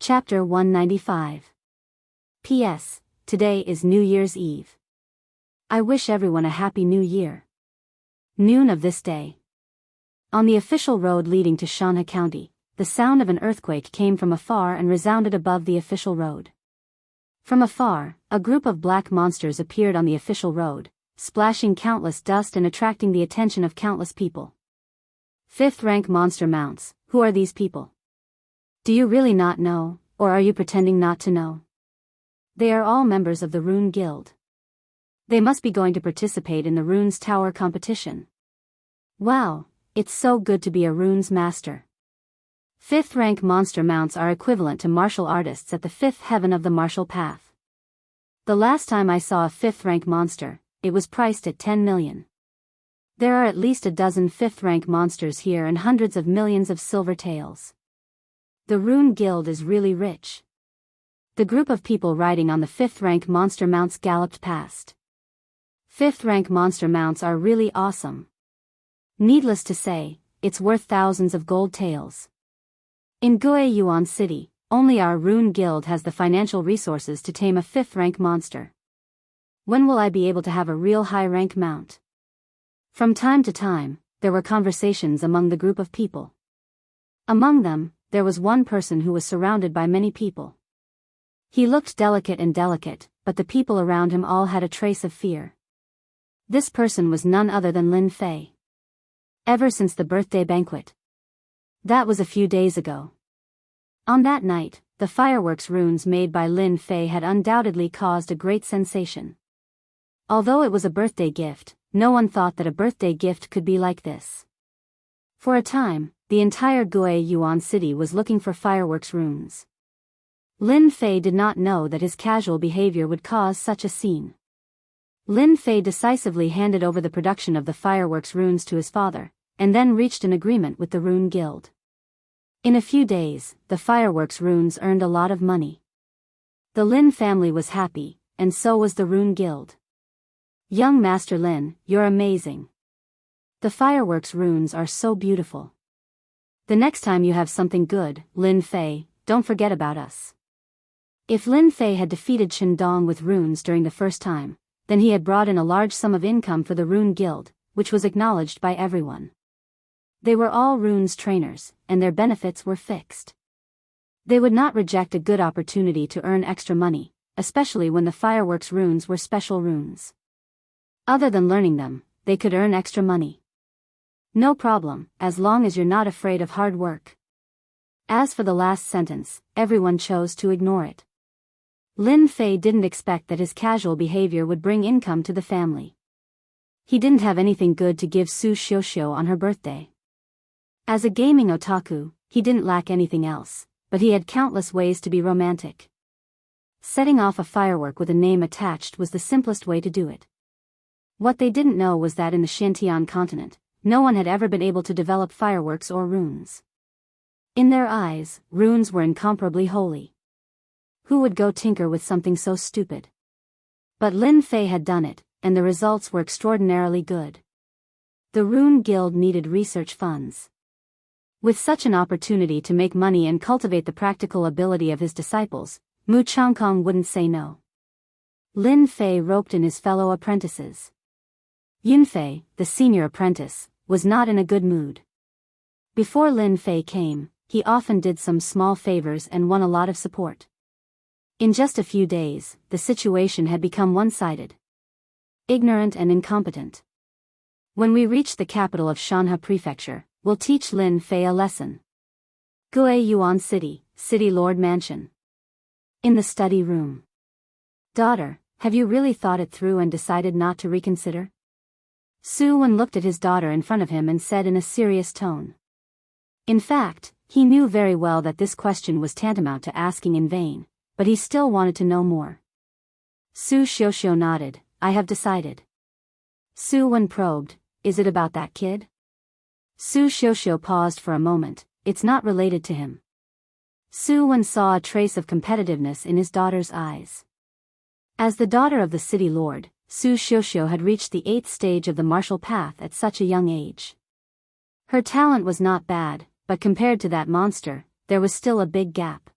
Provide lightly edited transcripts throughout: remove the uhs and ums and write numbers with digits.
Chapter 195. P.S. Today is New Year's Eve. I wish everyone a happy New Year. Noon of this day. On the official road leading to Shanha County, the sound of an earthquake came from afar and resounded above the official road. From afar, a group of black monsters appeared on the official road, splashing countless dust and attracting the attention of countless people. Fifth-rank monster mounts. Who are these people? Do you really not know, or are you pretending not to know? They are all members of the Rune Guild. They must be going to participate in the Runes Tower competition. Wow, it's so good to be a Runes master. Fifth-rank monster mounts are equivalent to martial artists at the fifth heaven of the martial path. The last time I saw a fifth-rank monster, it was priced at 10 million. There are at least a dozen fifth-rank monsters here and hundreds of millions of silver tails. The Rune Guild is really rich. The group of people riding on the fifth-rank monster mounts galloped past. Fifth-rank monster mounts are really awesome. Needless to say, it's worth thousands of gold taels. In Guiyuan City, only our Rune Guild has the financial resources to tame a fifth-rank monster. When will I be able to have a real high-rank mount? From time to time, there were conversations among the group of people. Among them, there was one person who was surrounded by many people. He looked delicate, but the people around him all had a trace of fear. This person was none other than Lin Fei. Ever since the birthday banquet. That was a few days ago. On that night, the fireworks runes made by Lin Fei had undoubtedly caused a great sensation. Although it was a birthday gift, no one thought that a birthday gift could be like this. For a time, the entire Guiyuan City was looking for fireworks runes. Lin Fei did not know that his casual behavior would cause such a scene. Lin Fei decisively handed over the production of the fireworks runes to his father, and then reached an agreement with the Rune Guild. In a few days, the fireworks runes earned a lot of money. The Lin family was happy, and so was the Rune Guild. Young Master Lin, you're amazing. The fireworks runes are so beautiful. The next time you have something good, Lin Fei, don't forget about us. If Lin Fei had defeated Qindong with runes during the first time, then he had brought in a large sum of income for the Rune Guild, which was acknowledged by everyone. They were all runes trainers, and their benefits were fixed. They would not reject a good opportunity to earn extra money, especially when the fireworks runes were special runes. Other than learning them, they could earn extra money. No problem, as long as you're not afraid of hard work. As for the last sentence, everyone chose to ignore it. Lin Fei didn't expect that his casual behavior would bring income to the family. He didn't have anything good to give Su Xiuxiu on her birthday. As a gaming otaku, he didn't lack anything else, but he had countless ways to be romantic. Setting off a firework with a name attached was the simplest way to do it. What they didn't know was that in the Xintian continent, no one had ever been able to develop fireworks or runes. In their eyes, runes were incomparably holy. Who would go tinker with something so stupid? But Lin Fei had done it, and the results were extraordinarily good. The Rune Guild needed research funds. With such an opportunity to make money and cultivate the practical ability of his disciples, Mu Changkong wouldn't say no. Lin Fei roped in his fellow apprentices. Yunfei, the senior apprentice, was not in a good mood. Before Lin Fei came, he often did some small favors and won a lot of support. In just a few days, the situation had become one-sided. Ignorant and incompetent. When we reach the capital of Shanha Prefecture, we'll teach Lin Fei a lesson. Guiyuan City, City Lord Mansion. In the study room. Daughter, have you really thought it through and decided not to reconsider? Su Wen looked at his daughter in front of him and said in a serious tone. In fact, he knew very well that this question was tantamount to asking in vain, but he still wanted to know more. Su Xiuxiu nodded, I have decided. Su Wen probed, is it about that kid? Su Xiuxiu paused for a moment, it's not related to him. Su Wen saw a trace of competitiveness in his daughter's eyes. As the daughter of the city lord, Su Xiuxiu had reached the 8th stage of the martial path at such a young age. Her talent was not bad, but compared to that monster, there was still a big gap.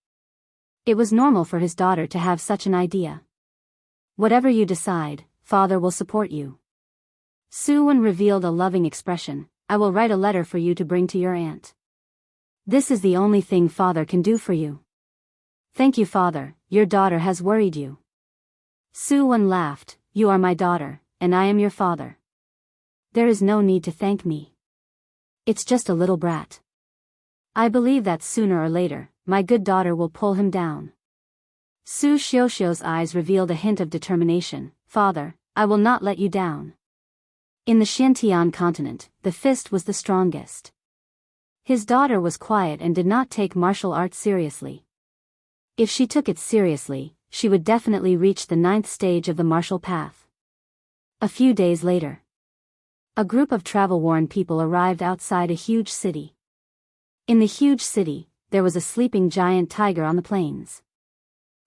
It was normal for his daughter to have such an idea. Whatever you decide, father will support you. Suwon revealed a loving expression. I will write a letter for you to bring to your aunt. This is the only thing father can do for you. Thank you, father, your daughter has worried you. Suwon laughed. You are my daughter, and I am your father. There is no need to thank me. It's just a little brat. I believe that sooner or later, my good daughter will pull him down. Su Xiuxiu's eyes revealed a hint of determination. Father, I will not let you down. In the Xiantian continent, the fist was the strongest. His daughter was quiet and did not take martial arts seriously. If she took it seriously, she would definitely reach the 9th stage of the martial path. A few days later, a group of travel-worn people arrived outside a huge city. In the huge city, there was a sleeping giant tiger on the plains.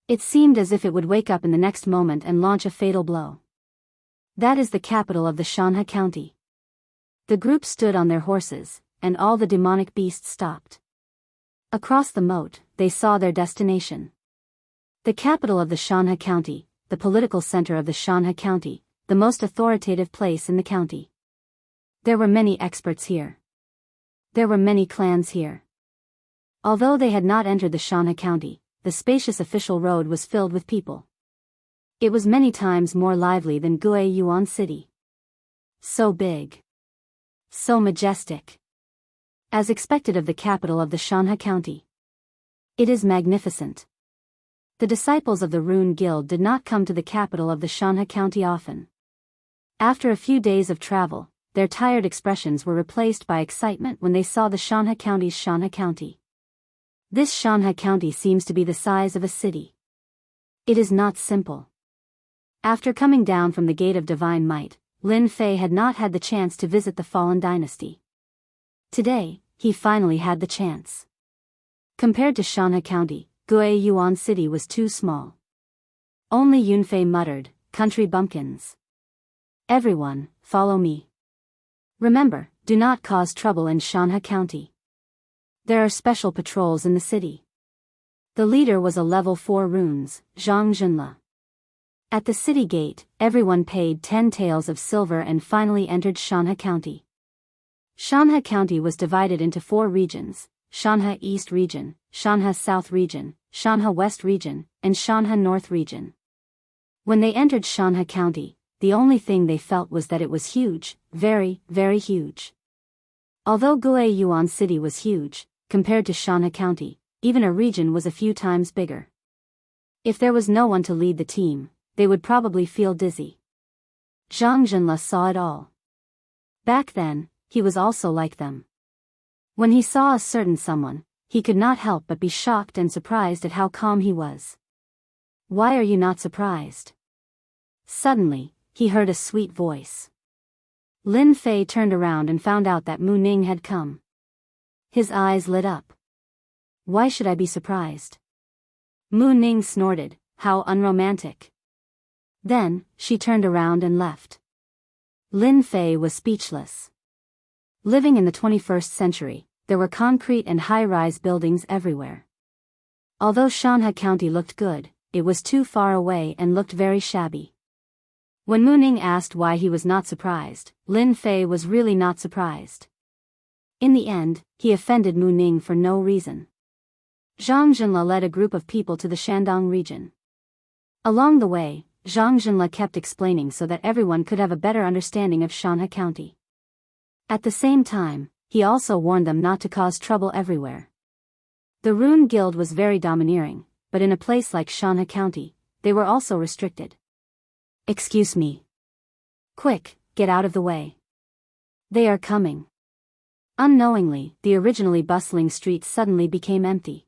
It seemed as if it would wake up in the next moment and launch a fatal blow. That is the capital of the Shanha County. The group stood on their horses, and all the demonic beasts stopped. Across the moat, they saw their destination. The capital of the Shanha County, the political center of the Shanha County, the most authoritative place in the county. There were many experts here. There were many clans here. Although they had not entered the Shanha County, the spacious official road was filled with people. It was many times more lively than Guiyuan City. So big. So majestic. As expected of the capital of the Shanha County. It is magnificent. The disciples of the Rune Guild did not come to the capital of the Shanha County often. After a few days of travel, their tired expressions were replaced by excitement when they saw the Shanha County's Shanha County. This Shanha County seems to be the size of a city. It is not simple. After coming down from the Gate of Divine Might, Lin Fei had not had the chance to visit the fallen dynasty. Today, he finally had the chance. Compared to Shanha County, Guiyuan City was too small. Only Yunfei muttered, country bumpkins. Everyone, follow me. Remember, do not cause trouble in Shanha County. There are special patrols in the city. The leader was a level 4 runes, Zhang Junle. At the city gate, everyone paid 10 taels of silver and finally entered Shanha County. Shanha County was divided into 4 regions, Shanha East Region, Shanha South Region, Shanha West Region, and Shanha North Region. When they entered Shanha County, the only thing they felt was that it was huge, very, very huge. Although Guiyuan City was huge, compared to Shanha County, even a region was a few times bigger. If there was no one to lead the team, they would probably feel dizzy. Zhang Junle saw it all. Back then, he was also like them. When he saw a certain someone, he could not help but be shocked and surprised at how calm he was. Why are you not surprised? Suddenly, he heard a sweet voice. Lin Fei turned around and found out that Mu Ning had come. His eyes lit up. Why should I be surprised? Mu Ning snorted, how unromantic. Then, she turned around and left. Lin Fei was speechless. Living in the 21st century, there were concrete and high-rise buildings everywhere. Although Shanha County looked good, it was too far away and looked very shabby. When Mu Ning asked why he was not surprised, Lin Fei was really not surprised. In the end, he offended Mu Ning for no reason. Zhang Junle led a group of people to the Shandong region. Along the way, Zhang Junle kept explaining so that everyone could have a better understanding of Shanha County. At the same time, he also warned them not to cause trouble everywhere. The Rune Guild was very domineering, but in a place like Shanha County, they were also restricted. Excuse me. Quick, get out of the way. They are coming. Unknowingly, the originally bustling streets suddenly became empty.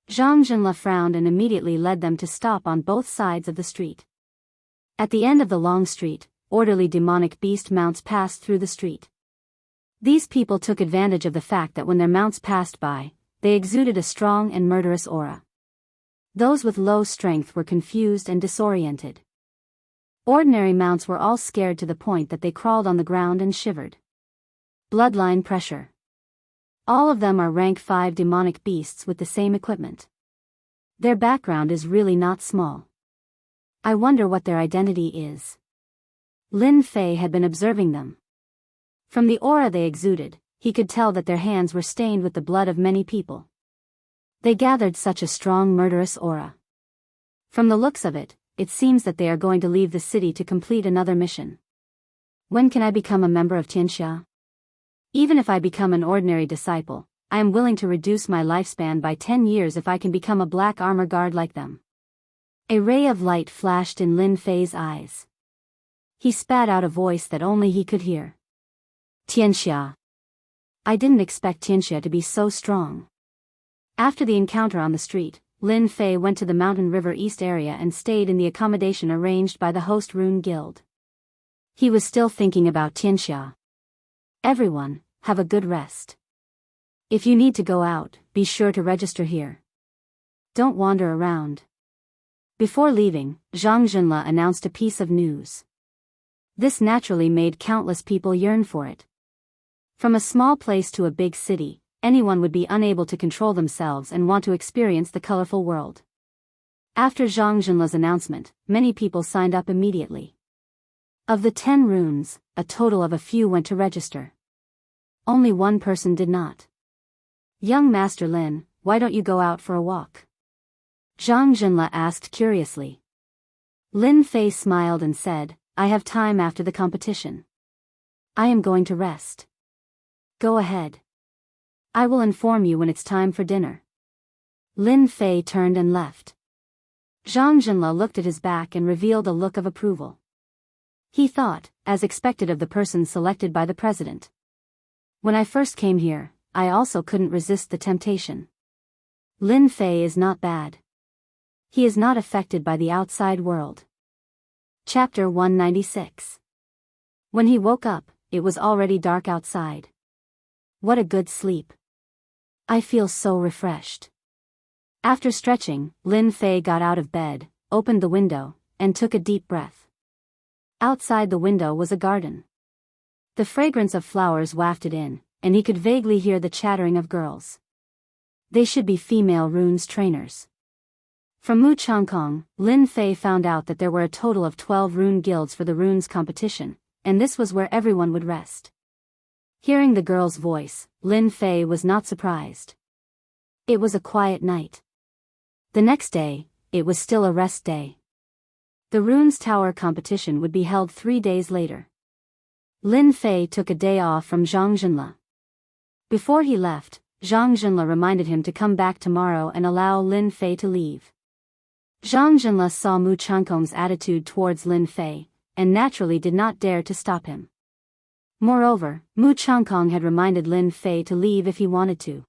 Zhang Junle frowned and immediately led them to stop on both sides of the street. At the end of the long street, orderly demonic beast mounts passed through the street. These people took advantage of the fact that when their mounts passed by, they exuded a strong and murderous aura. Those with low strength were confused and disoriented. Ordinary mounts were all scared to the point that they crawled on the ground and shivered. Bloodline pressure. All of them are rank 5 demonic beasts with the same equipment. Their background is really not small. I wonder what their identity is. Lin Fei had been observing them. From the aura they exuded, he could tell that their hands were stained with the blood of many people. They gathered such a strong murderous aura. From the looks of it, it seems that they are going to leave the city to complete another mission. When can I become a member of Tianxia? Even if I become an ordinary disciple, I am willing to reduce my lifespan by 10 years if I can become a black armor guard like them. A ray of light flashed in Lin Fei's eyes. He spat out a voice that only he could hear. Tianxia. I didn't expect Tianxia to be so strong. After the encounter on the street, Lin Fei went to the Mountain River East area and stayed in the accommodation arranged by the host Rune Guild. He was still thinking about Tianxia. Everyone, have a good rest. If you need to go out, be sure to register here. Don't wander around. Before leaving, Zhang Junle announced a piece of news. This naturally made countless people yearn for it. From a small place to a big city, anyone would be unable to control themselves and want to experience the colorful world. After Zhang Junle's announcement, many people signed up immediately. Of the 10 runes, a total of a few went to register. Only one person did not. Young Master Lin, why don't you go out for a walk? Zhang Junle asked curiously. Lin Fei smiled and said, I have time after the competition. I am going to rest. Go ahead. I will inform you when it's time for dinner. Lin Fei turned and left. Zhang Junle looked at his back and revealed a look of approval. He thought, as expected of the person selected by the president. When I first came here, I also couldn't resist the temptation. Lin Fei is not bad. He is not affected by the outside world. Chapter 196. When he woke up, it was already dark outside. What a good sleep. I feel so refreshed. After stretching, Lin Fei got out of bed, opened the window, and took a deep breath. Outside the window was a garden. The fragrance of flowers wafted in, and he could vaguely hear the chattering of girls. They should be female runes trainers. From Mu Changkong, Lin Fei found out that there were a total of 12 rune guilds for the runes competition, and this was where everyone would rest. Hearing the girl's voice, Lin Fei was not surprised. It was a quiet night. The next day, it was still a rest day. The Runes Tower competition would be held 3 days later. Lin Fei took a day off from Zhang Junle. Before he left, Zhang Junle reminded him to come back tomorrow and allow Lin Fei to leave. Zhang Junle saw Mu Changkong's attitude towards Lin Fei, and naturally did not dare to stop him. Moreover, Mu Changkong had reminded Lin Fei to leave if he wanted to.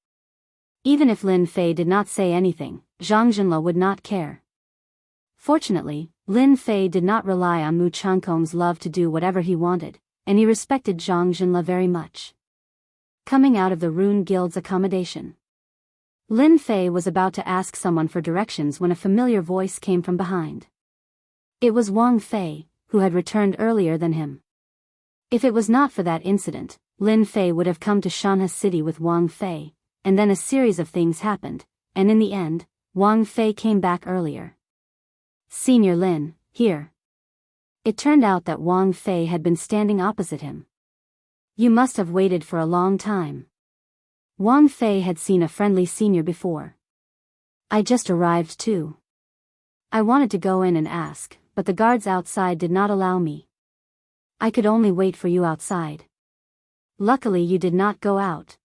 Even if Lin Fei did not say anything, Zhang Junle would not care. Fortunately, Lin Fei did not rely on Mu Changkong's love to do whatever he wanted, and he respected Zhang Junle very much. Coming out of the Rune Guild's accommodation, Lin Fei was about to ask someone for directions when a familiar voice came from behind. It was Wang Fei, who had returned earlier than him. If it was not for that incident, Lin Fei would have come to Shanhe City with Wang Fei, and then a series of things happened, and in the end, Wang Fei came back earlier. Senior Lin, here. It turned out that Wang Fei had been standing opposite him. You must have waited for a long time. Wang Fei had seen a friendly senior before. I just arrived too. I wanted to go in and ask, but the guards outside did not allow me. I could only wait for you outside. Luckily you did not go out.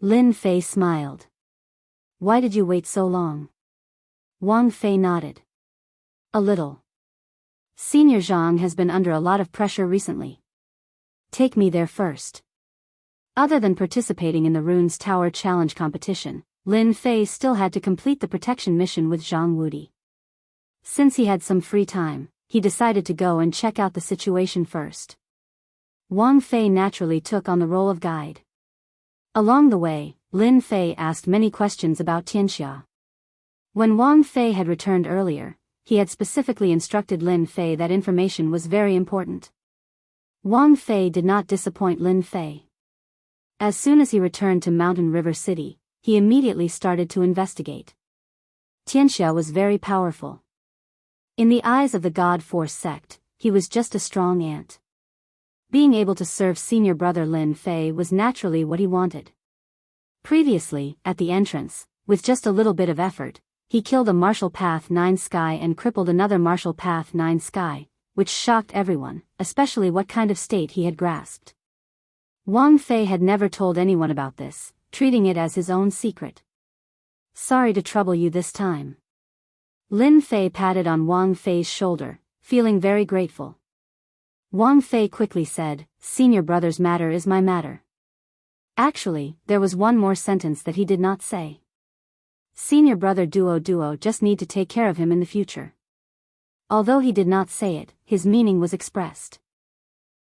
Lin Fei smiled. Why did you wait so long? Wang Fei nodded. A little. Senior Zhang has been under a lot of pressure recently. Take me there first. Other than participating in the Runes Tower Challenge competition, Lin Fei still had to complete the protection mission with Zhang Wudi. Since he had some free time, he decided to go and check out the situation first. Wang Fei naturally took on the role of guide. Along the way, Lin Fei asked many questions about Tianxia. When Wang Fei had returned earlier, he had specifically instructed Lin Fei that information was very important. Wang Fei did not disappoint Lin Fei. As soon as he returned to Mountain River City, he immediately started to investigate. Tianxia was very powerful. In the eyes of the God Force sect, he was just a strong ant. Being able to serve senior brother Lin Fei was naturally what he wanted. Previously, at the entrance, with just a little bit of effort, he killed a Martial Path 9 Sky and crippled another Martial Path 9 Sky, which shocked everyone, especially what kind of state he had grasped. Wang Fei had never told anyone about this, treating it as his own secret. Sorry to trouble you this time. Lin Fei patted on Wang Fei's shoulder, feeling very grateful. Wang Fei quickly said, "Senior brother's matter is my matter." Actually, there was one more sentence that he did not say. Senior brother Duo just need to take care of him in the future. Although he did not say it, his meaning was expressed.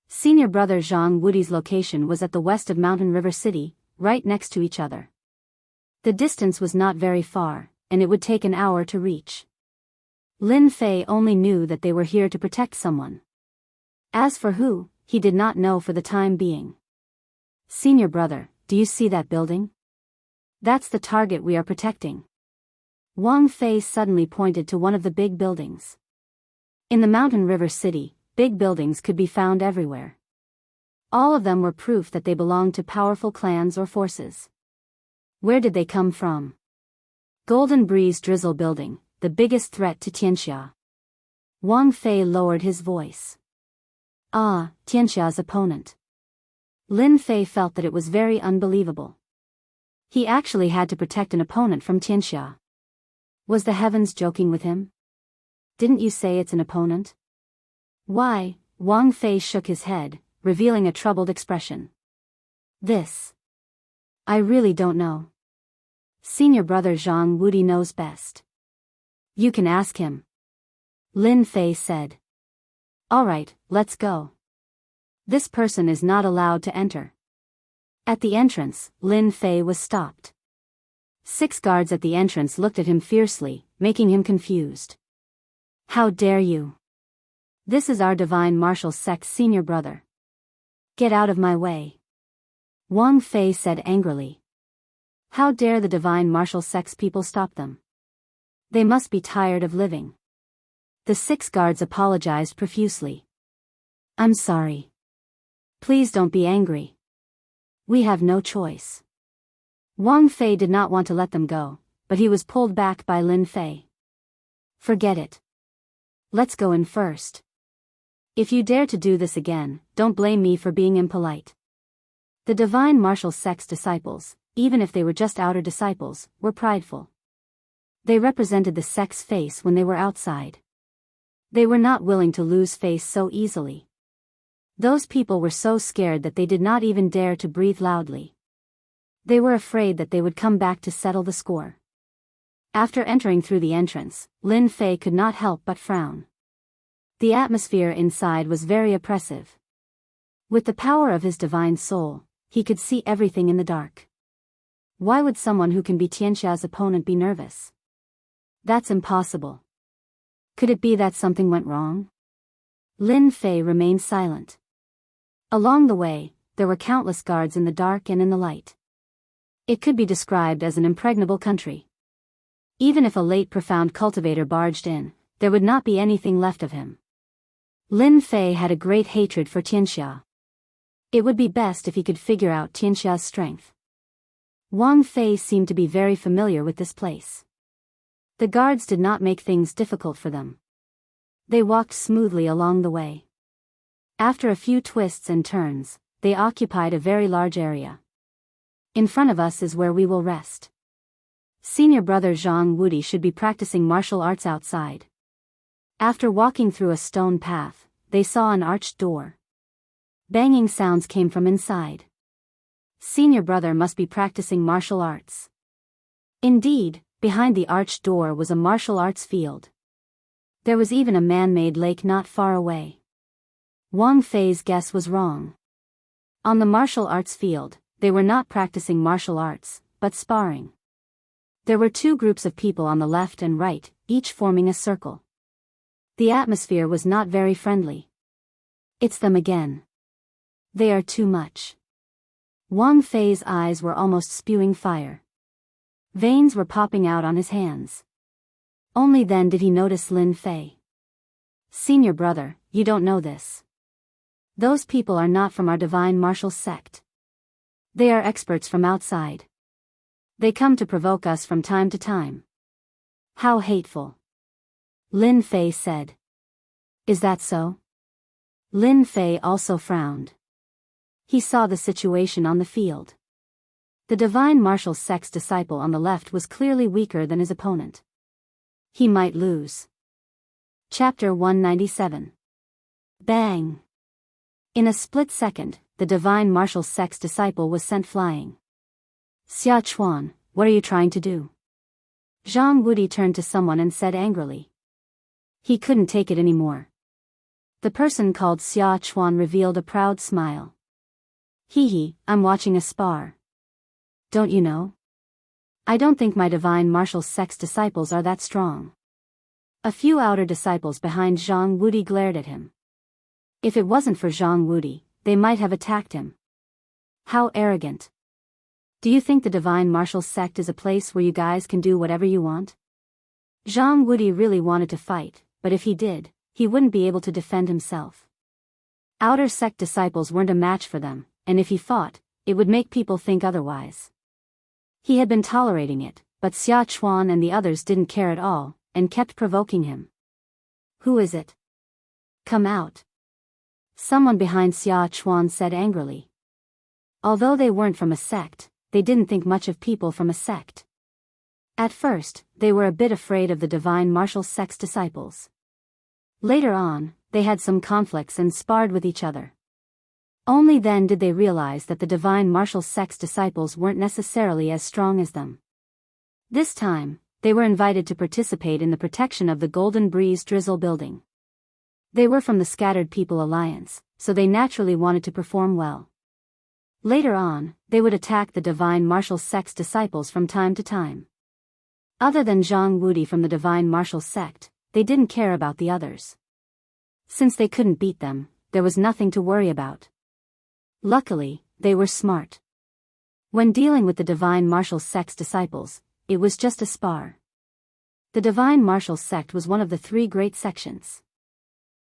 Senior brother Zhang Wudi's location was at the west of Mountain River City, right next to each other. The distance was not very far, and it would take an hour to reach. Lin Fei only knew that they were here to protect someone. As for who, he did not know for the time being. Senior brother, do you see that building? That's the target we are protecting. Wang Fei suddenly pointed to one of the big buildings. In the Mountain River City, big buildings could be found everywhere. All of them were proof that they belonged to powerful clans or forces. Where did they come from? Golden Breeze Drizzle Building, the biggest threat to Tianxia. Wang Fei lowered his voice. Ah, Tianxia's opponent. Lin Fei felt that it was very unbelievable. He actually had to protect an opponent from Tianxia. Was the heavens joking with him? Didn't you say it's an opponent? Why? Wang Fei shook his head, revealing a troubled expression. This. I really don't know. Senior brother Zhang Wudi knows best. You can ask him. Lin Fei said. Alright, let's go. This person is not allowed to enter. At the entrance, Lin Fei was stopped. 6 guards at the entrance looked at him fiercely, making him confused. How dare you? This is our divine martial sect's senior brother. Get out of my way. Wang Fei said angrily. How dare the divine martial sect's people stop them? They must be tired of living. The 6 guards apologized profusely. I'm sorry. Please don't be angry. We have no choice. Wang Fei did not want to let them go, but he was pulled back by Lin Fei. Forget it. Let's go in first. If you dare to do this again, don't blame me for being impolite. The divine martial sect's disciples, even if they were just outer disciples, were prideful. They represented the sect's face when they were outside. They were not willing to lose face so easily. Those people were so scared that they did not even dare to breathe loudly. They were afraid that they would come back to settle the score. After entering through the entrance, Lin Fei could not help but frown. The atmosphere inside was very oppressive. With the power of his divine soul, he could see everything in the dark. Why would someone who can be Tianxia's opponent be nervous? That's impossible. Could it be that something went wrong? Lin Fei remained silent. Along the way, there were countless guards in the dark and in the light. It could be described as an impregnable country. Even if a late profound cultivator barged in, there would not be anything left of him. Lin Fei had a great hatred for Tianxia. It would be best if he could figure out Tianxia's strength. Wang Fei seemed to be very familiar with this place. The guards did not make things difficult for them. They walked smoothly along the way. After a few twists and turns, they occupied a very large area. In front of us is where we will rest. Senior brother Zhang Wudi should be practicing martial arts outside. After walking through a stone path, they saw an arched door. Banging sounds came from inside. Senior brother must be practicing martial arts. Indeed, behind the arched door was a martial arts field. There was even a man-made lake not far away. Wang Fei's guess was wrong. On the martial arts field, they were not practicing martial arts, but sparring. There were 2 groups of people on the left and right, each forming a circle. The atmosphere was not very friendly. It's them again. They are too much. Wang Fei's eyes were almost spewing fire. Veins were popping out on his hands. Only then did he notice Lin Fei. "Senior brother, you don't know this. Those people are not from our divine martial sect. They are experts from outside. They come to provoke us from time to time." "How hateful," Lin Fei said. "Is that so?" Lin Fei also frowned. He saw the situation on the field. The divine martial sect's disciple on the left was clearly weaker than his opponent. He might lose. Chapter 197. Bang! In a split second, the divine martial sect's disciple was sent flying. "Xia Chuan, what are you trying to do?" Zhang Wudi turned to someone and said angrily. He couldn't take it anymore. The person called Xia Chuan revealed a proud smile. "Hee, I'm watching a spar. Don't you know? I don't think my divine martial sect's disciples are that strong." A few outer disciples behind Zhang Wudi glared at him. If it wasn't for Zhang Wudi, they might have attacked him. How arrogant. "Do you think the divine martial sect is a place where you guys can do whatever you want?" Zhang Wudi really wanted to fight, but if he did, he wouldn't be able to defend himself. Outer sect disciples weren't a match for them, and if he fought, it would make people think otherwise. He had been tolerating it, but Xia Chuan and the others didn't care at all, and kept provoking him. "Who is it? Come out." Someone behind Xia Chuan said angrily. Although they weren't from a sect, they didn't think much of people from a sect. At first, they were a bit afraid of the divine martial sect's disciples. Later on, they had some conflicts and sparred with each other. Only then did they realize that the divine martial sect's disciples weren't necessarily as strong as them. This time, they were invited to participate in the protection of the Golden Breeze Drizzle building. They were from the Scattered People Alliance, so they naturally wanted to perform well. Later on, they would attack the divine martial sect's disciples from time to time. Other than Zhang Wudi from the divine martial sect, they didn't care about the others. Since they couldn't beat them, there was nothing to worry about. Luckily, they were smart. When dealing with the divine martial sect's disciples, it was just a spar. The divine martial sect was one of the three great sections.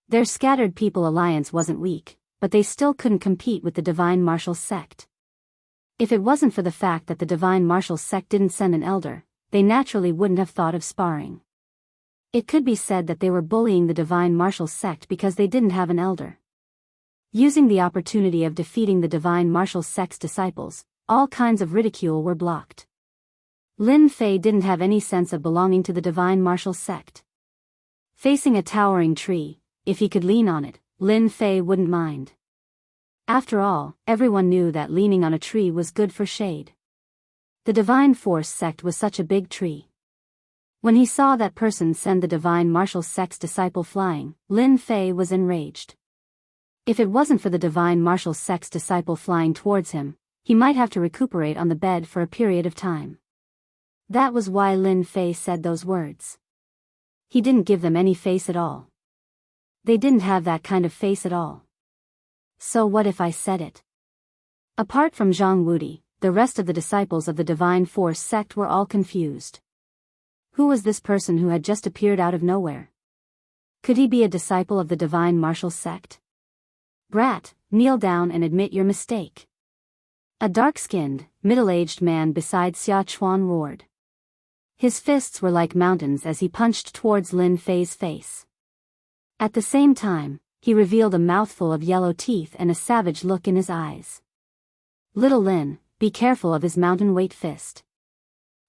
Their Scattered People Alliance wasn't weak, but they still couldn't compete with the divine martial sect. If it wasn't for the fact that the divine martial sect didn't send an elder, they naturally wouldn't have thought of sparring. It could be said that they were bullying the divine martial sect because they didn't have an elder. Using the opportunity of defeating the divine martial sect's disciples, all kinds of ridicule were blocked. Lin Fei didn't have any sense of belonging to the divine martial sect. Facing a towering tree, if he could lean on it, Lin Fei wouldn't mind. After all, everyone knew that leaning on a tree was good for shade. The divine force sect was such a big tree. When he saw that person send the divine martial sect's disciple flying, Lin Fei was enraged. If it wasn't for the divine martial sect's disciple flying towards him, he might have to recuperate on the bed for a period of time. That was why Lin Fei said those words. He didn't give them any face at all. They didn't have that kind of face at all. So what if I said it? Apart from Zhang Wudi, the rest of the disciples of the divine force sect were all confused. Who was this person who had just appeared out of nowhere? Could he be a disciple of the divine martial sect? "Brat, kneel down and admit your mistake." A dark-skinned, middle-aged man beside Xia Chuan roared. His fists were like mountains as he punched towards Lin Fei's face. At the same time, he revealed a mouthful of yellow teeth and a savage look in his eyes. "Little Lin, be careful of his mountain-weight fist."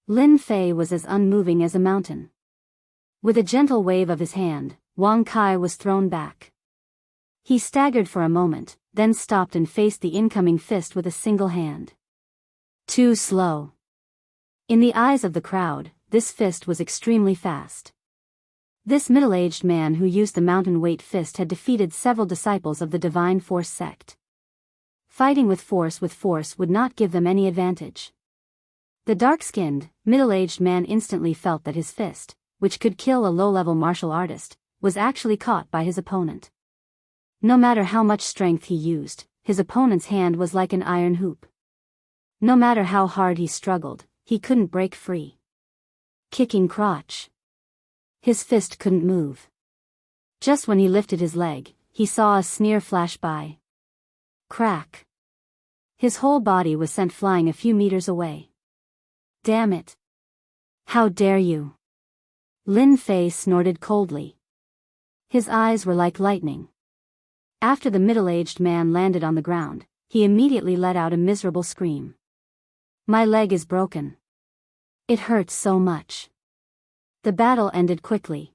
Lin Fei was as unmoving as a mountain. With a gentle wave of his hand, Wang Kai was thrown back. He staggered for a moment, then stopped and faced the incoming fist with a single hand. Too slow. In the eyes of the crowd, this fist was extremely fast. This middle-aged man who used the mountain-weight fist had defeated several disciples of the Divine Force sect. Fighting with force would not give them any advantage. The dark-skinned, middle-aged man instantly felt that his fist, which could kill a low-level martial artist, was actually caught by his opponent. No matter how much strength he used, his opponent's hand was like an iron hoop. No matter how hard he struggled, he couldn't break free. Kicking crotch. His fist couldn't move. Just when he lifted his leg, he saw a sneer flash by. Crack. His whole body was sent flying a few meters away. Damn it. How dare you? Lin Fei snorted coldly. His eyes were like lightning. After the middle-aged man landed on the ground, he immediately let out a miserable scream. My leg is broken. It hurts so much. The battle ended quickly.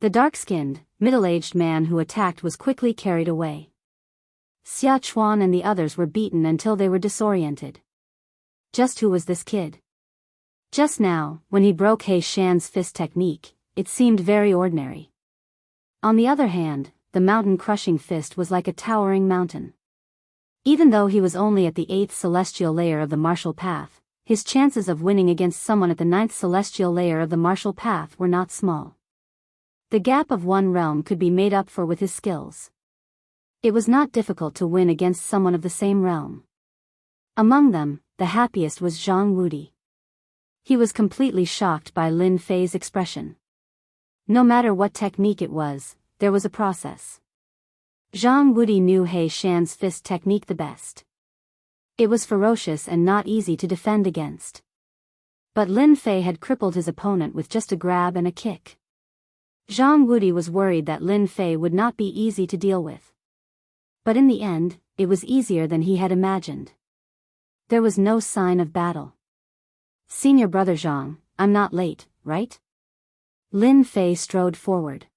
The dark-skinned, middle-aged man who attacked was quickly carried away. Xia Chuan and the others were beaten until they were disoriented. Just who was this kid? Just now, when he broke He Shan's fist technique, it seemed very ordinary. On the other hand, the mountain-crushing fist was like a towering mountain. Even though he was only at the 8th celestial layer of the martial path, his chances of winning against someone at the 9th celestial layer of the martial path were not small. The gap of one realm could be made up for with his skills. It was not difficult to win against someone of the same realm. Among them, the happiest was Zhang Wudi. He was completely shocked by Lin Fei's expression. No matter what technique it was, there was a process. Zhang Wudi knew He Shan's fist technique the best. It was ferocious and not easy to defend against. But Lin Fei had crippled his opponent with just a grab and a kick. Zhang Wudi was worried that Lin Fei would not be easy to deal with. But in the end, it was easier than he had imagined. There was no sign of battle. Senior brother Zhang, I'm not late, right? Lin Fei strode forward.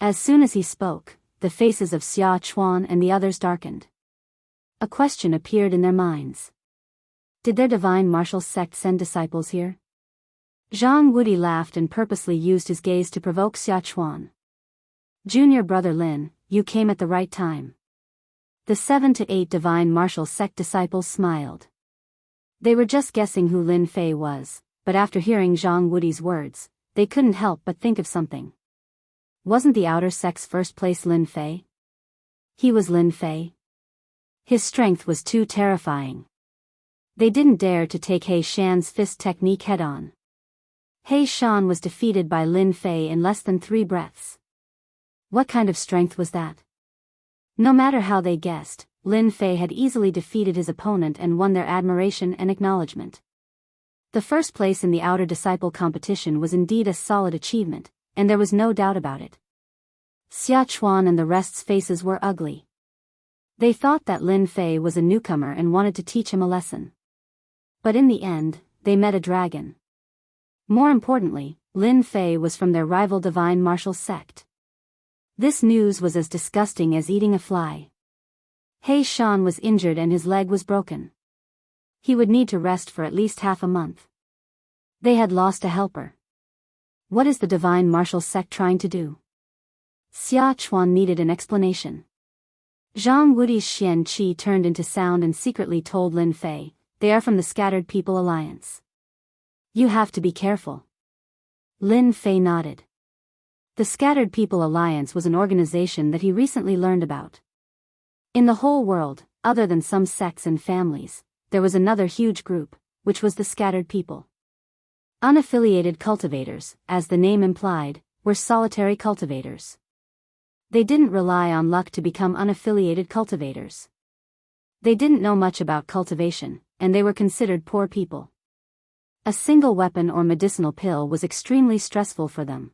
As soon as he spoke, the faces of Xia Chuan and the others darkened. A question appeared in their minds. Did their divine martial sect send disciples here? Zhang Wudi laughed and purposely used his gaze to provoke Xia Chuan. Junior brother Lin, you came at the right time. The 7 to 8 divine martial sect disciples smiled. They were just guessing who Lin Fei was, but after hearing Zhang Wudi's words, they couldn't help but think of something. Wasn't the outer sect's first place Lin Fei? He was Lin Fei. His strength was too terrifying. They didn't dare to take He Shan's fist technique head-on. He Shan was defeated by Lin Fei in less than 3 breaths. What kind of strength was that? No matter how they guessed, Lin Fei had easily defeated his opponent and won their admiration and acknowledgement. The first place in the outer disciple competition was indeed a solid achievement, and there was no doubt about it. Xia Chuan and the rest's faces were ugly. They thought that Lin Fei was a newcomer and wanted to teach him a lesson. But in the end, they met a dragon. More importantly, Lin Fei was from their rival divine martial sect. This news was as disgusting as eating a fly. He Shan was injured and his leg was broken. He would need to rest for at least half a month. They had lost a helper. What is the divine martial sect trying to do? Xia Chuan needed an explanation. Zhang Wudi's Xian Qi turned into sound and secretly told Lin Fei, they are from the Scattered People Alliance. You have to be careful. Lin Fei nodded. The Scattered People Alliance was an organization that he recently learned about. In the whole world, other than some sects and families, there was another huge group, which was the Scattered People. Unaffiliated cultivators, as the name implied, were solitary cultivators. They didn't rely on luck to become unaffiliated cultivators. They didn't know much about cultivation, and they were considered poor people. A single weapon or medicinal pill was extremely stressful for them.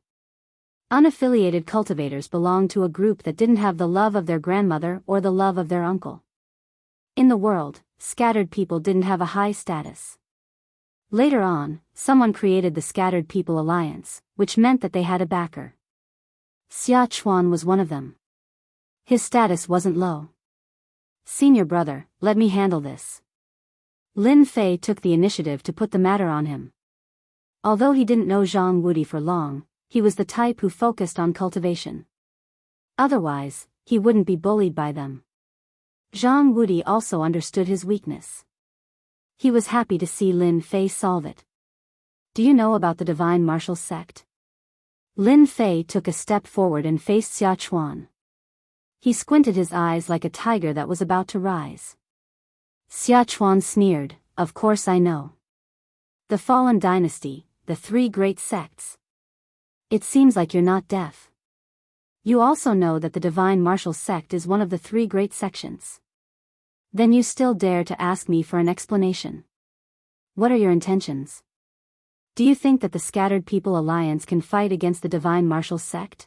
Unaffiliated cultivators belonged to a group that didn't have the love of their grandmother or the love of their uncle. In the world, scattered people didn't have a high status. Later on, someone created the Scattered People Alliance, which meant that they had a backer. Xia Chuan was one of them. His status wasn't low. Senior brother, let me handle this. Lin Fei took the initiative to put the matter on him. Although he didn't know Zhang Wudi for long, he was the type who focused on cultivation. Otherwise, he wouldn't be bullied by them. Zhang Wudi also understood his weakness. He was happy to see Lin Fei solve it. Do you know about the divine martial sect? Lin Fei took a step forward and faced Xia Chuan. He squinted his eyes like a tiger that was about to rise. Xia Chuan sneered, of course I know. The fallen dynasty, the 3 great sects. It seems like you're not deaf. You also know that the divine martial sect is one of the 3 great sections. Then you still dare to ask me for an explanation. What are your intentions? Do you think that the Scattered People Alliance can fight against the divine martial sect?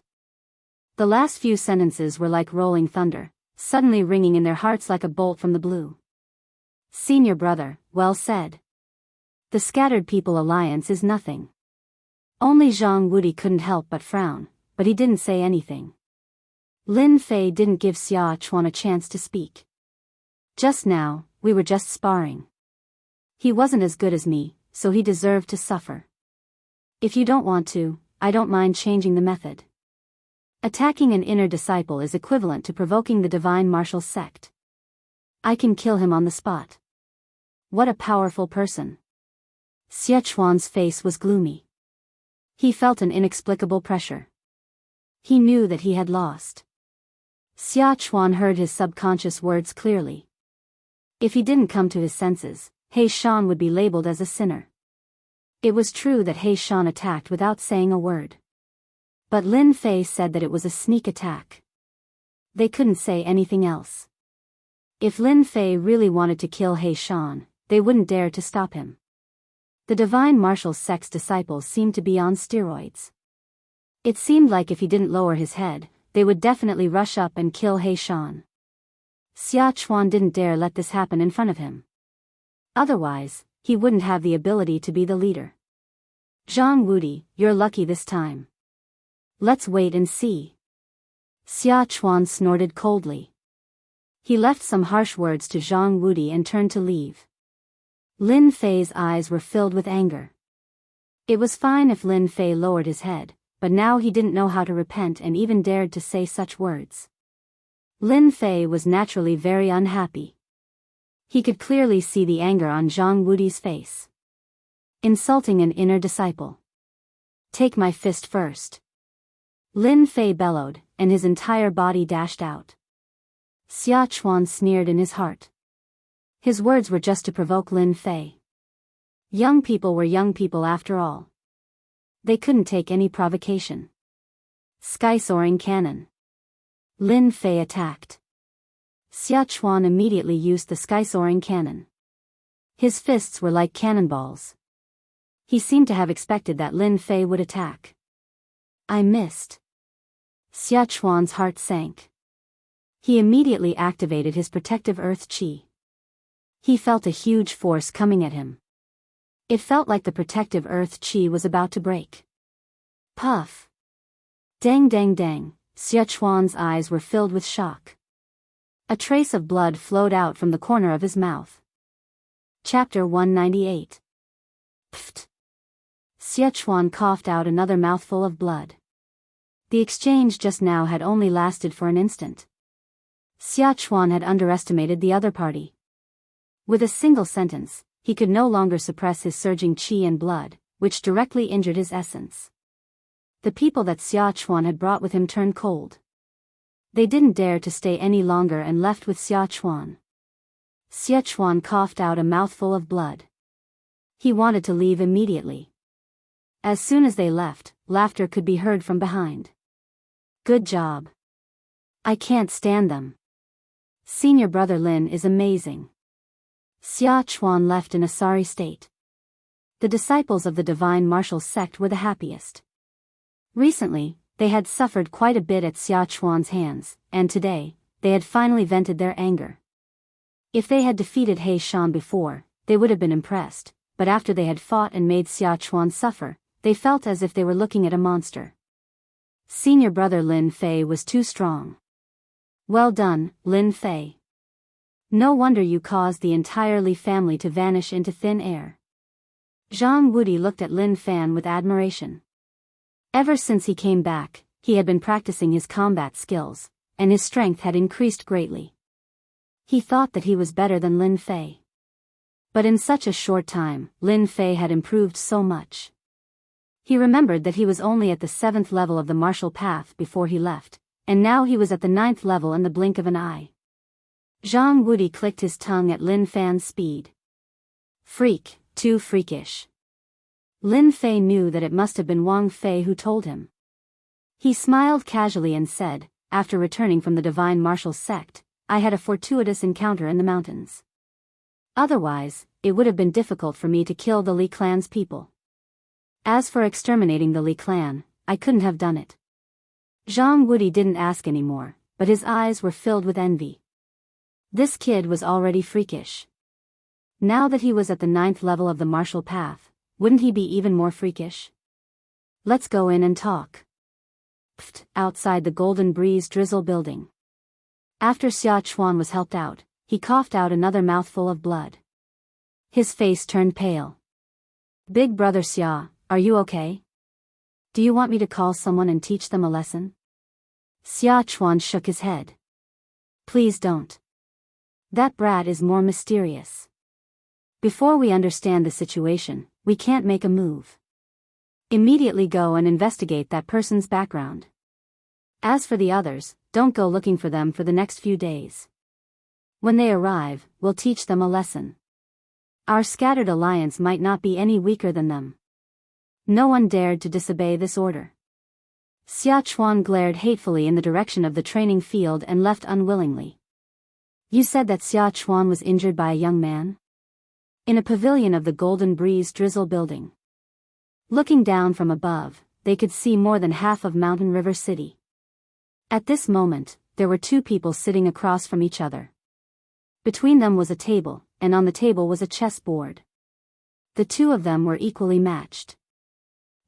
The last few sentences were like rolling thunder, suddenly ringing in their hearts like a bolt from the blue. Senior brother, well said. The Scattered People Alliance is nothing. Only Zhang Wudi couldn't help but frown, but he didn't say anything. Lin Fei didn't give Xia Chuan a chance to speak. Just now, we were just sparring. He wasn't as good as me, so he deserved to suffer. If you don't want to, I don't mind changing the method. Attacking an inner disciple is equivalent to provoking the divine martial sect. I can kill him on the spot. What a powerful person. Xia Chuan's face was gloomy. He felt an inexplicable pressure. He knew that he had lost. Xia Chuan heard his subconscious words clearly. If he didn't come to his senses, He Shan would be labeled as a sinner. It was true that He Shan attacked without saying a word. But Lin Fei said that it was a sneak attack. They couldn't say anything else. If Lin Fei really wanted to kill He Shan, they wouldn't dare to stop him. The divine martial sect's disciples seemed to be on steroids. It seemed like if he didn't lower his head, they would definitely rush up and kill He Shan. Xia Chuan didn't dare let this happen in front of him. Otherwise, he wouldn't have the ability to be the leader. Zhang Wudi, you're lucky this time. Let's wait and see. Xia Chuan snorted coldly. He left some harsh words to Zhang Wudi and turned to leave. Lin Fei's eyes were filled with anger. It was fine if Lin Fei lowered his head, but now he didn't know how to repent and even dared to say such words. Lin Fei was naturally very unhappy. He could clearly see the anger on Zhang Wudi's face. Insulting an inner disciple. Take my fist first. Lin Fei bellowed, and his entire body dashed out. Xia Chuan sneered in his heart. His words were just to provoke Lin Fei. Young people were young people after all. They couldn't take any provocation. Sky-soaring cannon. Lin Fei attacked. Xia Chuan immediately used the sky-soaring cannon. His fists were like cannonballs. He seemed to have expected that Lin Fei would attack. I missed. Xia Chuan's heart sank. He immediately activated his protective earth chi. He felt a huge force coming at him. It felt like the protective earth chi was about to break. Puff. Dang dang dang, Xia Chuan's eyes were filled with shock. A trace of blood flowed out from the corner of his mouth. Chapter 198. Pfft. Xia Chuan coughed out another mouthful of blood. The exchange just now had only lasted for an instant. Xia Chuan had underestimated the other party. With a single sentence, he could no longer suppress his surging qi and blood, which directly injured his essence. The people that Xia Chuan had brought with him turned cold. They didn't dare to stay any longer and left with Xia Chuan. Xia Chuan coughed out a mouthful of blood. He wanted to leave immediately. As soon as they left, laughter could be heard from behind. Good job. I can't stand them. Senior brother Lin is amazing. Xia Chuan left in a sorry state. The disciples of the divine martial sect were the happiest. Recently, they had suffered quite a bit at Xia Chuan's hands, and today, they had finally vented their anger. If they had defeated He Shan before, they would have been impressed, but after they had fought and made Xia Chuan suffer, they felt as if they were looking at a monster. Senior brother Lin Fei was too strong. Well done, Lin Fei. No wonder you caused the entire Li family to vanish into thin air. Zhang Wudi looked at Lin Fan with admiration. Ever since he came back, he had been practicing his combat skills, and his strength had increased greatly. He thought that he was better than Lin Fei. But in such a short time, Lin Fei had improved so much. He remembered that he was only at the 7th level of the martial path before he left, and now he was at the 9th level in the blink of an eye. Zhang Wudi clicked his tongue at Lin Fan's speed. Freak, too freakish. Lin Fei knew that it must have been Wang Fei who told him. He smiled casually and said, after returning from the divine martial sect, I had a fortuitous encounter in the mountains. Otherwise, it would have been difficult for me to kill the Li clan's people. As for exterminating the Li clan, I couldn't have done it. Zhang Wudi didn't ask anymore, but his eyes were filled with envy. This kid was already freakish. Now that he was at the 9th level of the martial path, wouldn't he be even more freakish? Let's go in and talk. Pfft, outside the Golden Breeze Drizzle building. After Xia Chuan was helped out, he coughed out another mouthful of blood. His face turned pale. Big brother Xia, are you okay? Do you want me to call someone and teach them a lesson? Xia Chuan shook his head. Please don't. That brat is more mysterious. Before we understand the situation, we can't make a move. Immediately go and investigate that person's background. As for the others, don't go looking for them for the next few days. When they arrive, we'll teach them a lesson. Our scattered alliance might not be any weaker than them. No one dared to disobey this order. Xia Chuan glared hatefully in the direction of the training field and left unwillingly. You said that Xia Chuan was injured by a young man? In a pavilion of the Golden Breeze Drizzle building. Looking down from above, they could see more than half of Mountain River City. At this moment, there were two people sitting across from each other. Between them was a table, and on the table was a chessboard. The two of them were equally matched.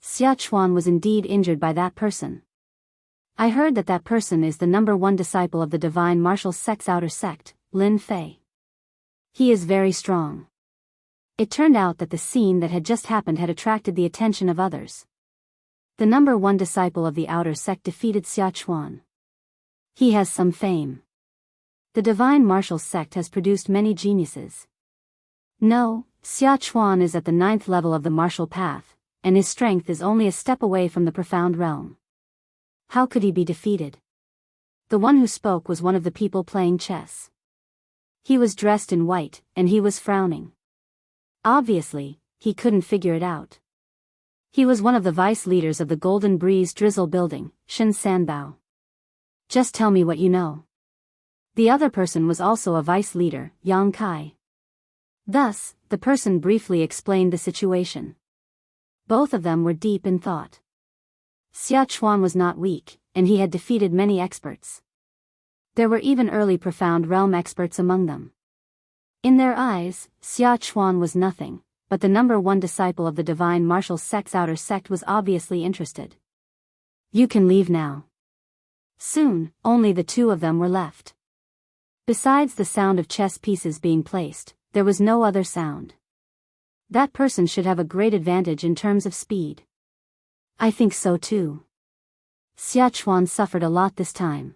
Xia Chuan was indeed injured by that person. I heard that that person is the #1 disciple of the divine martial sect's outer sect, Lin Fei. He is very strong. It turned out that the scene that had just happened had attracted the attention of others. The #1 disciple of the outer sect defeated Xia Chuan. He has some fame. The divine martial sect has produced many geniuses. No, Xia Chuan is at the 9th level of the martial path, and his strength is only a step away from the profound realm. How could he be defeated? The one who spoke was one of the people playing chess. He was dressed in white, and he was frowning. Obviously, he couldn't figure it out. He was one of the vice leaders of the Golden Breeze Drizzle building, Shen Sanbao. Just tell me what you know. The other person was also a vice leader, Yang Kai. Thus, the person briefly explained the situation. Both of them were deep in thought. Xia Chuan was not weak, and he had defeated many experts. There were even early profound realm experts among them. In their eyes, Xia Chuan was nothing, but the #1 disciple of the divine martial sect's outer sect was obviously interested. You can leave now. Soon, only the two of them were left. Besides the sound of chess pieces being placed, there was no other sound. That person should have a great advantage in terms of speed. I think so too. Xia Chuan suffered a lot this time.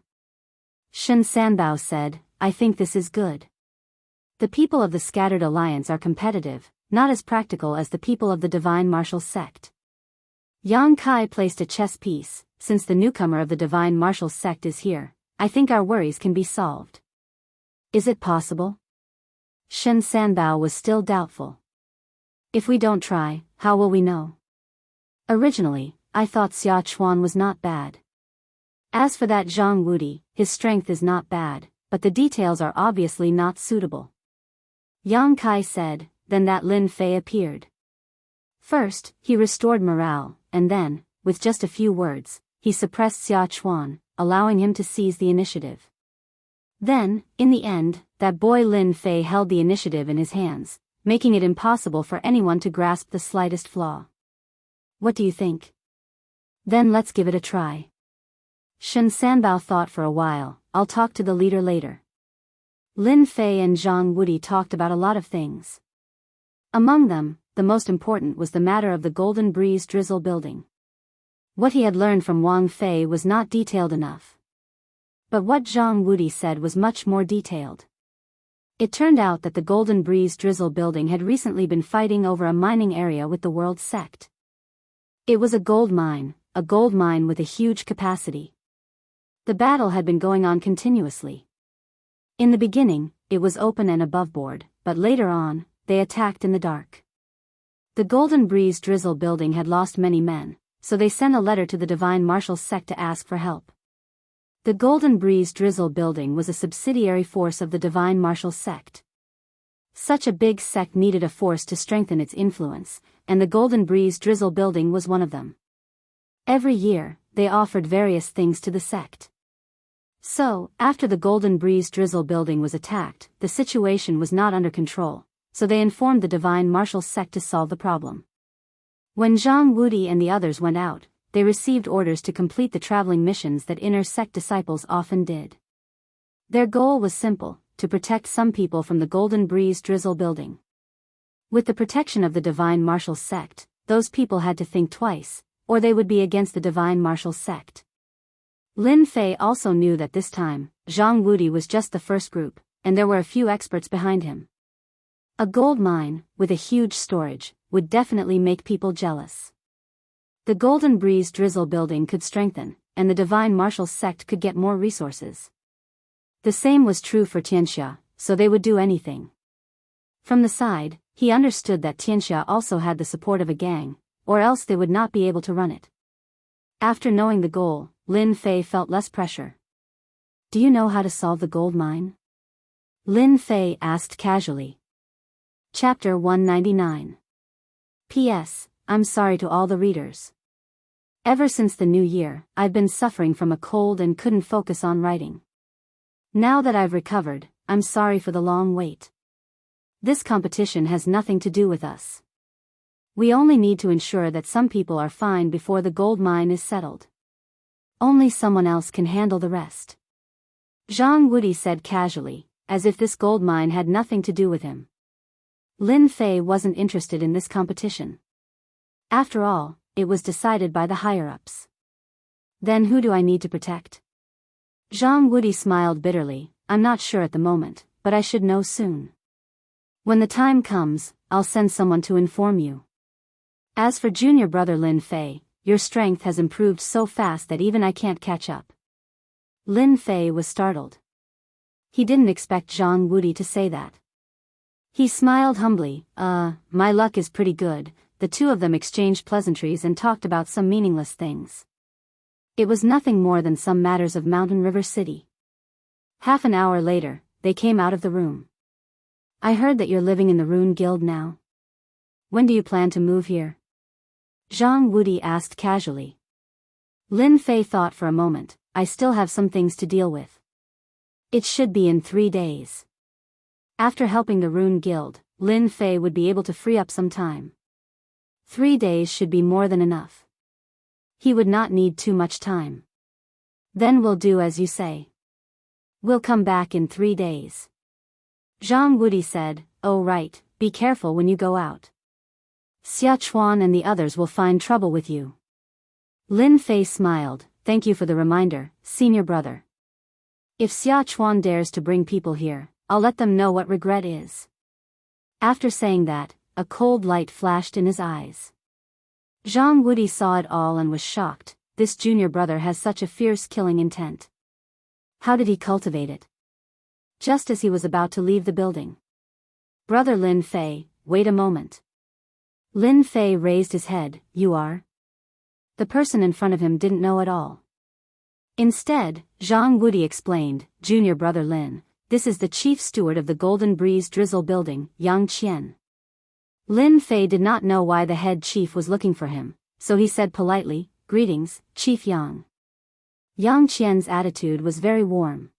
Shen Sanbao said, I think this is good. The people of the Scattered Alliance are competitive, not as practical as the people of the Divine Martial Sect. Yang Kai placed a chess piece. Since the newcomer of the Divine Martial Sect is here, I think our worries can be solved. Is it possible? Shen Sanbao was still doubtful. If we don't try, how will we know? Originally, I thought Xia Chuan was not bad. As for that Zhang Wudi, his strength is not bad, but the details are obviously not suitable. Yang Kai said, then that Lin Fei appeared. First, he restored morale, and then, with just a few words, he suppressed Xia Chuan, allowing him to seize the initiative. Then, in the end, that boy Lin Fei held the initiative in his hands, making it impossible for anyone to grasp the slightest flaw. What do you think? Then let's give it a try. Shen Sanbao thought for a while, I'll talk to the leader later. Lin Fei and Zhang Wudi talked about a lot of things. Among them, the most important was the matter of the Golden Breeze Drizzle building. What he had learned from Wang Fei was not detailed enough. But what Zhang Wudi said was much more detailed. It turned out that the Golden Breeze Drizzle building had recently been fighting over a mining area with the World Sect. It was a gold mine with a huge capacity. The battle had been going on continuously. In the beginning, it was open and aboveboard, but later on, they attacked in the dark. The Golden Breeze Drizzle building had lost many men, so they sent a letter to the Divine Marshal sect to ask for help. The Golden Breeze Drizzle building was a subsidiary force of the Divine Marshal sect. Such a big sect needed a force to strengthen its influence, and the Golden Breeze Drizzle building was one of them. Every year, they offered various things to the sect. So, after the Golden Breeze Drizzle building was attacked, the situation was not under control, so they informed the Divine Marshal sect to solve the problem. When Zhang Wudi and the others went out, they received orders to complete the traveling missions that inner sect disciples often did. Their goal was simple: to protect some people from the Golden Breeze Drizzle building. With the protection of the Divine Marshal sect, those people had to think twice, or they would be against the Divine Marshal sect. Lin Fei also knew that this time, Zhang Wudi was just the first group, and there were a few experts behind him. A gold mine, with a huge storage, would definitely make people jealous. The Golden Breeze Drizzle building could strengthen, and the Divine Marshal sect could get more resources. The same was true for Tianxia, so they would do anything. From the side, he understood that Tianxia also had the support of a gang, or else they would not be able to run it. After knowing the goal, Lin Fei felt less pressure. "Do you know how to solve the gold mine?" Lin Fei asked casually. Chapter 199. P.S. I'm sorry to all the readers. Ever since the new year, I've been suffering from a cold and couldn't focus on writing. Now that I've recovered, I'm sorry for the long wait. This competition has nothing to do with us. We only need to ensure that some people are fine before the gold mine is settled. Only someone else can handle the rest. Zhang Wudi said casually, as if this gold mine had nothing to do with him. Lin Fei wasn't interested in this competition. After all, it was decided by the higher-ups. Then who do I need to protect? Zhang Wudi smiled bitterly. I'm not sure at the moment, but I should know soon. When the time comes, I'll send someone to inform you. As for junior brother Lin Fei, your strength has improved so fast that even I can't catch up. Lin Fei was startled. He didn't expect Zhang Wudi to say that. He smiled humbly. My luck is pretty good." The two of them exchanged pleasantries and talked about some meaningless things. It was nothing more than some matters of Mountain River City. Half an hour later, they came out of the room. "I heard that you're living in the Rune Guild now. When do you plan to move here?" Zhang Wudi asked casually. Lin Fei thought for a moment. "I still have some things to deal with. It should be in 3 days." After helping the Rune Guild, Lin Fei would be able to free up some time. 3 days should be more than enough. He would not need too much time. "Then we'll do as you say. We'll come back in 3 days." Zhang Wudi said. "Oh right, be careful when you go out. Xia Chuan and the others will find trouble with you." Lin Fei smiled. "Thank you for the reminder, senior brother. If Xia Chuan dares to bring people here, I'll let them know what regret is." After saying that, a cold light flashed in his eyes. Zhang Wudi saw it all and was shocked. This junior brother has such a fierce killing intent. How did he cultivate it? Just as he was about to leave the building. "Brother Lin Fei, wait a moment." Lin Fei raised his head. "You are?" The person in front of him didn't know at all. Instead, Zhang Wudi explained, "Junior brother Lin, this is the chief steward of the Golden Breeze Drizzle building, Yang Qian." Lin Fei did not know why the head chief was looking for him, so he said politely, "Greetings, Chief Yang." Yang Qian's attitude was very warm.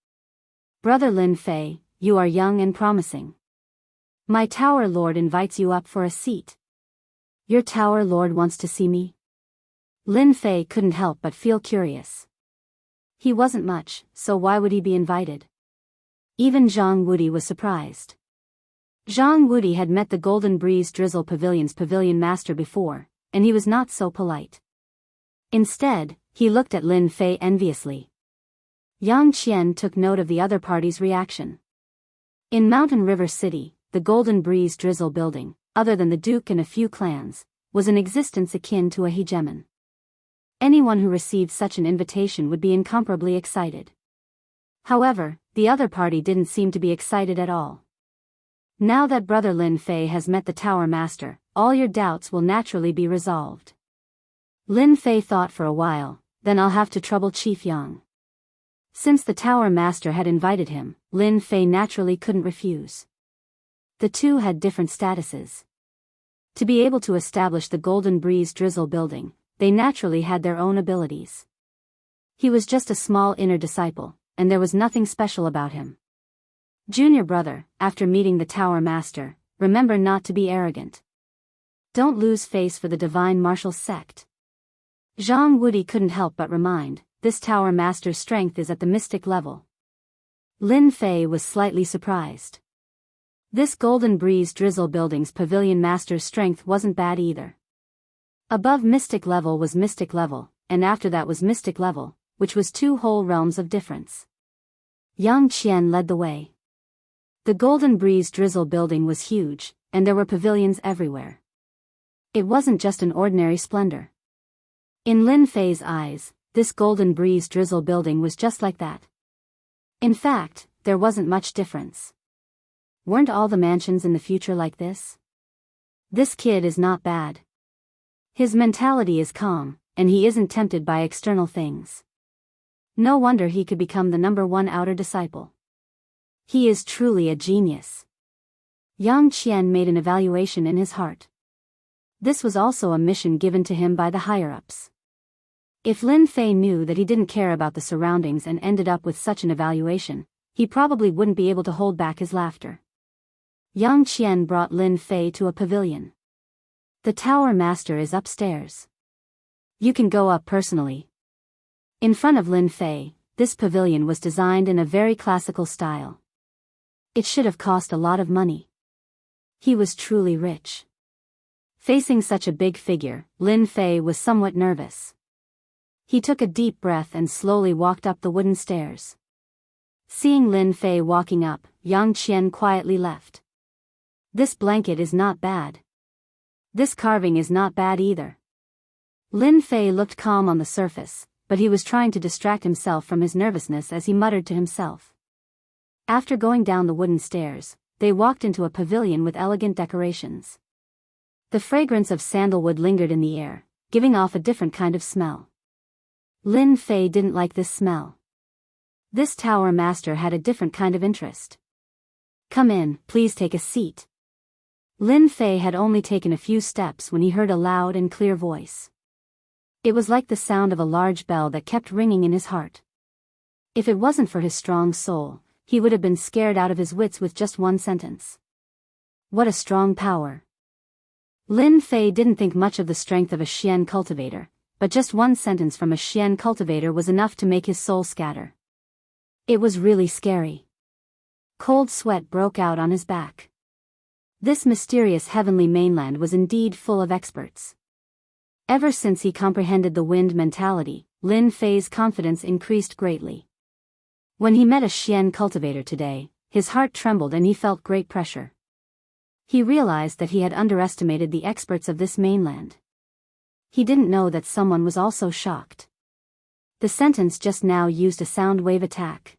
"Brother Lin Fei, you are young and promising. My tower lord invites you up for a seat." "Your tower lord wants to see me?" Lin Fei couldn't help but feel curious. He wasn't much, so why would he be invited? Even Zhang Wudi was surprised. Zhang Wudi had met the Golden Breeze Drizzle Pavilion's pavilion master before, and he was not so polite. Instead, he looked at Lin Fei enviously. Yang Qian took note of the other party's reaction. In Mountain River City, the Golden Breeze Drizzle building, other than the Duke and a few clans, was in existence akin to a hegemon. Anyone who received such an invitation would be incomparably excited. However, the other party didn't seem to be excited at all. Now that Brother Lin Fei has met the Tower Master, all your doubts will naturally be resolved. Lin Fei thought for a while, then I'll have to trouble Chief Yang. Since the Tower Master had invited him, Lin Fei naturally couldn't refuse. The two had different statuses. To be able to establish the Golden Breeze Drizzle building, they naturally had their own abilities. He was just a small inner disciple, and there was nothing special about him. Junior brother, after meeting the Tower Master, remember not to be arrogant. Don't lose face for the Divine Martial Sect. Zhang Wudi couldn't help but remind, this Tower Master's strength is at the mystic level. Lin Fei was slightly surprised. This Golden Breeze Drizzle building's pavilion master's strength wasn't bad either. Above mystic level was mystic level, and after that was mystic level, which was 2 whole realms of difference. Yang Qian led the way. The Golden Breeze Drizzle building was huge, and there were pavilions everywhere. It wasn't just an ordinary splendor. In Lin Fei's eyes, this Golden Breeze Drizzle building was just like that. In fact, there wasn't much difference. Weren't all the mansions in the future like this? This kid is not bad. His mentality is calm, and he isn't tempted by external things. No wonder he could become the #1 outer disciple. He is truly a genius. Yang Qian made an evaluation in his heart. This was also a mission given to him by the higher-ups. If Lin Fei knew that he didn't care about the surroundings and ended up with such an evaluation, he probably wouldn't be able to hold back his laughter. Yang Qian brought Lin Fei to a pavilion. The Tower Master is upstairs. You can go up personally. In front of Lin Fei, this pavilion was designed in a very classical style. It should have cost a lot of money. He was truly rich. Facing such a big figure, Lin Fei was somewhat nervous. He took a deep breath and slowly walked up the wooden stairs. Seeing Lin Fei walking up, Yang Qian quietly left. This blanket is not bad. This carving is not bad either. Lin Fei looked calm on the surface, but he was trying to distract himself from his nervousness as he muttered to himself. After going down the wooden stairs, they walked into a pavilion with elegant decorations. The fragrance of sandalwood lingered in the air, giving off a different kind of smell. Lin Fei didn't like this smell. This Tower Master had a different kind of interest. Come in, please take a seat. Lin Fei had only taken a few steps when he heard a loud and clear voice. It was like the sound of a large bell that kept ringing in his heart. If it wasn't for his strong soul, he would have been scared out of his wits with just one sentence. What a strong power. Lin Fei didn't think much of the strength of a Xian cultivator, but just one sentence from a Xian cultivator was enough to make his soul scatter. It was really scary. Cold sweat broke out on his back. This mysterious heavenly mainland was indeed full of experts. Ever since he comprehended the wind mentality, Lin Fei's confidence increased greatly. When he met a Xian cultivator today, his heart trembled and he felt great pressure. He realized that he had underestimated the experts of this mainland. He didn't know that someone was also shocked. The sentence just now used a sound wave attack.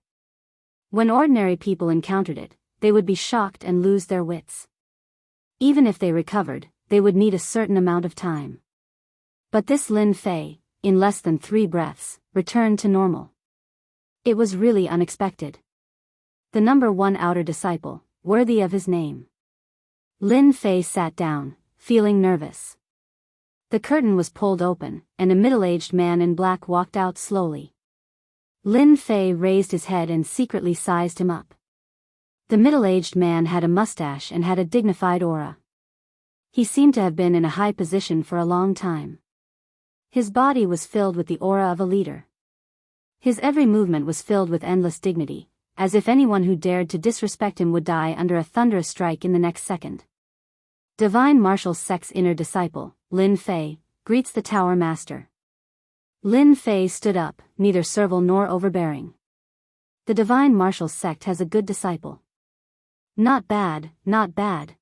When ordinary people encountered it, they would be shocked and lose their wits. Even if they recovered, they would need a certain amount of time. But this Lin Fei, in less than 3 breaths, returned to normal. It was really unexpected. The #1 outer disciple, worthy of his name. Lin Fei sat down, feeling nervous. The curtain was pulled open, and a middle-aged man in black walked out slowly. Lin Fei raised his head and secretly sized him up. The middle-aged man had a mustache and had a dignified aura. He seemed to have been in a high position for a long time. His body was filled with the aura of a leader. His every movement was filled with endless dignity, as if anyone who dared to disrespect him would die under a thunderous strike in the next second. Divine Martial Sect's inner disciple, Lin Fei, greets the Tower Master. Lin Fei stood up, neither servile nor overbearing. The Divine Martial Sect has a good disciple. Not bad, not bad.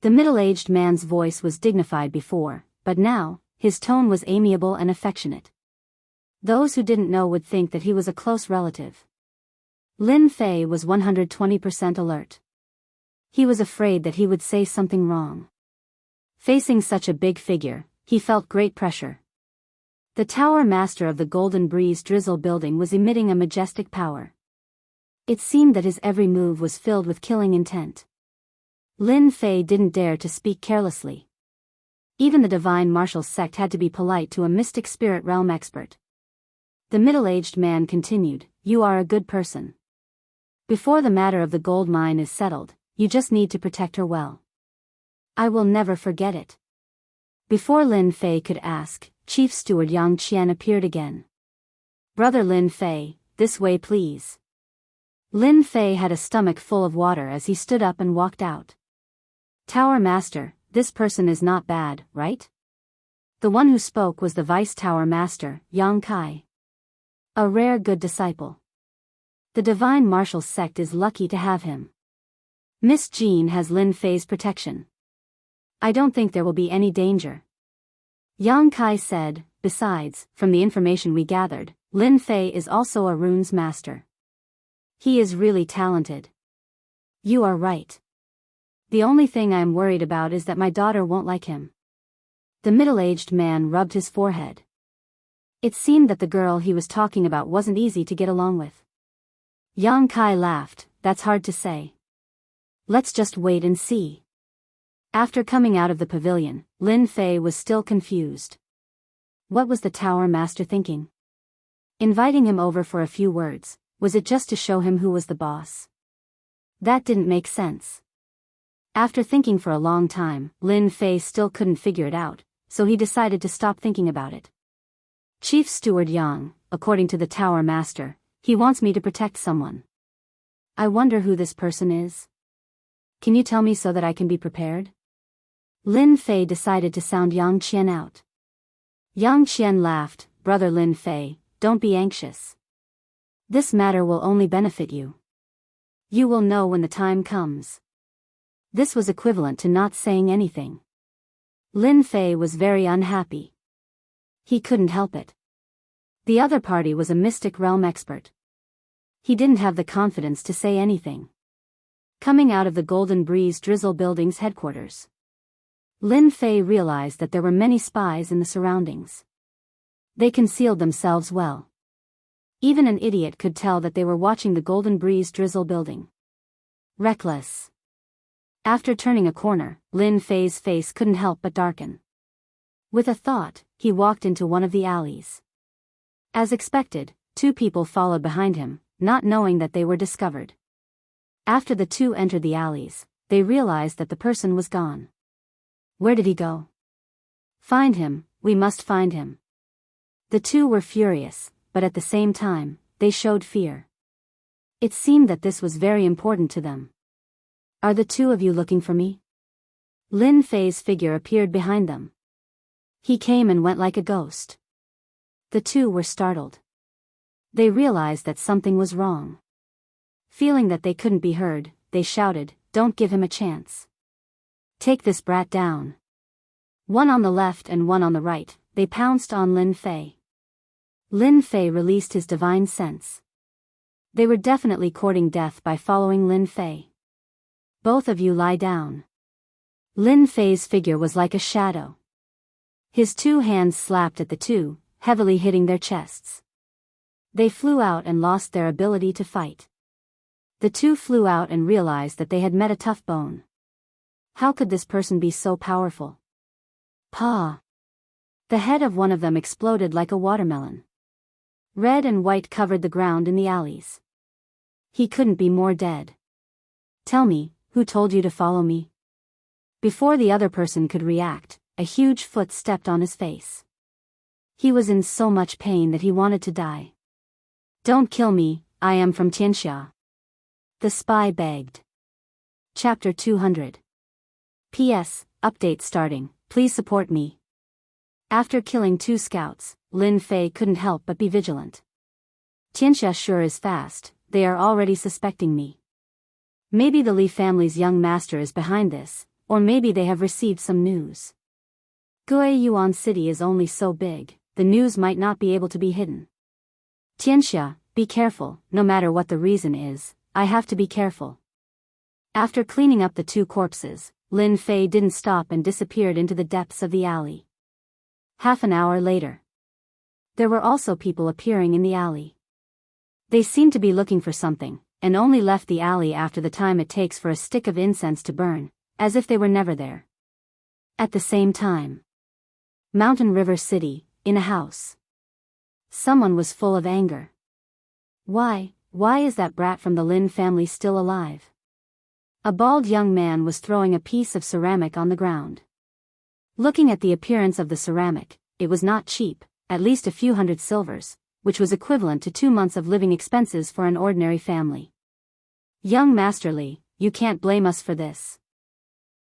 The middle-aged man's voice was dignified before, but now, his tone was amiable and affectionate. Those who didn't know would think that he was a close relative. Lin Fei was 120% alert. He was afraid that he would say something wrong. Facing such a big figure, he felt great pressure. The tower master of the Golden Breeze Drizzle building was emitting a majestic power. It seemed that his every move was filled with killing intent. Lin Fei didn't dare to speak carelessly. Even the divine martial sect had to be polite to a mystic spirit realm expert. The middle-aged man continued, "You are a good person. Before the matter of the gold mine is settled, you just need to protect her well. I will never forget it." Before Lin Fei could ask, Chief Steward Yang Qian appeared again. "Brother Lin Fei, this way please." Lin Fei had a stomach full of water as he stood up and walked out. "Tower Master, this person is not bad, right?" The one who spoke was the Vice Tower Master, Yang Kai. A rare good disciple. The Divine Martial Sect is lucky to have him. Miss Jean has Lin Fei's protection. I don't think there will be any danger. Yang Kai said, "Besides, from the information we gathered, Lin Fei is also a runes master. He is really talented." "You are right. The only thing I am worried about is that my daughter won't like him." The middle-aged man rubbed his forehead. It seemed that the girl he was talking about wasn't easy to get along with. Yang Kai laughed, "That's hard to say. Let's just wait and see." After coming out of the pavilion, Lin Fei was still confused. What was the tower master thinking? Inviting him over for a few words, was it just to show him who was the boss? That didn't make sense. After thinking for a long time, Lin Fei still couldn't figure it out, so he decided to stop thinking about it. "Chief Steward Yang, according to the tower master, he wants me to protect someone. I wonder who this person is. Can you tell me so that I can be prepared?" Lin Fei decided to sound Yang Qian out. Yang Qian laughed, "Brother Lin Fei, don't be anxious. This matter will only benefit you. You will know when the time comes." This was equivalent to not saying anything. Lin Fei was very unhappy. He couldn't help it. The other party was a mystic realm expert. He didn't have the confidence to say anything. Coming out of the Golden Breeze Drizzle building's headquarters, Lin Fei realized that there were many spies in the surroundings. They concealed themselves well. Even an idiot could tell that they were watching the Golden Breeze Drizzle building. Reckless. After turning a corner, Lin Fei's face couldn't help but darken. With a thought, he walked into one of the alleys. As expected, two people followed behind him, not knowing that they were discovered. After the two entered the alleys, they realized that the person was gone. Where did he go? "Find him, we must find him." The two were furious, but at the same time, they showed fear. It seemed that this was very important to them. "Are the two of you looking for me?" Lin Fei's figure appeared behind them. He came and went like a ghost. The two were startled. They realized that something was wrong. Feeling that they couldn't be heard, they shouted, "Don't give him a chance. Take this brat down." One on the left and one on the right, they pounced on Lin Fei. Lin Fei released his divine sense. They were definitely courting death by following Lin Fei. "Both of you lie down." Lin Fei's figure was like a shadow. His two hands slapped at the two, heavily hitting their chests. They flew out and lost their ability to fight. The two flew out and realized that they had met a tough bone. How could this person be so powerful? Pa! The head of one of them exploded like a watermelon. Red and white covered the ground in the alleys. He couldn't be more dead. "Tell me, who told you to follow me?" Before the other person could react, a huge foot stepped on his face. He was in so much pain that he wanted to die. "Don't kill me, I am from Tianxia." The spy begged. Chapter 200. P.S. Update starting, please support me. After killing two scouts, Lin Fei couldn't help but be vigilant. Tianxia sure is fast, they are already suspecting me. Maybe the Li family's young master is behind this, or maybe they have received some news. Guiyuan City is only so big, the news might not be able to be hidden. Tianxia, be careful, no matter what the reason is, I have to be careful. After cleaning up the two corpses, Lin Fei didn't stop and disappeared into the depths of the alley. Half an hour later, there were also people appearing in the alley. They seemed to be looking for something, and only left the alley after the time it takes for a stick of incense to burn, as if they were never there. At the same time, Mountain River City, in a house. Someone was full of anger. Why is that brat from the Lin family still alive? A bald young man was throwing a piece of ceramic on the ground. Looking at the appearance of the ceramic, it was not cheap, at least a few hundred silvers, which was equivalent to 2 months of living expenses for an ordinary family. Young Masterly, you can't blame us for this.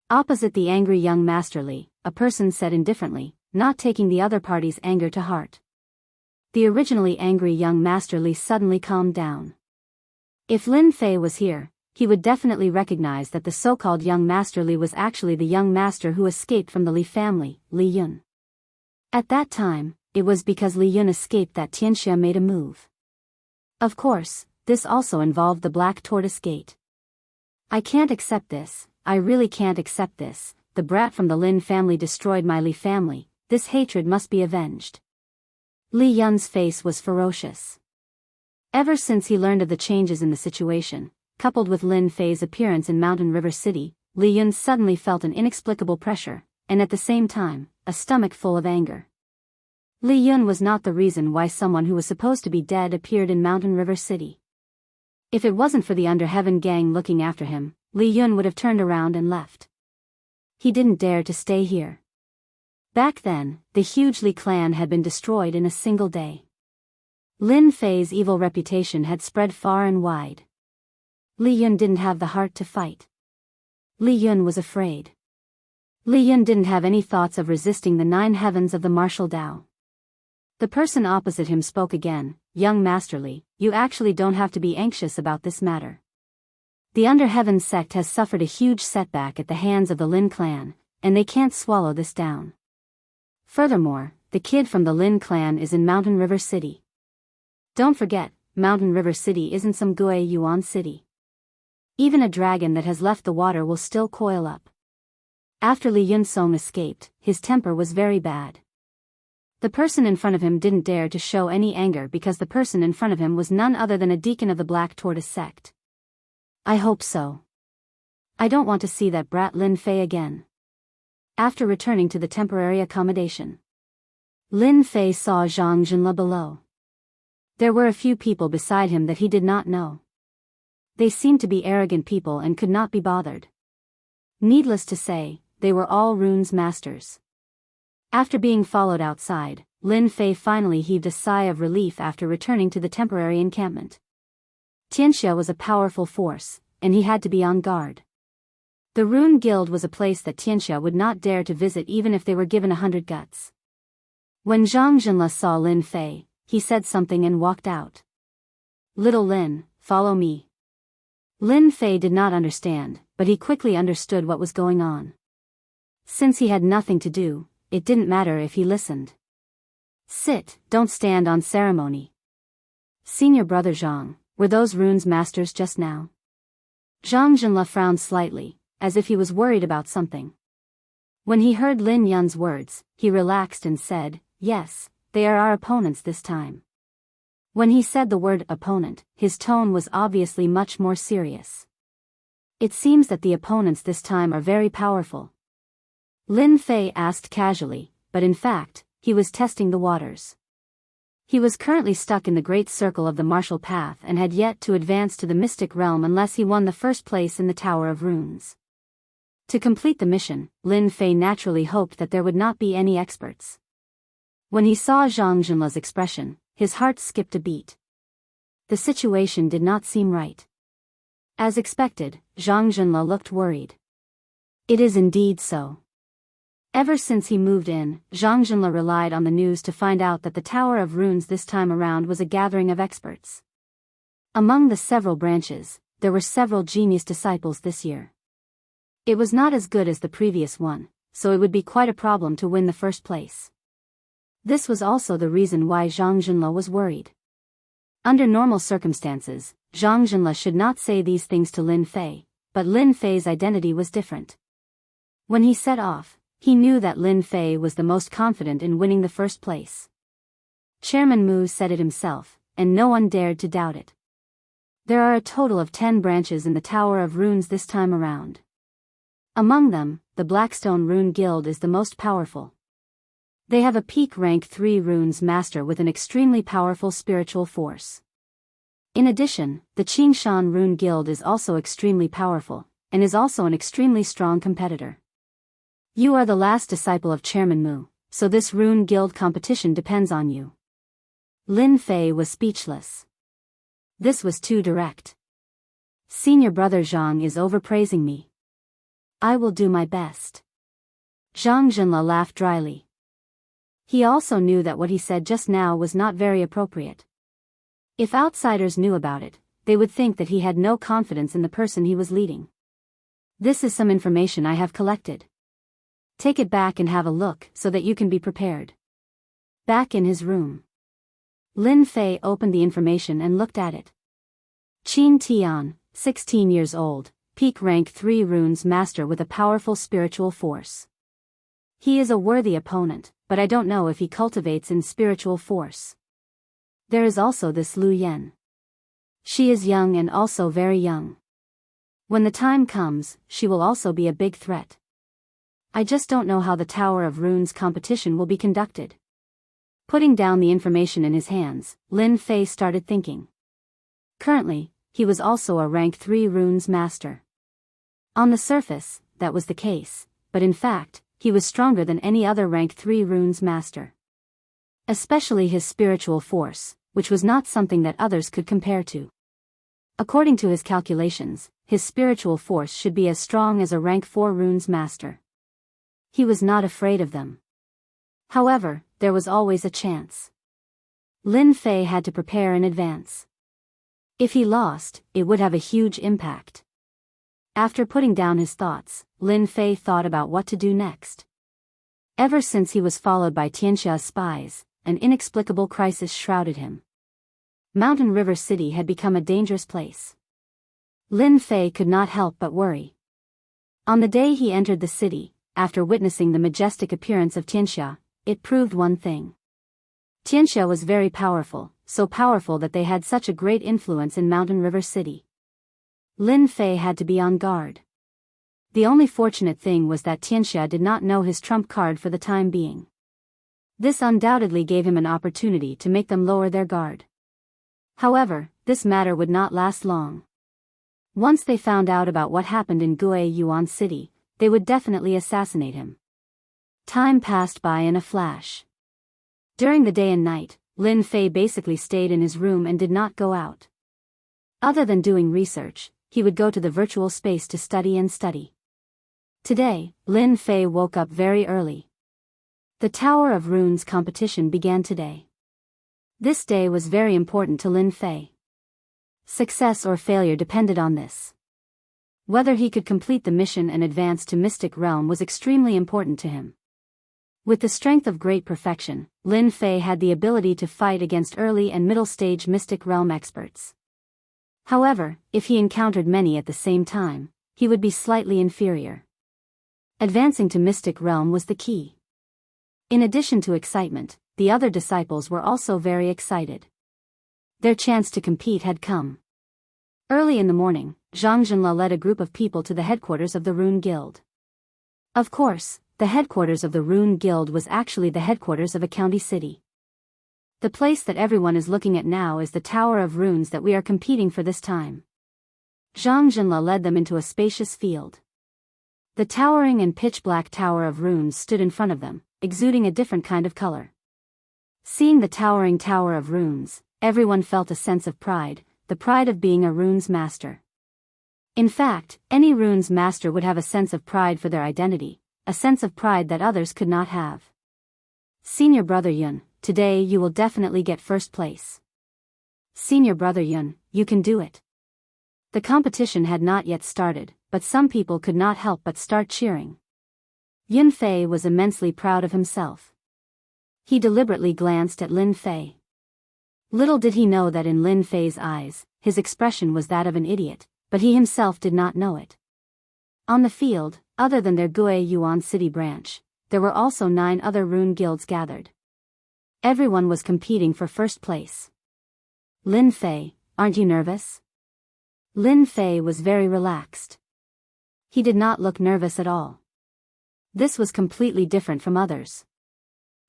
Opposite the angry young Masterly, a person said indifferently, not taking the other party's anger to heart. The originally angry young Masterly suddenly calmed down. If Lin Fei was here, he would definitely recognize that the so-called young Masterly was actually the young master who escaped from the Li family, Li Yun. At that time, it was because Li Yun escaped that Tianxia made a move. Of course, this also involved the Black Tortoise Gate. I can't accept this, I really can't accept this, the brat from the Lin family destroyed my Li family, this hatred must be avenged. Li Yun's face was ferocious. Ever since he learned of the changes in the situation, coupled with Lin Fei's appearance in Mountain River City, Li Yun suddenly felt an inexplicable pressure, and at the same time, a stomach full of anger. Li Yun was not the reason why someone who was supposed to be dead appeared in Mountain River City. If it wasn't for the Under Heaven gang looking after him, Li Yun would have turned around and left. He didn't dare to stay here. Back then, the huge Li clan had been destroyed in a single day. Lin Fei's evil reputation had spread far and wide. Li Yun didn't have the heart to fight. Li Yun was afraid. Li Yun didn't have any thoughts of resisting the 9 heavens of the martial Tao. The person opposite him spoke again, young Masterly, you actually don't have to be anxious about this matter. The Under Heaven sect has suffered a huge setback at the hands of the Lin clan, and they can't swallow this down. Furthermore, the kid from the Lin clan is in Mountain River City. Don't forget, Mountain River City isn't some Gui Yuan city. Even a dragon that has left the water will still coil up. After Li Yunsong escaped, his temper was very bad. The person in front of him didn't dare to show any anger because the person in front of him was none other than a deacon of the Black Tortoise sect. I hope so. I don't want to see that brat Lin Fei again. After returning to the temporary accommodation, Lin Fei saw Zhang Junle below. There were a few people beside him that he did not know. They seemed to be arrogant people and could not be bothered. Needless to say, they were all runes masters. After being followed outside, Lin Fei finally heaved a sigh of relief after returning to the temporary encampment. Tianxia was a powerful force, and he had to be on guard. The Rune Guild was a place that Tianxia would not dare to visit even if they were given 100 guts. When Zhang Junle saw Lin Fei, he said something and walked out. Little Lin, follow me. Lin Fei did not understand, but he quickly understood what was going on. Since he had nothing to do, it didn't matter if he listened. Sit, don't stand on ceremony. Senior brother Zhang, were those runes masters just now? Zhang Junle frowned slightly, as if he was worried about something. When he heard Lin Yun's words, he relaxed and said, yes, they are our opponents this time. When he said the word opponent, his tone was obviously much more serious. It seems that the opponents this time are very powerful. Lin Fei asked casually, but in fact, he was testing the waters. He was currently stuck in the great circle of the martial path and had yet to advance to the mystic realm unless he won the first place in the Tower of Runes. To complete the mission, Lin Fei naturally hoped that there would not be any experts. When he saw Zhang Junle's expression, his heart skipped a beat. The situation did not seem right. As expected, Zhang Junle looked worried. It is indeed so. Ever since he moved in, Zhang Junle relied on the news to find out that the Tower of Runes this time around was a gathering of experts. Among the several branches, there were several genius disciples this year. It was not as good as the previous one, so it would be quite a problem to win the first place. This was also the reason why Zhang Junle was worried. Under normal circumstances, Zhang Junle should not say these things to Lin Fei, but Lin Fei's identity was different. When he set off, he knew that Lin Fei was the most confident in winning the first place. Chairman Mu said it himself, and no one dared to doubt it. There are a total of 10 branches in the Tower of Runes this time around. Among them, the Blackstone Rune Guild is the most powerful. They have a peak rank 3 runes master with an extremely powerful spiritual force. In addition, the Qingshan Rune Guild is also extremely powerful, and is also an extremely strong competitor. You are the last disciple of Chairman Mu, so this Rune Guild competition depends on you. Lin Fei was speechless. This was too direct. Senior brother Zhang is overpraising me. I will do my best. Zhang Zhenle laughed dryly. He also knew that what he said just now was not very appropriate. If outsiders knew about it, they would think that he had no confidence in the person he was leading. This is some information I have collected. Take it back and have a look so that you can be prepared. Back in his room, Lin Fei opened the information and looked at it. Qin Tian, 16 years old, peak rank 3 runes master with a powerful spiritual force. He is a worthy opponent, but I don't know if he cultivates in spiritual force. There is also this Lu Yan. She is young and also very young. When the time comes, she will also be a big threat. I just don't know how the Tower of Runes competition will be conducted. Putting down the information in his hands, Lin Fei started thinking. Currently, he was also a rank 3 runes master. On the surface, that was the case, but in fact, he was stronger than any other rank 3 runes master. Especially his spiritual force, which was not something that others could compare to. According to his calculations, his spiritual force should be as strong as a rank 4 runes master. He was not afraid of them. However, there was always a chance. Lin Fei had to prepare in advance. If he lost, it would have a huge impact. After putting down his thoughts, Lin Fei thought about what to do next. Ever since he was followed by Tianxia's spies, an inexplicable crisis shrouded him. Mountain River City had become a dangerous place. Lin Fei could not help but worry. On the day he entered the city, after witnessing the majestic appearance of Tianxia, it proved one thing. Tianxia was very powerful, so powerful that they had such a great influence in Mountain River City. Lin Fei had to be on guard. The only fortunate thing was that Tianxia did not know his trump card for the time being. This undoubtedly gave him an opportunity to make them lower their guard. However, this matter would not last long. Once they found out about what happened in Guiyuan Yuan City, they would definitely assassinate him. Time passed by in a flash. During the day and night, Lin Fei basically stayed in his room and did not go out. Other than doing research, he would go to the virtual space to study and study. Today, Lin Fei woke up very early. The Tower of Runes competition began today. This day was very important to Lin Fei. Success or failure depended on this. Whether he could complete the mission and advance to Mystic Realm was extremely important to him. With the strength of great perfection, Lin Fei had the ability to fight against early and middle stage Mystic Realm experts. However, if he encountered many at the same time, he would be slightly inferior. Advancing to Mystic Realm was the key. In addition to excitement, the other disciples were also very excited. Their chance to compete had come. Early in the morning, Zhang Zhenle led a group of people to the headquarters of the Rune Guild. Of course, the headquarters of the Rune Guild was actually the headquarters of a county city. The place that everyone is looking at now is the Tower of Runes that we are competing for this time. Zhang Zhenle led them into a spacious field. The towering and pitch-black Tower of Runes stood in front of them, exuding a different kind of color. Seeing the towering Tower of Runes, everyone felt a sense of pride, the pride of being a runes master. In fact, any runes master would have a sense of pride for their identity, a sense of pride that others could not have. Senior brother Yun, today you will definitely get first place. Senior brother Yun, you can do it. The competition had not yet started, but some people could not help but start cheering. Yun Fei was immensely proud of himself. He deliberately glanced at Lin Fei. Little did he know that in Lin Fei's eyes, his expression was that of an idiot, but he himself did not know it. On the field, other than their Gue Yuan City branch, there were also 9 other rune guilds gathered. Everyone was competing for first place. Lin Fei, aren't you nervous? Lin Fei was very relaxed. He did not look nervous at all. This was completely different from others.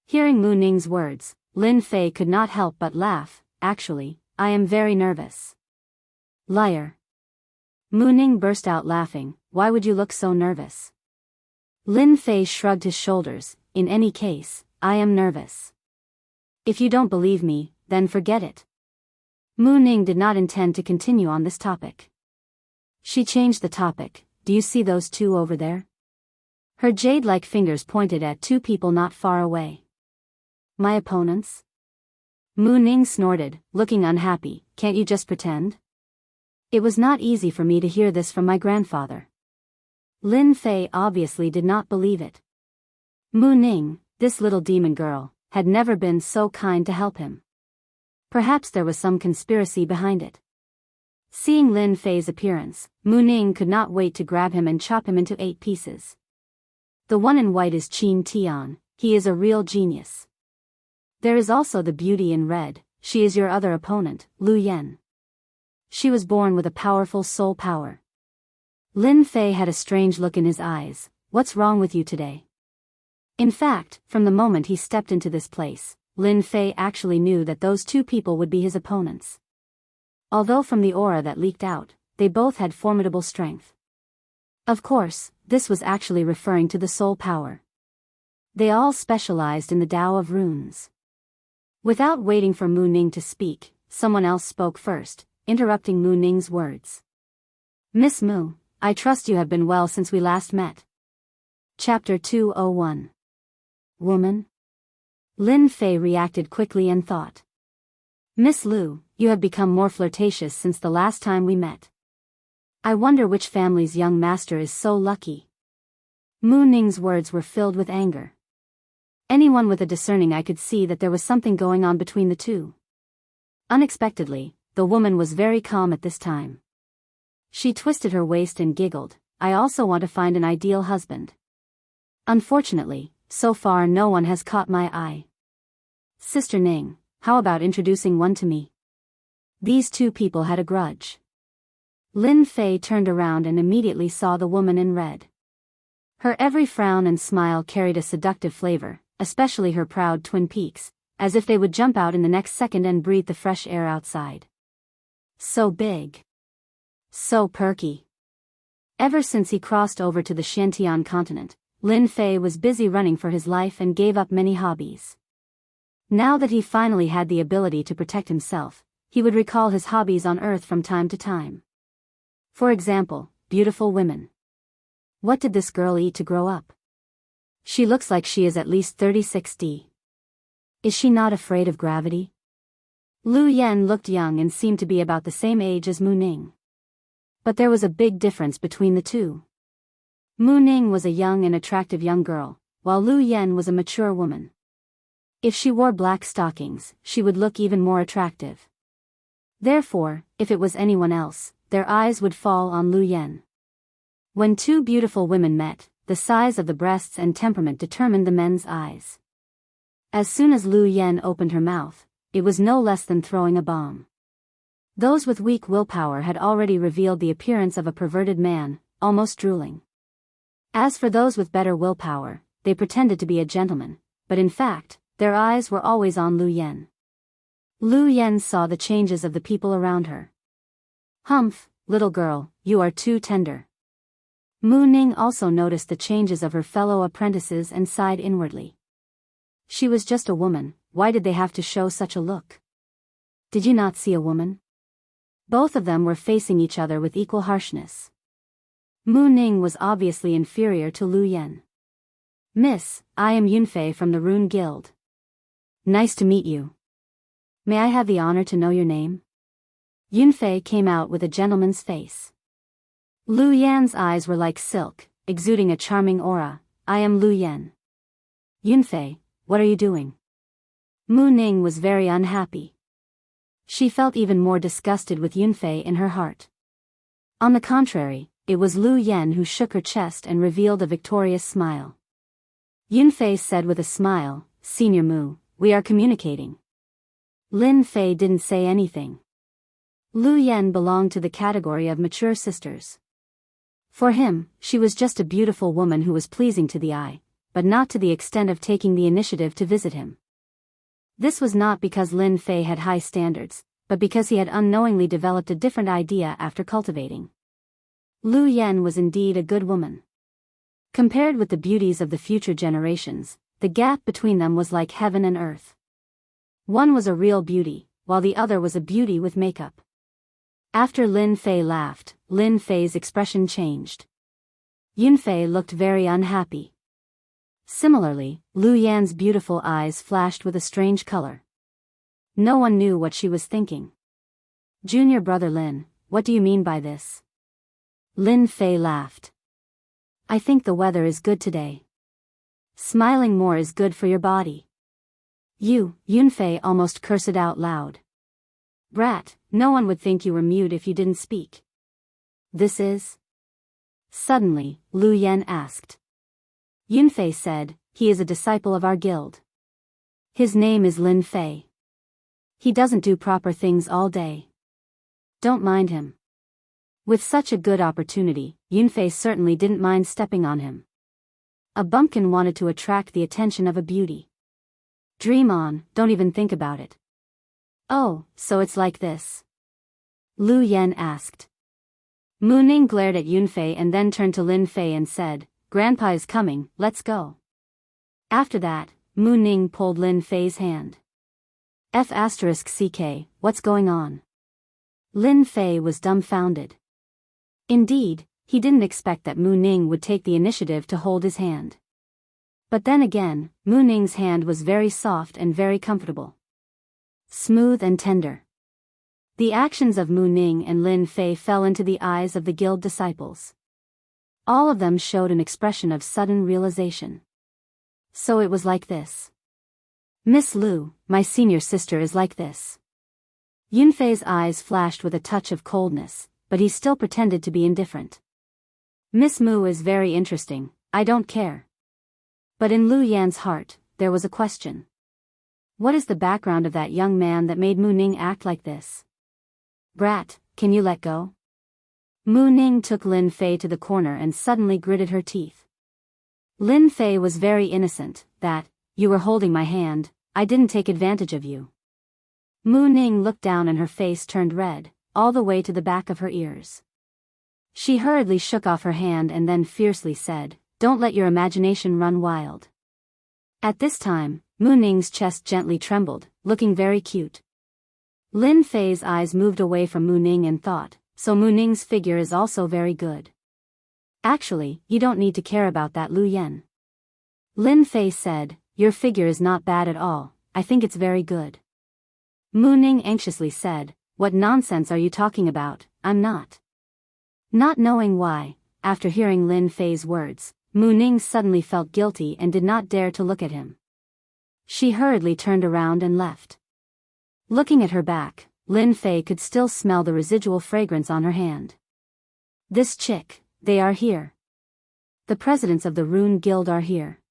Hearing Mu Ning's words, Lin Fei could not help but laugh. Actually, I am very nervous. Liar. Mu Ning burst out laughing. Why would you look so nervous? Lin Fei shrugged his shoulders. In any case, I am nervous. If you don't believe me, then forget it. Mu Ning did not intend to continue on this topic. She changed the topic. Do you see those 2 over there? Her jade-like fingers pointed at 2 people not far away. My opponents? Mu Ning snorted, looking unhappy. Can't you just pretend? It was not easy for me to hear this from my grandfather. Lin Fei obviously did not believe it. Mu Ning, this little demon girl, had never been so kind to help him. Perhaps there was some conspiracy behind it. Seeing Lin Fei's appearance, Mu Ning could not wait to grab him and chop him into 8 pieces. The one in white is Qin Tian. He is a real genius. There is also the beauty in red. She is your other opponent, Lu Yan. She was born with a powerful soul power. Lin Fei had a strange look in his eyes. What's wrong with you today? In fact, from the moment he stepped into this place, Lin Fei actually knew that those 2 people would be his opponents. Although from the aura that leaked out, they both had formidable strength. Of course, this was actually referring to the soul power. They all specialized in the Tao of runes. Without waiting for Mu Ning to speak, someone else spoke first, interrupting Mu Ning's words. Miss Mu, I trust you have been well since we last met. Chapter 201. Woman? Lin Fei reacted quickly and thought. Miss Lu, you have become more flirtatious since the last time we met. I wonder which family's young master is so lucky. Mu Ning's words were filled with anger. Anyone with a discerning eye could see that there was something going on between the 2. Unexpectedly, the woman was very calm at this time. She twisted her waist and giggled. I also want to find an ideal husband. Unfortunately, so far no one has caught my eye. Sister Ning, how about introducing one to me? These 2 people had a grudge. Lin Fei turned around and immediately saw the woman in red. Her every frown and smile carried a seductive flavor, especially her proud twin peaks, as if they would jump out in the next second and breathe the fresh air outside. So big. So perky. Ever since he crossed over to the Xiantian continent, Lin Fei was busy running for his life and gave up many hobbies. Now that he finally had the ability to protect himself, he would recall his hobbies on Earth from time to time. For example, beautiful women. What did this girl eat to grow up? She looks like she is at least 36D. Is she not afraid of gravity? Lu Yan looked young and seemed to be about the same age as Mu Ning. But there was a big difference between the 2. Mu Ning was a young and attractive young girl, while Lu Yan was a mature woman. If she wore black stockings, she would look even more attractive. Therefore, if it was anyone else, their eyes would fall on Lu Yan. When 2 beautiful women met, the size of the breasts and temperament determined the men's eyes. As soon as Lu Yan opened her mouth, it was no less than throwing a bomb. Those with weak willpower had already revealed the appearance of a perverted man, almost drooling. As for those with better willpower, they pretended to be a gentleman, but in fact, their eyes were always on Lu Yan. Lu Yan saw the changes of the people around her. Humph, little girl, you are too tender. Mu Ning also noticed the changes of her fellow apprentices and sighed inwardly. She was just a woman, why did they have to show such a look? Did you not see a woman? Both of them were facing each other with equal harshness. Mu Ning was obviously inferior to Lu Yan. Miss, I am Yunfei from the Rune Guild. Nice to meet you. May I have the honor to know your name? Yunfei came out with a gentleman's face. Lu Yan's eyes were like silk, exuding a charming aura. I am Lu Yan. Yunfei, what are you doing? Mu Ning was very unhappy. She felt even more disgusted with Yunfei in her heart. On the contrary, it was Lu Yen who shook her chest and revealed a victorious smile. Yunfei said with a smile, "Senior Mu, we are communicating." Lin Fei didn't say anything. Lu Yen belonged to the category of mature sisters. For him, she was just a beautiful woman who was pleasing to the eye, but not to the extent of taking the initiative to visit him. This was not because Lin Fei had high standards, but because he had unknowingly developed a different idea after cultivating. Lu Yen was indeed a good woman. Compared with the beauties of the future generations, the gap between them was like heaven and earth. One was a real beauty, while the other was a beauty with makeup. After Lin Fei laughed, Lin Fei's expression changed. Yunfei looked very unhappy. Similarly, Lu Yan's beautiful eyes flashed with a strange color. No one knew what she was thinking. "Junior brother Lin, what do you mean by this?" Lin Fei laughed. "I think the weather is good today. Smiling more is good for your body." Yunfei almost cursed out loud. "Brat, no one would think you were mute if you didn't speak." "This is?" Suddenly, Lu Yen asked. Yunfei said, "He is a disciple of our guild. His name is Lin Fei. He doesn't do proper things all day. Don't mind him." With such a good opportunity, Yunfei certainly didn't mind stepping on him. A bumpkin wanted to attract the attention of a beauty. "Dream on, don't even think about it." "Oh, so it's like this?" Lu Yen asked. Mu Ning glared at Yunfei and then turned to Lin Fei and said, "Grandpa is coming, let's go." After that, Mu Ning pulled Lin Fei's hand. F***ck, what's going on? Lin Fei was dumbfounded. Indeed, he didn't expect that Mu Ning would take the initiative to hold his hand. But then again, Mu Ning's hand was very soft and very comfortable. Smooth and tender. The actions of Mu Ning and Lin Fei fell into the eyes of the guild disciples. All of them showed an expression of sudden realization. So it was like this. "Miss Lu, my senior sister is like this." Yunfei's eyes flashed with a touch of coldness, but he still pretended to be indifferent. "Miss Mu is very interesting, I don't care." But in Lu Yan's heart, there was a question. What is the background of that young man that made Mu Ning act like this? "Brat, can you let go?" Mu Ning took Lin Fei to the corner and suddenly gritted her teeth. Lin Fei was very innocent, that, "You were holding my hand, I didn't take advantage of you." Mu Ning looked down and her face turned red, all the way to the back of her ears. She hurriedly shook off her hand and then fiercely said, "Don't let your imagination run wild." At this time, Mu Ning's chest gently trembled, looking very cute. Lin Fei's eyes moved away from Mu Ning and thought, so Mu Ning's figure is also very good. "Actually, you don't need to care about that, Lu Yen." Lin Fei said, "Your figure is not bad at all, I think it's very good." Mu Ning anxiously said, "What nonsense are you talking about, I'm not." Not knowing why, after hearing Lin Fei's words, Mu Ning suddenly felt guilty and did not dare to look at him. She hurriedly turned around and left. Looking at her back, Lin Fei could still smell the residual fragrance on her hand. "This chick, they are here. The presidents of the Rune Guild are here."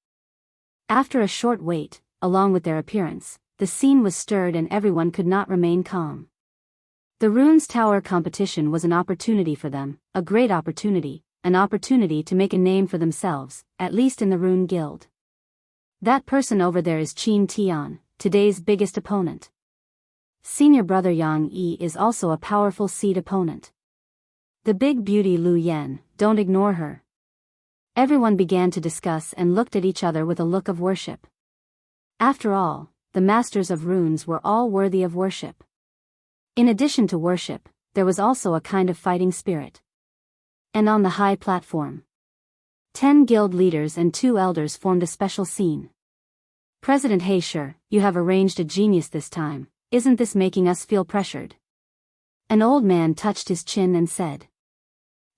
After a short wait, along with their appearance, the scene was stirred and everyone could not remain calm. The Runes Tower competition was an opportunity for them, a great opportunity, an opportunity to make a name for themselves, at least in the Rune Guild. That person over there is Qin Tian, today's biggest opponent. Senior brother Yang Yi is also a powerful seed opponent. The big beauty Lu Yen, don't ignore her. Everyone began to discuss and looked at each other with a look of worship. After all, the masters of runes were all worthy of worship. In addition to worship, there was also a kind of fighting spirit. And on the high platform, 10 guild leaders and 2 elders formed a special scene. "President Heisher, you have arranged a genius this time, isn't this making us feel pressured?" An old man touched his chin and said.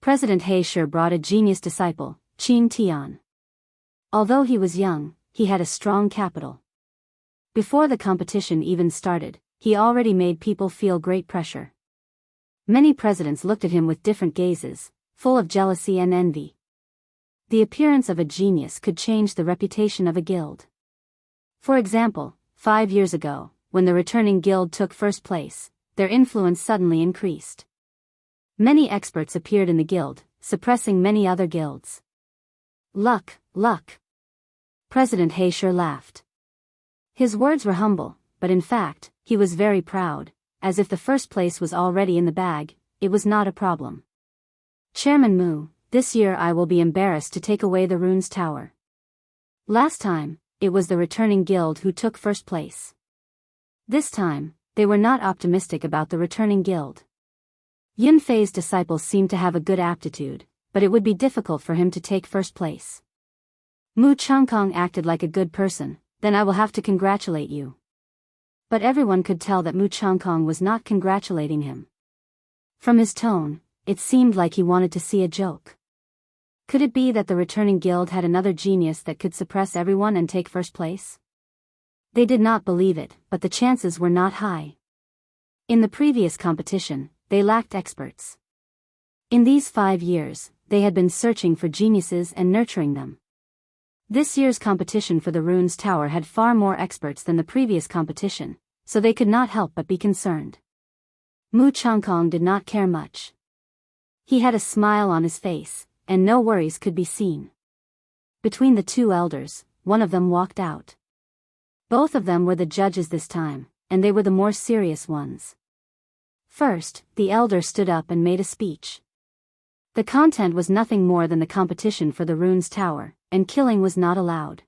President Heisher brought a genius disciple, Qin Tian. Although he was young, he had a strong capital. Before the competition even started, he already made people feel great pressure. Many presidents looked at him with different gazes, full of jealousy and envy. The appearance of a genius could change the reputation of a guild. For example, 5 years ago, when the returning guild took first place, their influence suddenly increased. Many experts appeared in the guild, suppressing many other guilds. Luck, luck. President Hay sure laughed. His words were humble, but in fact, he was very proud, as if the first place was already in the bag. It was not a problem. Chairman Moo, this year I will be embarrassed to take away the runes tower. Last time, it was the returning guild who took first place. This time, they were not optimistic about the returning guild. Yun Fei's disciples seemed to have a good aptitude, but it would be difficult for him to take first place. Mu Changkong acted like a good person, then I will have to congratulate you. But everyone could tell that Mu Changkong was not congratulating him. From his tone, it seemed like he wanted to see a joke. Could it be that the returning guild had another genius that could suppress everyone and take first place? They did not believe it, but the chances were not high. In the previous competition, they lacked experts. In these 5 years, they had been searching for geniuses and nurturing them. This year's competition for the Runes Tower had far more experts than the previous competition, so they could not help but be concerned. Mu Changkong did not care much. He had a smile on his face, and no worries could be seen. Between the two elders, one of them walked out. Both of them were the judges this time, and they were the more serious ones. First, the elder stood up and made a speech. The content was nothing more than the competition for the Runes Tower, and killing was not allowed.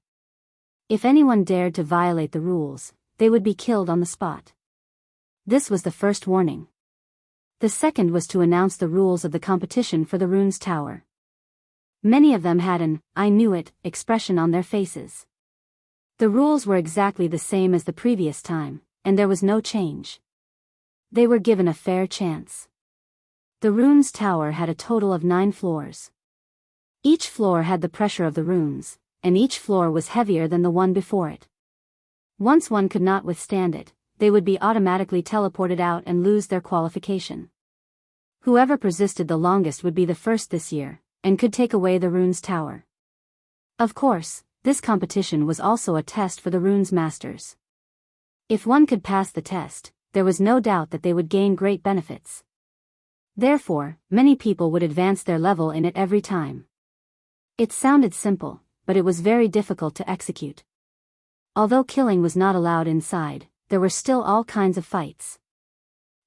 If anyone dared to violate the rules, they would be killed on the spot. This was the first warning. The second was to announce the rules of the competition for the Runes Tower. Many of them had an "I knew it" expression on their faces. The rules were exactly the same as the previous time, and there was no change. They were given a fair chance. The Runes Tower had a total of 9 floors. Each floor had the pressure of the runes, and each floor was heavier than the one before it. Once one could not withstand it, they would be automatically teleported out and lose their qualification. Whoever persisted the longest would be the first this year, and could take away the Runes Tower. Of course, this competition was also a test for the Runes Masters. If one could pass the test, there was no doubt that they would gain great benefits. Therefore, many people would advance their level in it every time. It sounded simple, but it was very difficult to execute. Although killing was not allowed inside, there were still all kinds of fights.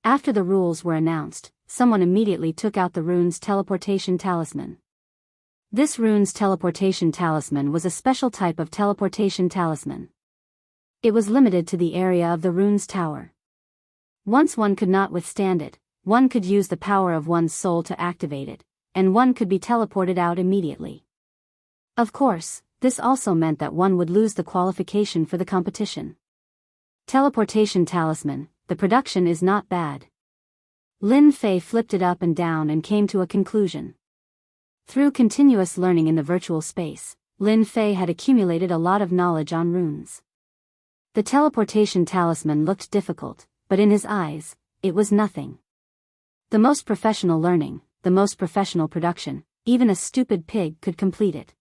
After the rules were announced, someone immediately took out the Runes Teleportation Talisman. This Runes Teleportation Talisman was a special type of teleportation talisman. It was limited to the area of the Runes Tower. Once one could not withstand it, one could use the power of one's soul to activate it, and one could be teleported out immediately. Of course, this also meant that one would lose the qualification for the competition. Teleportation Talisman, the production is not bad. Lin Fei flipped it up and down and came to a conclusion. Through continuous learning in the virtual space, Lin Fei had accumulated a lot of knowledge on runes. The teleportation talisman looked difficult, but in his eyes, it was nothing. The most professional learning, the most professional production, even a stupid pig could complete it.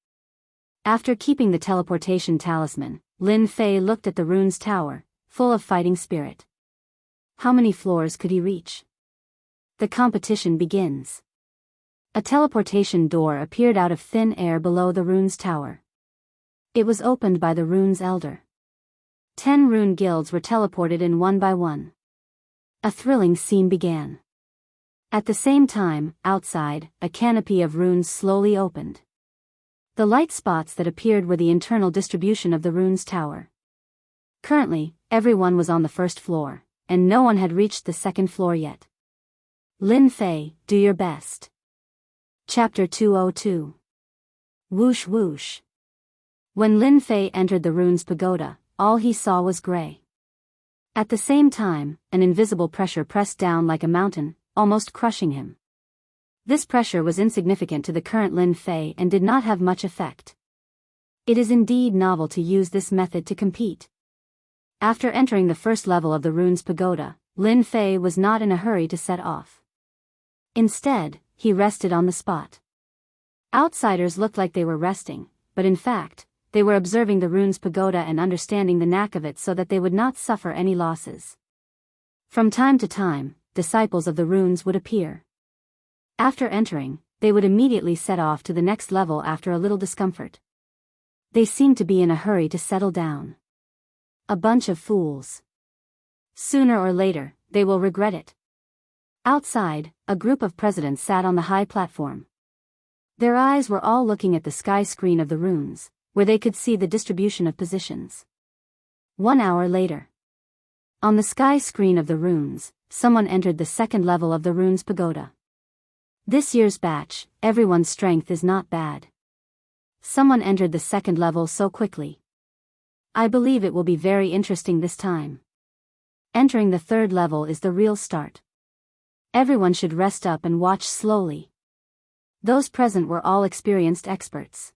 After keeping the teleportation talisman, Lin Fei looked at the Runes Tower, full of fighting spirit. How many floors could he reach? The competition begins. A teleportation door appeared out of thin air below the Runes Tower. It was opened by the Runes Elder. 10 rune guilds were teleported in one by one. A thrilling scene began. At the same time, outside, a canopy of runes slowly opened. The light spots that appeared were the internal distribution of the Runes Tower. Currently, everyone was on the first floor, and no one had reached the second floor yet. Lin Fei, do your best. Chapter 202. Whoosh whoosh. When Lin Fei entered the Runes Pagoda, all he saw was gray. At the same time, an invisible pressure pressed down like a mountain, almost crushing him. This pressure was insignificant to the current Lin Fei and did not have much effect. It is indeed novel to use this method to compete. After entering the first level of the Runes Pagoda, Lin Fei was not in a hurry to set off. Instead, he rested on the spot. Outsiders looked like they were resting, but in fact, they were observing the rune's pagoda and understanding the knack of it so that they would not suffer any losses. From time to time, disciples of the runes would appear. After entering, they would immediately set off to the next level after a little discomfort. They seemed to be in a hurry to settle down. A bunch of fools. Sooner or later, they will regret it. Outside, a group of presidents sat on the high platform. Their eyes were all looking at the sky screen of the runes, where they could see the distribution of positions. 1 hour later. On the sky screen of the runes, someone entered the second level of the runes pagoda. This year's batch, everyone's strength is not bad. Someone entered the second level so quickly. I believe it will be very interesting this time. Entering the third level is the real start. Everyone should rest up and watch slowly. Those present were all experienced experts.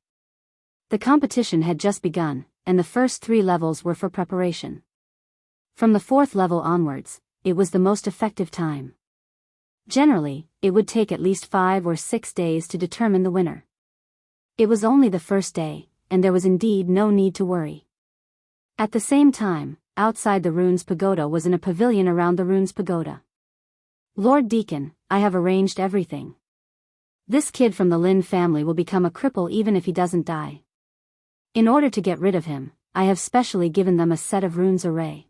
The competition had just begun, and the first 3 levels were for preparation. From the 4th level onwards, it was the most effective time. Generally, it would take at least 5 or 6 days to determine the winner. It was only the first day, and there was indeed no need to worry. At the same time, outside the runes pagoda was in a pavilion around the runes pagoda. Lord Deacon, I have arranged everything. This kid from the Lin family will become a cripple even if he doesn't die. In order to get rid of him, I have specially given them a set of runes array.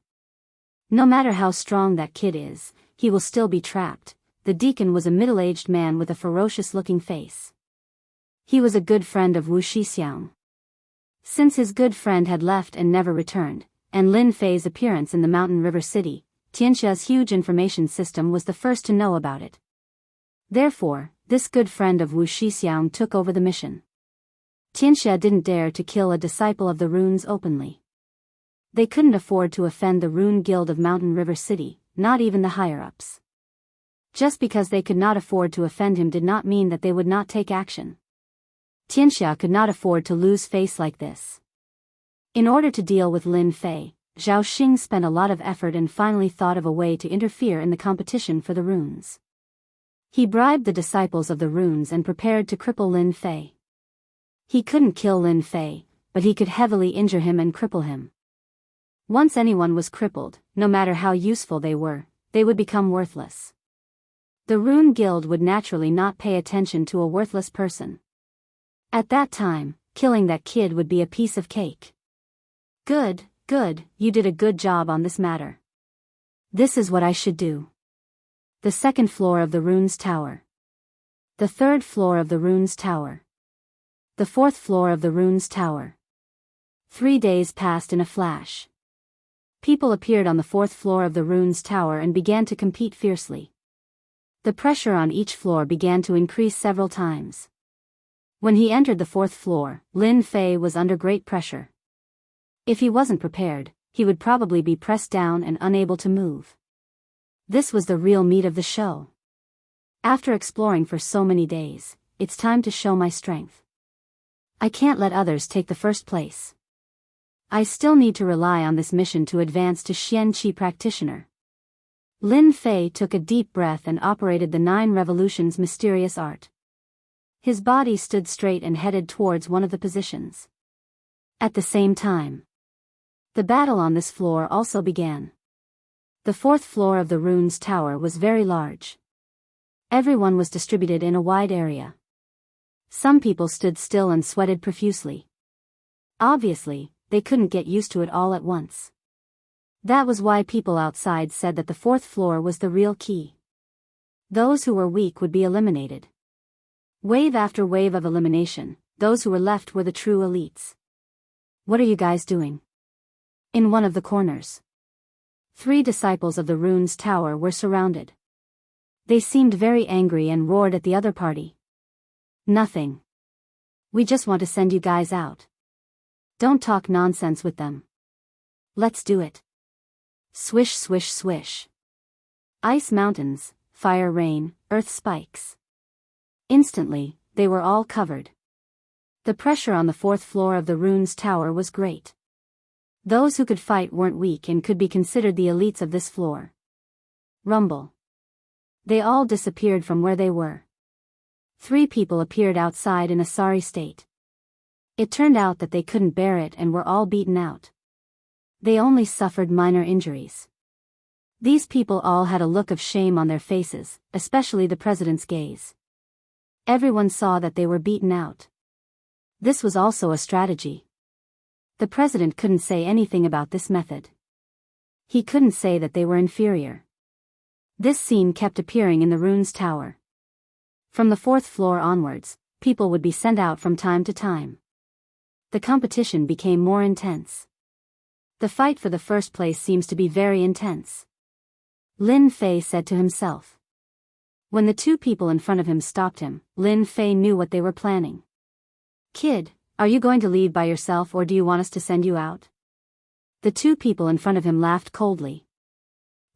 No matter how strong that kid is, he will still be trapped. The deacon was a middle-aged man with a ferocious-looking face. He was a good friend of Wu Shixiang. Since his good friend had left and never returned, and Lin Fei's appearance in the Mountain River City, Tianxia's huge information system was the first to know about it. Therefore, this good friend of Wu Shixiang took over the mission. Tianxia didn't dare to kill a disciple of the runes openly. They couldn't afford to offend the Rune Guild of Mountain River City, not even the higher-ups. Just because they could not afford to offend him did not mean that they would not take action. Tianxia could not afford to lose face like this. In order to deal with Lin Fei, Zhao Xing spent a lot of effort and finally thought of a way to interfere in the competition for the runes. He bribed the disciples of the runes and prepared to cripple Lin Fei. He couldn't kill Lin Fei, but he could heavily injure him and cripple him. Once anyone was crippled, no matter how useful they were, they would become worthless. The Rune Guild would naturally not pay attention to a worthless person. At that time, killing that kid would be a piece of cake. Good, you did a good job on this matter. This is what I should do. The 2nd floor of the runes tower. The 3rd floor of the runes tower. The 4th floor of the runes tower. 3 days passed in a flash. People appeared on the 4th floor of the runes tower and began to compete fiercely. The pressure on each floor began to increase several times. When he entered the 4th floor, Lin Fei was under great pressure. If he wasn't prepared, he would probably be pressed down and unable to move. This was the real meat of the show. After exploring for so many days, it's time to show my strength. I can't let others take the first place. I still need to rely on this mission to advance to Xian Qi practitioner. Lin Fei took a deep breath and operated the 9 revolutions mysterious art. His body stood straight and headed towards one of the positions. At the same time, the battle on this floor also began. The 4th floor of the runes tower was very large. Everyone was distributed in a wide area. Some people stood still and sweated profusely. Obviously, they couldn't get used to it all at once. That was why people outside said that the 4th floor was the real key. Those who were weak would be eliminated. Wave after wave of elimination, those who were left were the true elites. What are you guys doing? In one of the corners, 3 disciples of the runes tower were surrounded. They seemed very angry and roared at the other party. Nothing. We just want to send you guys out. Don't talk nonsense with them. Let's do it. Swish swish swish. Ice mountains, fire rain, earth spikes. Instantly, they were all covered. The pressure on the 4th floor of the runes tower was great. Those who could fight weren't weak and could be considered the elites of this floor. Rumble. They all disappeared from where they were. 3 people appeared outside in a sorry state. It turned out that they couldn't bear it and were all beaten out. They only suffered minor injuries. These people all had a look of shame on their faces, especially the president's gaze. Everyone saw that they were beaten out. This was also a strategy. The president couldn't say anything about this method. He couldn't say that they were inferior. This scene kept appearing in the rune's tower. From the 4th floor onwards, people would be sent out from time to time. The competition became more intense. The fight for the first place seems to be very intense. Lin Fei said to himself. When the 2 people in front of him stopped him, Lin Fei knew what they were planning. "Kid, are you going to leave by yourself or do you want us to send you out?" The 2 people in front of him laughed coldly.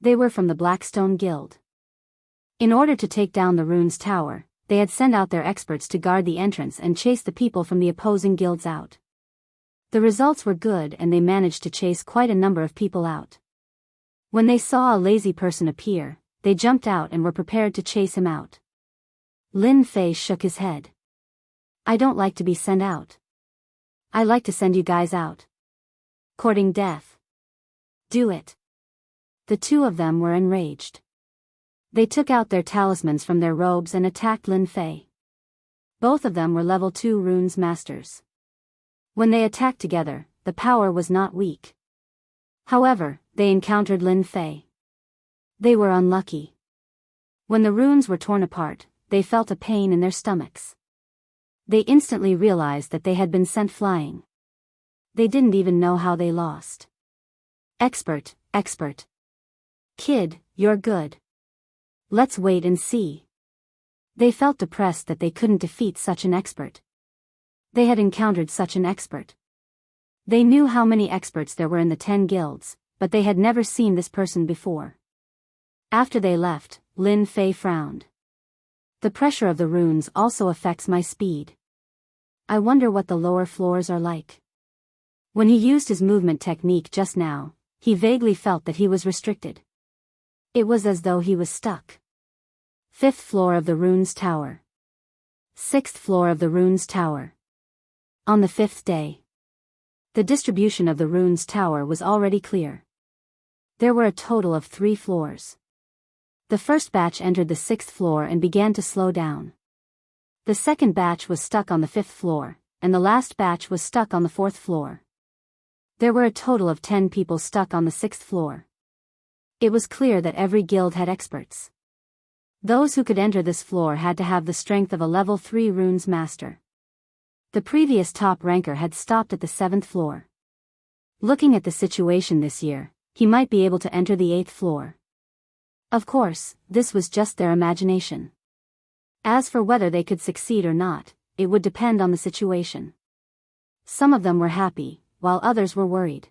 They were from the Blackstone Guild. In order to take down the rune's tower, they had sent out their experts to guard the entrance and chase the people from the opposing guilds out. The results were good and they managed to chase quite a number of people out. When they saw a lazy person appear, they jumped out and were prepared to chase him out. Lin Fei shook his head. "I don't like to be sent out. I like to send you guys out. Courting death. Do it." The 2 of them were enraged. They took out their talismans from their robes and attacked Lin Fei. Both of them were level 2 runes masters. When they attacked together, the power was not weak. However, they encountered Lin Fei. They were unlucky. When the runes were torn apart, they felt a pain in their stomachs. They instantly realized that they had been sent flying. They didn't even know how they lost. Expert. "Kid, you're good. Let's wait and see." They felt depressed that they couldn't defeat such an expert. They had encountered such an expert. They knew how many experts there were in the 10 guilds, but they had never seen this person before. After they left, Lin Fei frowned. "The pressure of the runes also affects my speed. I wonder what the lower floors are like." When he used his movement technique just now, he vaguely felt that he was restricted. It was as though he was stuck. 5th floor of the rune's tower. 6th floor of the rune's tower. On the 5th day. The distribution of the rune's tower was already clear. There were a total of 3 floors. The first batch entered the 6th floor and began to slow down. The second batch was stuck on the 5th floor, and the last batch was stuck on the 4th floor. There were a total of 10 people stuck on the 6th floor. It was clear that every guild had experts. Those who could enter this floor had to have the strength of a level 3 runes master. The previous top ranker had stopped at the 7th floor. Looking at the situation this year, he might be able to enter the 8th floor. Of course, this was just their imagination. As for whether they could succeed or not, it would depend on the situation. Some of them were happy, while others were worried.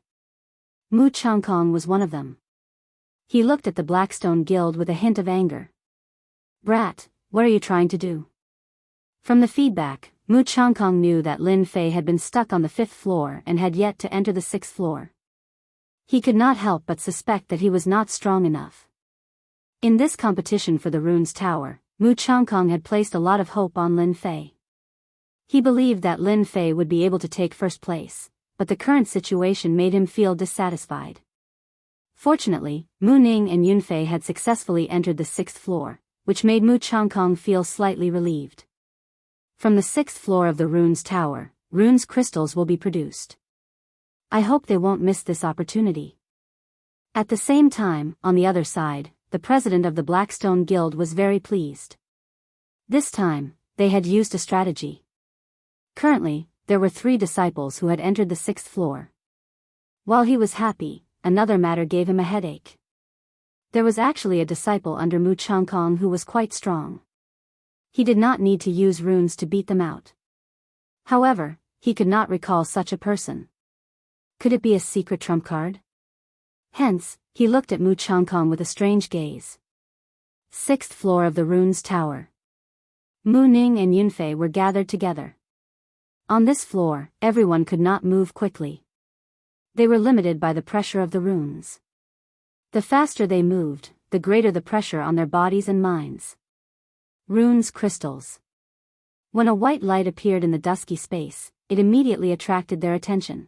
Mu Changkong was one of them. He looked at the Blackstone Guild with a hint of anger. "Brat, what are you trying to do?" From the feedback, Mu Changkong knew that Lin Fei had been stuck on the 5th floor and had yet to enter the 6th floor. He could not help but suspect that he was not strong enough. In this competition for the rune's tower, Mu Changkong had placed a lot of hope on Lin Fei. He believed that Lin Fei would be able to take first place, but the current situation made him feel dissatisfied. Fortunately, Mu Ning and Yun Fei had successfully entered the 6th floor, which made Mu Changkong feel slightly relieved. From the 6th floor of the rune's tower, runes crystals will be produced. I hope they won't miss this opportunity. At the same time, on the other side, the president of the Blackstone Guild was very pleased. This time, they had used a strategy. Currently, there were 3 disciples who had entered the 6th floor. While he was happy, another matter gave him a headache. There was actually a disciple under Mu Changkong who was quite strong. He did not need to use runes to beat them out. However, he could not recall such a person. Could it be a secret trump card? Hence, he looked at Mu Changkong with a strange gaze. 6th floor of the rune's tower. Mu Ning and Yun Fei were gathered together. On this floor, everyone could not move quickly. They were limited by the pressure of the runes. The faster they moved, the greater the pressure on their bodies and minds. Runes crystals. When a white light appeared in the dusky space, it immediately attracted their attention.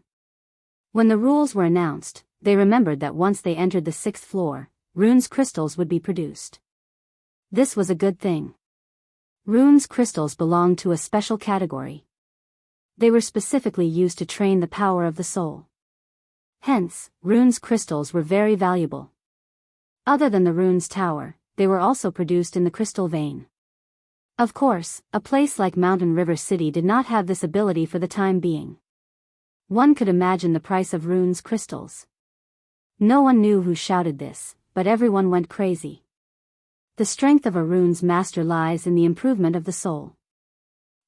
When the rules were announced, they remembered that once they entered the 6th floor, runes crystals would be produced. This was a good thing. Runes crystals belonged to a special category. They were specifically used to train the power of the soul. Hence, runes crystals were very valuable. Other than the runes tower, they were also produced in the crystal vein. Of course, a place like Mountain River City did not have this ability for the time being. One could imagine the price of runes crystals. No one knew who shouted this, but everyone went crazy. The strength of a runes master lies in the improvement of the soul.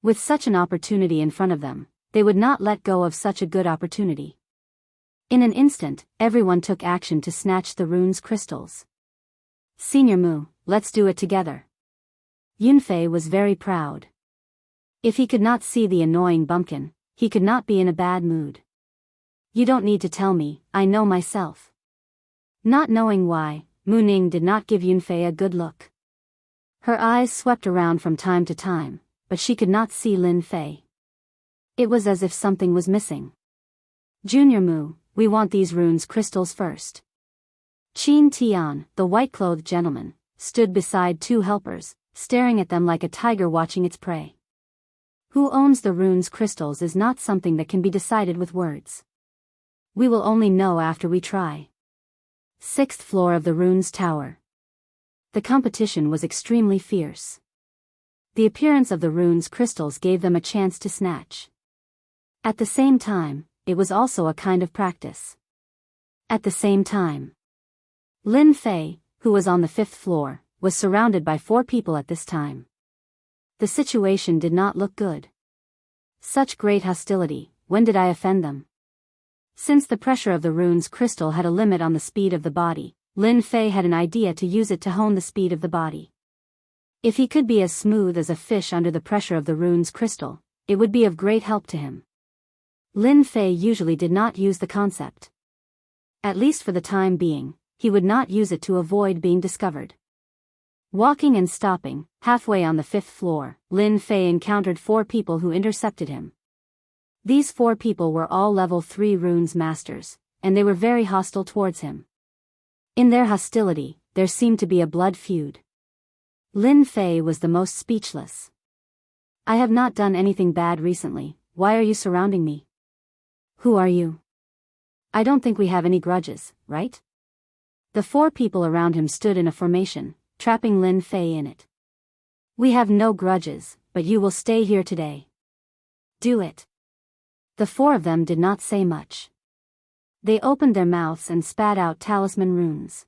With such an opportunity in front of them, they would not let go of such a good opportunity. In an instant, everyone took action to snatch the runes crystals. Senior Mu, let's do it together. Yunfei was very proud. If he could not see the annoying bumpkin, he could not be in a bad mood. You don't need to tell me, I know myself. Not knowing why, Mu Ning did not give Yunfei a good look. Her eyes swept around from time to time, but she could not see Lin Fei. It was as if something was missing. Junior Mu, we want these runes crystals first. Qin Tian, the white-clothed gentleman, stood beside two helpers, staring at them like a tiger watching its prey. Who owns the runes crystals is not something that can be decided with words. We will only know after we try. 6th floor of the runes tower. The competition was extremely fierce. The appearance of the runes crystals gave them a chance to snatch. At the same time, it was also a kind of practice. At the same time, Lin Fei, who was on the 5th floor, was surrounded by 4 people at this time. The situation did not look good. Such great hostility, when did I offend them? Since the pressure of the runes crystal had a limit on the speed of the body, Lin Fei had an idea to use it to hone the speed of the body. If he could be as smooth as a fish under the pressure of the runes crystal, it would be of great help to him. Lin Fei usually did not use the concept. At least for the time being, he would not use it to avoid being discovered. Walking and stopping, halfway on the 5th floor, Lin Fei encountered 4 people who intercepted him. These 4 people were all level 3 runes masters, and they were very hostile towards him. In their hostility, there seemed to be a blood feud. Lin Fei was the most speechless. I have not done anything bad recently, why are you surrounding me? Who are you? I don't think we have any grudges, right? The 4 people around him stood in a formation, trapping Lin Fei in it. We have no grudges, but you will stay here today. Do it. The 4 of them did not say much. They opened their mouths and spat out talisman runes.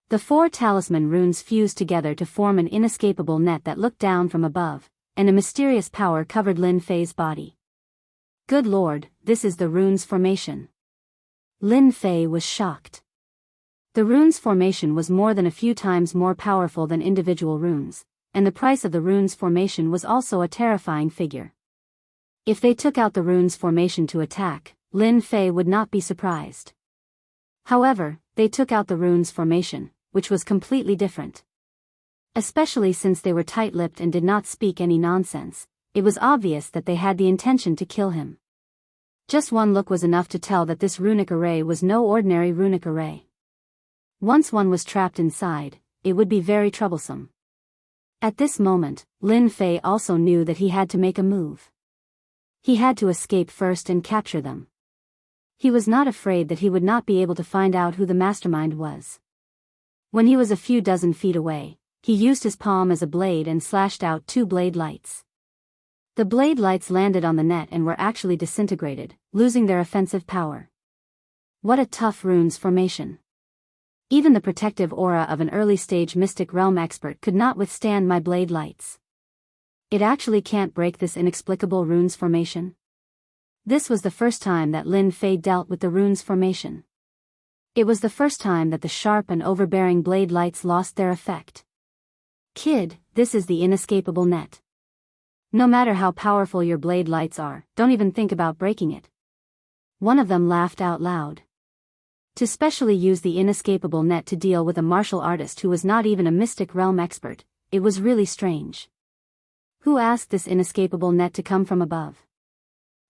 The 4 talisman runes fused together to form an inescapable net that looked down from above, and a mysterious power covered Lin Fei's body. Good Lord, this is the runes formation. Lin Fei was shocked. The runes formation was more than a few times more powerful than individual runes, and the price of the runes formation was also a terrifying figure. If they took out the runes formation to attack, Lin Fei would not be surprised. However, they took out the runes formation, which was completely different. Especially since they were tight-lipped and did not speak any nonsense, it was obvious that they had the intention to kill him. Just one look was enough to tell that this runic array was no ordinary runic array. Once one was trapped inside, it would be very troublesome. At this moment, Lin Fei also knew that he had to make a move. He had to escape first and capture them. He was not afraid that he would not be able to find out who the mastermind was. When he was a few dozen feet away, he used his palm as a blade and slashed out 2 blade lights. The blade lights landed on the net and were actually disintegrated, losing their offensive power. What a tough runes formation. Even the protective aura of an early-stage mystic realm expert could not withstand my blade lights. It actually can't break this inexplicable runes formation. This was the first time that Lin Fei dealt with the runes formation. It was the first time that the sharp and overbearing blade lights lost their effect. Kid, this is the inescapable net. No matter how powerful your blade lights are, don't even think about breaking it. One of them laughed out loud. To specially use the inescapable net to deal with a martial artist who was not even a mystic realm expert, it was really strange. Who asked this inescapable net to come from above?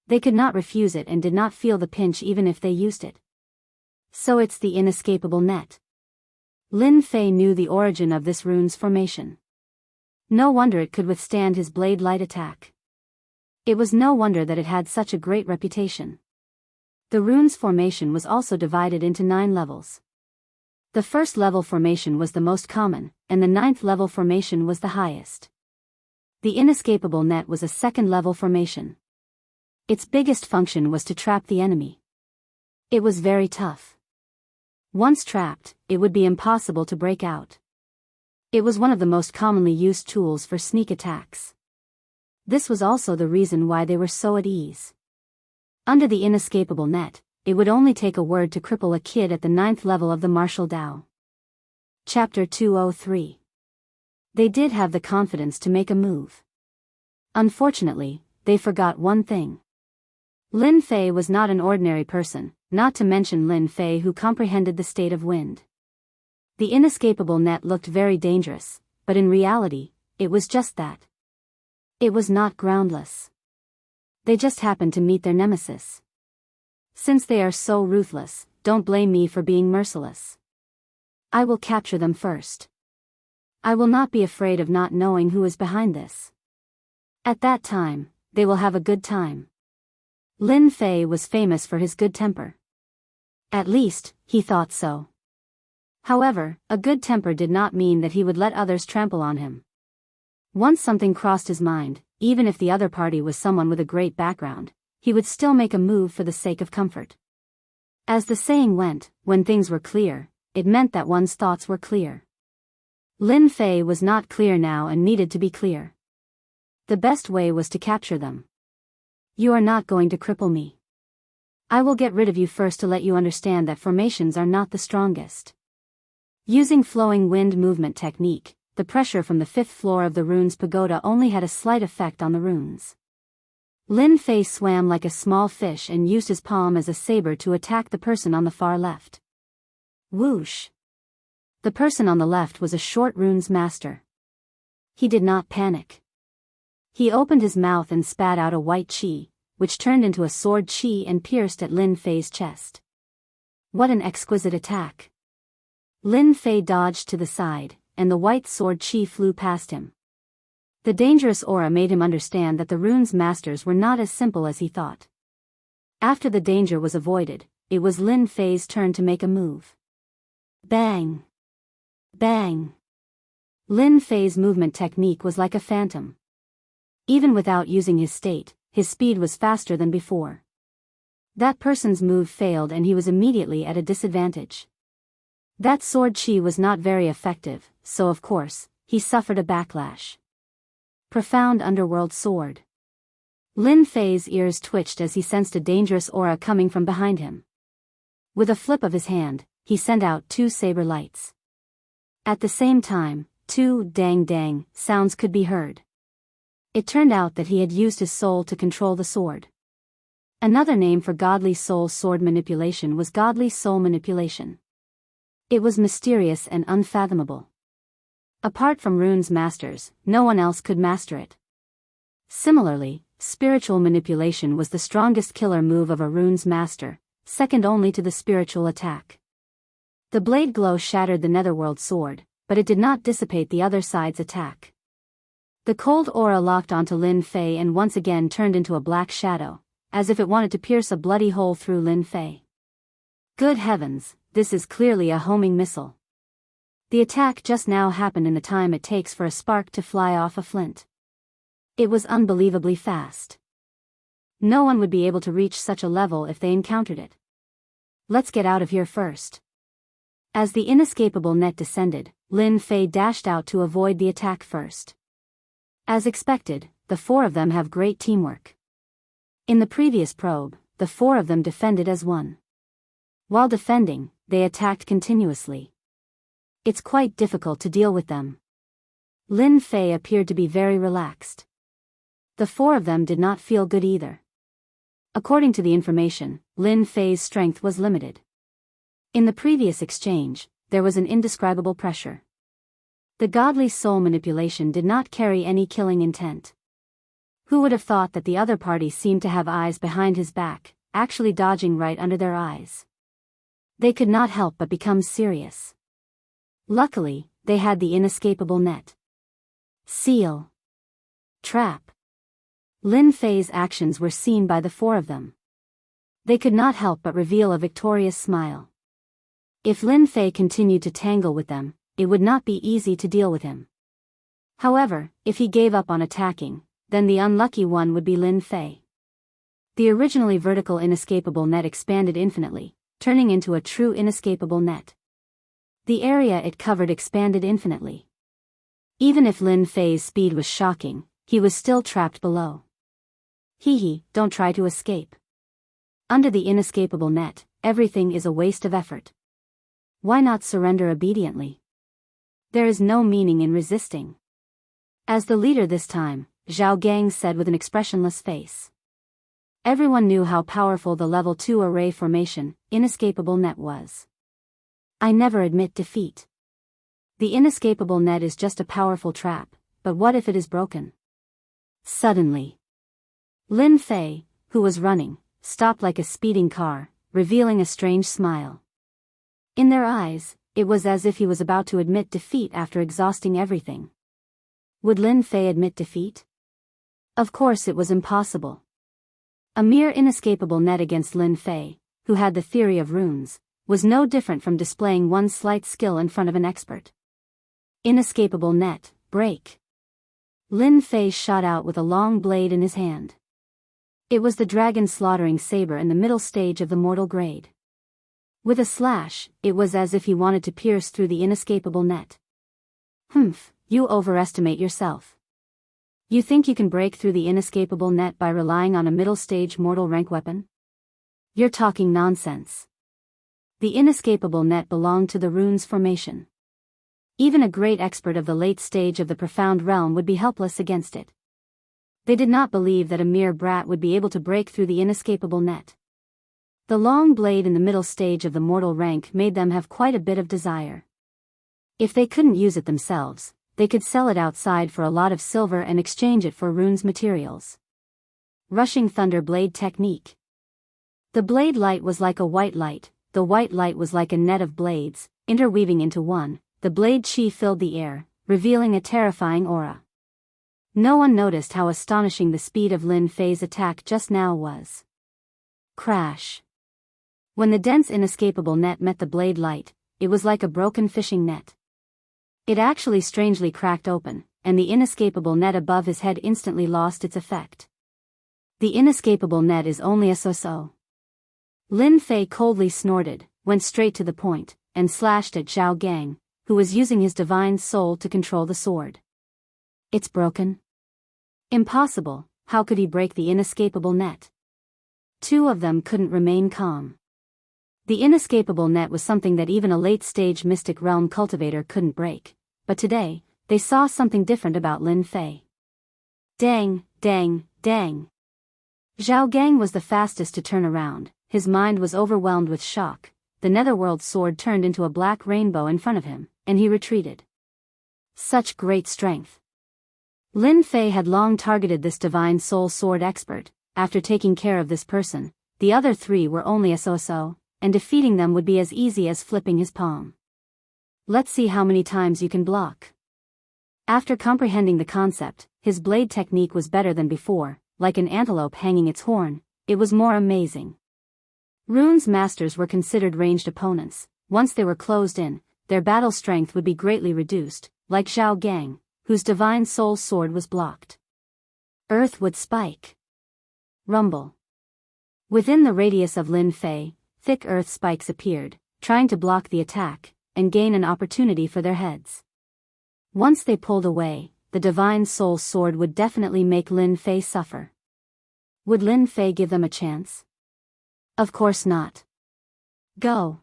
They could not refuse it and did not feel the pinch even if they used it. So it's the inescapable net. Lin Fei knew the origin of this rune's formation. No wonder it could withstand his blade light attack. It was no wonder that it had such a great reputation. The rune's formation was also divided into 9 levels. The first level formation was the most common, and the 9th level formation was the highest. The inescapable net was a 2nd level formation. Its biggest function was to trap the enemy. It was very tough. Once trapped, it would be impossible to break out. It was one of the most commonly used tools for sneak attacks. This was also the reason why they were so at ease. Under the inescapable net, it would only take a word to cripple a kid at the 9th level of the martial Dao. Chapter 203. They did have the confidence to make a move. Unfortunately, they forgot one thing. Lin Fei was not an ordinary person, not to mention Lin Fei who comprehended the state of wind. The inescapable net looked very dangerous, but in reality, it was just that. It was not groundless. They just happened to meet their nemesis. Since they are so ruthless, don't blame me for being merciless. I will capture them first. I will not be afraid of not knowing who is behind this. At that time, they will have a good time. Lin Fei was famous for his good temper. At least, he thought so. However, a good temper did not mean that he would let others trample on him. Once something crossed his mind, even if the other party was someone with a great background, he would still make a move for the sake of comfort. As the saying went, when things were clear, it meant that one's thoughts were clear. Lin Fei was not clear now and needed to be clear. The best way was to capture them. You are not going to cripple me. I will get rid of you first to let you understand that formations are not the strongest. Using flowing wind movement technique, the pressure from the 5th floor of the rune's pagoda only had a slight effect on the runes. Lin Fei swam like a small fish and used his palm as a saber to attack the person on the far left. Whoosh! The person on the left was a short runes master. He did not panic. He opened his mouth and spat out a white chi, which turned into a sword chi and pierced at Lin Fei's chest. What an exquisite attack! Lin Fei dodged to the side, and the white sword chi flew past him. The dangerous aura made him understand that the rune's masters were not as simple as he thought. After the danger was avoided, it was Lin Fei's turn to make a move. Bang! Bang! Lin Fei's movement technique was like a phantom. Even without using his state, his speed was faster than before. That person's move failed and he was immediately at a disadvantage. That sword chi was not very effective, so of course, he suffered a backlash. Profound underworld sword. Lin Fei's ears twitched as he sensed a dangerous aura coming from behind him. With a flip of his hand, he sent out 2 saber lights. At the same time, 2 dang sounds could be heard. It turned out that he had used his soul to control the sword. Another name for godly soul sword manipulation was godly soul manipulation. It was mysterious and unfathomable. Apart from rune's masters, no one else could master it. Similarly, spiritual manipulation was the strongest killer move of a rune's master, second only to the spiritual attack. The blade glow shattered the netherworld sword, but it did not dissipate the other side's attack. The cold aura locked onto Lin Fei and once again turned into a black shadow, as if it wanted to pierce a bloody hole through Lin Fei. Good heavens, this is clearly a homing missile. The attack just now happened in the time it takes for a spark to fly off a flint. It was unbelievably fast. No one would be able to reach such a level if they encountered it. Let's get out of here first. As the inescapable net descended, Lin Fei dashed out to avoid the attack first. As expected, the 4 of them have great teamwork. In the previous probe, the 4 of them defended as one. While defending, they attacked continuously. It's quite difficult to deal with them. Lin Fei appeared to be very relaxed. The 4 of them did not feel good either. According to the information, Lin Fei's strength was limited. In the previous exchange, there was an indescribable pressure. The godly soul manipulation did not carry any killing intent. Who would have thought that the other party seemed to have eyes behind his back, actually dodging right under their eyes? They could not help but become serious. Luckily, they had the inescapable net. Seal. Trap. Lin Fei's actions were seen by the four of them. They could not help but reveal a victorious smile. If Lin Fei continued to tangle with them, it would not be easy to deal with him. However, if he gave up on attacking, then the unlucky one would be Lin Fei. The originally vertical inescapable net expanded infinitely, turning into a true inescapable net. The area it covered expanded infinitely. Even if Lin Fei's speed was shocking, he was still trapped below. Hee, don't try to escape. Under the inescapable net, everything is a waste of effort. Why not surrender obediently? There is no meaning in resisting. As the leader this time, Zhao Gang said with an expressionless face. Everyone knew how powerful the level 2 array formation, inescapable net was. I never admit defeat. The inescapable net is just a powerful trap, but what if it is broken? Suddenly, Lin Fei, who was running, stopped like a speeding car, revealing a strange smile. In their eyes, it was as if he was about to admit defeat after exhausting everything. Would Lin Fei admit defeat? Of course it was impossible. A mere inescapable net against Lin Fei, who had the theory of runes, was no different from displaying one slight skill in front of an expert. Inescapable net, break. Lin Fei shot out with a long blade in his hand. It was the dragon slaughtering saber in the middle stage of the mortal grade. With a slash, it was as if he wanted to pierce through the inescapable net. Humph, you overestimate yourself. You think you can break through the inescapable net by relying on a middle-stage mortal rank weapon? You're talking nonsense. The inescapable net belonged to the runes formation. Even a great expert of the late stage of the profound realm would be helpless against it. They did not believe that a mere brat would be able to break through the inescapable net. The long blade in the middle stage of the mortal rank made them have quite a bit of desire. If they couldn't use it themselves, they could sell it outside for a lot of silver and exchange it for runes materials. Rushing Thunder Blade Technique. The blade light was like a white light, the white light was like a net of blades, interweaving into one, the blade chi filled the air, revealing a terrifying aura. No one noticed how astonishing the speed of Lin Fei's attack just now was. Crash. When the dense inescapable net met the blade light, it was like a broken fishing net. It actually strangely cracked open, and the inescapable net above his head instantly lost its effect. The inescapable net is only a so-so. Lin Fei coldly snorted, went straight to the point, and slashed at Zhao Gang, who was using his divine soul to control the sword. It's broken. Impossible, how could he break the inescapable net? Two of them couldn't remain calm. The inescapable net was something that even a late-stage mystic realm cultivator couldn't break, but today, they saw something different about Lin Fei. Dang, dang, dang. Zhao Gang was the fastest to turn around, his mind was overwhelmed with shock, the netherworld sword turned into a black rainbow in front of him, and he retreated. Such great strength. Lin Fei had long targeted this divine soul sword expert. After taking care of this person, the other three were only a so-so, and defeating them would be as easy as flipping his palm. Let's see how many times you can block. After comprehending the concept, his blade technique was better than before, like an antelope hanging its horn, it was more amazing. Runes masters were considered ranged opponents. Once they were closed in, their battle strength would be greatly reduced, like Zhao Gang, whose divine soul sword was blocked. Earth would spike. Rumble. Within the radius of Lin Fei, thick earth spikes appeared, trying to block the attack, and gain an opportunity for their heads. Once they pulled away, the divine soul sword would definitely make Lin Fei suffer. Would Lin Fei give them a chance? Of course not. Go.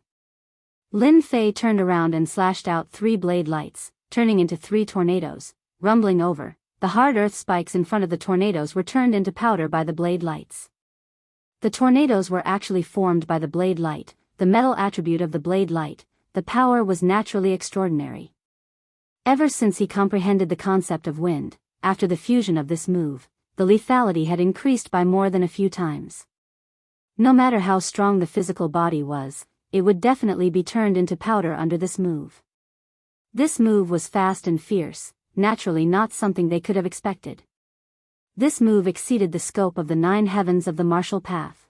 Lin Fei turned around and slashed out 3 blade lights, turning into 3 tornadoes, rumbling over. The hard earth spikes in front of the tornadoes were turned into powder by the blade lights. The tornadoes were actually formed by the blade light, the metal attribute of the blade light. The power was naturally extraordinary. Ever since he comprehended the concept of wind, after the fusion of this move, the lethality had increased by more than a few times. No matter how strong the physical body was, it would definitely be turned into powder under this move. This move was fast and fierce, naturally not something they could have expected. This move exceeded the scope of the 9 heavens of the martial path.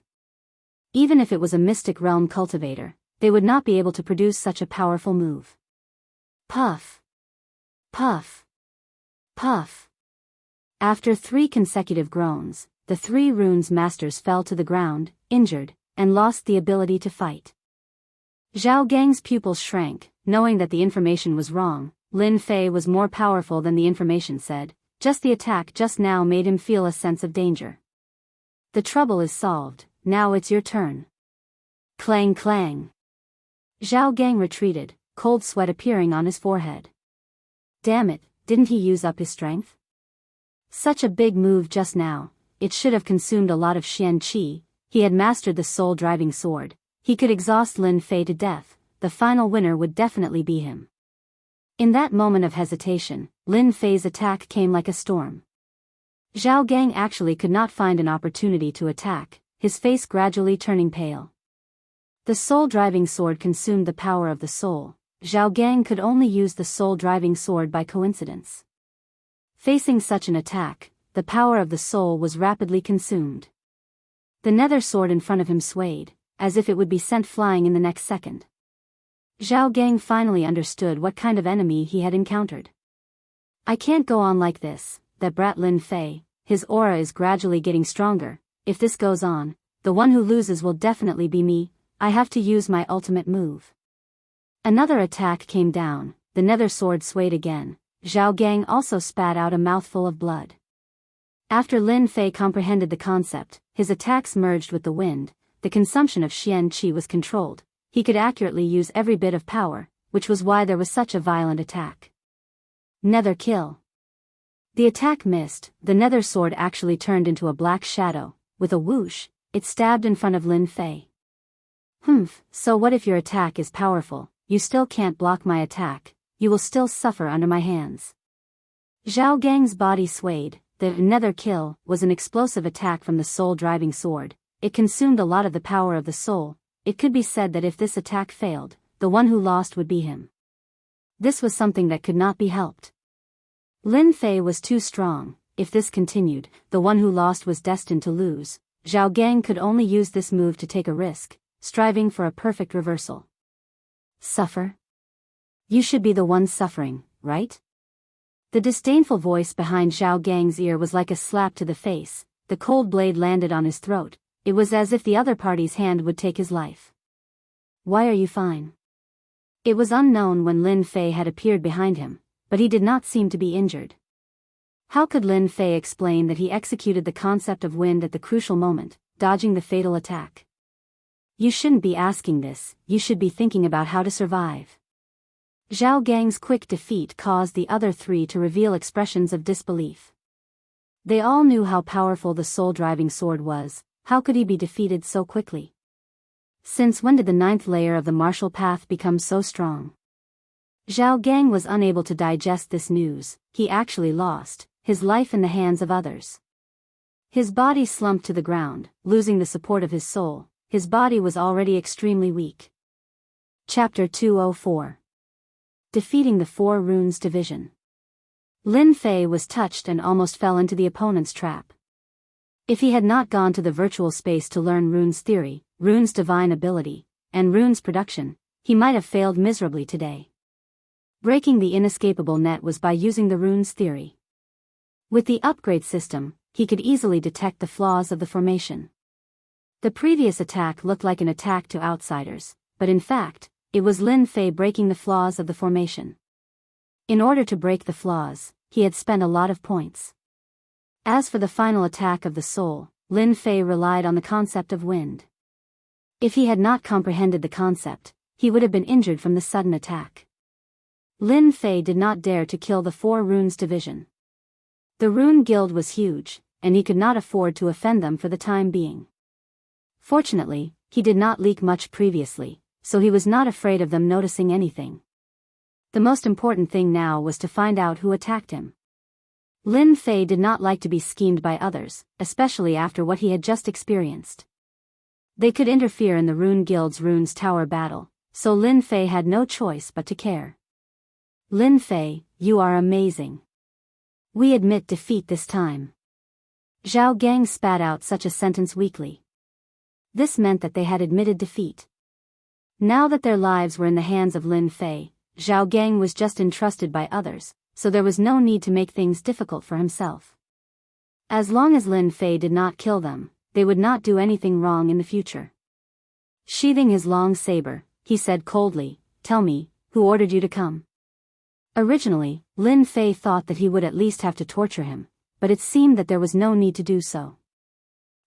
Even if it was a mystic realm cultivator, they would not be able to produce such a powerful move. Puff. Puff. Puff. After 3 consecutive groans, the 3 runes masters fell to the ground, injured, and lost the ability to fight. Zhao Gang's pupils shrank, knowing that the information was wrong. Lin Fei was more powerful than the information said. Just the attack just now made him feel a sense of danger. The trouble is solved, now it's your turn. Clang clang. Zhao Gang retreated, cold sweat appearing on his forehead. Damn it, didn't he use up his strength? Such a big move just now, it should have consumed a lot of Xian Qi. He had mastered the soul-driving sword. He could exhaust Lin Fei to death. The final winner would definitely be him. In that moment of hesitation, Lin Fei's attack came like a storm. Zhao Gang actually could not find an opportunity to attack, his face gradually turning pale. The soul-driving sword consumed the power of the soul. Zhao Gang could only use the soul-driving sword by coincidence. Facing such an attack, the power of the soul was rapidly consumed. The nether sword in front of him swayed, as if it would be sent flying in the next second. Zhao Gang finally understood what kind of enemy he had encountered. I can't go on like this, that brat Lin Fei, his aura is gradually getting stronger. If this goes on, the one who loses will definitely be me. I have to use my ultimate move. Another attack came down, the nether sword swayed again. Zhao Gang also spat out a mouthful of blood. After Lin Fei comprehended the concept, his attacks merged with the wind. The consumption of Xian Qi was controlled. He could accurately use every bit of power, which was why there was such a violent attack. Nether kill. The attack missed. The nether sword actually turned into a black shadow. With a whoosh, it stabbed in front of Lin Fei. So what if your attack is powerful? You still can't block my attack. You will still suffer under my hands. Zhao Gang's body swayed. The nether kill was an explosive attack from the soul-driving sword. It consumed a lot of the power of the soul. It could be said that if this attack failed, the one who lost would be him. This was something that could not be helped. Lin Fei was too strong. If this continued, the one who lost was destined to lose. Zhao Gang could only use this move to take a risk, striving for a perfect reversal. Suffer? You should be the one suffering, right? The disdainful voice behind Zhao Gang's ear was like a slap to the face. The cold blade landed on his throat. It was as if the other party's hand would take his life. Why are you fine? It was unknown when Lin Fei had appeared behind him, but he did not seem to be injured. How could Lin Fei explain that he executed the concept of wind at the crucial moment, dodging the fatal attack? You shouldn't be asking this, you should be thinking about how to survive. Zhao Gang's quick defeat caused the other 3 to reveal expressions of disbelief. They all knew how powerful the soul-driving sword was. How could he be defeated so quickly? Since when did the 9th layer of the martial path become so strong? Zhao Gang was unable to digest this news. He actually lost his life in the hands of others. His body slumped to the ground, losing the support of his soul. His body was already extremely weak. Chapter 204. Defeating the 4 Runes Division. Lin Fei was touched and almost fell into the opponent's trap. If he had not gone to the virtual space to learn runes theory, runes divine ability, and runes production, he might have failed miserably today. Breaking the inescapable net was by using the runes theory. With the upgrade system, he could easily detect the flaws of the formation. The previous attack looked like an attack to outsiders, but in fact, it was Lin Fei breaking the flaws of the formation. In order to break the flaws, he had spent a lot of points. As for the final attack of the soul, Lin Fei relied on the concept of wind. If he had not comprehended the concept, he would have been injured from the sudden attack. Lin Fei did not dare to kill the 4 Runes Division. The Rune Guild was huge, and he could not afford to offend them for the time being. Fortunately, he did not leak much previously, so he was not afraid of them noticing anything. The most important thing now was to find out who attacked him. Lin Fei did not like to be schemed by others, especially after what he had just experienced. They could interfere in the Rune Guild's Runes Tower battle, so Lin Fei had no choice but to care. Lin Fei, you are amazing. We admit defeat this time. Zhao Gang spat out such a sentence weakly. This meant that they had admitted defeat. Now that their lives were in the hands of Lin Fei, Zhao Gang was just entrusted by others, so there was no need to make things difficult for himself. As long as Lin Fei did not kill them, they would not do anything wrong in the future. Sheathing his long saber, he said coldly, "Tell me, who ordered you to come?" Originally, Lin Fei thought that he would at least have to torture him, but it seemed that there was no need to do so.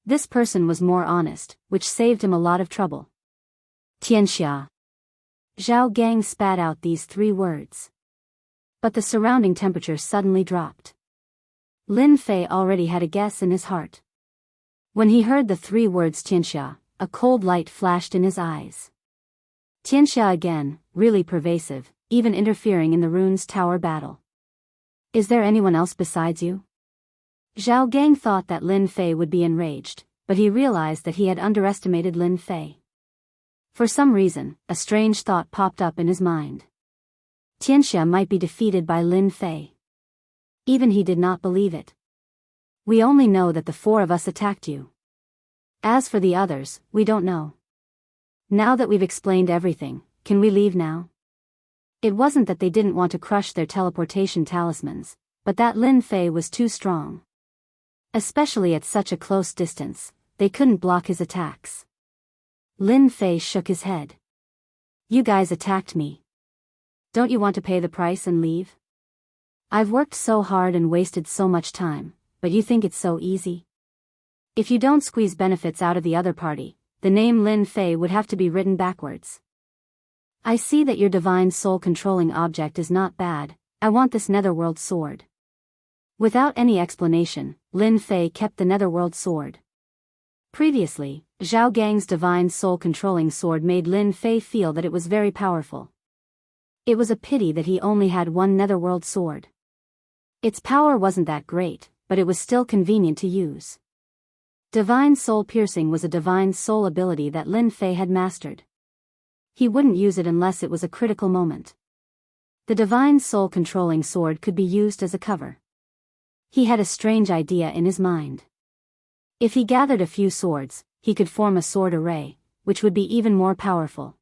This person was more honest, which saved him a lot of trouble. Tianxia. Zhao Gang spat out these 3 words. But the surrounding temperature suddenly dropped. Lin Fei already had a guess in his heart. When he heard the 3 words Tianxia, a cold light flashed in his eyes. Tianxia again, really pervasive, even interfering in the Runes Tower battle. Is there anyone else besides you? Zhao Gang thought that Lin Fei would be enraged, but he realized that he had underestimated Lin Fei. For some reason, a strange thought popped up in his mind. Tianxia might be defeated by Lin Fei. Even he did not believe it. We only know that the 4 of us attacked you. As for the others, we don't know. Now that we've explained everything, can we leave now? It wasn't that they didn't want to crush their teleportation talismans, but that Lin Fei was too strong. Especially at such a close distance, they couldn't block his attacks. Lin Fei shook his head. You guys attacked me. Don't you want to pay the price and leave? I've worked so hard and wasted so much time, but you think it's so easy? If you don't squeeze benefits out of the other party, the name Lin Fei would have to be written backwards. I see that your divine soul controlling object is not bad. I want this netherworld sword. Without any explanation, Lin Fei kept the netherworld sword. Previously, Zhao Gang's divine soul controlling sword made Lin Fei feel that it was very powerful. It was a pity that he only had one netherworld sword. Its power wasn't that great, but it was still convenient to use. Divine soul piercing was a divine soul ability that Lin Fei had mastered. He wouldn't use it unless it was a critical moment. The divine soul controlling sword could be used as a cover. He had a strange idea in his mind. If he gathered a few swords, he could form a sword array, which would be even more powerful.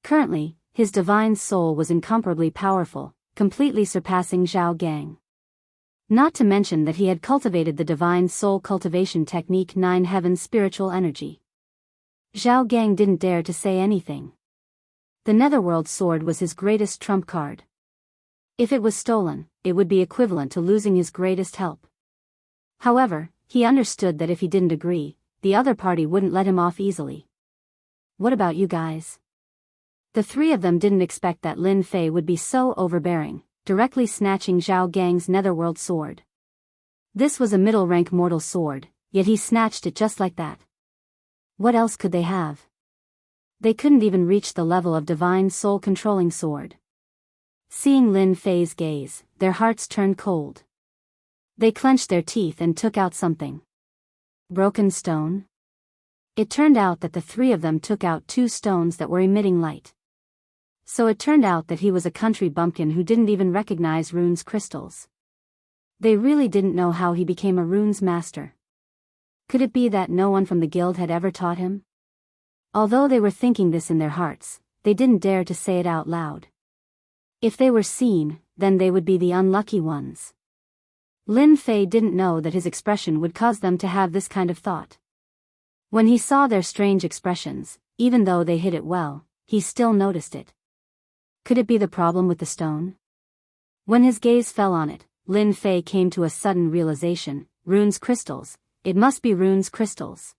Currently, his divine soul was incomparably powerful, completely surpassing Zhao Gang. Not to mention that he had cultivated the divine soul cultivation technique 9 heavens spiritual energy. Zhao Gang didn't dare to say anything. The netherworld sword was his greatest trump card. If it was stolen, it would be equivalent to losing his greatest help. However, he understood that if he didn't agree, the other party wouldn't let him off easily. What about you guys? The 3 of them didn't expect that Lin Fei would be so overbearing, directly snatching Zhao Gang's netherworld sword. This was a middle-rank mortal sword, yet he snatched it just like that. What else could they have? They couldn't even reach the level of divine soul controlling sword. Seeing Lin Fei's gaze, their hearts turned cold. They clenched their teeth and took out something. Broken stone? It turned out that the 3 of them took out 2 stones that were emitting light. So it turned out that he was a country bumpkin who didn't even recognize runes crystals. They really didn't know how he became a runes master. Could it be that no one from the guild had ever taught him? Although they were thinking this in their hearts, they didn't dare to say it out loud. If they were seen, then they would be the unlucky ones. Lin Fei didn't know that his expression would cause them to have this kind of thought. When he saw their strange expressions, even though they hid it well, he still noticed it. Could it be the problem with the stone? When his gaze fell on it, Lin Fei came to a sudden realization: runes crystals, it must be runes crystals.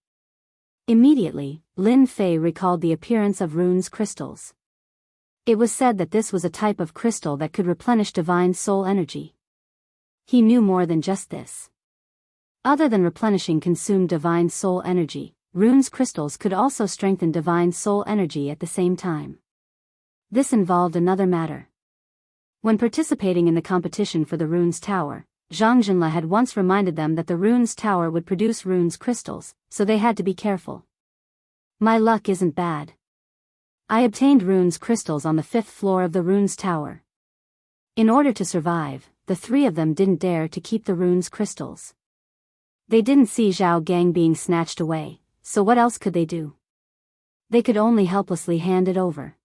Immediately, Lin Fei recalled the appearance of runes crystals. It was said that this was a type of crystal that could replenish divine soul energy. He knew more than just this. Other than replenishing consumed divine soul energy, runes crystals could also strengthen divine soul energy at the same time. This involved another matter. When participating in the competition for the Runes Tower, Zhang Junle had once reminded them that the runes tower would produce runes crystals, so they had to be careful. My luck isn't bad. I obtained runes crystals on the 5th floor of the runes tower. In order to survive, the 3 of them didn't dare to keep the runes crystals. They didn't see Zhao Gang being snatched away, so what else could they do? They could only helplessly hand it over.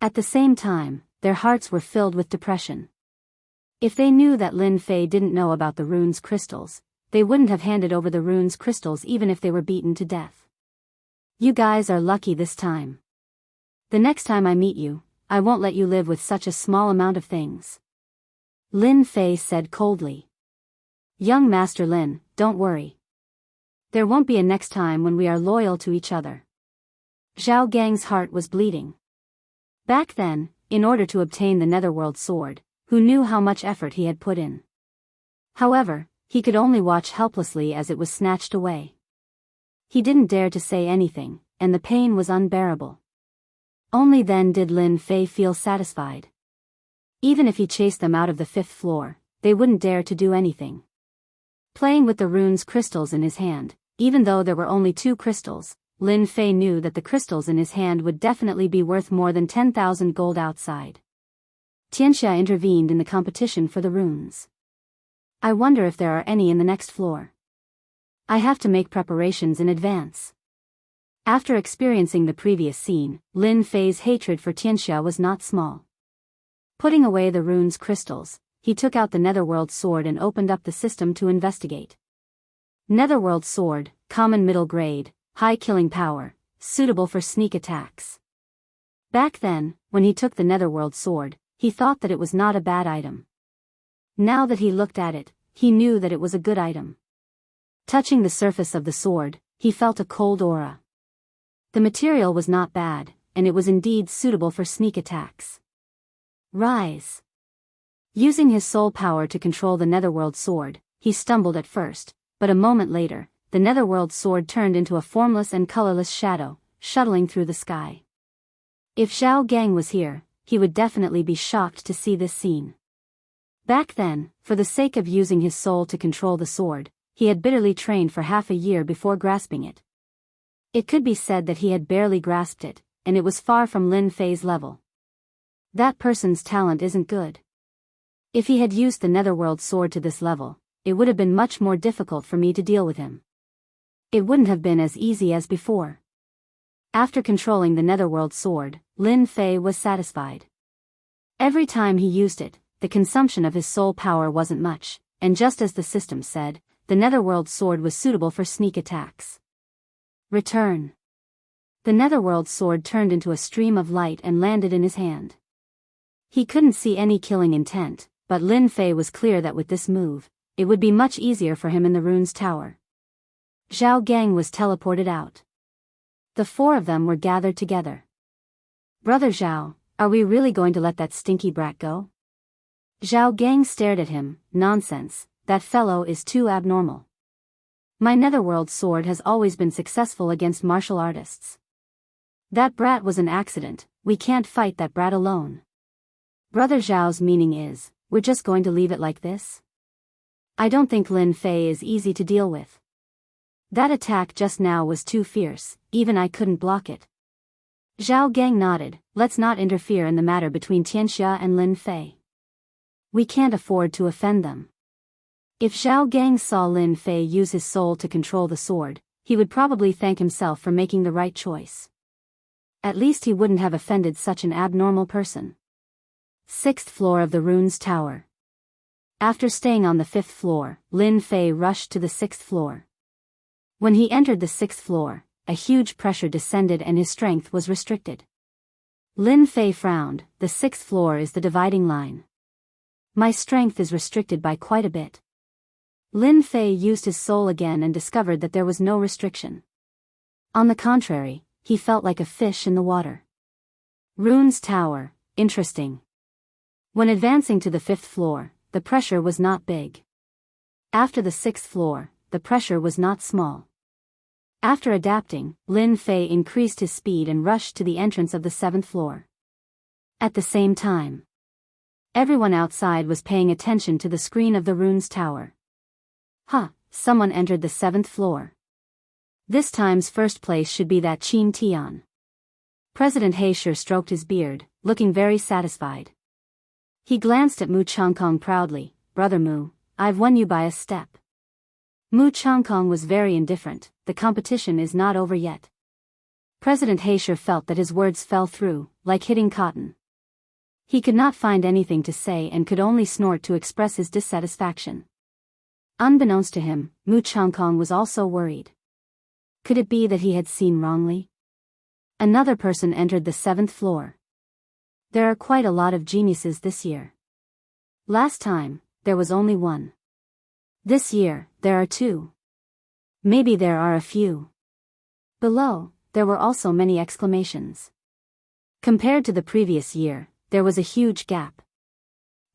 At the same time, their hearts were filled with depression. If they knew that Lin Fei didn't know about the runes crystals, they wouldn't have handed over the runes crystals even if they were beaten to death. You guys are lucky this time. The next time I meet you, I won't let you live with such a small amount of things. Lin Fei said coldly. Young Master Lin, don't worry. There won't be a next time when we are loyal to each other. Zhao Gang's heart was bleeding. Back then, in order to obtain the Netherworld sword, who knew how much effort he had put in. However, he could only watch helplessly as it was snatched away. He didn't dare to say anything, and the pain was unbearable. Only then did Lin Fei feel satisfied. Even if he chased them out of the 5th floor, they wouldn't dare to do anything. Playing with the runes crystals in his hand, even though there were only 2 crystals, Lin Fei knew that the crystals in his hand would definitely be worth more than 10,000 gold outside. Tianxia intervened in the competition for the runes. I wonder if there are any in the next floor. I have to make preparations in advance. After experiencing the previous scene, Lin Fei's hatred for Tianxia was not small. Putting away the runes crystals, he took out the Netherworld sword and opened up the system to investigate. Netherworld sword, common middle grade, high killing power, suitable for sneak attacks. Back then, when he took the Netherworld sword, he thought that it was not a bad item. Now that he looked at it, he knew that it was a good item. Touching the surface of the sword, he felt a cold aura. The material was not bad, and it was indeed suitable for sneak attacks. Rise. Using his soul power to control the Netherworld sword, he stumbled at first, but a moment later, the Netherworld sword turned into a formless and colorless shadow, shuttling through the sky. If Zhao Gang was here, he would definitely be shocked to see this scene. Back then, for the sake of using his soul to control the sword, he had bitterly trained for half a year before grasping it. It could be said that he had barely grasped it, and it was far from Lin Fei's level. That person's talent isn't good. If he had used the Netherworld sword to this level, it would have been much more difficult for me to deal with him. It wouldn't have been as easy as before. After controlling the Netherworld sword, Lin Fei was satisfied. Every time he used it, the consumption of his soul power wasn't much, and just as the system said, the Netherworld sword was suitable for sneak attacks. Return. The Netherworld sword turned into a stream of light and landed in his hand. He couldn't see any killing intent, but Lin Fei was clear that with this move, it would be much easier for him in the runes tower. Zhao Gang was teleported out. The 4 of them were gathered together. Brother Zhao, are we really going to let that stinky brat go? Zhao Gang stared at him. Nonsense, that fellow is too abnormal. My Netherworld sword has always been successful against martial artists. That brat was an accident, we can't fight that brat alone. Brother Zhao's meaning is, we're just going to leave it like this? I don't think Lin Fei is easy to deal with. That attack just now was too fierce, even I couldn't block it. Zhao Gang nodded. Let's not interfere in the matter between Tianxia and Lin Fei. We can't afford to offend them. If Zhao Gang saw Lin Fei use his soul to control the sword, he would probably thank himself for making the right choice. At least he wouldn't have offended such an abnormal person. 6th floor of the runes tower. After staying on the 5th floor, Lin Fei rushed to the 6th floor. When he entered the 6th floor, a huge pressure descended and his strength was restricted. Lin Fei frowned. The 6th floor is the dividing line. My strength is restricted by quite a bit. Lin Fei used his soul again and discovered that there was no restriction. On the contrary, he felt like a fish in the water. Runes Tower, interesting. When advancing to the 5th floor, the pressure was not big. After the 6th floor, the pressure was not small. After adapting, Lin Fei increased his speed and rushed to the entrance of the 7th floor. At the same time, Everyone outside was paying attention to the screen of the rune's tower. Someone entered the 7th floor. This time's first place should be that Qin Tian. President Heisher stroked his beard, looking very satisfied. He glanced at Mu Changkong proudly. Brother Mu, I've won you by a step. Mu Changkong was very indifferent. The competition is not over yet. President Heisher felt that his words fell through, like hitting cotton. He could not find anything to say and could only snort to express his dissatisfaction. Unbeknownst to him, Mu Changkong was also worried. Could it be that he had seen wrongly? Another person entered the 7th floor. There are quite a lot of geniuses this year. Last time, there was only one. This year, there are 2. Maybe there are a few. Below, there were also many exclamations. Compared to the previous year, there was a huge gap.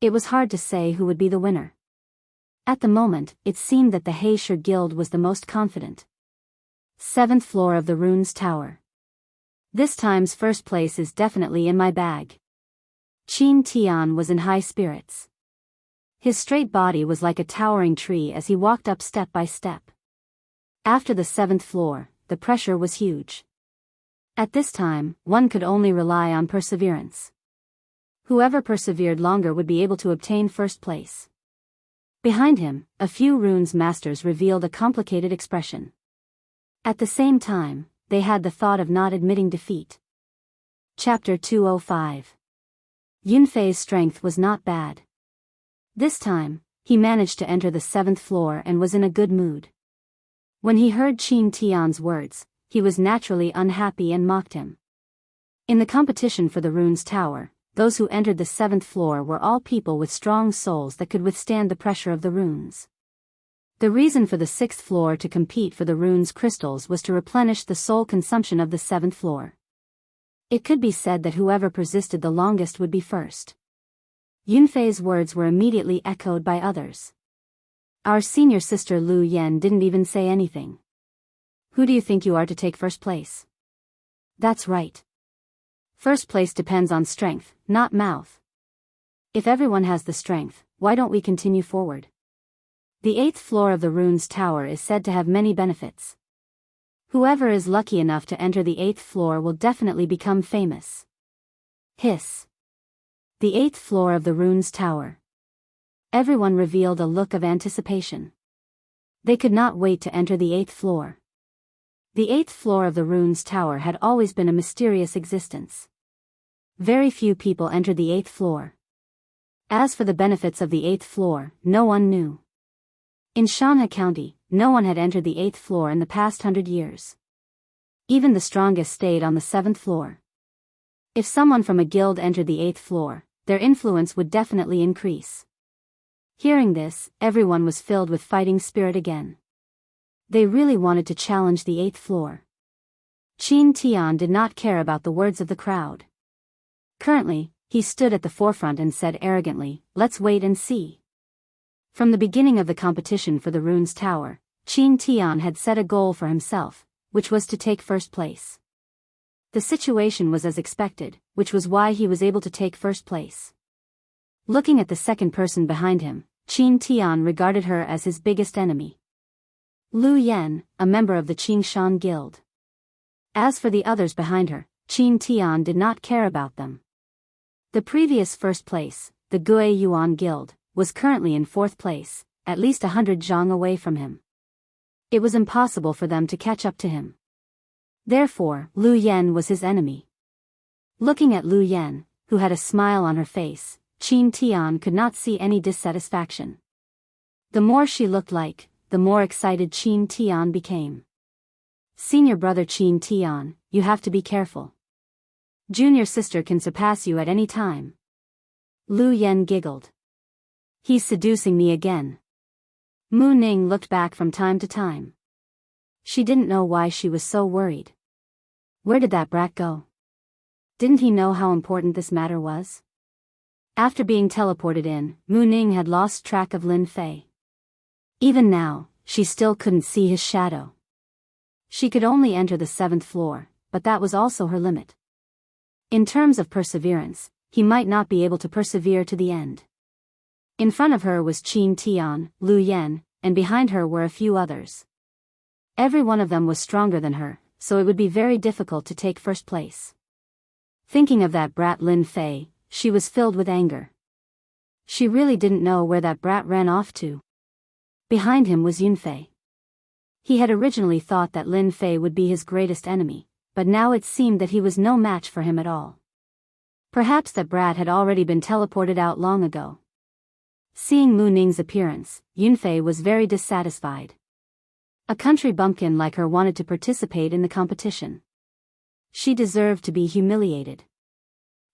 It was hard to say who would be the winner. At the moment, it seemed that the Heisher Guild was the most confident. 7th floor of the rune's tower. This time's first place is definitely in my bag. Qin Tian was in high spirits. His straight body was like a towering tree as he walked up step by step. After the 7th floor, the pressure was huge. At this time, one could only rely on perseverance. Whoever persevered longer would be able to obtain first place. Behind him, a few runes masters revealed a complicated expression. At the same time, they had the thought of not admitting defeat. Chapter 205. Yunfei's strength was not bad. This time, he managed to enter the 7th floor and was in a good mood. When he heard Qin Tian's words, he was naturally unhappy and mocked him. In the competition for the rune's tower, those who entered the 7th floor were all people with strong souls that could withstand the pressure of the runes. The reason for the 6th floor to compete for the rune's crystals was to replenish the soul consumption of the 7th floor. It could be said that whoever persisted the longest would be first. Yunfei's words were immediately echoed by others. Our senior sister Lu Yan didn't even say anything. Who do you think you are to take first place? That's right. First place depends on strength, not mouth. If everyone has the strength, why don't we continue forward? The 8th floor of the rune's tower is said to have many benefits. Whoever is lucky enough to enter the 8th floor will definitely become famous. Hiss. The 8th floor of the rune's tower. Everyone revealed a look of anticipation. They could not wait to enter the 8th floor. The 8th floor of the rune's tower had always been a mysterious existence. Very few people entered the 8th floor. As for the benefits of the 8th floor, no one knew. In Shanha County, no one had entered the 8th floor in the past 100 years. Even the strongest stayed on the 7th floor. If someone from a guild entered the 8th floor, their influence would definitely increase. Hearing this, everyone was filled with fighting spirit again. They really wanted to challenge the 8th floor. Qin Tian did not care about the words of the crowd. Currently, he stood at the forefront and said arrogantly, "Let's wait and see." From the beginning of the competition for the rune's tower, Qin Tian had set a goal for himself, which was to take first place. The situation was as expected, which was why he was able to take first place. Looking at the second person behind him, Qin Tian regarded her as his biggest enemy. Lu Yan, a member of the Qingshan Guild. As for the others behind her, Qin Tian did not care about them. The previous first place, the Gui Yuan Guild, was currently in 4th place, at least 100 zhang away from him. It was impossible for them to catch up to him. Therefore, Lu Yan was his enemy. Looking at Lu Yan, who had a smile on her face, Qin Tian could not see any dissatisfaction. The more she looked like, the more excited Qin Tian became. Senior brother Qin Tian, you have to be careful. Junior sister can surpass you at any time. Lu Yan giggled. He's seducing me again. Mu Ning looked back from time to time. She didn't know why she was so worried. Where did that brat go? Didn't he know how important this matter was? After being teleported in, Mu Ning had lost track of Lin Fei. Even now, she still couldn't see his shadow. She could only enter the 7th floor, but that was also her limit. In terms of perseverance, he might not be able to persevere to the end. In front of her was Qin Tian, Lu Yen, and behind her were a few others. Every one of them was stronger than her, so it would be very difficult to take first place. Thinking of that brat Lin Fei, she was filled with anger. She really didn't know where that brat ran off to. Behind him was Yunfei. He had originally thought that Lin Fei would be his greatest enemy, but now it seemed that he was no match for him at all. Perhaps that brat had already been teleported out long ago. Seeing Mu Ning's appearance, Yunfei was very dissatisfied. A country bumpkin like her wanted to participate in the competition. She deserved to be humiliated.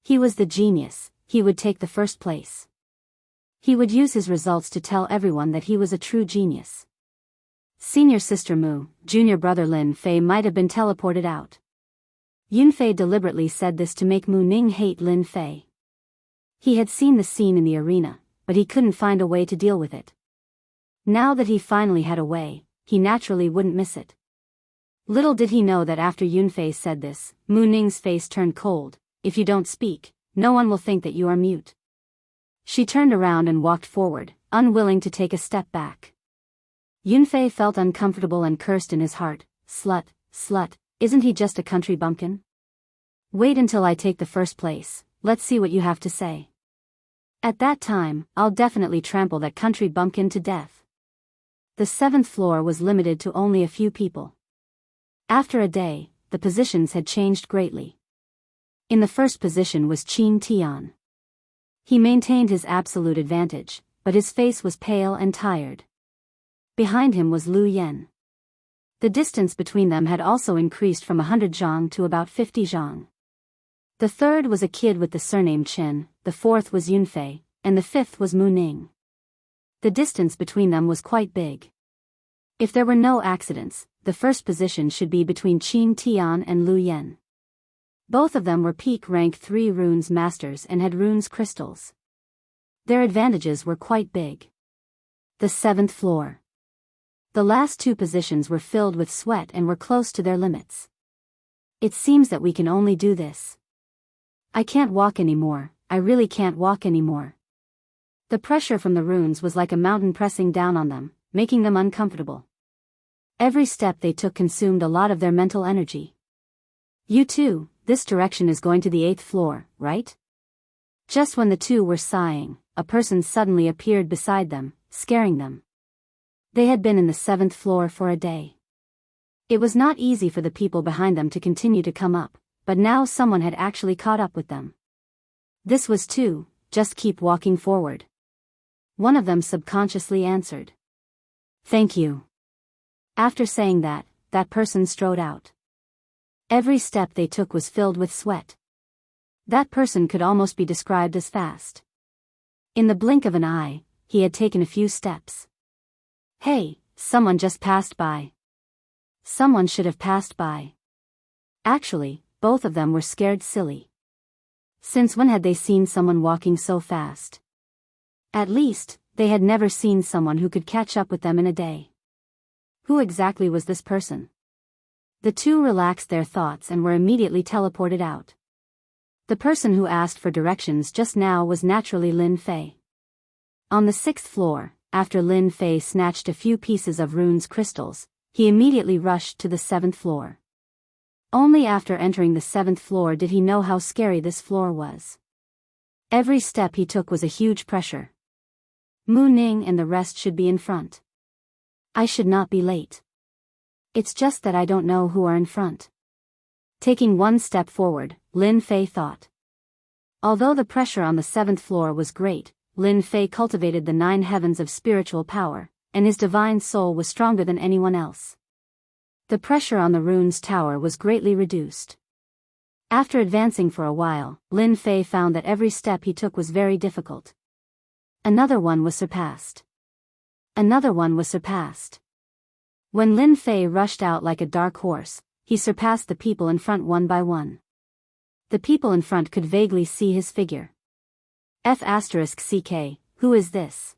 He was the genius, he would take the first place. He would use his results to tell everyone that he was a true genius. Senior sister Mu, junior brother Lin Fei might have been teleported out. Yunfei deliberately said this to make Mu Ning hate Lin Fei. He had seen the scene in the arena, but he couldn't find a way to deal with it. Now that he finally had a way, he naturally wouldn't miss it. Little did he know that after Yunfei said this, Mu Ning's face turned cold. If you don't speak, no one will think that you are mute. She turned around and walked forward, unwilling to take a step back. Yunfei felt uncomfortable and cursed in his heart. Slut, slut, isn't he just a country bumpkin? Wait until I take the first place, let's see what you have to say. At that time, I'll definitely trample that country bumpkin to death. The 7th floor was limited to only a few people. After a day, the positions had changed greatly. In the first position was Qin Tian. He maintained his absolute advantage, but his face was pale and tired. Behind him was Lu Yen. The distance between them had also increased from 100 zhang to about 50 zhang. The third was a kid with the surname Chen, the fourth was Yunfei, and the fifth was Mu Ning. The distance between them was quite big. If there were no accidents, the first position should be between Qin Tian and Lu Yen. Both of them were peak rank 3 runes masters and had runes crystals. Their advantages were quite big. The 7th floor. The last 2 positions were filled with sweat and were close to their limits. It seems that we can only do this. I can't walk anymore, I really can't walk anymore. The pressure from the runes was like a mountain pressing down on them, making them uncomfortable. Every step they took consumed a lot of their mental energy. You too, this direction is going to the 8th floor, right? Just when the two were sighing, a person suddenly appeared beside them, scaring them. They had been in the 7th floor for a day. It was not easy for the people behind them to continue to come up, but now someone had actually caught up with them. This was two, just keep walking forward. One of them subconsciously answered. Thank you. After saying that, that person strode out. Every step they took was filled with sweat. That person could almost be described as fast. In the blink of an eye, he had taken a few steps. Hey, someone just passed by. Someone should have passed by. Actually, both of them were scared silly. Since when had they seen someone walking so fast? At least, they had never seen someone who could catch up with them in a day. Who exactly was this person? The two relaxed their thoughts and were immediately teleported out. The person who asked for directions just now was naturally Lin Fei. On the 6th floor, after Lin Fei snatched a few pieces of runes crystals, he immediately rushed to the 7th floor. Only after entering the 7th floor did he know how scary this floor was. Every step he took was a huge pressure. Mu Ning and the rest should be in front. I should not be late. It's just that I don't know who are in front. Taking one step forward, Lin Fei thought. Although the pressure on the 7th floor was great, Lin Fei cultivated the 9 heavens of spiritual power, and his divine soul was stronger than anyone else. The pressure on the rune's tower was greatly reduced. After advancing for a while, Lin Fei found that every step he took was very difficult. Another one was surpassed. Another one was surpassed. When Lin Fei rushed out like a dark horse, he surpassed the people in front one by one. The people in front could vaguely see his figure. F***CK, who is this?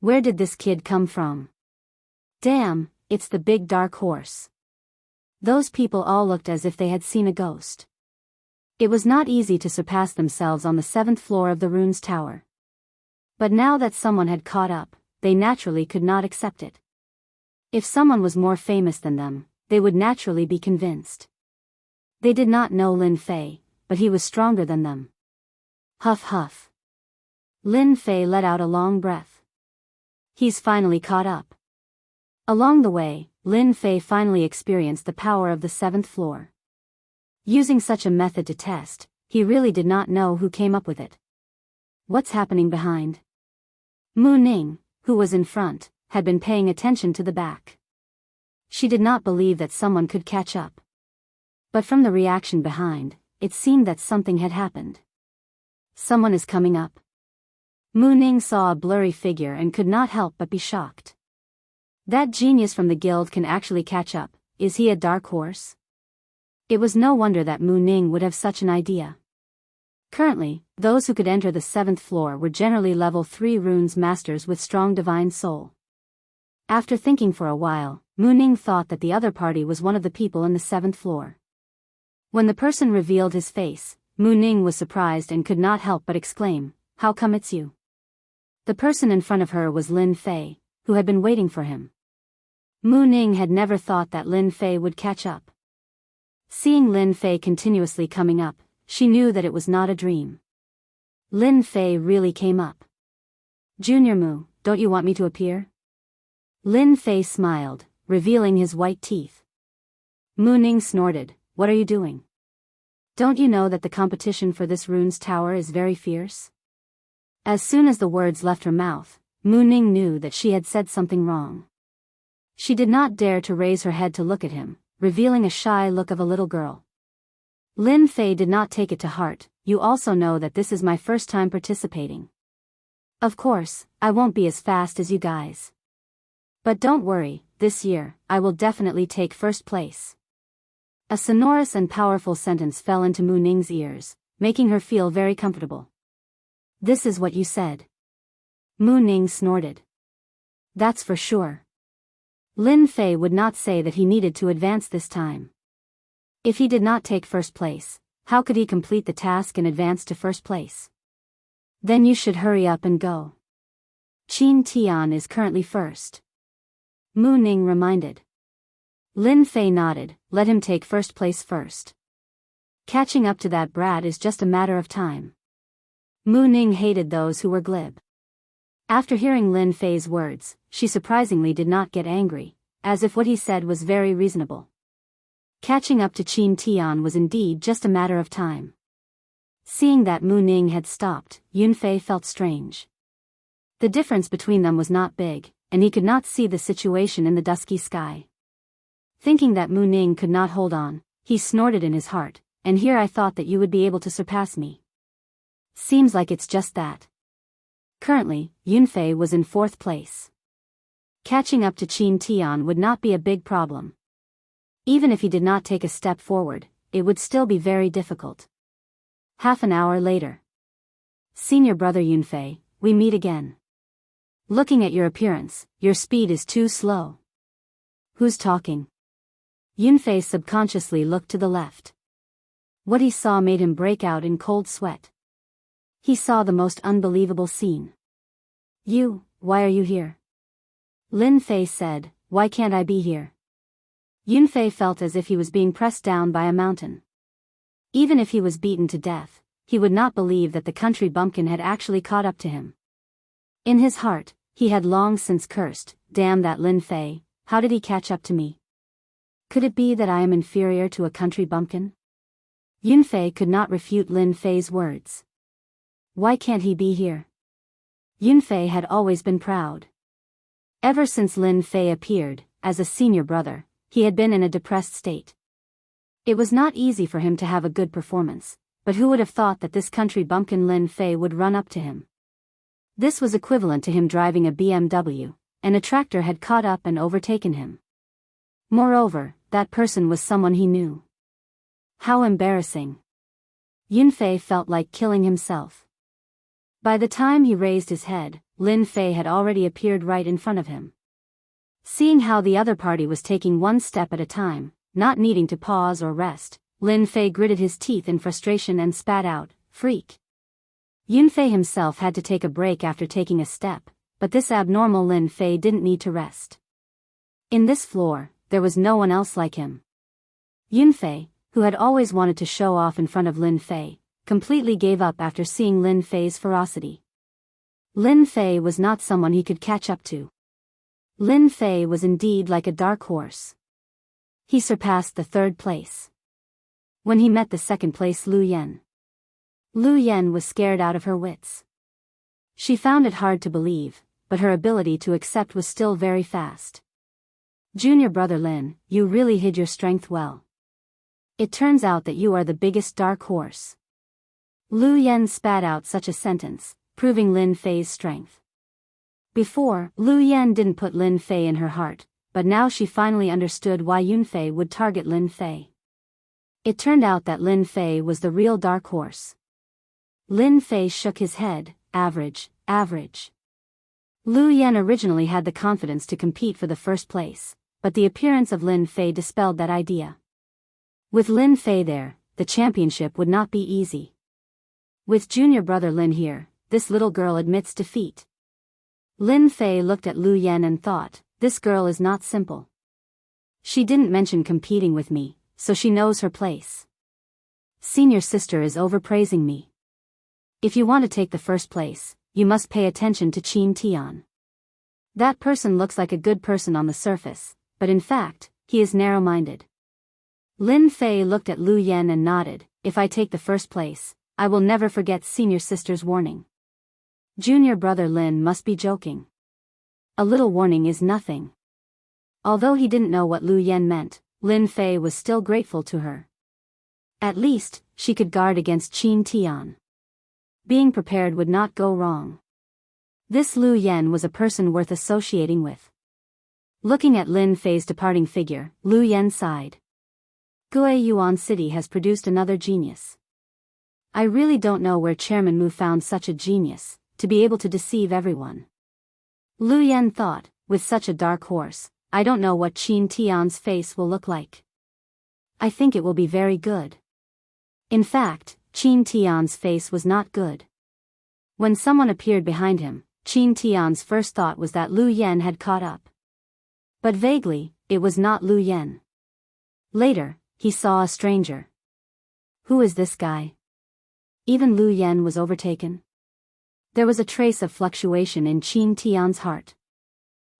Where did this kid come from? Damn, it's the big dark horse. Those people all looked as if they had seen a ghost. It was not easy to surpass themselves on the 7th floor of the rune's tower. But now that someone had caught up, they naturally could not accept it. If someone was more famous than them, they would naturally be convinced. They did not know Lin Fei, but he was stronger than them. Huff huff. Lin Fei let out a long breath. He's finally caught up. Along the way, Lin Fei finally experienced the power of the 7th floor. Using such a method to test, he really did not know who came up with it. What's happening behind? Mu Ning, who was in front, had been paying attention to the back. She did not believe that someone could catch up. But from the reaction behind, it seemed that something had happened. Someone is coming up. Mu Ning saw a blurry figure and could not help but be shocked. That genius from the guild can actually catch up. Is he a dark horse? It was no wonder that Mu Ning would have such an idea. Currently, those who could enter the 7th floor were generally level 3 runes masters with strong divine soul. After thinking for a while, Mu Ning thought that the other party was one of the people in the 7th floor. When the person revealed his face, Mu Ning was surprised and could not help but exclaim, "How come it's you?" The person in front of her was Lin Fei, who had been waiting for him. Mu Ning had never thought that Lin Fei would catch up. Seeing Lin Fei continuously coming up, she knew that it was not a dream. Lin Fei really came up. "Junior Mu, don't you want me to appear?" Lin Fei smiled, revealing his white teeth. Mu Ning snorted, "What are you doing? Don't you know that the competition for this rune's tower is very fierce?" As soon as the words left her mouth, Mu Ning knew that she had said something wrong. She did not dare to raise her head to look at him, revealing a shy look of a little girl. Lin Fei did not take it to heart. "You also know that this is my first time participating. Of course, I won't be as fast as you guys. But don't worry, this year, I will definitely take first place." A sonorous and powerful sentence fell into Mu Ning's ears, making her feel very comfortable. "This is what you said." Mu Ning snorted. "That's for sure." Lin Fei would not say that he needed to advance this time. If he did not take first place, how could he complete the task and advance to first place? Then you should hurry up and go. Qin Tian is currently first. Mu Ning reminded. Lin Fei nodded, "Let him take first place first. Catching up to that brat is just a matter of time." Mu Ning hated those who were glib. After hearing Lin Fei's words, she surprisingly did not get angry, as if what he said was very reasonable. Catching up to Qin Tian was indeed just a matter of time. Seeing that Mu Ning had stopped, Yunfei felt strange. The difference between them was not big, and he could not see the situation in the dusky sky. Thinking that Mu Ning could not hold on, he snorted in his heart, "And here I thought that you would be able to surpass me. Seems like it's just that." Currently, Yunfei was in 4th place. Catching up to Qin Tian would not be a big problem. Even if he did not take a step forward, it would still be very difficult. Half an hour later. "Senior brother Yunfei, we meet again. Looking at your appearance, your speed is too slow." "Who's talking?" Yunfei subconsciously looked to the left. What he saw made him break out in cold sweat. He saw the most unbelievable scene. Why are you here?" Lin Fei said, "Why can't I be here?" Yunfei felt as if he was being pressed down by a mountain. Even if he was beaten to death, he would not believe that the country bumpkin had actually caught up to him. In his heart, he had long since cursed, "Damn that Lin Fei, how did he catch up to me? Could it be that I am inferior to a country bumpkin?" Yunfei could not refute Lin Fei's words. Why can't he be here? Yunfei had always been proud. Ever since Lin Fei appeared, as a senior brother, he had been in a depressed state. It was not easy for him to have a good performance, but who would have thought that this country bumpkin Lin Fei would run up to him? This was equivalent to him driving a BMW, and a tractor had caught up and overtaken him. Moreover, that person was someone he knew. How embarrassing. Yunfei felt like killing himself. By the time he raised his head, Lin Fei had already appeared right in front of him. Seeing how the other party was taking one step at a time, not needing to pause or rest, Lin Fei gritted his teeth in frustration and spat out, "Freak." Yun Fei himself had to take a break after taking a step, but this abnormal Lin Fei didn't need to rest. In this floor, there was no one else like him. Yun Fei, who had always wanted to show off in front of Lin Fei, completely gave up after seeing Lin Fei's ferocity. Lin Fei was not someone he could catch up to. Lin Fei was indeed like a dark horse. He surpassed the third place. When he met the second place Lu Yen, Lu Yen was scared out of her wits. She found it hard to believe, but her ability to accept was still very fast. "Junior brother Lin, you really hid your strength well. It turns out that you are the biggest dark horse." Lu Yen spat out such a sentence, proving Lin Fei's strength. Before, Lu Yen didn't put Lin Fei in her heart, but now she finally understood why Yun Fei would target Lin Fei. It turned out that Lin Fei was the real dark horse. Lin Fei shook his head, "Average, average." Lu Yen originally had the confidence to compete for the first place, but the appearance of Lin Fei dispelled that idea. With Lin Fei there, the championship would not be easy. With junior brother Lin here, this little girl admits defeat. Lin Fei looked at Lu Yen and thought, "This girl is not simple. She didn't mention competing with me, so she knows her place. Senior sister is overpraising me. If you want to take the first place, you must pay attention to Qin Tian. That person looks like a good person on the surface, but in fact, he is narrow-minded." Lin Fei looked at Lu Yen and nodded, "If I take the first place, I will never forget senior sister's warning." Junior brother Lin must be joking. A little warning is nothing. Although he didn't know what Lu Yen meant, Lin Fei was still grateful to her. At least, she could guard against Qin Tian. Being prepared would not go wrong. This Lu Yen was a person worth associating with. Looking at Lin Fei's departing figure, Lu Yen sighed. Gue Yuan City has produced another genius. I really don't know where Chairman Mu found such a genius, to be able to deceive everyone. Lu Yen thought, with such a dark horse, I don't know what Qin Tian's face will look like. I think it will be very good. In fact, Qin Tian's face was not good. When someone appeared behind him, Qin Tian's first thought was that Lu Yen had caught up. But vaguely, it was not Lu Yen. Later, he saw a stranger. Who is this guy? Even Lu Yen was overtaken. There was a trace of fluctuation in Qin Tian's heart.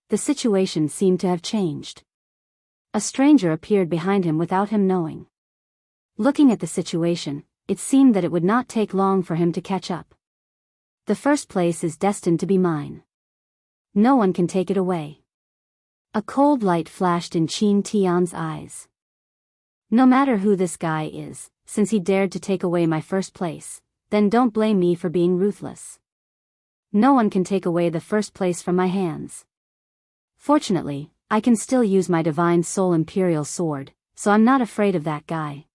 The situation seemed to have changed. A stranger appeared behind him without him knowing. Looking at the situation, it seemed that it would not take long for him to catch up. The first place is destined to be mine. No one can take it away. A cold light flashed in Qin Tian's eyes. No matter who this guy is, since he dared to take away my first place, then don't blame me for being ruthless. No one can take away the first place from my hands. Fortunately, I can still use my Divine Soul Imperial Sword, so I'm not afraid of that guy.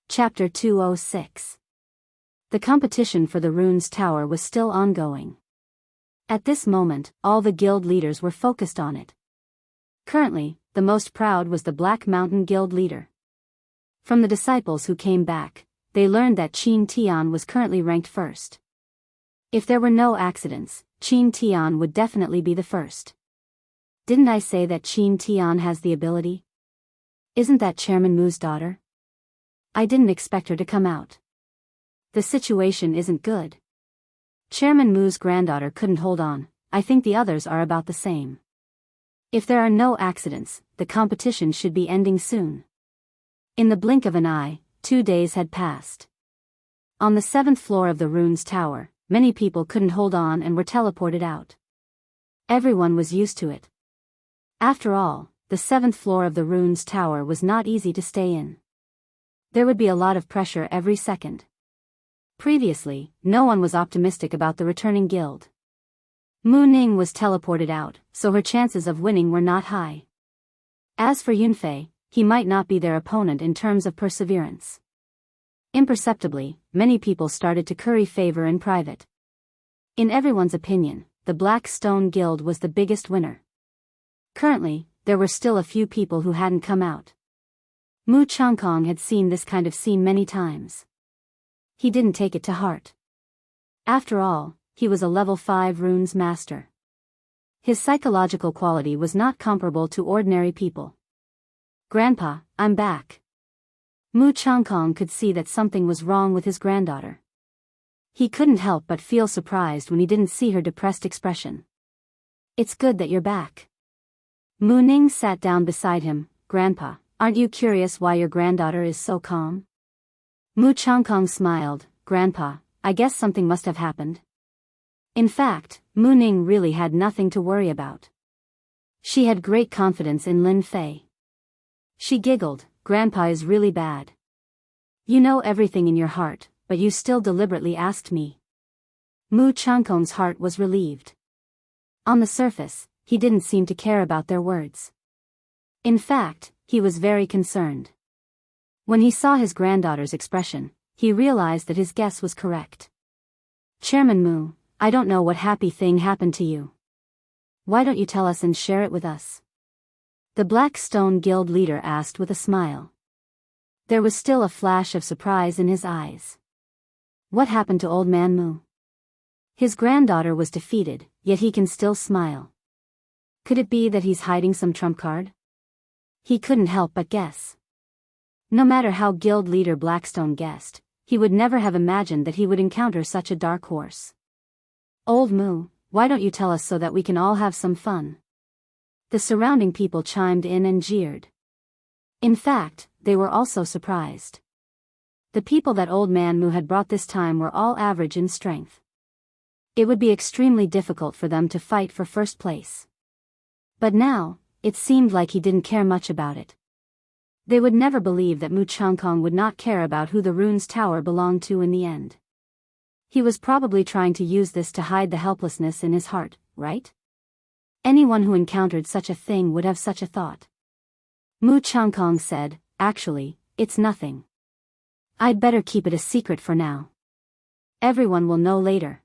Chapter 206. The competition for the Runes Tower was still ongoing. At this moment, all the guild leaders were focused on it. Currently, the most proud was the Black Mountain Guild leader. From the disciples who came back, they learned that Qin Tian was currently ranked first. If there were no accidents, Qin Tian would definitely be the first. Didn't I say that Qin Tian has the ability? Isn't that Chairman Mu's daughter? I didn't expect her to come out. The situation isn't good. Chairman Mu's granddaughter couldn't hold on, I think the others are about the same. If there are no accidents, the competition should be ending soon. In the blink of an eye, 2 days had passed. On the 7th floor of the Runes Tower, many people couldn't hold on and were teleported out. Everyone was used to it. After all, the 7th floor of the Runes Tower was not easy to stay in. There would be a lot of pressure every second. Previously, no one was optimistic about the returning guild. Mu Ning was teleported out, so her chances of winning were not high. As for Yun Fei, he might not be their opponent in terms of perseverance. Imperceptibly, many people started to curry favor in private. In everyone's opinion, the Black Stone Guild was the biggest winner. Currently, there were still a few people who hadn't come out. Mu Changkong had seen this kind of scene many times. He didn't take it to heart. After all, he was a level 5 runes master. His psychological quality was not comparable to ordinary people. "Grandpa, I'm back." Mu Changkong could see that something was wrong with his granddaughter. He couldn't help but feel surprised when he didn't see her depressed expression. "It's good that you're back." Mu Ning sat down beside him. "Grandpa, aren't you curious why your granddaughter is so calm?" Mu Changkong smiled. "Grandpa, I guess something must have happened." In fact, Mu Ning really had nothing to worry about. She had great confidence in Lin Fei. She giggled. "Grandpa is really bad. You know everything in your heart, but you still deliberately asked me." Mu Changkong's heart was relieved. On the surface, he didn't seem to care about their words. In fact, he was very concerned. When he saw his granddaughter's expression, he realized that his guess was correct. "Chairman Mu, I don't know what happy thing happened to you. Why don't you tell us and share it with us?" The Black Stone Guild leader asked with a smile. There was still a flash of surprise in his eyes. What happened to Old Man Mu? His granddaughter was defeated, yet he can still smile. Could it be that he's hiding some trump card? He couldn't help but guess. No matter how guild leader Blackstone guessed, he would never have imagined that he would encounter such a dark horse. "Old Mu, why don't you tell us so that we can all have some fun?" The surrounding people chimed in and jeered. In fact, they were also surprised. The people that Old Man Mu had brought this time were all average in strength. It would be extremely difficult for them to fight for first place. But now, it seemed like he didn't care much about it. They would never believe that Mu Changkong would not care about who the rune's tower belonged to in the end. He was probably trying to use this to hide the helplessness in his heart, right? Anyone who encountered such a thing would have such a thought. Mu Changkong said, "Actually, it's nothing. I'd better keep it a secret for now. Everyone will know later."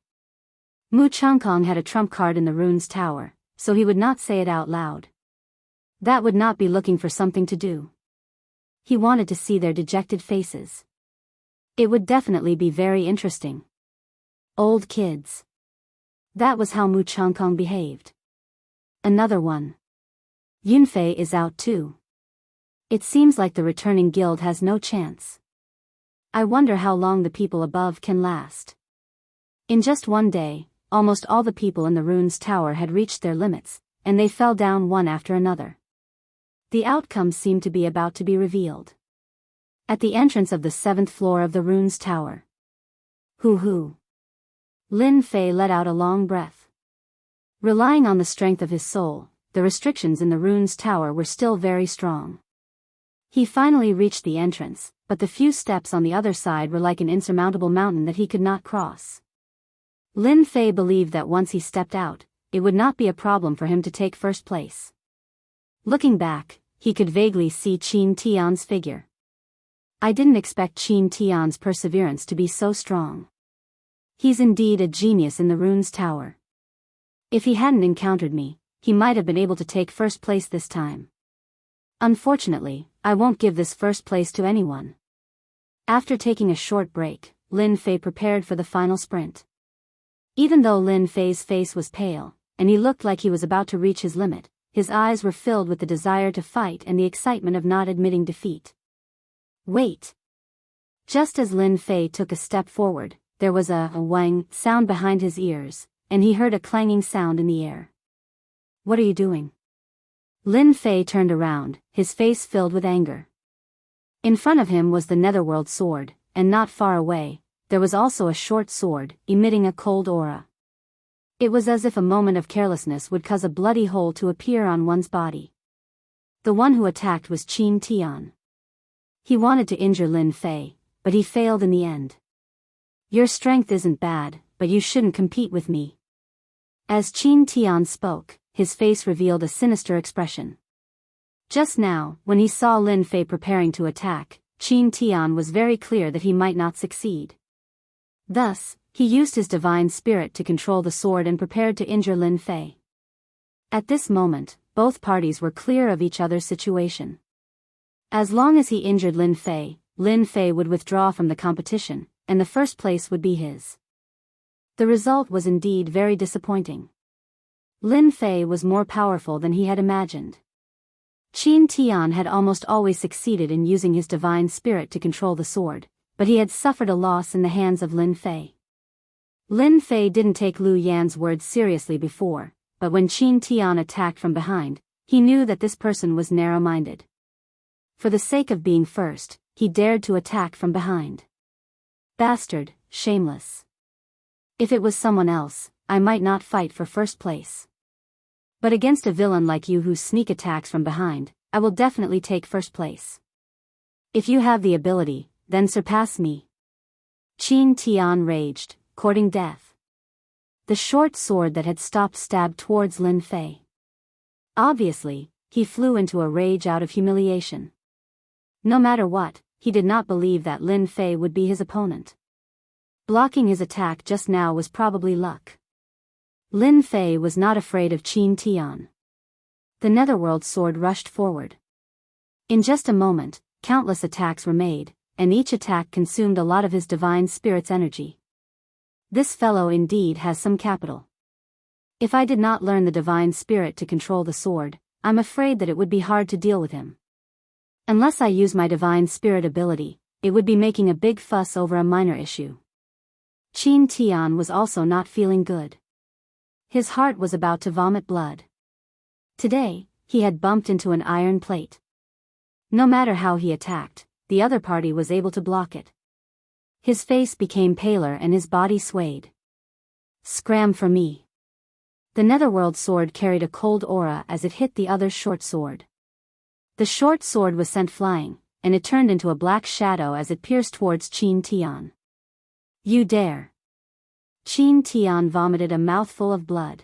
Mu Changkong had a trump card in the rune's tower, so he would not say it out loud. That would not be looking for something to do. He wanted to see their dejected faces. It would definitely be very interesting. Old kids. That was how Mu Changkong behaved. Another one. Yunfei is out too. It seems like the returning guild has no chance. I wonder how long the people above can last. In just one day, almost all the people in the rune's tower had reached their limits, and they fell down one after another. The outcome seemed to be about to be revealed. At the entrance of the 7th floor of the rune's tower. Hoo. Lin Fei let out a long breath. Relying on the strength of his soul, the restrictions in the rune's tower were still very strong. He finally reached the entrance, but the few steps on the other side were like an insurmountable mountain that he could not cross. Lin Fei believed that once he stepped out, it would not be a problem for him to take first place. Looking back, he could vaguely see Qin Tian's figure. I didn't expect Qin Tian's perseverance to be so strong. He's indeed a genius in the rune's tower. If he hadn't encountered me, he might have been able to take first place this time. Unfortunately, I won't give this first place to anyone. After taking a short break, Lin Fei prepared for the final sprint. Even though Lin Fei's face was pale, and he looked like he was about to reach his limit, his eyes were filled with the desire to fight and the excitement of not admitting defeat. Wait! Just as Lin Fei took a step forward, there was a wang sound behind his ears, and he heard a clanging sound in the air. What are you doing? Lin Fei turned around, his face filled with anger. In front of him was the Netherworld sword, and not far away, there was also a short sword, emitting a cold aura. It was as if a moment of carelessness would cause a bloody hole to appear on one's body. The one who attacked was Qin Tian. He wanted to injure Lin Fei, but he failed in the end. Your strength isn't bad, but you shouldn't compete with me. As Qin Tian spoke, his face revealed a sinister expression. Just now, when he saw Lin Fei preparing to attack, Qin Tian was very clear that he might not succeed. Thus, he used his divine spirit to control the sword and prepared to injure Lin Fei. At this moment, both parties were clear of each other's situation. As long as he injured Lin Fei would withdraw from the competition, and the first place would be his. The result was indeed very disappointing. Lin Fei was more powerful than he had imagined. Qin Tian had almost always succeeded in using his divine spirit to control the sword, but he had suffered a loss in the hands of Lin Fei. Lin Fei didn't take Lu Yan's words seriously before, but when Qin Tian attacked from behind, he knew that this person was narrow-minded. For the sake of being first, he dared to attack from behind. Bastard, shameless. If it was someone else, I might not fight for first place. But against a villain like you who sneak attacks from behind, I will definitely take first place. If you have the ability, then surpass me. Qin Tian raged, courting death. The short sword that had stopped stabbed towards Lin Fei. Obviously, he flew into a rage out of humiliation. No matter what, he did not believe that Lin Fei would be his opponent. Blocking his attack just now was probably luck. Lin Fei was not afraid of Qin Tian. The netherworld sword rushed forward. In just a moment, countless attacks were made, and each attack consumed a lot of his divine spirit's energy. This fellow indeed has some capital. If I did not learn the divine spirit to control the sword, I'm afraid that it would be hard to deal with him. Unless I use my divine spirit ability, it would be making a big fuss over a minor issue. Qin Tian was also not feeling good. His heart was about to vomit blood. Today, he had bumped into an iron plate. No matter how he attacked, the other party was able to block it. His face became paler and his body swayed. Scram for me. The netherworld sword carried a cold aura as it hit the other's short sword. The short sword was sent flying, and it turned into a black shadow as it pierced towards Qin Tian. You dare! Qin Tian vomited a mouthful of blood.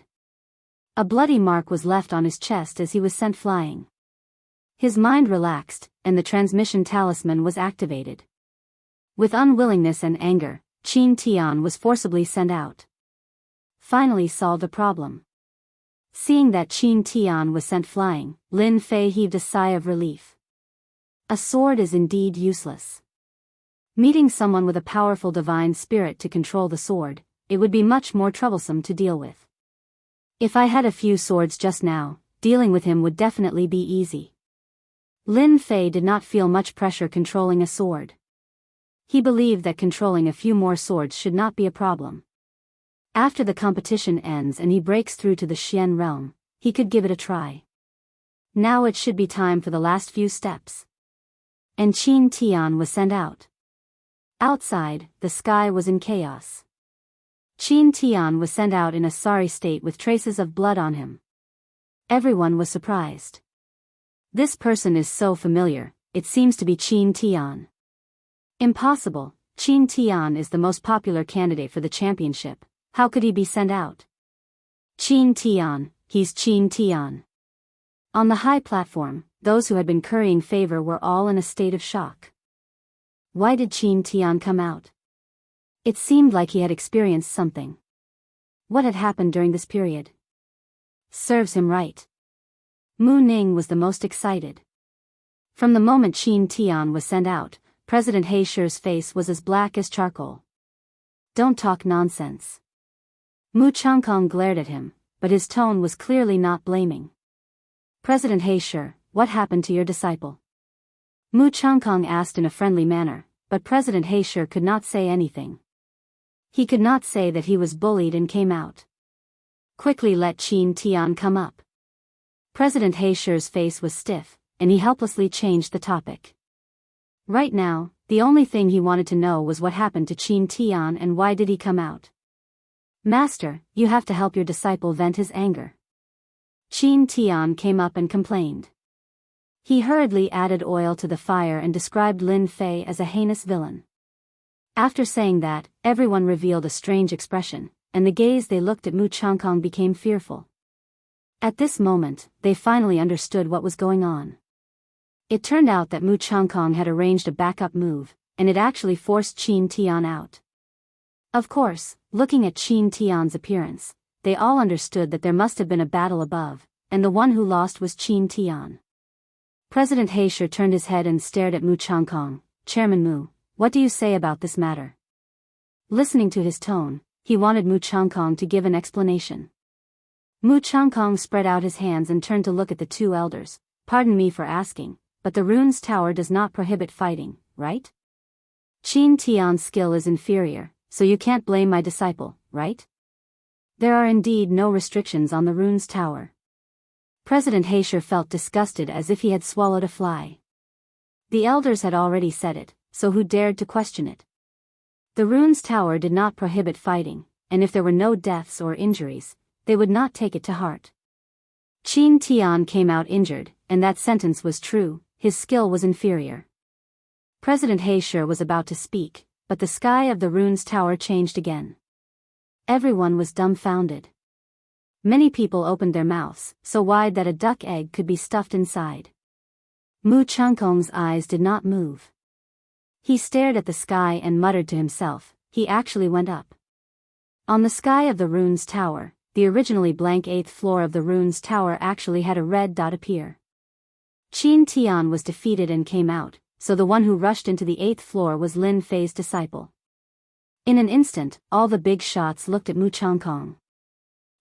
A bloody mark was left on his chest as he was sent flying. His mind relaxed, and the transmission talisman was activated. With unwillingness and anger, Qin Tian was forcibly sent out. Finally solved a problem. Seeing that Qin Tian was sent flying, Lin Fei heaved a sigh of relief. A sword is indeed useless. Meeting someone with a powerful divine spirit to control the sword, it would be much more troublesome to deal with. If I had a few swords just now, dealing with him would definitely be easy. Lin Fei did not feel much pressure controlling a sword. He believed that controlling a few more swords should not be a problem. After the competition ends and he breaks through to the Xian realm, he could give it a try. Now it should be time for the last few steps. And Qin Tian was sent out. Outside, the sky was in chaos. Qin Tian was sent out in a sorry state with traces of blood on him. Everyone was surprised. This person is so familiar, it seems to be Qin Tian. Impossible, Qin Tian is the most popular candidate for the championship. How could he be sent out? Qin Tian, he's Qin Tian. On the high platform, those who had been currying favor were all in a state of shock. Why did Qin Tian come out? It seemed like he had experienced something. What had happened during this period? Serves him right. Mu Ning was the most excited. From the moment Qin Tian was sent out, President He Shi's face was as black as charcoal. Don't talk nonsense. Mu Changkong glared at him, but his tone was clearly not blaming. President He Shi, what happened to your disciple? Mu Changkong asked in a friendly manner, but President He Shi could not say anything. He could not say that he was bullied and came out. Quickly let Qin Tian come up. President He Shi's face was stiff, and he helplessly changed the topic. Right now, the only thing he wanted to know was what happened to Qin Tian and why did he come out. Master, you have to help your disciple vent his anger. Qin Tian came up and complained. He hurriedly added oil to the fire and described Lin Fei as a heinous villain. After saying that, everyone revealed a strange expression, and the gaze they looked at Mu Changkong became fearful. At this moment, they finally understood what was going on. It turned out that Mu Changkong had arranged a backup move, and it actually forced Qin Tian out. Of course, looking at Qin Tian's appearance, they all understood that there must have been a battle above, and the one who lost was Qin Tian. President Heisher turned his head and stared at Mu Changkong. Chairman Mu, what do you say about this matter? Listening to his tone, he wanted Mu Changkong to give an explanation. Mu Changkong spread out his hands and turned to look at the two elders. Pardon me for asking, but the rune's tower does not prohibit fighting, right? Qin Tian's skill is inferior, so you can't blame my disciple, right? There are indeed no restrictions on the rune's tower. President Heisher felt disgusted as if he had swallowed a fly. The elders had already said it, so who dared to question it? The rune's tower did not prohibit fighting, and if there were no deaths or injuries, they would not take it to heart. Qin Tian came out injured, and that sentence was true, his skill was inferior. President Heisher was about to speak, but the sky of the rune's tower changed again. Everyone was dumbfounded. Many people opened their mouths, so wide that a duck egg could be stuffed inside. Mu Changkong's eyes did not move. He stared at the sky and muttered to himself, he actually went up. On the sky of the rune's tower, the originally blank 8th floor of the rune's tower actually had a red dot appear. Qin Tian was defeated and came out, so the one who rushed into the 8th floor was Lin Fei's disciple. In an instant, all the big shots looked at Mu Changkong.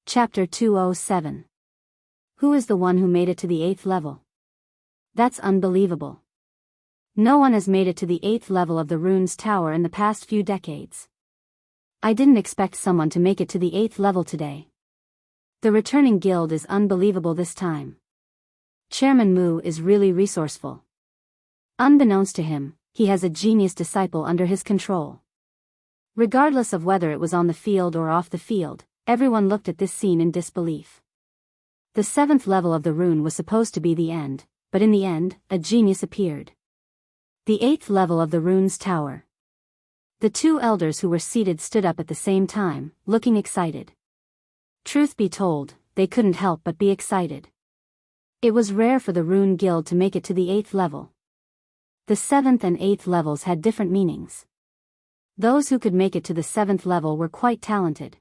Chapter 207. Who is the one who made it to the 8th level? That's unbelievable. No one has made it to the 8th level of the rune's tower in the past few decades. I didn't expect someone to make it to the 8th level today. The returning guild is unbelievable this time. Chairman Mu is really resourceful. Unbeknownst to him, he has a genius disciple under his control. Regardless of whether it was on the field or off the field, everyone looked at this scene in disbelief. The 7th level of the rune was supposed to be the end, but in the end, a genius appeared. The 8th level of the rune's tower. The two elders who were seated stood up at the same time, looking excited. Truth be told, they couldn't help but be excited. It was rare for the rune guild to make it to the 8th level. The 7th and 8th levels had different meanings. Those who could make it to the 7th level were quite talented.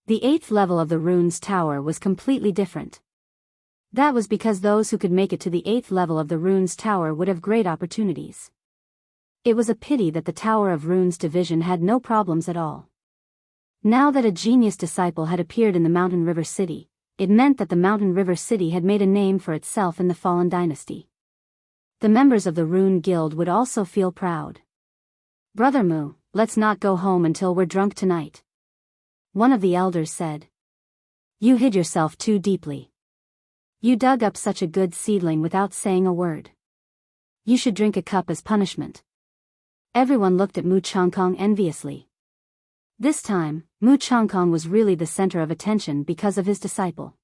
The 8th level of the rune's tower was completely different. That was because those who could make it to the 8th level of the rune's tower would have great opportunities. It was a pity that the Tower of Runes division had no problems at all. Now that a genius disciple had appeared in the Mountain River City, it meant that the Mountain River City had made a name for itself in the Fallen Dynasty. The members of the Rune Guild would also feel proud. Brother Mu, let's not go home until we're drunk tonight. One of the elders said. You hid yourself too deeply. You dug up such a good seedling without saying a word. You should drink a cup as punishment. Everyone looked at Mu Changkong enviously. This time, Mu Changkong was really the center of attention because of his disciple.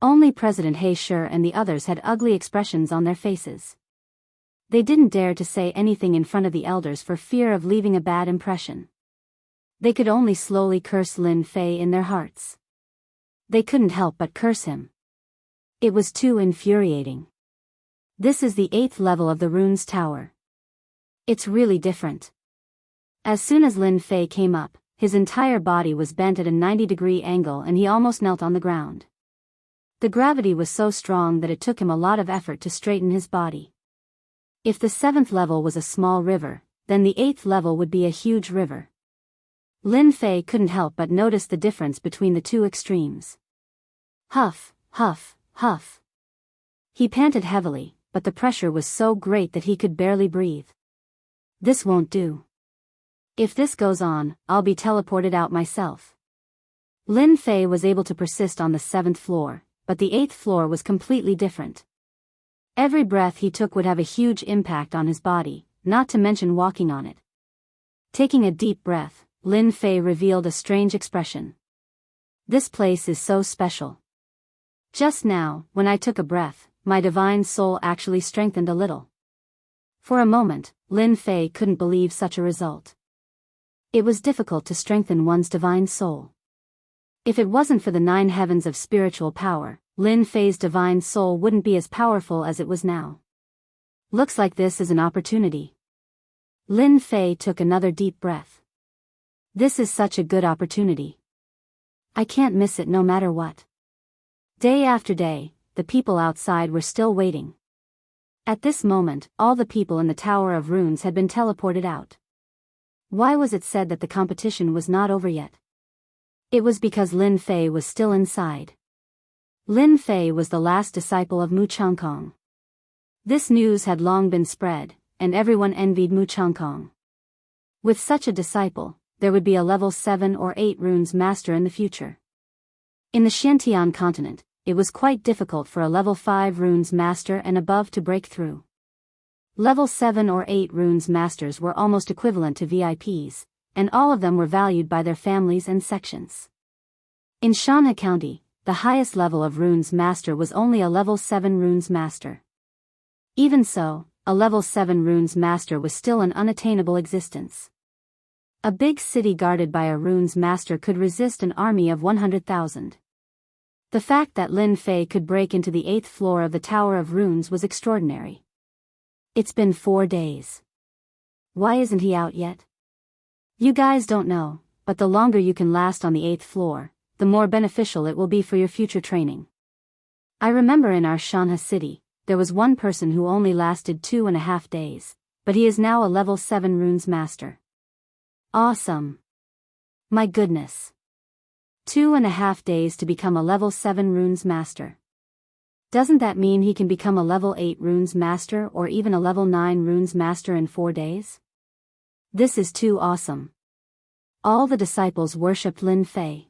Only President Heisher and the others had ugly expressions on their faces. They didn't dare to say anything in front of the elders for fear of leaving a bad impression. They could only slowly curse Lin Fei in their hearts. They couldn't help but curse him. It was too infuriating. This is the 8th level of the rune's tower. It's really different. As soon as Lin Fei came up, his entire body was bent at a 90-degree angle and he almost knelt on the ground. The gravity was so strong that it took him a lot of effort to straighten his body. If the 7th level was a small river, then the 8th level would be a huge river. Lin Fei couldn't help but notice the difference between the two extremes. Huff, huff, huff. He panted heavily, but the pressure was so great that he could barely breathe. This won't do. If this goes on, I'll be teleported out myself. Lin Fei was able to persist on the 7th floor, but the 8th floor was completely different. Every breath he took would have a huge impact on his body, not to mention walking on it. Taking a deep breath, Lin Fei revealed a strange expression. This place is so special. Just now, when I took a breath, my divine soul actually strengthened a little. For a moment, Lin Fei couldn't believe such a result. It was difficult to strengthen one's divine soul. If it wasn't for the 9 heavens of spiritual power, Lin Fei's divine soul wouldn't be as powerful as it was now. Looks like this is an opportunity. Lin Fei took another deep breath. This is such a good opportunity. I can't miss it no matter what. Day after day, the people outside were still waiting. At this moment, all the people in the Tower of Runes had been teleported out. Why was it said that the competition was not over yet? It was because Lin Fei was still inside. Lin Fei was the last disciple of Mu Changkong. This news had long been spread, and everyone envied Mu Changkong. With such a disciple, there would be a level 7 or 8 runes master in the future. In the Xiantian continent, it was quite difficult for a level 5 runes master and above to break through. Level 7 or 8 runes masters were almost equivalent to VIPs, and all of them were valued by their families and sections. In Shanha County, the highest level of runes master was only a level 7 runes master. Even so, a level 7 runes master was still an unattainable existence. A big city guarded by a runes master could resist an army of 100,000. The fact that Lin Fei could break into the 8th floor of the Tower of Runes was extraordinary. It's been 4 days. Why isn't he out yet? You guys don't know, but the longer you can last on the 8th floor, the more beneficial it will be for your future training. I remember in our Shanha city, there was one person who only lasted 2.5 days, but he is now a level 7 runes master. Awesome. My goodness. 2.5 days to become a level 7 runes master. Doesn't that mean he can become a level 8 runes master or even a level 9 runes master in 4 days? This is too awesome. All the disciples worshipped Lin Fei.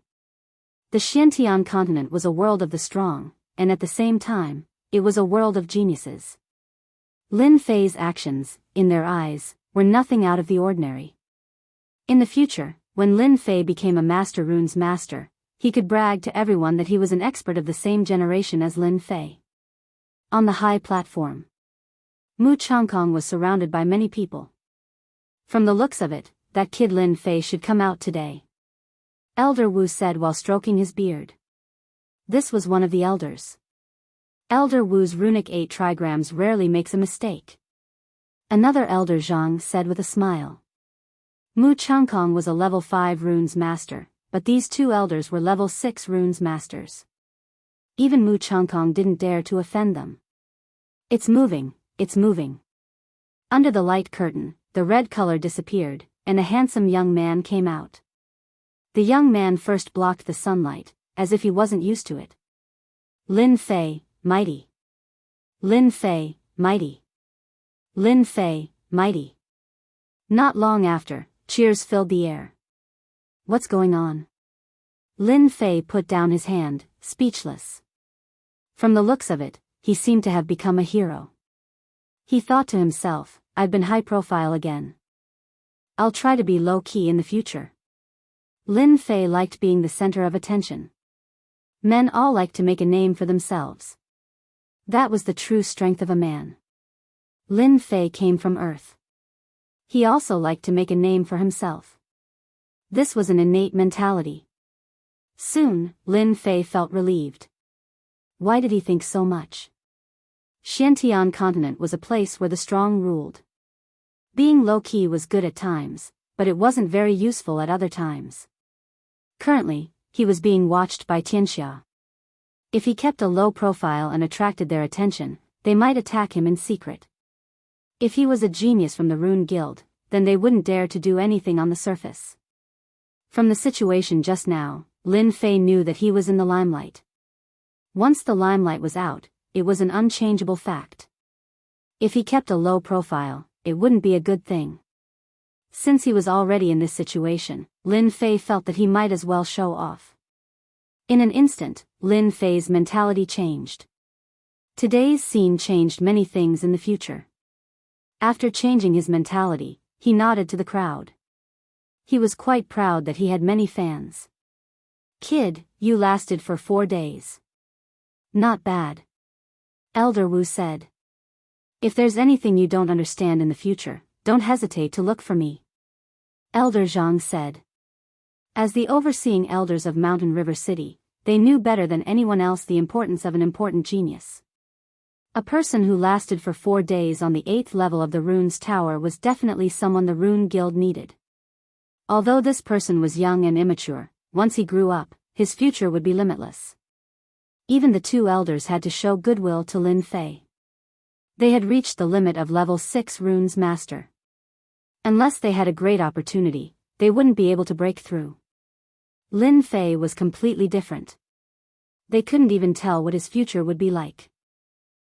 The Xiantian continent was a world of the strong, and at the same time, it was a world of geniuses. Lin Fei's actions, in their eyes, were nothing out of the ordinary. In the future, when Lin Fei became a master runes master, he could brag to everyone that he was an expert of the same generation as Lin Fei. On the high platform, Mu Changkong was surrounded by many people. From the looks of it, that kid Lin Fei should come out today, Elder Wu said while stroking his beard. This was one of the elders. Elder Wu's runic 8 trigrams rarely makes a mistake. Another elder Zhang said with a smile. Mu Changkong was a level 5 runes master, but these 2 elders were level 6 runes masters. Even Mu Changkong didn't dare to offend them. It's moving, it's moving. Under the light curtain, the red color disappeared, and a handsome young man came out. The young man first blocked the sunlight, as if he wasn't used to it. Lin Fei, mighty. Lin Fei, mighty. Lin Fei, mighty. Not long after, cheers filled the air. What's going on? Lin Fei put down his hand, speechless. From the looks of it, he seemed to have become a hero. He thought to himself, I've been high profile again. I'll try to be low-key in the future. Lin Fei liked being the center of attention. Men all like to make a name for themselves. That was the true strength of a man. Lin Fei came from Earth. He also liked to make a name for himself. This was an innate mentality. Soon, Lin Fei felt relieved. Why did he think so much? Xiantian continent was a place where the strong ruled. Being low-key was good at times, but it wasn't very useful at other times. Currently, he was being watched by Tianxia. If he kept a low profile and attracted their attention, they might attack him in secret. If he was a genius from the Rune Guild, then they wouldn't dare to do anything on the surface. From the situation just now, Lin Fei knew that he was in the limelight. Once the limelight was out, it was an unchangeable fact. If he kept a low profile, it wouldn't be a good thing. Since he was already in this situation, Lin Fei felt that he might as well show off. In an instant, Lin Fei's mentality changed. Today's scene changed many things in the future. After changing his mentality, he nodded to the crowd. He was quite proud that he had many fans. Kid, you lasted for 4 days. Not bad. Elder Wu said. If there's anything you don't understand in the future, don't hesitate to look for me. Elder Zhang said. As the overseeing elders of Mountain River City, they knew better than anyone else the importance of an important genius. A person who lasted for 4 days on the 8th level of the Runes Tower was definitely someone the Rune Guild needed. Although this person was young and immature, once he grew up, his future would be limitless. Even the 2 elders had to show goodwill to Lin Fei. They had reached the limit of level 6 runes master. Unless they had a great opportunity, they wouldn't be able to break through. Lin Fei was completely different. They couldn't even tell what his future would be like.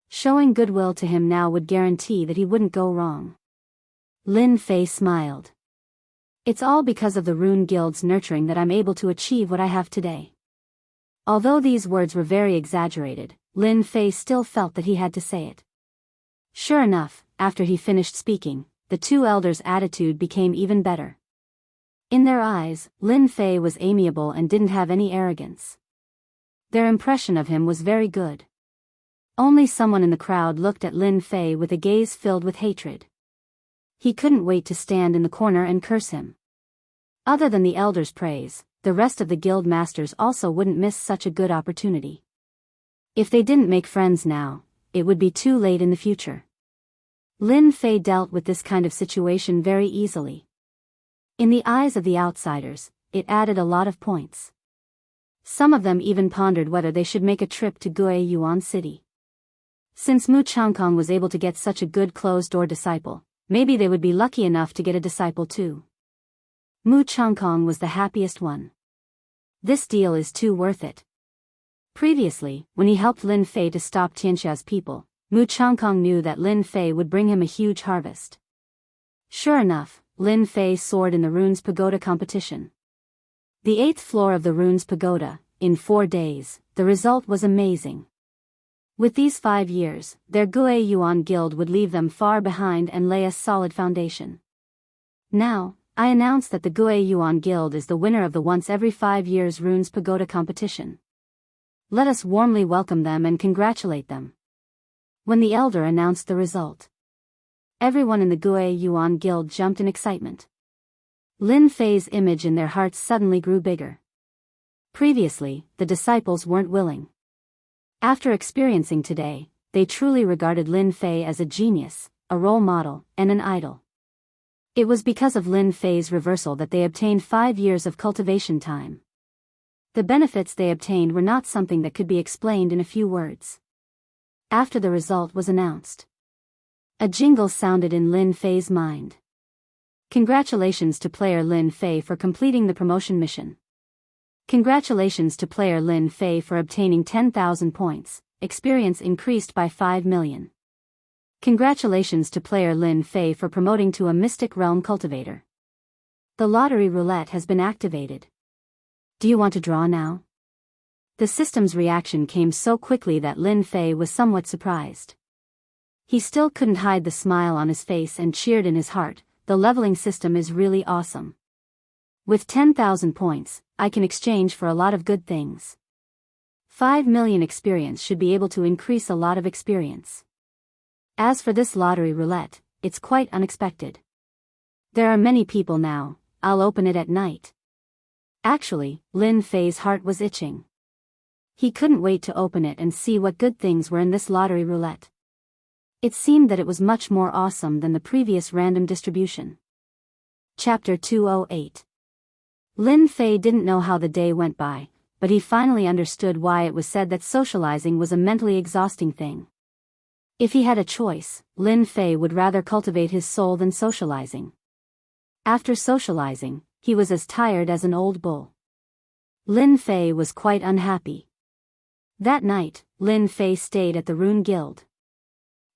Showing goodwill to him now would guarantee that he wouldn't go wrong. Lin Fei smiled. It's all because of the Rune Guild's nurturing that I'm able to achieve what I have today. Although these words were very exaggerated, Lin Fei still felt that he had to say it. Sure enough, after he finished speaking, the two elders' attitude became even better. In their eyes, Lin Fei was amiable and didn't have any arrogance. Their impression of him was very good. Only someone in the crowd looked at Lin Fei with a gaze filled with hatred. He couldn't wait to stand in the corner and curse him. Other than the elders' praise, the rest of the guild masters also wouldn't miss such a good opportunity. If they didn't make friends now, it would be too late in the future. Lin Fei dealt with this kind of situation very easily. In the eyes of the outsiders, it added a lot of points. Some of them even pondered whether they should make a trip to Guiyuan City. Since Mu Changkong was able to get such a good closed-door disciple, maybe they would be lucky enough to get a disciple too. Mu Changkong was the happiest one. This deal is too worth it. Previously, when he helped Lin Fei to stop Tianxia's people, Mu Changkong knew that Lin Fei would bring him a huge harvest. Sure enough, Lin Fei soared in the Runes Pagoda competition. The 8th floor of the Runes Pagoda, in 4 days, the result was amazing. With these 5 years, their Guiyuan guild would leave them far behind and lay a solid foundation. Now, I announce that the Guiyuan guild is the winner of the once every 5 years Runes Pagoda competition. Let us warmly welcome them and congratulate them. When the elder announced the result, everyone in the Guiyuan guild jumped in excitement. Lin Fei's image in their hearts suddenly grew bigger. Previously, the disciples weren't willing. After experiencing today, they truly regarded Lin Fei as a genius, a role model, and an idol. It was because of Lin Fei's reversal that they obtained 5 years of cultivation time. The benefits they obtained were not something that could be explained in a few words. After the result was announced, a jingle sounded in Lin Fei's mind. Congratulations to player Lin Fei for completing the promotion mission. Congratulations to player Lin Fei for obtaining 10,000 points, experience increased by 5 million. Congratulations to player Lin Fei for promoting to a Mystic Realm Cultivator. The lottery roulette has been activated. Do you want to draw now? The system's reaction came so quickly that Lin Fei was somewhat surprised. He still couldn't hide the smile on his face and cheered in his heart. The leveling system is really awesome. With 10,000 points, I can exchange for a lot of good things. 5 million experience should be able to increase a lot of experience. As for this lottery roulette, it's quite unexpected. There are many people now, I'll open it at night. Actually, Lin Fei's heart was itching. He couldn't wait to open it and see what good things were in this lottery roulette. It seemed that it was much more awesome than the previous random distribution. Chapter 208. Lin Fei didn't know how the day went by, but he finally understood why it was said that socializing was a mentally exhausting thing. If he had a choice, Lin Fei would rather cultivate his soul than socializing. After socializing, he was as tired as an old bull. Lin Fei was quite unhappy. That night, Lin Fei stayed at the Rune Guild.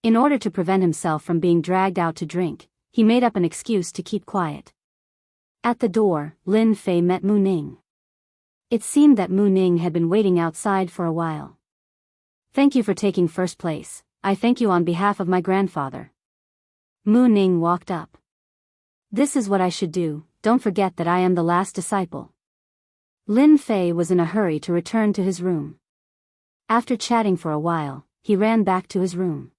In order to prevent himself from being dragged out to drink, he made up an excuse to keep quiet. At the door, Lin Fei met Mu Ning. It seemed that Mu Ning had been waiting outside for a while. Thank you for taking first place, I thank you on behalf of my grandfather. Mu Ning walked up. This is what I should do, don't forget that I am the last disciple. Lin Fei was in a hurry to return to his room. After chatting for a while, he ran back to his room.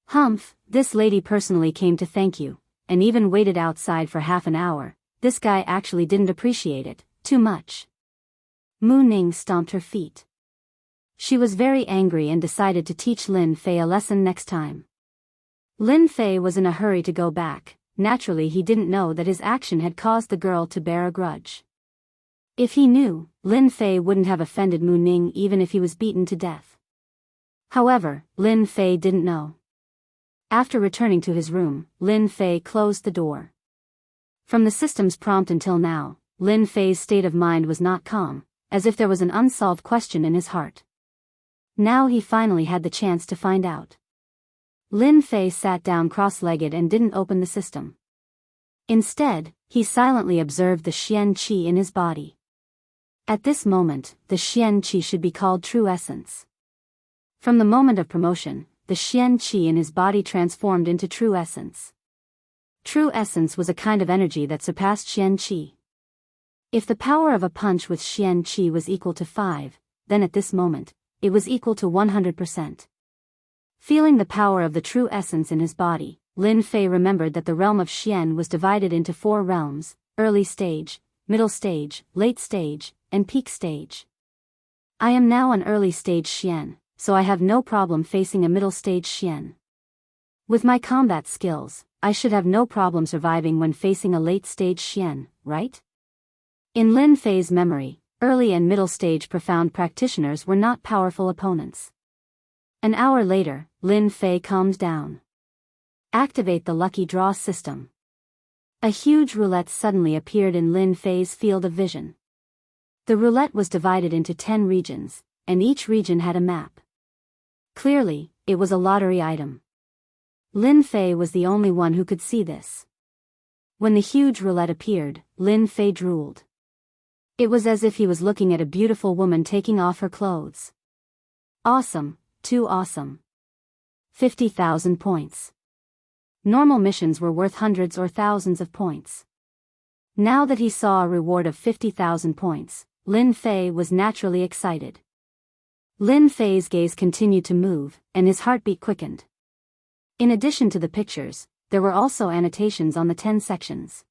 Humph, this lady personally came to thank you, and even waited outside for half an hour. This guy actually didn't appreciate it, too much. Mu Ning stomped her feet. She was very angry and decided to teach Lin Fei a lesson next time. Lin Fei was in a hurry to go back. Naturally he didn't know that his action had caused the girl to bear a grudge. If he knew, Lin Fei wouldn't have offended Mu Ning even if he was beaten to death. However, Lin Fei didn't know. After returning to his room, Lin Fei closed the door. From the system's prompt until now, Lin Fei's state of mind was not calm, as if there was an unsolved question in his heart. Now he finally had the chance to find out. Lin Fei sat down cross-legged and didn't open the system. Instead, he silently observed the Xian Qi in his body. At this moment, the Xian Qi should be called true essence. From the moment of promotion, the Xian Qi in his body transformed into true essence. True essence was a kind of energy that surpassed Xian Qi. If the power of a punch with Xian Qi was equal to 5, then at this moment, it was equal to 100%. Feeling the power of the true essence in his body, Lin Fei remembered that the realm of Xian was divided into 4 realms: early stage, middle stage, late stage, and peak stage. I am now an early stage Xian, so I have no problem facing a middle stage Xian. With my combat skills, I should have no problem surviving when facing a late stage Xian, right? In Lin Fei's memory, early and middle stage profound practitioners were not powerful opponents. An hour later, Lin Fei calmed down. Activate the lucky draw system. A huge roulette suddenly appeared in Lin Fei's field of vision. The roulette was divided into 10 regions, and each region had a map. Clearly, it was a lottery item. Lin Fei was the only one who could see this. When the huge roulette appeared, Lin Fei drooled. It was as if he was looking at a beautiful woman taking off her clothes. Awesome, too awesome. 50,000 points. Normal missions were worth hundreds or thousands of points. Now that he saw a reward of 50,000 points, Lin Fei was naturally excited. Lin Fei's gaze continued to move, and his heartbeat quickened. In addition to the pictures, there were also annotations on the 10 sections.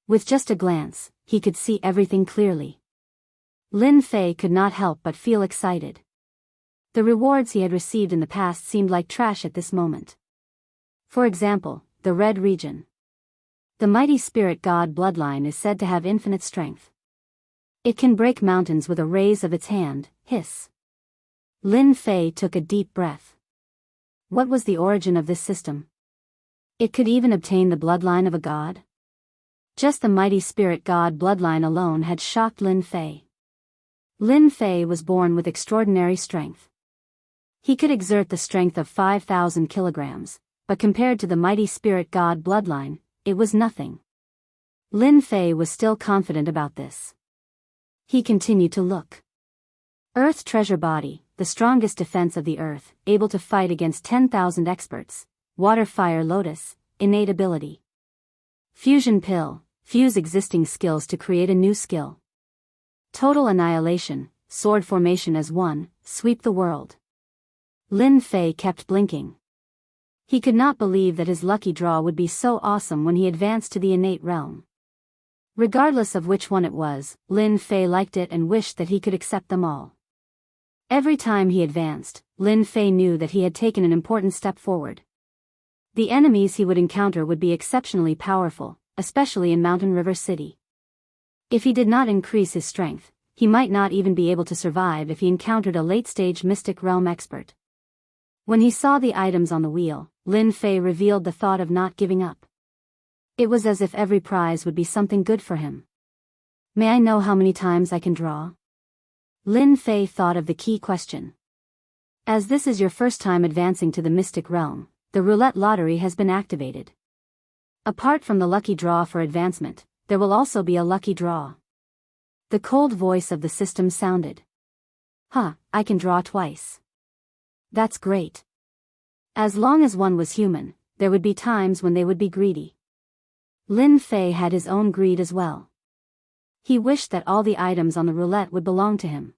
With just a glance, he could see everything clearly. Lin Fei could not help but feel excited. The rewards he had received in the past seemed like trash at this moment. For example, the red region. The mighty spirit god bloodline is said to have infinite strength. It can break mountains with a raise of its hand, hiss. Lin Fei took a deep breath. What was the origin of this system? It could even obtain the bloodline of a god? Just the mighty spirit god bloodline alone had shocked Lin Fei. Lin Fei was born with extraordinary strength. He could exert the strength of 5,000 kilograms, but compared to the mighty spirit god bloodline, it was nothing. Lin Fei was still confident about this. He continued to look. Earth treasure body, the strongest defense of the earth, able to fight against 10,000 experts. Water fire lotus, innate ability. Fusion pill, fuse existing skills to create a new skill. Total annihilation, sword formation as one, sweep the world. Lin Fei kept blinking. He could not believe that his lucky draw would be so awesome when he advanced to the innate realm. Regardless of which one it was, Lin Fei liked it and wished that he could accept them all. Every time he advanced, Lin Fei knew that he had taken an important step forward. The enemies he would encounter would be exceptionally powerful, especially in Mountain River City. If he did not increase his strength, he might not even be able to survive if he encountered a late-stage mystic realm expert. When he saw the items on the wheel, Lin Fei revealed the thought of not giving up. It was as if every prize would be something good for him. May I know how many times I can draw? Lin Fei thought of the key question. As this is your first time advancing to the mystic realm, the roulette lottery has been activated. Apart from the lucky draw for advancement, there will also be a lucky draw. The cold voice of the system sounded. I can draw twice. That's great. As long as one was human, there would be times when they would be greedy. Lin Fei had his own greed as well. He wished that all the items on the roulette would belong to him.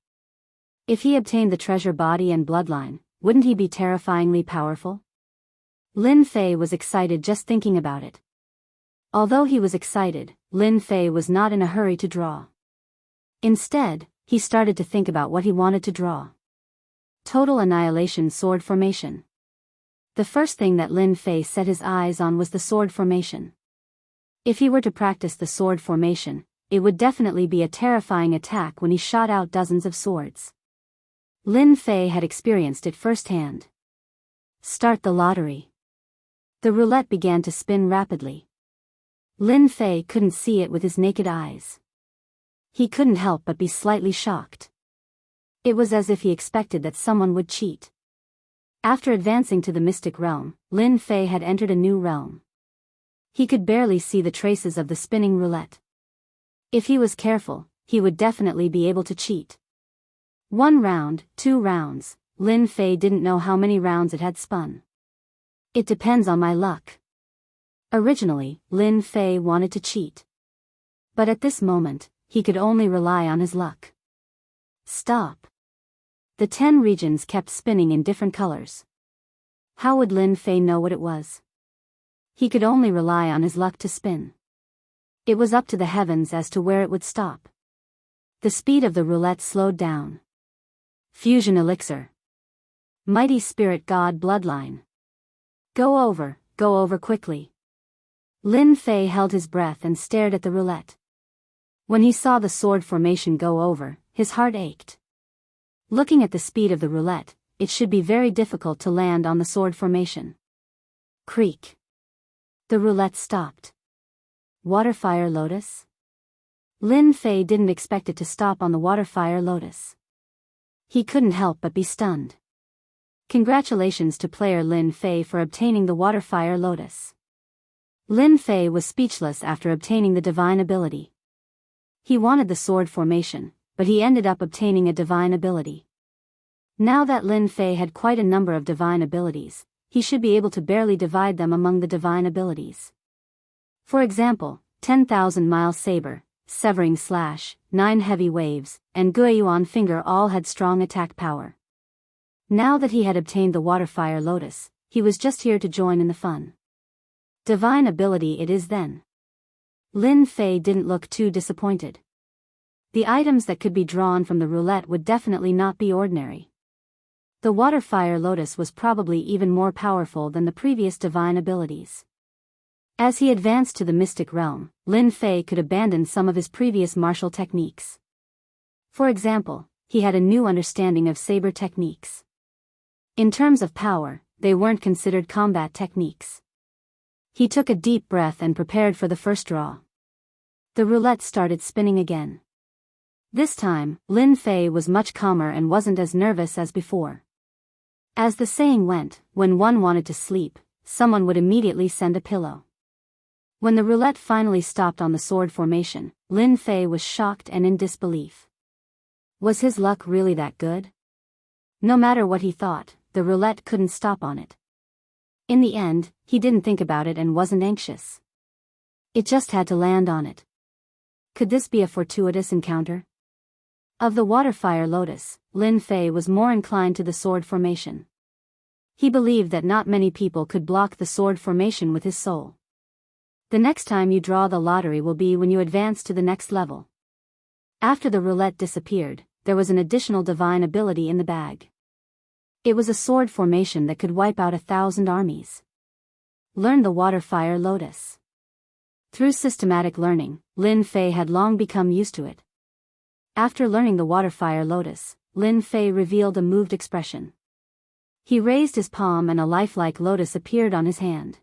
If he obtained the treasure body and bloodline, wouldn't he be terrifyingly powerful? Lin Fei was excited just thinking about it. Although he was excited, Lin Fei was not in a hurry to draw. Instead, he started to think about what he wanted to draw. Total annihilation sword formation. The first thing that Lin Fei set his eyes on was the sword formation. If he were to practice the sword formation, it would definitely be a terrifying attack when he shot out dozens of swords. Lin Fei had experienced it firsthand. Start the lottery. The roulette began to spin rapidly. Lin Fei couldn't see it with his naked eyes. He couldn't help but be slightly shocked. It was as if he expected that someone would cheat. After advancing to the mystic realm, Lin Fei had entered a new realm. He could barely see the traces of the spinning roulette. If he was careful, he would definitely be able to cheat. 1 round, 2 rounds, Lin Fei didn't know how many rounds it had spun. It depends on my luck. Originally, Lin Fei wanted to cheat. But at this moment, he could only rely on his luck. Stop. The 10 regions kept spinning in different colors. How would Lin Fei know what it was? He could only rely on his luck to spin. It was up to the heavens as to where it would stop. The speed of the roulette slowed down. Fusion elixir. Mighty spirit god bloodline. Go over quickly. Lin Fei held his breath and stared at the roulette. When he saw the sword formation go over, his heart ached. Looking at the speed of the roulette, it should be very difficult to land on the sword formation. Creak. The roulette stopped. Waterfire lotus? Lin Fei didn't expect it to stop on the waterfire lotus. He couldn't help but be stunned. Congratulations to player Lin Fei for obtaining the waterfire lotus. Lin Fei was speechless after obtaining the divine ability. He wanted the sword formation, but he ended up obtaining a divine ability. Now that Lin Fei had quite a number of divine abilities, he should be able to barely divide them among the divine abilities. For example, 10,000-mile saber, severing slash, 9 heavy waves, and Guiyuan finger all had strong attack power. Now that he had obtained the waterfire lotus, he was just here to join in the fun. Divine ability it is then. Lin Fei didn't look too disappointed. The items that could be drawn from the roulette would definitely not be ordinary. The waterfire lotus was probably even more powerful than the previous divine abilities. As he advanced to the mystic realm, Lin Fei could abandon some of his previous martial techniques. For example, he had a new understanding of saber techniques. In terms of power, they weren't considered combat techniques. He took a deep breath and prepared for the first draw. The roulette started spinning again. This time, Lin Fei was much calmer and wasn't as nervous as before. As the saying went, when one wanted to sleep, someone would immediately send a pillow. When the roulette finally stopped on the sword formation, Lin Fei was shocked and in disbelief. Was his luck really that good? No matter what he thought, the roulette couldn't stop on it. In the end, he didn't think about it and wasn't anxious. It just had to land on it. Could this be a fortuitous encounter? Of the waterfire lotus, Lin Fei was more inclined to the sword formation. He believed that not many people could block the sword formation with his soul. The next time you draw the lottery will be when you advance to the next level. After the roulette disappeared, there was an additional divine ability in the bag. It was a sword formation that could wipe out 1,000 armies. Learn the waterfire lotus. Through systematic learning, Lin Fei had long become used to it. After learning the waterfire lotus, Lin Fei revealed a moved expression. He raised his palm and a lifelike lotus appeared on his hand.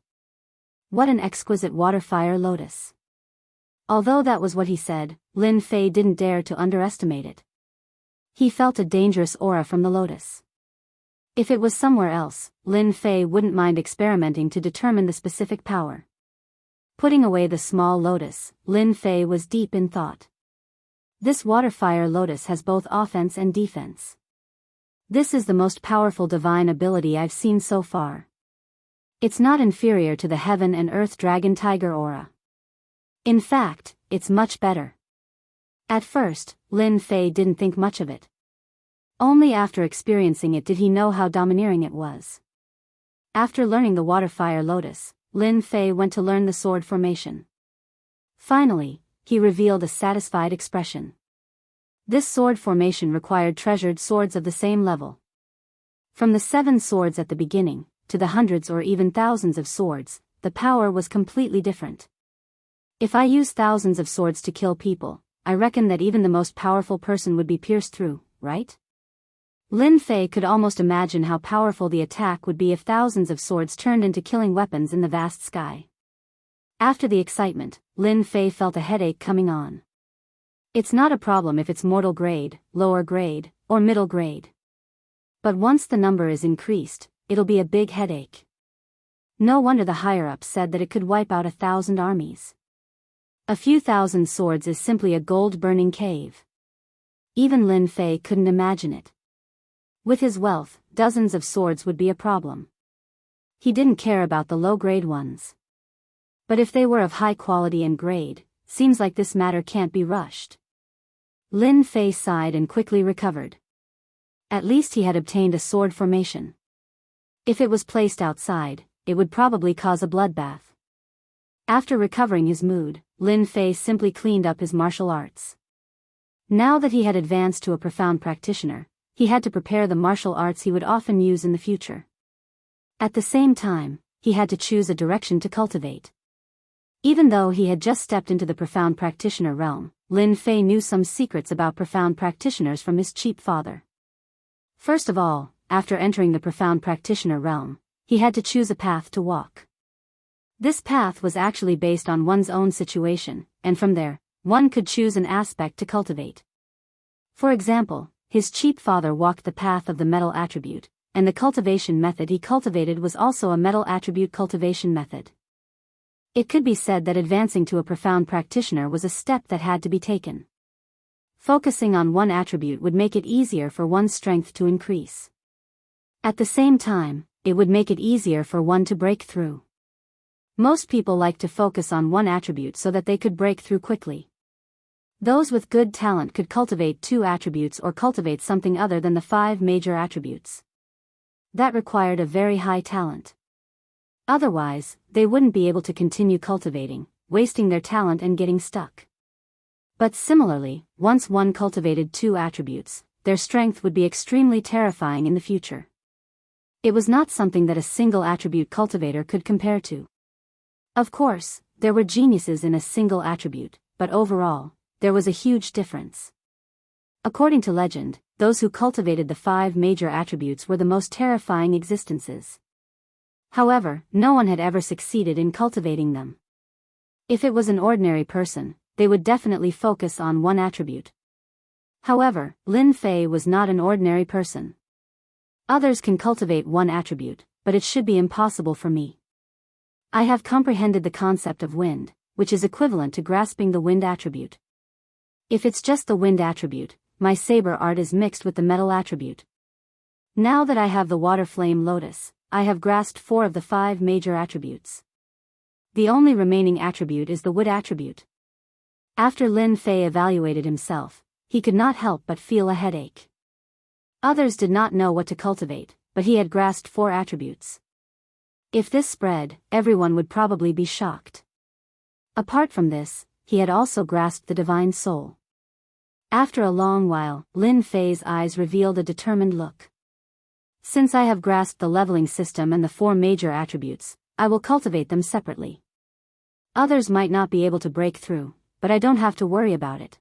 What an exquisite waterfire lotus. Although that was what he said, Lin Fei didn't dare to underestimate it. He felt a dangerous aura from the lotus. If it was somewhere else, Lin Fei wouldn't mind experimenting to determine the specific power. Putting away the small lotus, Lin Fei was deep in thought. This waterfire lotus has both offense and defense. This is the most powerful divine ability I've seen so far. It's not inferior to the heaven and earth dragon tiger aura. In fact, it's much better. At first, Lin Fei didn't think much of it. Only after experiencing it did he know how domineering it was. After learning the waterfire lotus, Lin Fei went to learn the sword formation. Finally, he revealed a satisfied expression. This sword formation required treasured swords of the same level. From the 7 swords at the beginning, to the hundreds or even thousands of swords, the power was completely different. If I use thousands of swords to kill people, I reckon that even the most powerful person would be pierced through, right? Lin Fei could almost imagine how powerful the attack would be if thousands of swords turned into killing weapons in the vast sky. After the excitement, Lin Fei felt a headache coming on. It's not a problem if it's mortal grade, lower grade, or middle grade. But once the number is increased, it'll be a big headache. No wonder the higher-ups said that it could wipe out 1,000 armies. A few thousand swords is simply a gold-burning cave. Even Lin Fei couldn't imagine it. With his wealth, dozens of swords would be a problem. He didn't care about the low-grade ones. But if they were of high quality and grade, seems like this matter can't be rushed. Lin Fei sighed and quickly recovered. At least he had obtained a sword formation. If it was placed outside, it would probably cause a bloodbath. After recovering his mood, Lin Fei simply cleaned up his martial arts. Now that he had advanced to a profound practitioner, he had to prepare the martial arts he would often use in the future. At the same time, he had to choose a direction to cultivate. Even though he had just stepped into the profound practitioner realm, Lin Fei knew some secrets about profound practitioners from his cheap father. First of all, after entering the profound practitioner realm, he had to choose a path to walk. This path was actually based on one's own situation, and from there, one could choose an aspect to cultivate. For example, his cheap father walked the path of the metal attribute, and the cultivation method he cultivated was also a metal attribute cultivation method. It could be said that advancing to a profound practitioner was a step that had to be taken. Focusing on one attribute would make it easier for one's strength to increase. At the same time, it would make it easier for one to break through. Most people like to focus on one attribute so that they could break through quickly. Those with good talent could cultivate 2 attributes or cultivate something other than the 5 major attributes. That required a very high talent. Otherwise, they wouldn't be able to continue cultivating, wasting their talent and getting stuck. But similarly, once one cultivated 2 attributes, their strength would be extremely terrifying in the future. It was not something that a single attribute cultivator could compare to. Of course, there were geniuses in a single attribute, but overall, there was a huge difference. According to legend, those who cultivated the 5 major attributes were the most terrifying existences. However, no one had ever succeeded in cultivating them. If it was an ordinary person, they would definitely focus on one attribute. However, Lin Fei was not an ordinary person. Others can cultivate one attribute, but it should be impossible for me. I have comprehended the concept of wind, which is equivalent to grasping the wind attribute. If it's just the wind attribute, my saber art is mixed with the metal attribute. Now that I have the water flame lotus, I have grasped 4 of the 5 major attributes. The only remaining attribute is the wood attribute. After Lin Fei evaluated himself, he could not help but feel a headache. Others did not know what to cultivate, but he had grasped 4 attributes. If this spread, everyone would probably be shocked. Apart from this, he had also grasped the divine soul. After a long while, Lin Fei's eyes revealed a determined look. Since I have grasped the leveling system and the 4 major attributes, I will cultivate them separately. Others might not be able to break through, but I don't have to worry about it.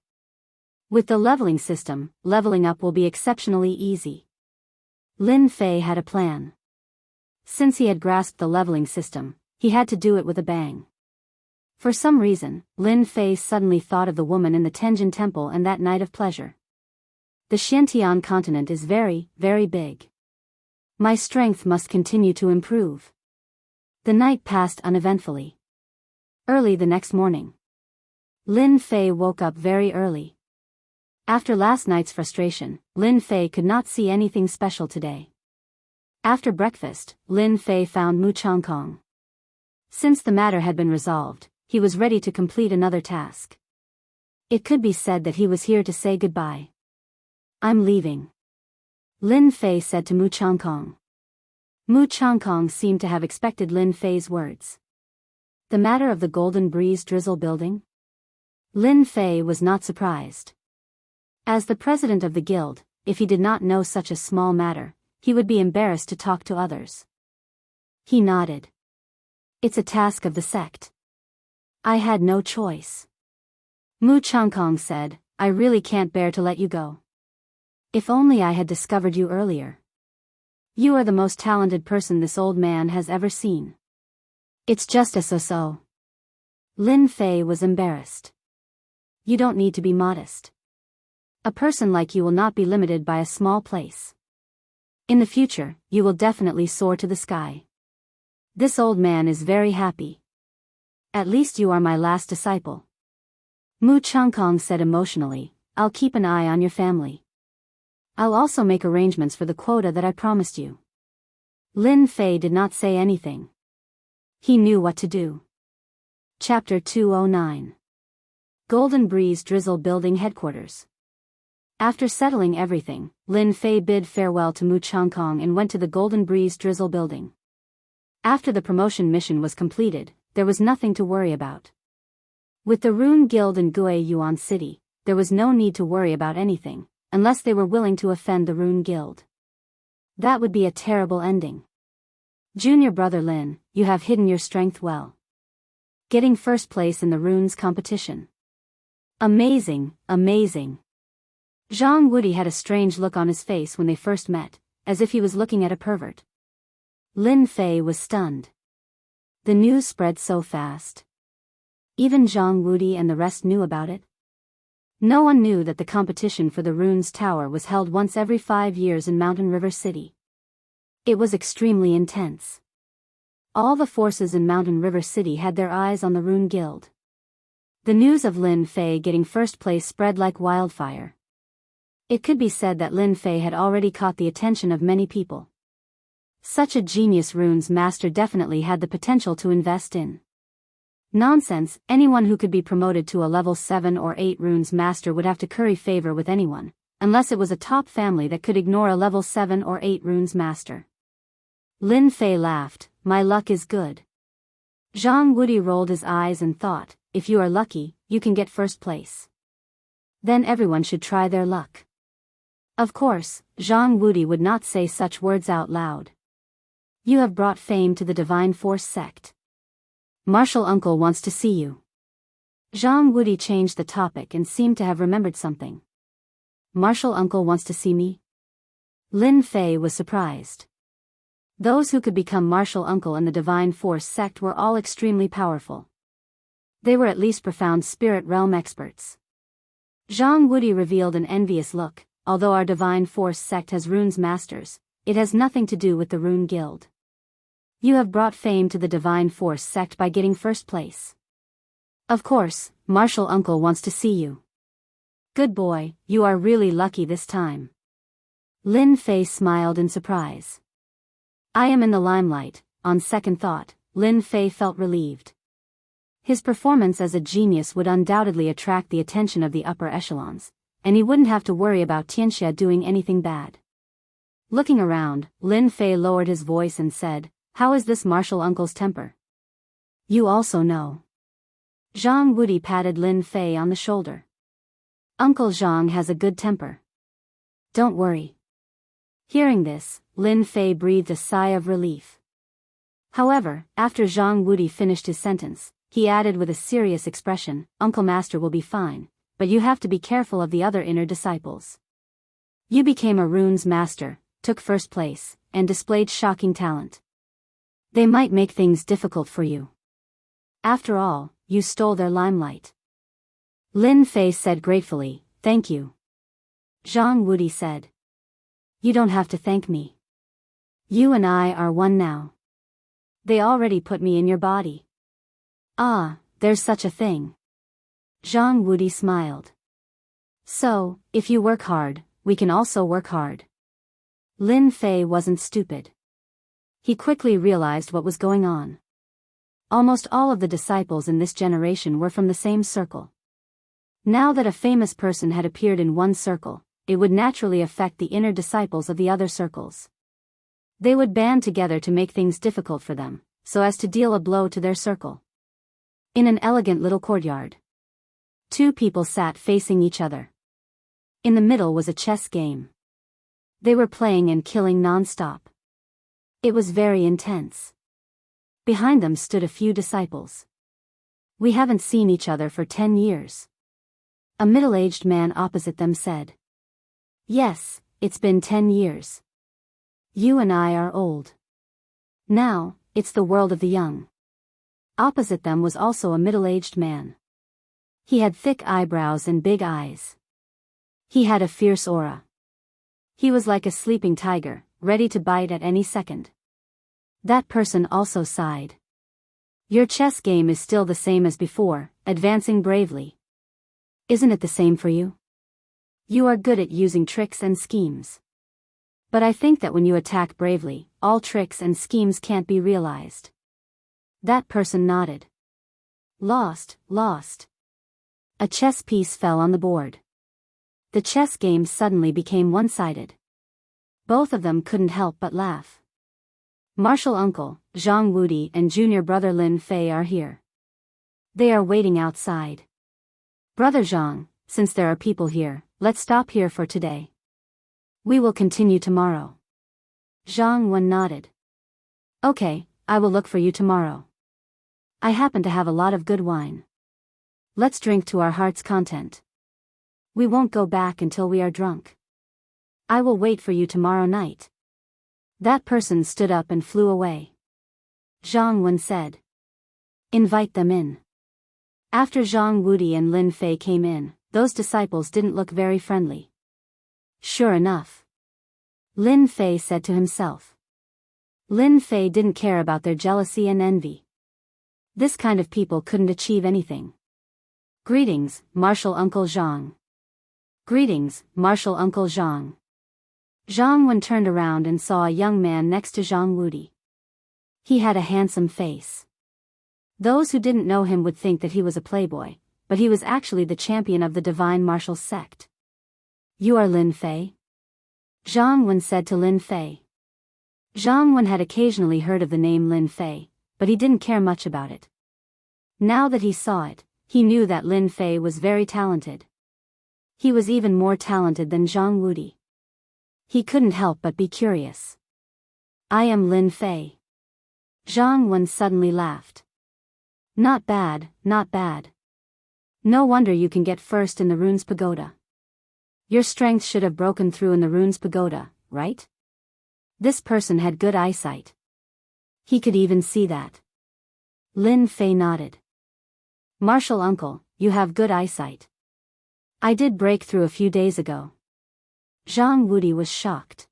With the leveling system, leveling up will be exceptionally easy. Lin Fei had a plan. Since he had grasped the leveling system, he had to do it with a bang. For some reason, Lin Fei suddenly thought of the woman in the Tenjin Temple and that night of pleasure. The Xiantian continent is very, very big. My strength must continue to improve. The night passed uneventfully. Early the next morning, Lin Fei woke up very early. After last night's frustration, Lin Fei could not see anything special today. After breakfast, Lin Fei found Mu Changkong. Since the matter had been resolved, he was ready to complete another task. It could be said that he was here to say goodbye. I'm leaving, Lin Fei said to Mu Changkong. Mu Changkong seemed to have expected Lin Fei's words. The matter of the Golden Breeze Drizzle building? Lin Fei was not surprised. As the president of the guild, if he did not know such a small matter, he would be embarrassed to talk to others. He nodded. It's a task of the sect. I had no choice. Mu Changkong said, I really can't bear to let you go. If only I had discovered you earlier. You are the most talented person this old man has ever seen. It's just a so-so. Lin Fei was embarrassed. You don't need to be modest. A person like you will not be limited by a small place. In the future, you will definitely soar to the sky. This old man is very happy. At least you are my last disciple. Mu Changkong said emotionally, I'll keep an eye on your family. I'll also make arrangements for the quota that I promised you. Lin Fei did not say anything. He knew what to do. Chapter 209. Golden Breeze Drizzle Building Headquarters. After settling everything, Lin Fei bid farewell to Mu Changkong and went to the Golden Breeze Drizzle building. After the promotion mission was completed, there was nothing to worry about. With the Rune Guild in Gui Yuan City, there was no need to worry about anything, unless they were willing to offend the Rune Guild. That would be a terrible ending. Junior brother Lin, you have hidden your strength well. Getting first place in the Runes competition. Amazing, amazing. Zhang Wudi had a strange look on his face when they first met, as if he was looking at a pervert. Lin Fei was stunned. The news spread so fast. Even Zhang Wudi and the rest knew about it. No one knew that the competition for the Runes Tower was held once every 5 years in Mountain River City. It was extremely intense. All the forces in Mountain River City had their eyes on the Rune Guild. The news of Lin Fei getting first place spread like wildfire. It could be said that Lin Fei had already caught the attention of many people. Such a genius runes master definitely had the potential to invest in. Nonsense, anyone who could be promoted to a level 7 or 8 runes master would have to curry favor with anyone, unless it was a top family that could ignore a level 7 or 8 runes master. Lin Fei laughed, my luck is good. Zhang Wudi rolled his eyes and thought, if you are lucky, you can get first place. Then everyone should try their luck. Of course, Zhang Wudi would not say such words out loud. You have brought fame to the Divine Force sect. Martial Uncle wants to see you. Zhang Wudi changed the topic and seemed to have remembered something. Martial Uncle wants to see me? Lin Fei was surprised. Those who could become Martial Uncle in the Divine Force sect were all extremely powerful. They were at least profound spirit realm experts. Zhang Wudi revealed an envious look, although our Divine Force sect has runes masters, it has nothing to do with the Rune Guild. You have brought fame to the Divine Force sect by getting first place. Of course, Martial Uncle wants to see you. Good boy, you are really lucky this time. Lin Fei smiled in surprise. I am in the limelight. On second thought, Lin Fei felt relieved. His performance as a genius would undoubtedly attract the attention of the upper echelons, and he wouldn't have to worry about Tianxia doing anything bad. Looking around, Lin Fei lowered his voice and said, how is this Martial Uncle's temper? You also know. Zhang Wudi patted Lin Fei on the shoulder. Uncle Zhang has a good temper. Don't worry. Hearing this, Lin Fei breathed a sigh of relief. However, after Zhang Wudi finished his sentence, he added with a serious expression, Uncle Master will be fine, but you have to be careful of the other inner disciples. You became a runes master, took first place, and displayed shocking talent. They might make things difficult for you. After all, you stole their limelight. Lin Fei said gratefully, thank you. Zhang Wudi said. You don't have to thank me. You and I are one now. They already put me in your body. Ah, there's such a thing. Zhang Wudi smiled. So, if you work hard, we can also work hard. Lin Fei wasn't stupid. He quickly realized what was going on. Almost all of the disciples in this generation were from the same circle. Now that a famous person had appeared in one circle, it would naturally affect the inner disciples of the other circles. They would band together to make things difficult for them, so as to deal a blow to their circle. In an elegant little courtyard, 2 people sat facing each other. In the middle was a chess game. They were playing and killing non-stop. It was very intense. Behind them stood a few disciples. We haven't seen each other for 10 years. A middle-aged man opposite them said. Yes, it's been 10 years. You and I are old. Now, it's the world of the young. Opposite them was also a middle-aged man. He had thick eyebrows and big eyes. He had a fierce aura. He was like a sleeping tiger, ready to bite at any second. That person also sighed. Your chess game is still the same as before, advancing bravely. Isn't it the same for you? You are good at using tricks and schemes. But I think that when you attack bravely, all tricks and schemes can't be realized. That person nodded. Lost. A chess piece fell on the board. The chess game suddenly became one-sided. Both of them couldn't help but laugh. Martial uncle, Zhang Wudi and junior brother Lin Fei are here. They are waiting outside. Brother Zhang, since there are people here, let's stop here for today. We will continue tomorrow. Zhang Wen nodded. Okay, I will look for you tomorrow. I happen to have a lot of good wine. Let's drink to our heart's content. We won't go back until we are drunk. I will wait for you tomorrow night. That person stood up and flew away. Zhang Wen said. Invite them in. After Zhang Wudi and Lin Fei came in, those disciples didn't look very friendly. Sure enough. Lin Fei said to himself. Lin Fei didn't care about their jealousy and envy. This kind of people couldn't achieve anything. Greetings, Martial Uncle Zhang. Greetings, Martial Uncle Zhang. Zhang Wen turned around and saw a young man next to Zhang Wudi. He had a handsome face. Those who didn't know him would think that he was a playboy, but he was actually the champion of the divine martial sect. You are Lin Fei? Zhang Wen said to Lin Fei. Zhang Wen had occasionally heard of the name Lin Fei, but he didn't care much about it. Now that he saw it, he knew that Lin Fei was very talented. He was even more talented than Zhang Wudi. He couldn't help but be curious. I am Lin Fei. Zhang Wen suddenly laughed. Not bad. No wonder you can get first in the Rune's Pagoda. Your strength should have broken through in the Rune's Pagoda, right? This person had good eyesight. He could even see that. Lin Fei nodded. Martial uncle, you have good eyesight. I did break through a few days ago. Zhang Wudi was shocked.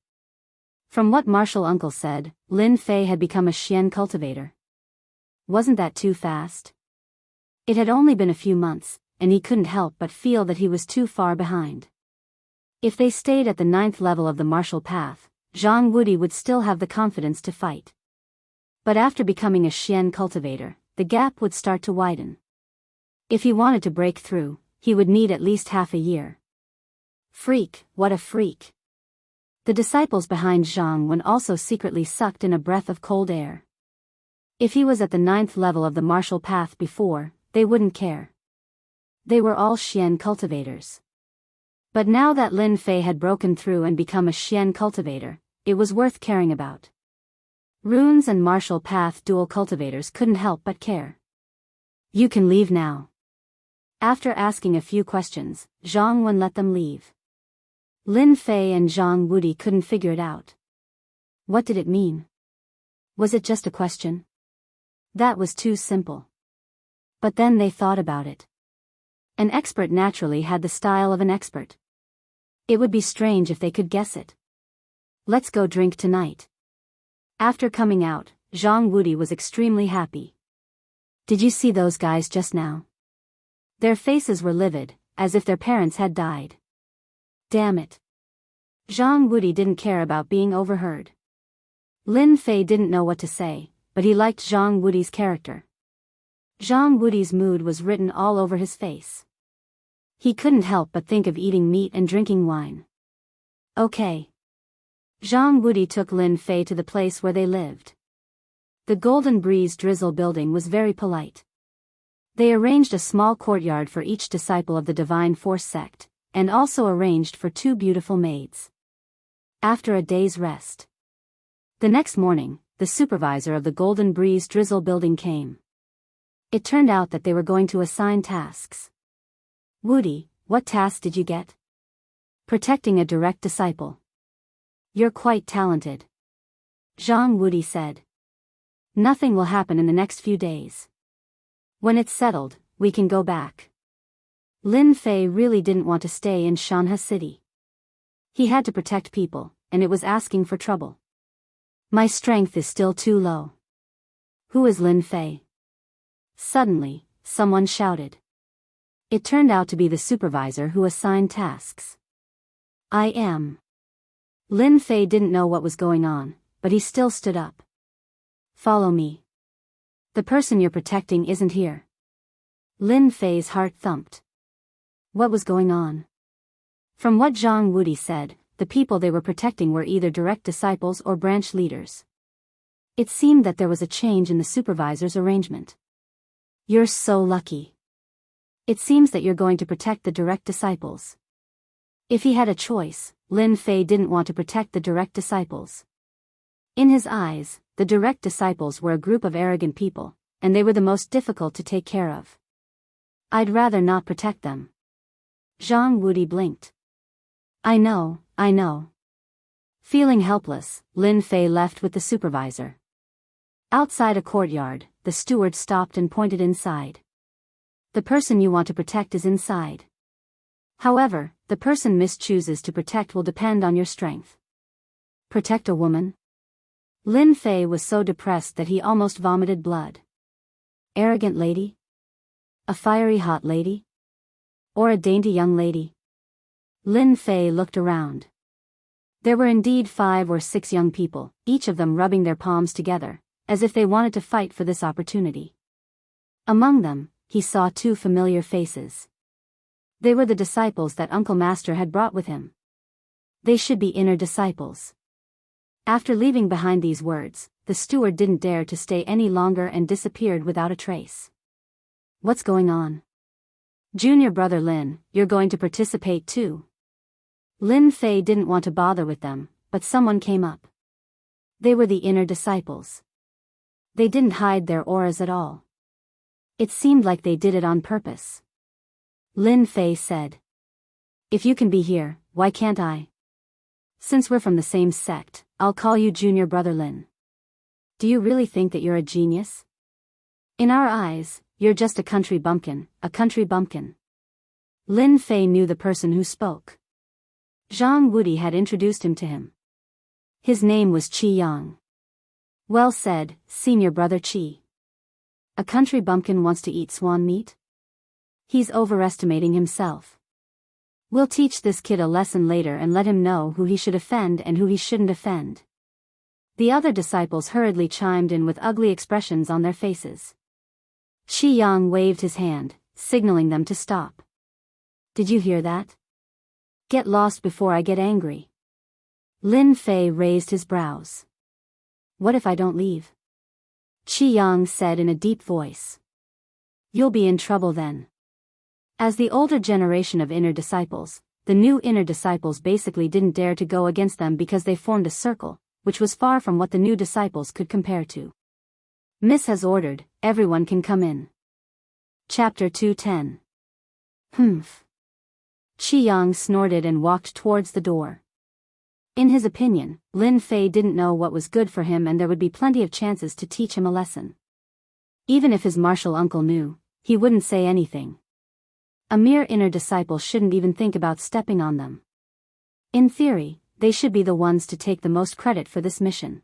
From what Martial uncle said, Lin Fei had become a Xian cultivator. Wasn't that too fast? It had only been a few months, and he couldn't help but feel that he was too far behind. If they stayed at the 9th level of the martial path, Zhang Wudi would still have the confidence to fight. But after becoming a Xian cultivator, the gap would start to widen. If he wanted to break through, he would need at least half a year. Freak, what a freak. The disciples behind Zhang Wen also secretly sucked in a breath of cold air. If he was at the 9th level of the martial path before, they wouldn't care. They were all Xian cultivators. But now that Lin Fei had broken through and become a Xian cultivator, it was worth caring about. Runes and martial path dual cultivators couldn't help but care. You can leave now. After asking a few questions, Zhang Wen let them leave. Lin Fei and Zhang Wudi couldn't figure it out. What did it mean? Was it just a question? That was too simple. But then they thought about it. An expert naturally had the style of an expert. It would be strange if they could guess it. Let's go drink tonight. After coming out, Zhang Wudi was extremely happy. Did you see those guys just now? Their faces were livid, as if their parents had died. Damn it. Zhang Wudi didn't care about being overheard. Lin Fei didn't know what to say, but he liked Zhang Wudi's character. Zhang Wudi's mood was written all over his face. He couldn't help but think of eating meat and drinking wine. Okay. Zhang Wudi took Lin Fei to the place where they lived. The Golden Breeze Drizzle building was very polite. They arranged a small courtyard for each disciple of the Divine Force sect, and also arranged for 2 beautiful maids. After a day's rest. The next morning, the supervisor of the Golden Breeze Drizzle building came. It turned out that they were going to assign tasks. Wudi, what task did you get? Protecting a direct disciple. You're quite talented, Zhang Wudi said. Nothing will happen in the next few days. When it's settled, we can go back. Lin Fei really didn't want to stay in Shanhe City. He had to protect people, and it was asking for trouble. My strength is still too low. Who is Lin Fei? Suddenly, someone shouted. It turned out to be the supervisor who assigned tasks. I am. Lin Fei didn't know what was going on, but he still stood up. Follow me. The person you're protecting isn't here. Lin Fei's heart thumped. What was going on? From what Zhang Wudi said, the people they were protecting were either direct disciples or branch leaders. It seemed that there was a change in the supervisor's arrangement. You're so lucky. It seems that you're going to protect the direct disciples. If he had a choice, Lin Fei didn't want to protect the direct disciples. In his eyes, the direct disciples were a group of arrogant people, and they were the most difficult to take care of. I'd rather not protect them. Zhang Wudi blinked. I know. Feeling helpless, Lin Fei left with the supervisor. Outside a courtyard, the steward stopped and pointed inside. The person you want to protect is inside. However, the person Miss chooses to protect will depend on your strength. Protect a woman? Lin Fei was so depressed that he almost vomited blood. Arrogant lady? A fiery hot lady? Or a dainty young lady? Lin Fei looked around. There were indeed 5 or 6 young people, each of them rubbing their palms together, as if they wanted to fight for this opportunity. Among them, he saw 2 familiar faces. They were the disciples that Uncle Master had brought with him. They should be inner disciples. After leaving behind these words, the steward didn't dare to stay any longer and disappeared without a trace. What's going on? Junior brother Lin, you're going to participate too. Lin Fei didn't want to bother with them, but someone came up. They were the inner disciples. They didn't hide their auras at all. It seemed like they did it on purpose. Lin Fei said. If you can be here, why can't I? Since we're from the same sect, I'll call you Junior Brother Lin. Do you really think that you're a genius? In our eyes, you're just a country bumpkin, Lin Fei knew the person who spoke. Zhang Wudi had introduced him to him. His name was Qi Yang. Well said, Senior Brother Qi. A country bumpkin wants to eat swan meat? He's overestimating himself. We'll teach this kid a lesson later and let him know who he should offend and who he shouldn't offend. The other disciples hurriedly chimed in with ugly expressions on their faces. Qi Yang waved his hand, signaling them to stop. Did you hear that? Get lost before I get angry. Lin Fei raised his brows. What if I don't leave? Qi Yang said in a deep voice. You'll be in trouble then. As the older generation of inner disciples, the new inner disciples basically didn't dare to go against them because they formed a circle, which was far from what the new disciples could compare to. Miss has ordered, everyone can come in. Chapter 210. Humph. Qi Yang snorted and walked towards the door. In his opinion, Lin Fei didn't know what was good for him and there would be plenty of chances to teach him a lesson. Even if his martial uncle knew, he wouldn't say anything. A mere inner disciple shouldn't even think about stepping on them. In theory, they should be the ones to take the most credit for this mission.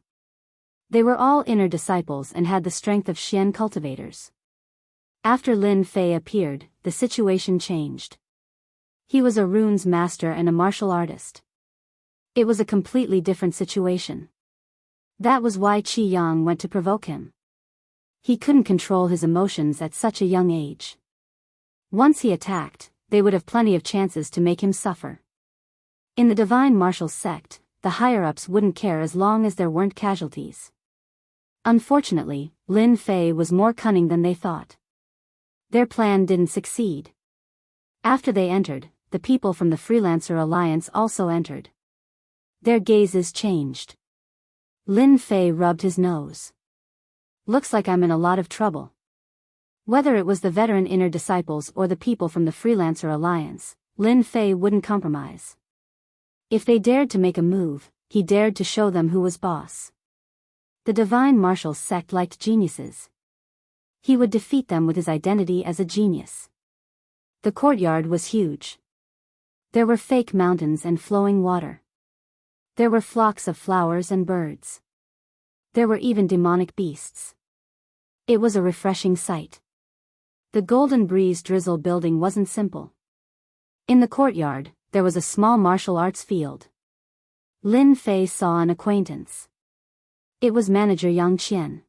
They were all inner disciples and had the strength of Xian cultivators. After Lin Fei appeared, the situation changed. He was a runes master and a martial artist. It was a completely different situation. That was why Qi Yang went to provoke him. He couldn't control his emotions at such a young age. Once he attacked, they would have plenty of chances to make him suffer. In the divine martial sect, the higher-ups wouldn't care as long as there weren't casualties. Unfortunately, Lin Fei was more cunning than they thought. Their plan didn't succeed. After they entered, the people from the Freelancer Alliance also entered. Their gazes changed. Lin Fei rubbed his nose. Looks like I'm in a lot of trouble. Whether it was the veteran inner disciples or the people from the Freelancer Alliance, Lin Fei wouldn't compromise. If they dared to make a move, he dared to show them who was boss. The divine martial sect liked geniuses. He would defeat them with his identity as a genius. The courtyard was huge. There were fake mountains and flowing water. There were flocks of flowers and birds. There were even demonic beasts. It was a refreshing sight. The Golden Breeze Drizzle building wasn't simple. In the courtyard, there was a small martial arts field. Lin Fei saw an acquaintance. It was manager Yang Qian.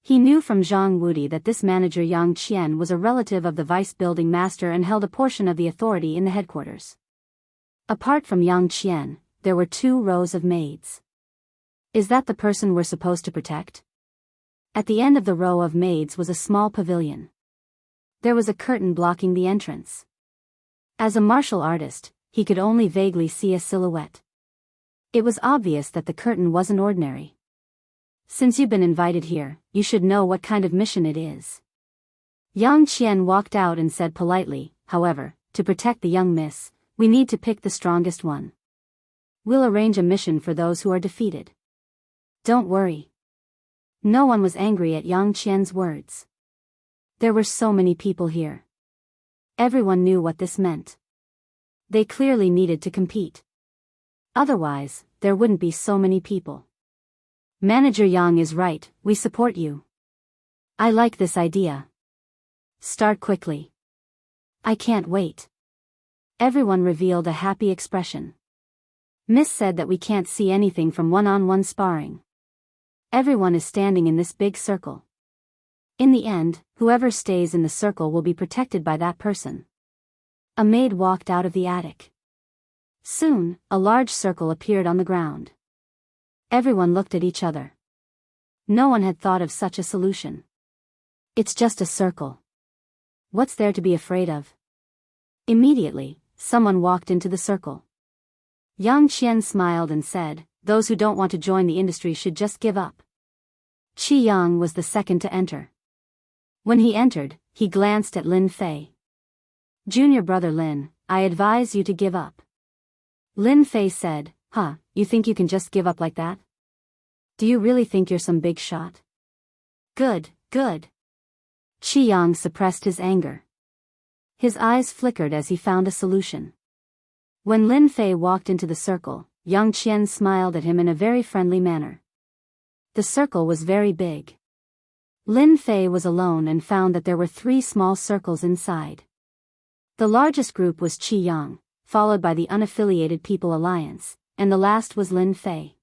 He knew from Zhang Wudi that this manager Yang Qian was a relative of the vice building master and held a portion of the authority in the headquarters. Apart from Yang Qian, there were 2 rows of maids. Is that the person we're supposed to protect? At the end of the row of maids was a small pavilion. There was a curtain blocking the entrance. As a martial artist, he could only vaguely see a silhouette. It was obvious that the curtain wasn't ordinary. Since you've been invited here, you should know what kind of mission it is. Yang Qian walked out and said politely, however, to protect the young miss, we need to pick the strongest one. We'll arrange a mission for those who are defeated. Don't worry. No one was angry at Yang Qian's words. There were so many people here. Everyone knew what this meant. They clearly needed to compete. Otherwise, there wouldn't be so many people. Manager Yang is right, we support you. I like this idea. Start quickly. I can't wait. Everyone revealed a happy expression. Miss said that we can't see anything from one-on-one sparring. Everyone is standing in this big circle. In the end, whoever stays in the circle will be protected by that person. A maid walked out of the attic. Soon, a large circle appeared on the ground. Everyone looked at each other. No one had thought of such a solution. It's just a circle. What's there to be afraid of? Immediately, someone walked into the circle. Yang Qian smiled and said, those who don't want to join the industry should just give up. Qi Yang was the second to enter. When he entered, he glanced at Lin Fei. Junior brother Lin, I advise you to give up. Lin Fei said, you think you can just give up like that? Do you really think you're some big shot? Good, good. Qi Yang suppressed his anger. His eyes flickered as he found a solution. When Lin Fei walked into the circle, Yang Qian smiled at him in a very friendly manner. The circle was very big. Lin Fei was alone and found that there were 3 small circles inside. The largest group was Qi Yang, followed by the Unaffiliated People Alliance, and the last was Lin Fei.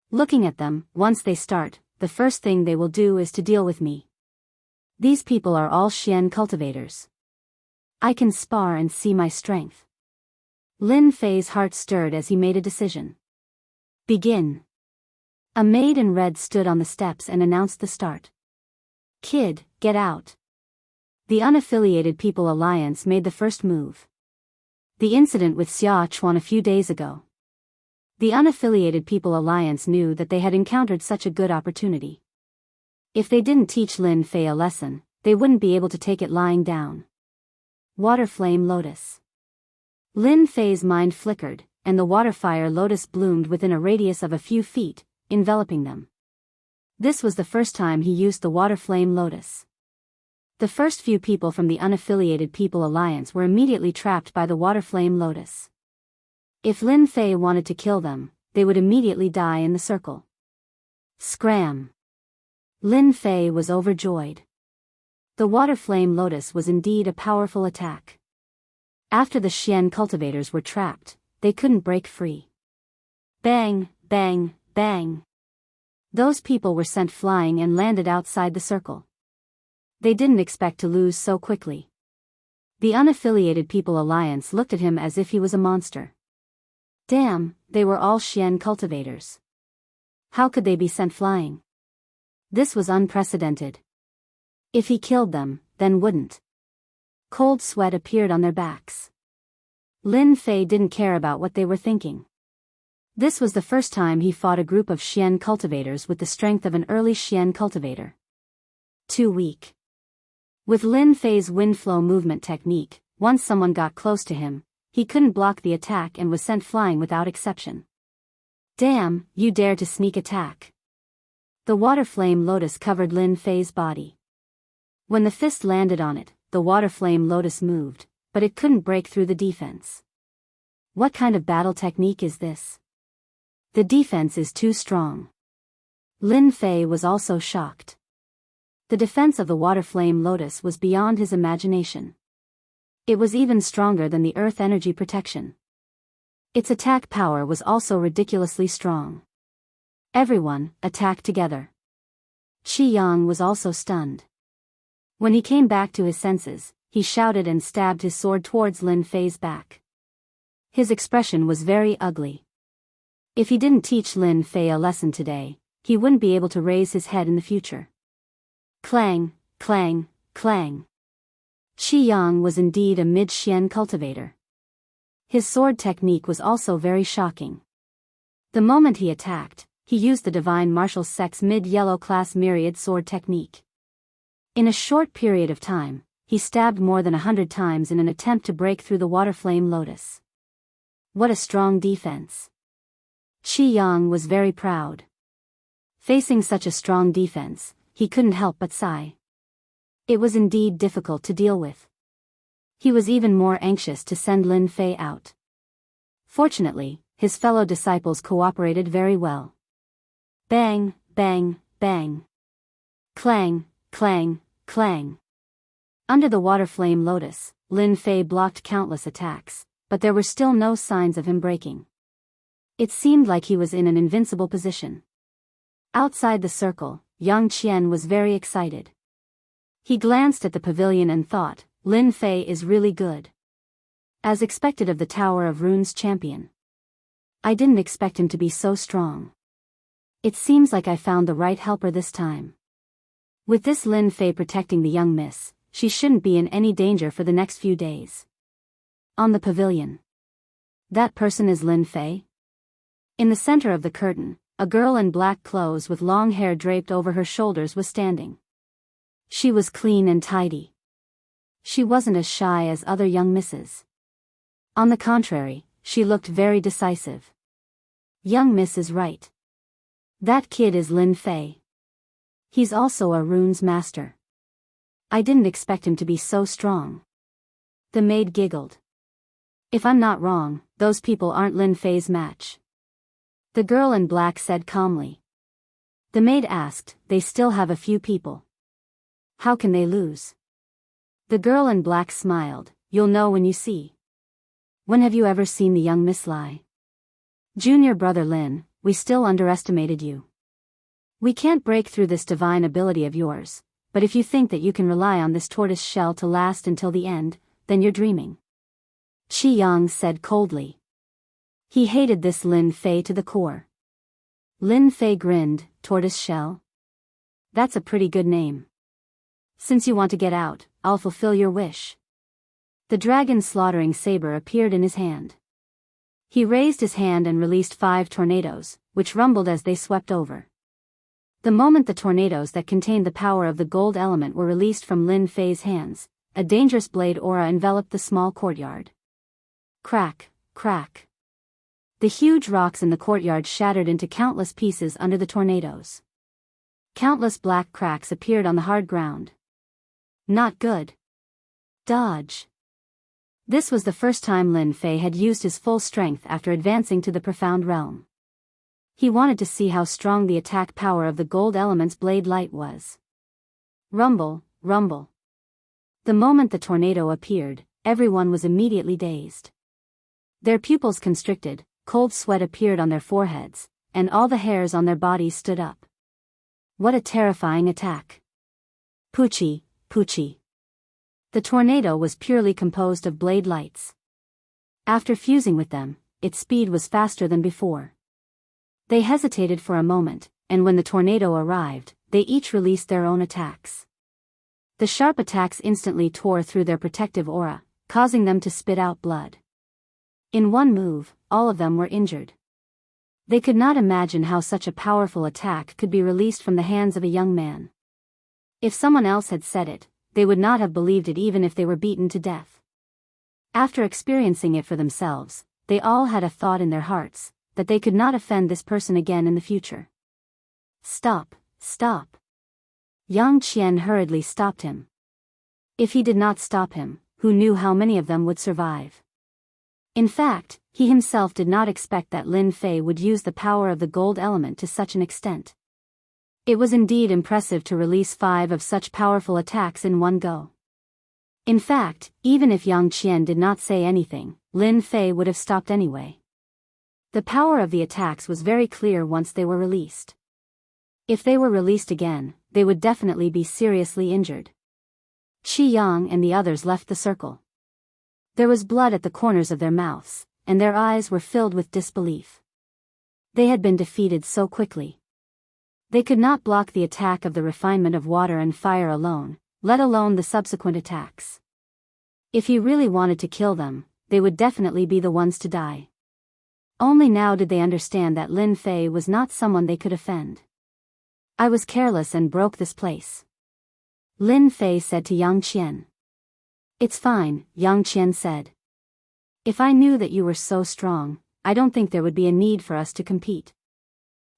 Looking at them, once they start, the first thing they will do is to deal with me. These people are all Xian cultivators. I can spar and see my strength. Lin Fei's heart stirred as he made a decision. Begin. A maid in red stood on the steps and announced the start. Kid, get out. The Unaffiliated People Alliance made the first move. The incident with Xia Chuan a few days ago. The Unaffiliated People Alliance knew that they had encountered such a good opportunity. If they didn't teach Lin Fei a lesson, they wouldn't be able to take it lying down. Water Flame Lotus. Lin Fei's mind flickered, and the water fire lotus bloomed within a radius of a few feet, enveloping them. This was the first time he used the water flame lotus. The first few people from the Unaffiliated People Alliance were immediately trapped by the water flame lotus. If Lin Fei wanted to kill them, they would immediately die in the circle. Scram! Lin Fei was overjoyed. The water flame lotus was indeed a powerful attack. After the Xian cultivators were trapped, they couldn't break free. Bang, bang, bang. Those people were sent flying and landed outside the circle. They didn't expect to lose so quickly. The Unaffiliated People Alliance looked at him as if he was a monster. Damn, they were all Xian cultivators. How could they be sent flying? This was unprecedented. If he killed them, then wouldn't. Cold sweat appeared on their backs. Lin Fei didn't care about what they were thinking. This was the first time he fought a group of Xian cultivators with the strength of an early Xian cultivator. Too weak. With Lin Fei's wind flow movement technique, once someone got close to him, he couldn't block the attack and was sent flying without exception. Damn, you dare to sneak attack. The water flame lotus covered Lin Fei's body. When the fist landed on it, the water flame lotus moved, but it couldn't break through the defense. What kind of battle technique is this? The defense is too strong. Lin Fei was also shocked. The defense of the water flame lotus was beyond his imagination. It was even stronger than the earth energy protection. Its attack power was also ridiculously strong. Everyone attacked together. Qi Yang was also stunned. When he came back to his senses, he shouted and stabbed his sword towards Lin Fei's back. His expression was very ugly. If he didn't teach Lin Fei a lesson today, he wouldn't be able to raise his head in the future. Clang, clang, clang. Qi Yang was indeed a mid-Xian cultivator. His sword technique was also very shocking. The moment he attacked, he used the divine martial sect's mid-yellow class myriad sword technique. In a short period of time, he stabbed more than 100 times in an attempt to break through the water flame lotus. What a strong defense. Qi Yang was very proud. Facing such a strong defense, he couldn't help but sigh. It was indeed difficult to deal with. He was even more anxious to send Lin Fei out. Fortunately, his fellow disciples cooperated very well. Bang, bang, bang. Clang, clang, clang. Under the water flame lotus, Lin Fei blocked countless attacks, but there were still no signs of him breaking. It seemed like he was in an invincible position. Outside the circle, Yang Qian was very excited. He glanced at the pavilion and thought, Lin Fei is really good. As expected of the Tower of Runes champion. I didn't expect him to be so strong. It seems like I found the right helper this time. With this Lin Fei protecting the young miss, she shouldn't be in any danger for the next few days. On the pavilion. That person is Lin Fei? In the center of the curtain, a girl in black clothes with long hair draped over her shoulders was standing. She was clean and tidy. She wasn't as shy as other young misses. On the contrary, she looked very decisive. Young miss is right. That kid is Lin Fei. He's also a runes master. I didn't expect him to be so strong. The maid giggled. If I'm not wrong, those people aren't Lin Fei's match. The girl in black said calmly. The maid asked, they still have a few people. How can they lose? The girl in black smiled, you'll know when you see. When have you ever seen the young miss lie? Junior brother Lin, we still underestimated you. We can't break through this divine ability of yours, but if you think that you can rely on this tortoise shell to last until the end, then you're dreaming. Qi Yang said coldly. He hated this Lin Fei to the core. Lin Fei grinned, tortoise shell? That's a pretty good name. Since you want to get out, I'll fulfill your wish. The dragon slaughtering saber appeared in his hand. He raised his hand and released 5 tornadoes, which rumbled as they swept over. The moment the tornadoes that contained the power of the gold element were released from Lin Fei's hands, a dangerous blade aura enveloped the small courtyard. Crack, crack. The huge rocks in the courtyard shattered into countless pieces under the tornadoes. Countless black cracks appeared on the hard ground. Not good. Dodge. This was the first time Lin Fei had used his full strength after advancing to the profound realm. He wanted to see how strong the attack power of the gold element's blade light was. Rumble, rumble. The moment the tornado appeared, everyone was immediately dazed. Their pupils constricted, cold sweat appeared on their foreheads, and all the hairs on their bodies stood up. What a terrifying attack. Poochie, poochie. The tornado was purely composed of blade lights. After fusing with them, its speed was faster than before. They hesitated for a moment, and when the tornado arrived, they each released their own attacks. The sharp attacks instantly tore through their protective aura, causing them to spit out blood. In one move, all of them were injured. They could not imagine how such a powerful attack could be released from the hands of a young man. If someone else had said it, they would not have believed it even if they were beaten to death. After experiencing it for themselves, they all had a thought in their hearts, that they could not offend this person again in the future. Stop, stop. Yang Qian hurriedly stopped him. If he did not stop him, who knew how many of them would survive? In fact, he himself did not expect that Lin Fei would use the power of the gold element to such an extent. It was indeed impressive to release 5 of such powerful attacks in one go. In fact, even if Yang Qian did not say anything, Lin Fei would have stopped anyway. The power of the attacks was very clear once they were released. If they were released again, they would definitely be seriously injured. Qi Yang and the others left the circle. There was blood at the corners of their mouths, and their eyes were filled with disbelief. They had been defeated so quickly. They could not block the attack of the refinement of water and fire alone, let alone the subsequent attacks. If he really wanted to kill them, they would definitely be the ones to die. Only now did they understand that Lin Fei was not someone they could offend. I was careless and broke this place. Lin Fei said to Yang Qian. It's fine, Yang Qian said. If I knew that you were so strong, I don't think there would be a need for us to compete.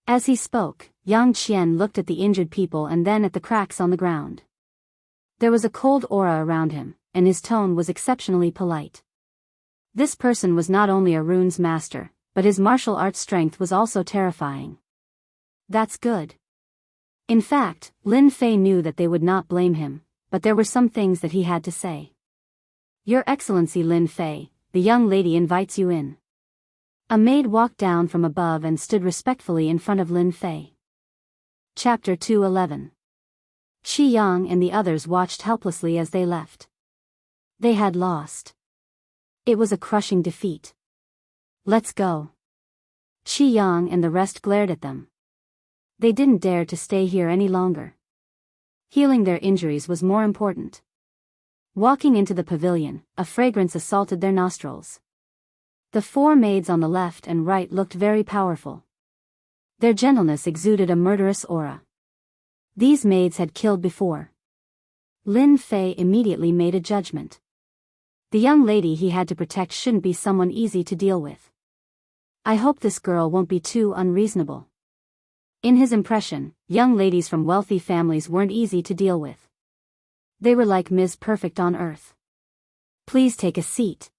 As he spoke, Yang Qian looked at the injured people and then at the cracks on the ground. There was a cold aura around him, and his tone was exceptionally polite. This person was not only a runes master, but his martial arts strength was also terrifying. That's good. In fact, Lin Fei knew that they would not blame him, but there were some things that he had to say. Your Excellency Lin Fei, the young lady invites you in. A maid walked down from above and stood respectfully in front of Lin Fei. Chapter 211. Qi Yang and the others watched helplessly as they left. They had lost. It was a crushing defeat. Let's go. Qi Yang and the rest glared at them. They didn't dare to stay here any longer. Healing their injuries was more important. Walking into the pavilion, a fragrance assaulted their nostrils. The 4 maids on the left and right looked very powerful. Their gentleness exuded a murderous aura. These maids had killed before. Lin Fei immediately made a judgment. The young lady he had to protect shouldn't be someone easy to deal with. I hope this girl won't be too unreasonable. In his impression, young ladies from wealthy families weren't easy to deal with. They were like Ms. Perfect on Earth. Please take a seat.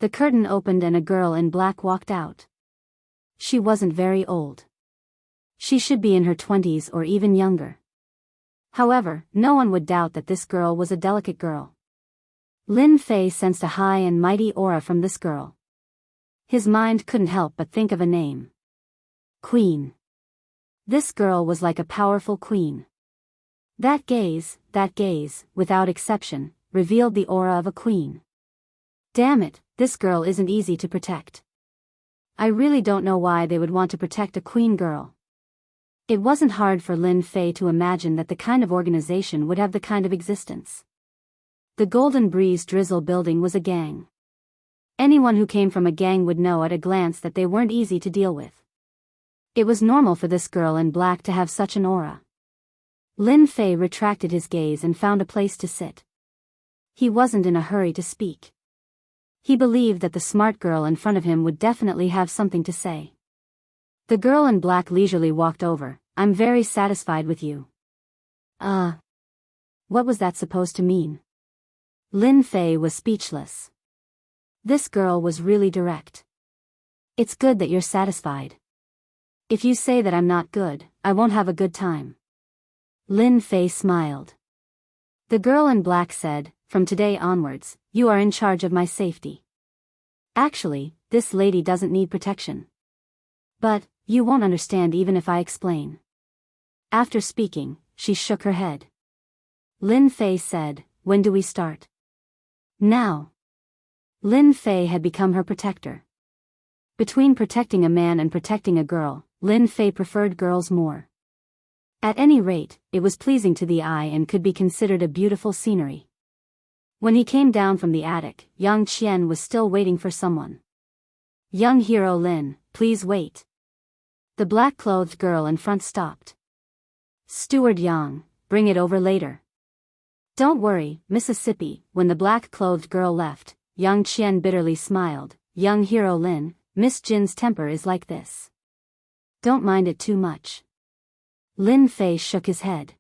The curtain opened and a girl in black walked out. She wasn't very old. She should be in her 20s or even younger. However, no one would doubt that this girl was a delicate girl. Lin Fei sensed a high and mighty aura from this girl. His mind couldn't help but think of a name. Queen. This girl was like a powerful queen. That gaze, without exception, revealed the aura of a queen. Damn it, this girl isn't easy to protect. I really don't know why they would want to protect a queen girl. It wasn't hard for Lin Fei to imagine that the kind of organization would have the kind of existence. The Golden Breeze Drizzle building was a gang. Anyone who came from a gang would know at a glance that they weren't easy to deal with. It was normal for this girl in black to have such an aura. Lin Fei retracted his gaze and found a place to sit. He wasn't in a hurry to speak. He believed that the smart girl in front of him would definitely have something to say. The girl in black leisurely walked over. I'm very satisfied with you. What was that supposed to mean? Lin Fei was speechless. This girl was really direct. It's good that you're satisfied. If you say that I'm not good, I won't have a good time. Lin Fei smiled. The girl in black said, from today onwards, you are in charge of my safety. Actually, this lady doesn't need protection. But, you won't understand even if I explain. After speaking, she shook her head. Lin Fei said, when do we start? Now. Lin Fei had become her protector. Between protecting a man and protecting a girl, Lin Fei preferred girls more. At any rate, it was pleasing to the eye and could be considered a beautiful scenery. When he came down from the attic, Yang Qian was still waiting for someone. Young hero Lin, please wait. The black-clothed girl in front stopped. Steward Yang, bring it over later. Don't worry, Mississippi. When the black-clothed girl left, Yang Qian bitterly smiled. Young hero Lin, Miss Jin's temper is like this. Don't mind it too much. Lin Fei shook his head.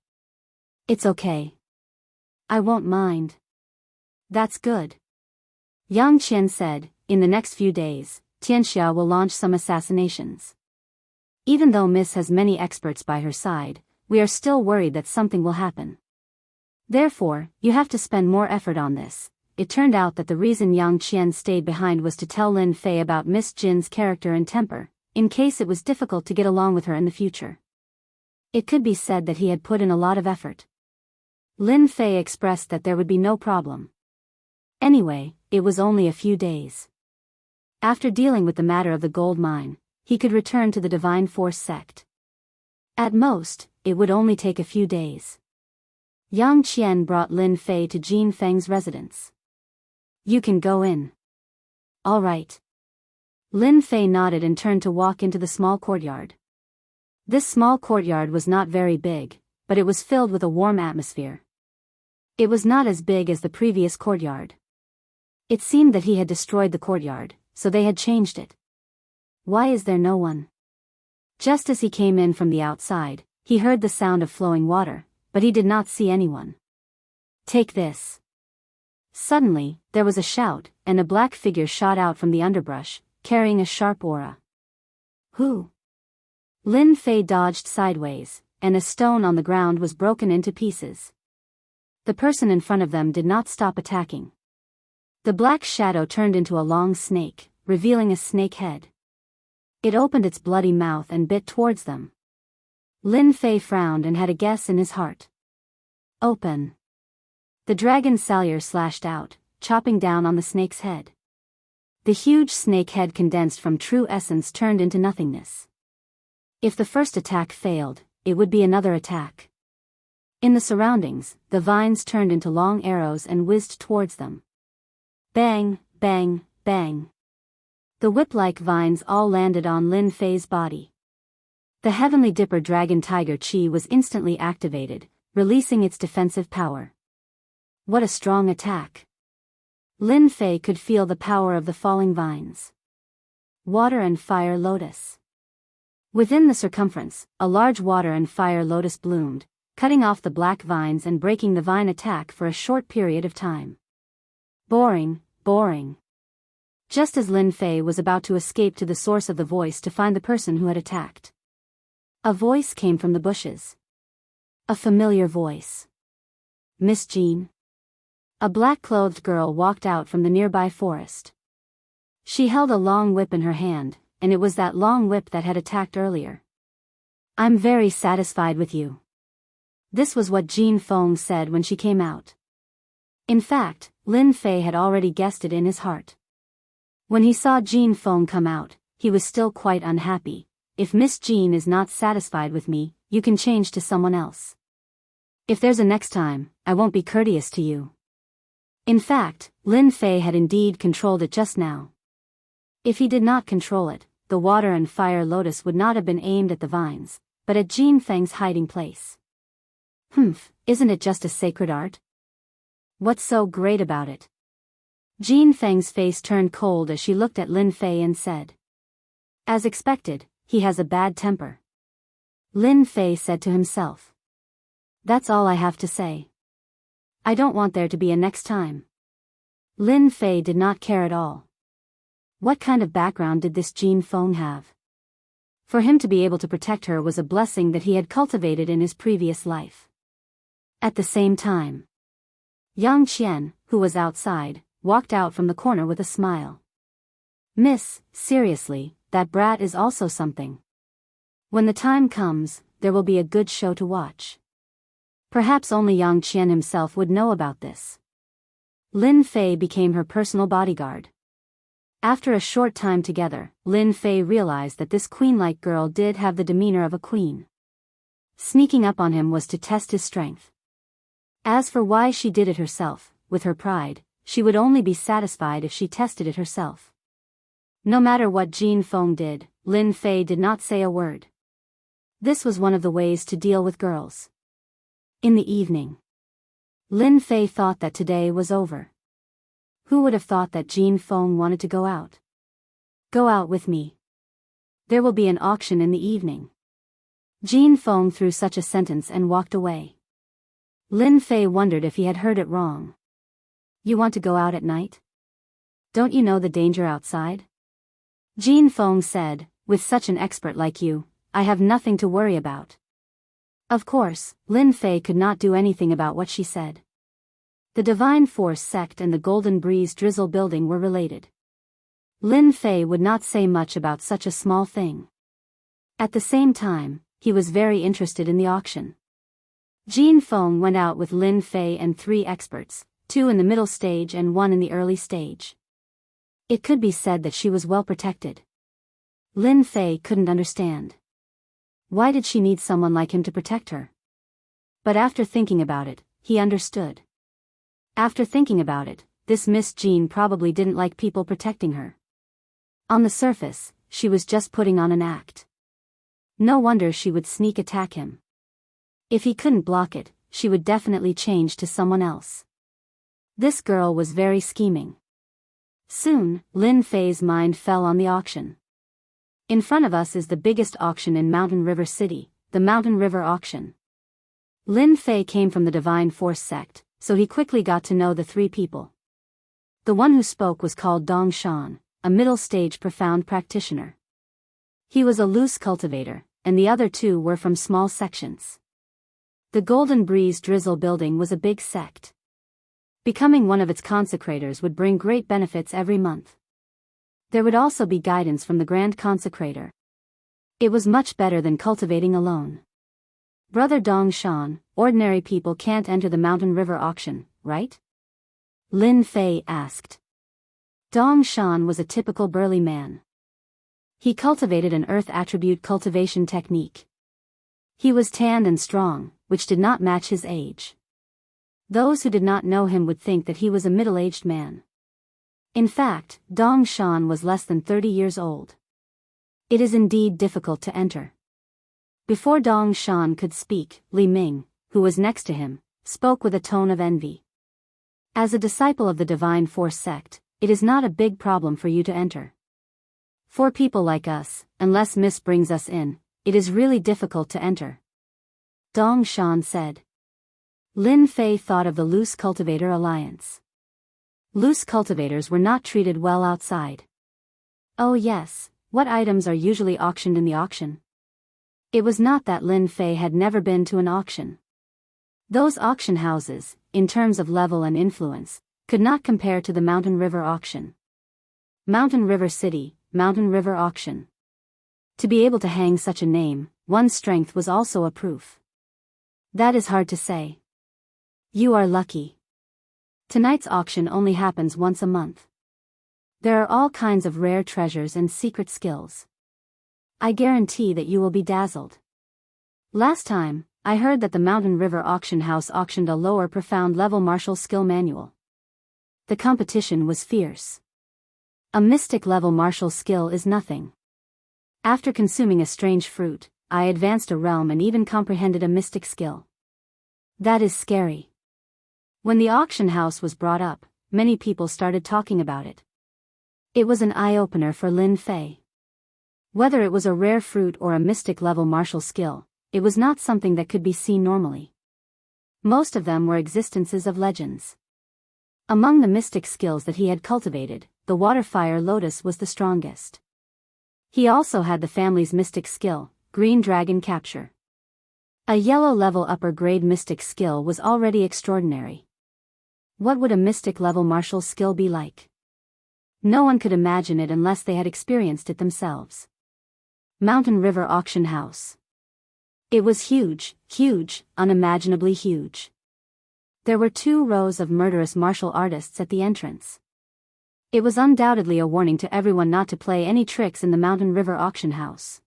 It's okay. I won't mind. That's good. Yang Qian said, in the next few days, Tianxia will launch some assassinations. Even though Miss has many experts by her side, we are still worried that something will happen. Therefore, you have to spend more effort on this. It turned out that the reason Yang Qian stayed behind was to tell Lin Fei about Miss Jin's character and temper, in case it was difficult to get along with her in the future. It could be said that he had put in a lot of effort. Lin Fei expressed that there would be no problem. Anyway, it was only a few days. After dealing with the matter of the gold mine, he could return to the Divine Force sect. At most, it would only take a few days. Yang Qian brought Lin Fei to Jin Feng's residence. You can go in. All right. Lin Fei nodded and turned to walk into the small courtyard. This small courtyard was not very big, but it was filled with a warm atmosphere. It was not as big as the previous courtyard. It seemed that he had destroyed the courtyard, so they had changed it. Why is there no one? Just as he came in from the outside, he heard the sound of flowing water, but he did not see anyone. Take this. Suddenly, there was a shout, and a black figure shot out from the underbrush, carrying a sharp aura. Who? Lin Fei dodged sideways, and a stone on the ground was broken into pieces. The person in front of them did not stop attacking. The black shadow turned into a long snake, revealing a snake head. It opened its bloody mouth and bit towards them. Lin Fei frowned and had a guess in his heart. Open. The dragon Salyer slashed out, chopping down on the snake's head. The huge snake head condensed from true essence turned into nothingness. If the first attack failed, it would be another attack. In the surroundings, the vines turned into long arrows and whizzed towards them. Bang, bang, bang. The whip-like vines all landed on Lin Fei's body. The Heavenly Dipper Dragon Tiger Chi was instantly activated, releasing its defensive power. What a strong attack. Lin Fei could feel the power of the falling vines. Water and Fire Lotus. Within the circumference, a large water and fire lotus bloomed, cutting off the black vines and breaking the vine attack for a short period of time. Boring, boring. Just as Lin Fei was about to escape to the source of the voice to find the person who had attacked, a voice came from the bushes. A familiar voice. Miss Jean. A black-clothed girl walked out from the nearby forest. She held a long whip in her hand, and it was that long whip that had attacked earlier. I'm very satisfied with you. This was what Jin Feng said when she came out. In fact, Lin Fei had already guessed it in his heart. When he saw Jin Feng come out, he was still quite unhappy. If Miss Jean is not satisfied with me, you can change to someone else. If there's a next time, I won't be courteous to you. In fact, Lin Fei had indeed controlled it just now. If he did not control it, the water and fire lotus would not have been aimed at the vines, but at Jin Feng's hiding place. Isn't it just a sacred art? What's so great about it? Jin Feng's face turned cold as she looked at Lin Fei and said. As expected, he has a bad temper. Lin Fei said to himself. That's all I have to say. I don't want there to be a next time. Lin Fei did not care at all. What kind of background did this Jin Feng have? For him to be able to protect her was a blessing that he had cultivated in his previous life. At the same time, Yang Qian, who was outside, walked out from the corner with a smile. Miss, seriously, that brat is also something. When the time comes, there will be a good show to watch. Perhaps only Yang Qian himself would know about this. Lin Fei became her personal bodyguard. After a short time together, Lin Fei realized that this queen-like girl did have the demeanor of a queen. Sneaking up on him was to test his strength. As for why she did it herself, with her pride, she would only be satisfied if she tested it herself. No matter what Jin Feng did, Lin Fei did not say a word. This was one of the ways to deal with girls. In the evening, Lin Fei thought that today was over. Who would have thought that Jin Feng wanted to go out? Go out with me. There will be an auction in the evening. Jean foamed through such a sentence and walked away. Lin Fei wondered if he had heard it wrong. You want to go out at night? Don't you know the danger outside? Jean Feng said, with such an expert like you, I have nothing to worry about. Of course, Lin Fei could not do anything about what she said. The Divine Force sect and the Golden Breeze Drizzle building were related. Lin Fei would not say much about such a small thing. At the same time, he was very interested in the auction. Jean Feng went out with Lin Fei and 3 experts, 2 in the middle stage and 1 in the early stage. It could be said that she was well protected. Lin Fei couldn't understand. Why did she need someone like him to protect her? But after thinking about it, he understood. After thinking about it, this Miss Jean probably didn't like people protecting her. On the surface, she was just putting on an act. No wonder she would sneak attack him. If he couldn't block it, she would definitely change to someone else. This girl was very scheming. Soon, Lin Fei's mind fell on the auction. In front of us is the biggest auction in Mountain River City, the Mountain River Auction. Lin Fei came from the Divine Force sect, so he quickly got to know the 3 people. The one who spoke was called Dong Shan, a middle-stage profound practitioner. He was a loose cultivator, and the other 2 were from small sections. The Golden Breeze Drizzle building was a big sect. Becoming one of its consecrators would bring great benefits every month. There would also be guidance from the Grand Consecrator. It was much better than cultivating alone. Brother Dong Shan, ordinary people can't enter the Mountain River auction, right? Lin Fei asked. Dong Shan was a typical burly man. He cultivated an earth attribute cultivation technique. He was tanned and strong, which did not match his age. Those who did not know him would think that he was a middle-aged man. In fact, Dong Shan was less than 30 years old. It is indeed difficult to enter. Before Dong Shan could speak, Li Ming, who was next to him, spoke with a tone of envy. As a disciple of the Divine Force sect, it is not a big problem for you to enter. For people like us, unless Miss brings us in, it is really difficult to enter. Dong Shan said. Lin Fei thought of the Loose Cultivator Alliance. Loose cultivators were not treated well outside. Oh yes, what items are usually auctioned in the auction? It was not that Lin Fei had never been to an auction. Those auction houses, in terms of level and influence, could not compare to the Mountain River auction. Mountain River City, Mountain River Auction. To be able to hang such a name, one's strength was also a proof. That is hard to say. You are lucky. Tonight's auction only happens once a month. There are all kinds of rare treasures and secret skills. I guarantee that you will be dazzled. Last time, I heard that the Mountain River Auction House auctioned a lower profound level martial skill manual. The competition was fierce. A mystic level martial skill is nothing. After consuming a strange fruit, I advanced a realm and even comprehended a mystic skill. That is scary. When the auction house was brought up, many people started talking about it. It was an eye-opener for Lin Fei. Whether it was a rare fruit or a mystic level martial skill, it was not something that could be seen normally. Most of them were existences of legends. Among the mystic skills that he had cultivated, the water fire lotus was the strongest. He also had the family's mystic skill, green dragon capture. A yellow level upper grade mystic skill was already extraordinary. What would a mystic level martial skill be like? No one could imagine it unless they had experienced it themselves. Mountain River Auction House. It was huge, unimaginably huge. There were 2 rows of murderous martial artists at the entrance. It was undoubtedly a warning to everyone not to play any tricks in the Mountain River Auction House.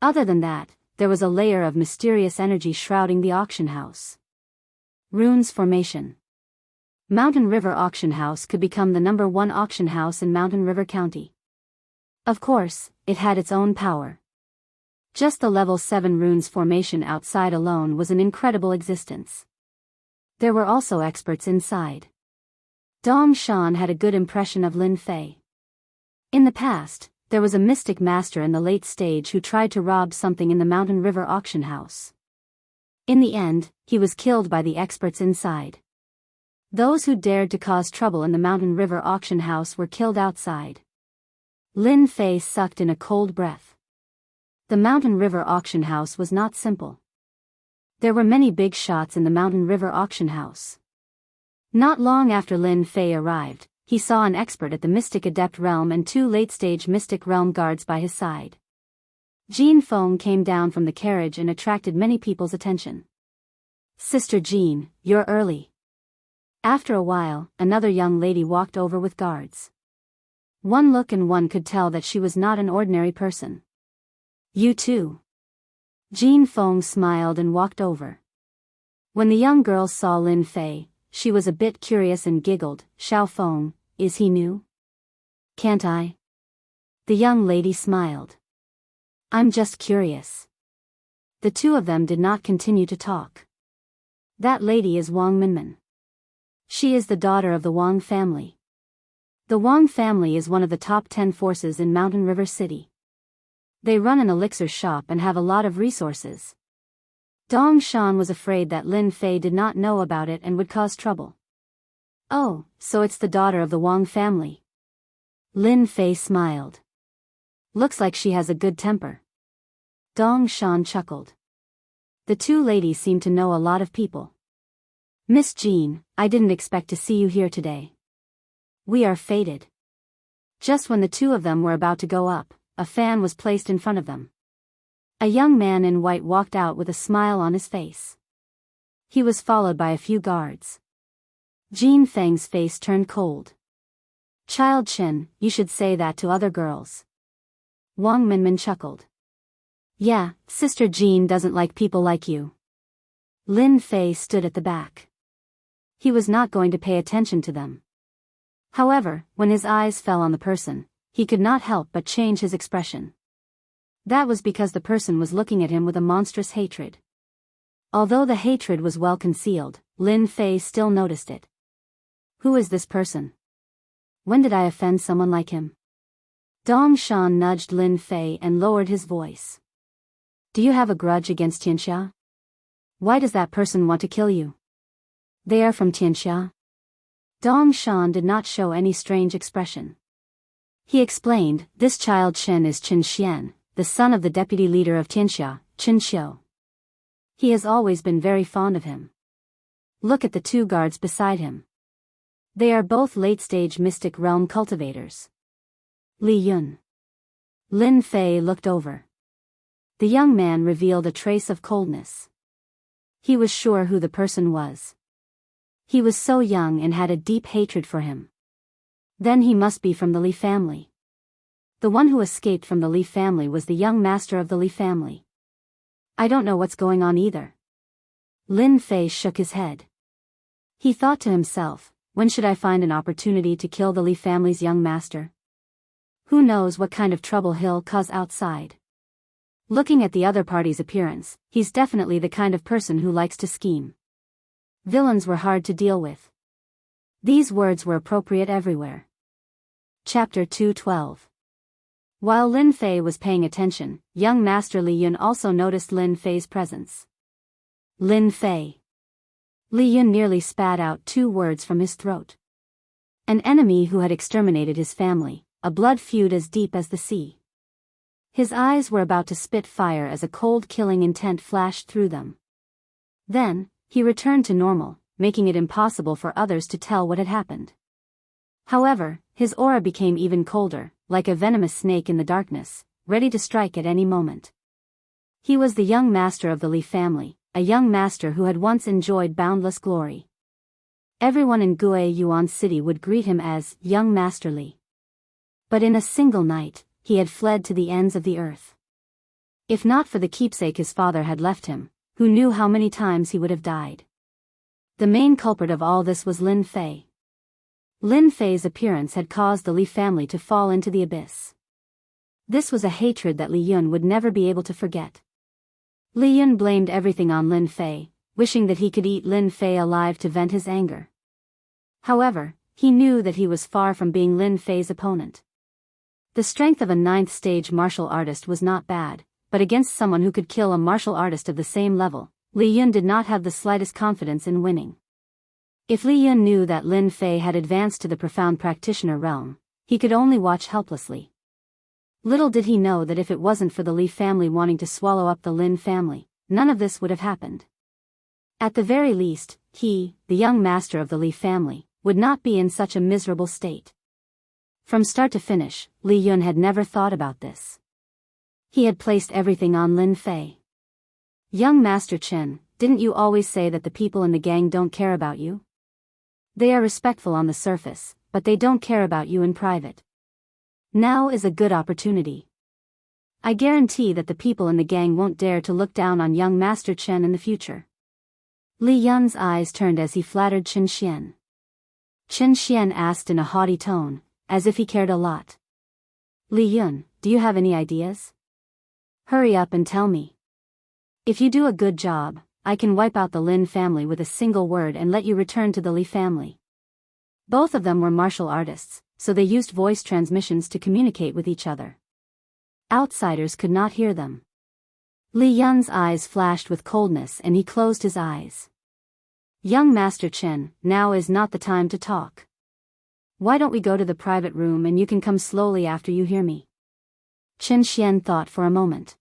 Other than that, there was a layer of mysterious energy shrouding the auction house. Runes Formation. Mountain River Auction House could become the #1 auction house in Mountain River County. Of course, it had its own power. Just the level 7 runes formation outside alone was an incredible existence. There were also experts inside. Dong Shan had a good impression of Lin Fei. In the past, there was a mystic master in the late stage who tried to rob something in the Mountain River auction house. In the end, he was killed by the experts inside. Those who dared to cause trouble in the Mountain River auction house were killed outside. Lin Fei sucked in a cold breath. The Mountain River auction house was not simple. There were many big shots in the Mountain River auction house. Not long after Lin Fei arrived, he saw an expert at the Mystic Adept Realm and 2 late-stage Mystic Realm guards by his side. Jean Feng came down from the carriage and attracted many people's attention. "Sister Jean, you're early." After a while, another young lady walked over with guards. One look and one could tell that she was not an ordinary person. "You too." Jean Feng smiled and walked over. When the young girl saw Lin Fei, she was a bit curious and giggled. "Xiao Feng, is he new?" "Can't I?" The young lady smiled. "I'm just curious." The two of them did not continue to talk. "That lady is Wang Minmin. She is the daughter of the Wang family. The Wang family is one of the top 10 forces in Mountain River City. They run an elixir shop and have a lot of resources." Dong Shan was afraid that Lin Fei did not know about it and would cause trouble. "Oh, so it's the daughter of the Wang family." Lin Fei smiled. "Looks like she has a good temper." Dong Shan chuckled. The two ladies seemed to know a lot of people. "Miss Jean, I didn't expect to see you here today. We are fated." Just when the two of them were about to go up, a fan was placed in front of them. A young man in white walked out with a smile on his face. He was followed by a few guards. Jean Feng's face turned cold. "Child Chen, you should say that to other girls." Wang Minmin chuckled. "Yeah, Sister Jean doesn't like people like you." Lin Fei stood at the back. He was not going to pay attention to them. However, when his eyes fell on the person, he could not help but change his expression. That was because the person was looking at him with a monstrous hatred. Although the hatred was well concealed, Lin Fei still noticed it. "Who is this person? When did I offend someone like him?" Dong Shan nudged Lin Fei and lowered his voice. "Do you have a grudge against Tianxia? Why does that person want to kill you?" "They are from Tianxia." Dong Shan did not show any strange expression. He explained, "This child Chen is Chen Xian, the son of the deputy leader of Tianxia, Chen Xiu. He has always been very fond of him. Look at the two guards beside him. They are both late-stage mystic realm cultivators." "Li Yun." Lin Fei looked over. The young man revealed a trace of coldness. He was sure who the person was. He was so young and had a deep hatred for him. Then he must be from the Li family. The one who escaped from the Li family was the young master of the Li family. "I don't know what's going on either." Lin Fei shook his head. He thought to himself, when should I find an opportunity to kill the Li family's young master? Who knows what kind of trouble he'll cause outside. Looking at the other party's appearance, he's definitely the kind of person who likes to scheme. Villains were hard to deal with. These words were appropriate everywhere. Chapter 212. While Lin Fei was paying attention, young Master Li Yun also noticed Lin Fei's presence. "Lin Fei." Li Yun nearly spat out 2 words from his throat. An enemy who had exterminated his family, a blood feud as deep as the sea. His eyes were about to spit fire as a cold killing intent flashed through them. Then, he returned to normal, making it impossible for others to tell what had happened. However, his aura became even colder, like a venomous snake in the darkness, ready to strike at any moment. He was the young master of the Li family, a young master who had once enjoyed boundless glory. Everyone in Gue Yuan City would greet him as Young Master Li. But in a single night, he had fled to the ends of the earth. If not for the keepsake his father had left him, who knew how many times he would have died. The main culprit of all this was Lin Fei. Lin Fei's appearance had caused the Li family to fall into the abyss. This was a hatred that Li Yun would never be able to forget. Li Yun blamed everything on Lin Fei, wishing that he could eat Lin Fei alive to vent his anger. However, he knew that he was far from being Lin Fei's opponent. The strength of a ninth-stage martial artist was not bad, but against someone who could kill a martial artist of the same level, Li Yun did not have the slightest confidence in winning. If Li Yun knew that Lin Fei had advanced to the profound practitioner realm, he could only watch helplessly. Little did he know that if it wasn't for the Li family wanting to swallow up the Lin family, none of this would have happened. At the very least, he, the young master of the Li family, would not be in such a miserable state. From start to finish, Li Yun had never thought about this. He had placed everything on Lin Fei. Young Master Chen, didn't you always say that the people in the gang don't care about you? They are respectful on the surface, but they don't care about you in private. Now is a good opportunity. I guarantee that the people in the gang won't dare to look down on young Master Chen in the future. Li Yun's eyes turned as he flattered Qin Xian. Qin Xian asked in a haughty tone, as if he cared a lot. Li Yun, do you have any ideas? Hurry up and tell me. If you do a good job, I can wipe out the Lin family with a single word and let you return to the Li family. Both of them were martial artists, so they used voice transmissions to communicate with each other. Outsiders could not hear them. Li Yun's eyes flashed with coldness and he closed his eyes. Young Master Chen, now is not the time to talk. Why don't we go to the private room and you can come slowly after you hear me? Qin Xian thought for a moment.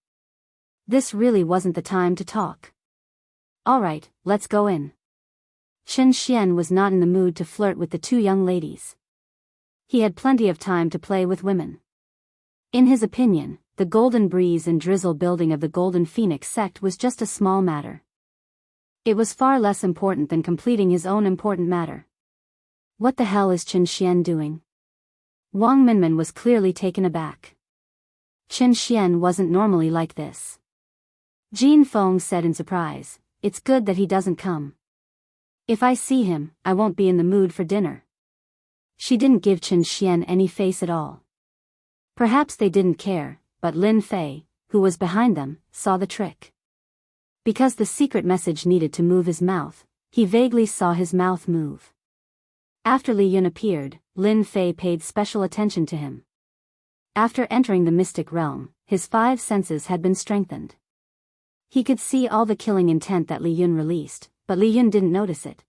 This really wasn't the time to talk. All right, let's go in. Qin Xian was not in the mood to flirt with the two young ladies. He had plenty of time to play with women. In his opinion, the Golden Breeze and Drizzle building of the Golden Phoenix sect was just a small matter. It was far less important than completing his own important matter. What the hell is Qin Xian doing? Wang Minmin was clearly taken aback. Qin Xian wasn't normally like this. Jin Feng said in surprise, "It's good that he doesn't come. If I see him, I won't be in the mood for dinner." She didn't give Qin Xian any face at all. Perhaps they didn't care, but Lin Fei, who was behind them, saw the trick. Because the secret message needed to move his mouth, he vaguely saw his mouth move. After Li Yun appeared, Lin Fei paid special attention to him. After entering the mystic realm, his 5 senses had been strengthened. He could see all the killing intent that Li Yun released, but Li Yun didn't notice it.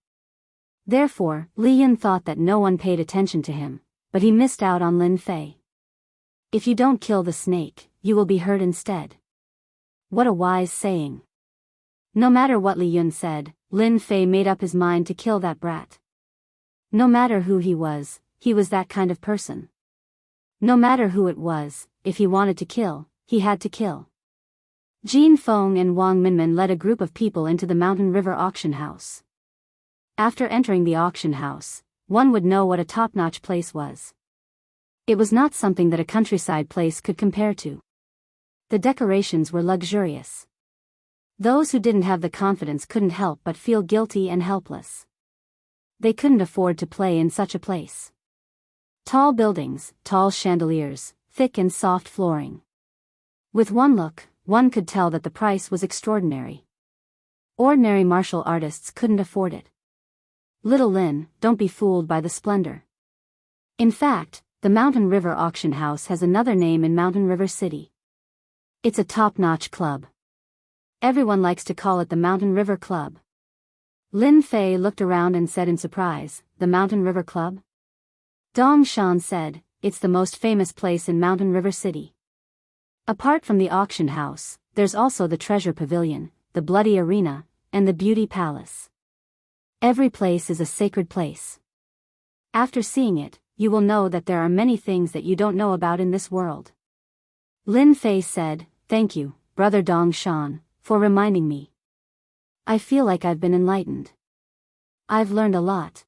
Therefore, Li Yun thought that no one paid attention to him, but he missed out on Lin Fei. If you don't kill the snake, you will be hurt instead. What a wise saying. No matter what Li Yun said, Lin Fei made up his mind to kill that brat. No matter who he was that kind of person. No matter who it was, if he wanted to kill, he had to kill. Jin Feng and Wang Minmin led a group of people into the Mountain River auction house. After entering the auction house, one would know what a top-notch place was. It was not something that a countryside place could compare to. The decorations were luxurious. Those who didn't have the confidence couldn't help but feel guilty and helpless. They couldn't afford to play in such a place. Tall buildings, tall chandeliers, thick and soft flooring. With one look, one could tell that the price was extraordinary. Ordinary martial artists couldn't afford it. Little Lin, don't be fooled by the splendor. In fact, the Mountain River Auction House has another name in Mountain River City. It's a top-notch club. Everyone likes to call it the Mountain River Club. Lin Fei looked around and said in surprise, "The Mountain River Club?" Dong Shan said, "It's the most famous place in Mountain River City. Apart from the auction house, there's also the Treasure Pavilion, the Bloody Arena, and the Beauty Palace. Every place is a sacred place. After seeing it, you will know that there are many things that you don't know about in this world." Lin Fei said, "Thank you, Brother Dong Shan, for reminding me. I feel like I've been enlightened. I've learned a lot."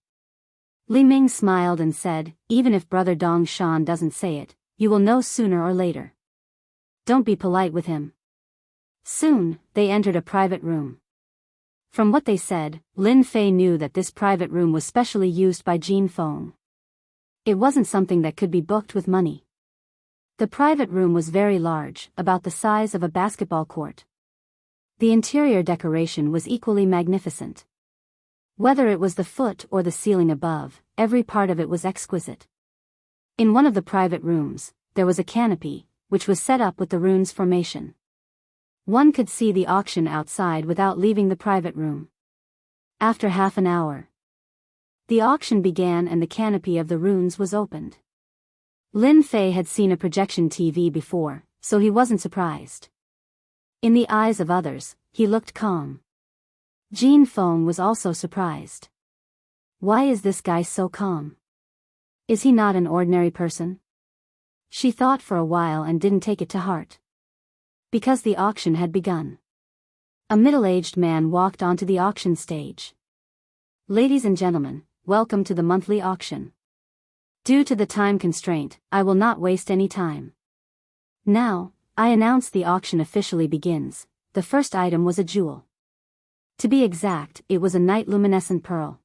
Li Ming smiled and said, "Even if Brother Dong Shan doesn't say it, you will know sooner or later. Don't be polite with him." Soon, they entered a private room. From what they said, Lin Fei knew that this private room was specially used by Jin Feng. It wasn't something that could be booked with money. The private room was very large, about the size of a basketball court. The interior decoration was equally magnificent. Whether it was the foot or the ceiling above, every part of it was exquisite. In one of the private rooms, there was a canopy, which was set up with the rune's formation. One could see the auction outside without leaving the private room. After half an hour, the auction began and the canopy of the runes was opened. Lin Fei had seen a projection TV before, so he wasn't surprised. In the eyes of others, he looked calm. Jean Feng was also surprised. Why is this guy so calm? Is he not an ordinary person? She thought for a while and didn't take it to heart. Because the auction had begun. A middle-aged man walked onto the auction stage. Ladies and gentlemen, welcome to the monthly auction. Due to the time constraint, I will not waste any time. Now, I announce the auction officially begins. The first item was a jewel. To be exact, it was a night luminescent pearl.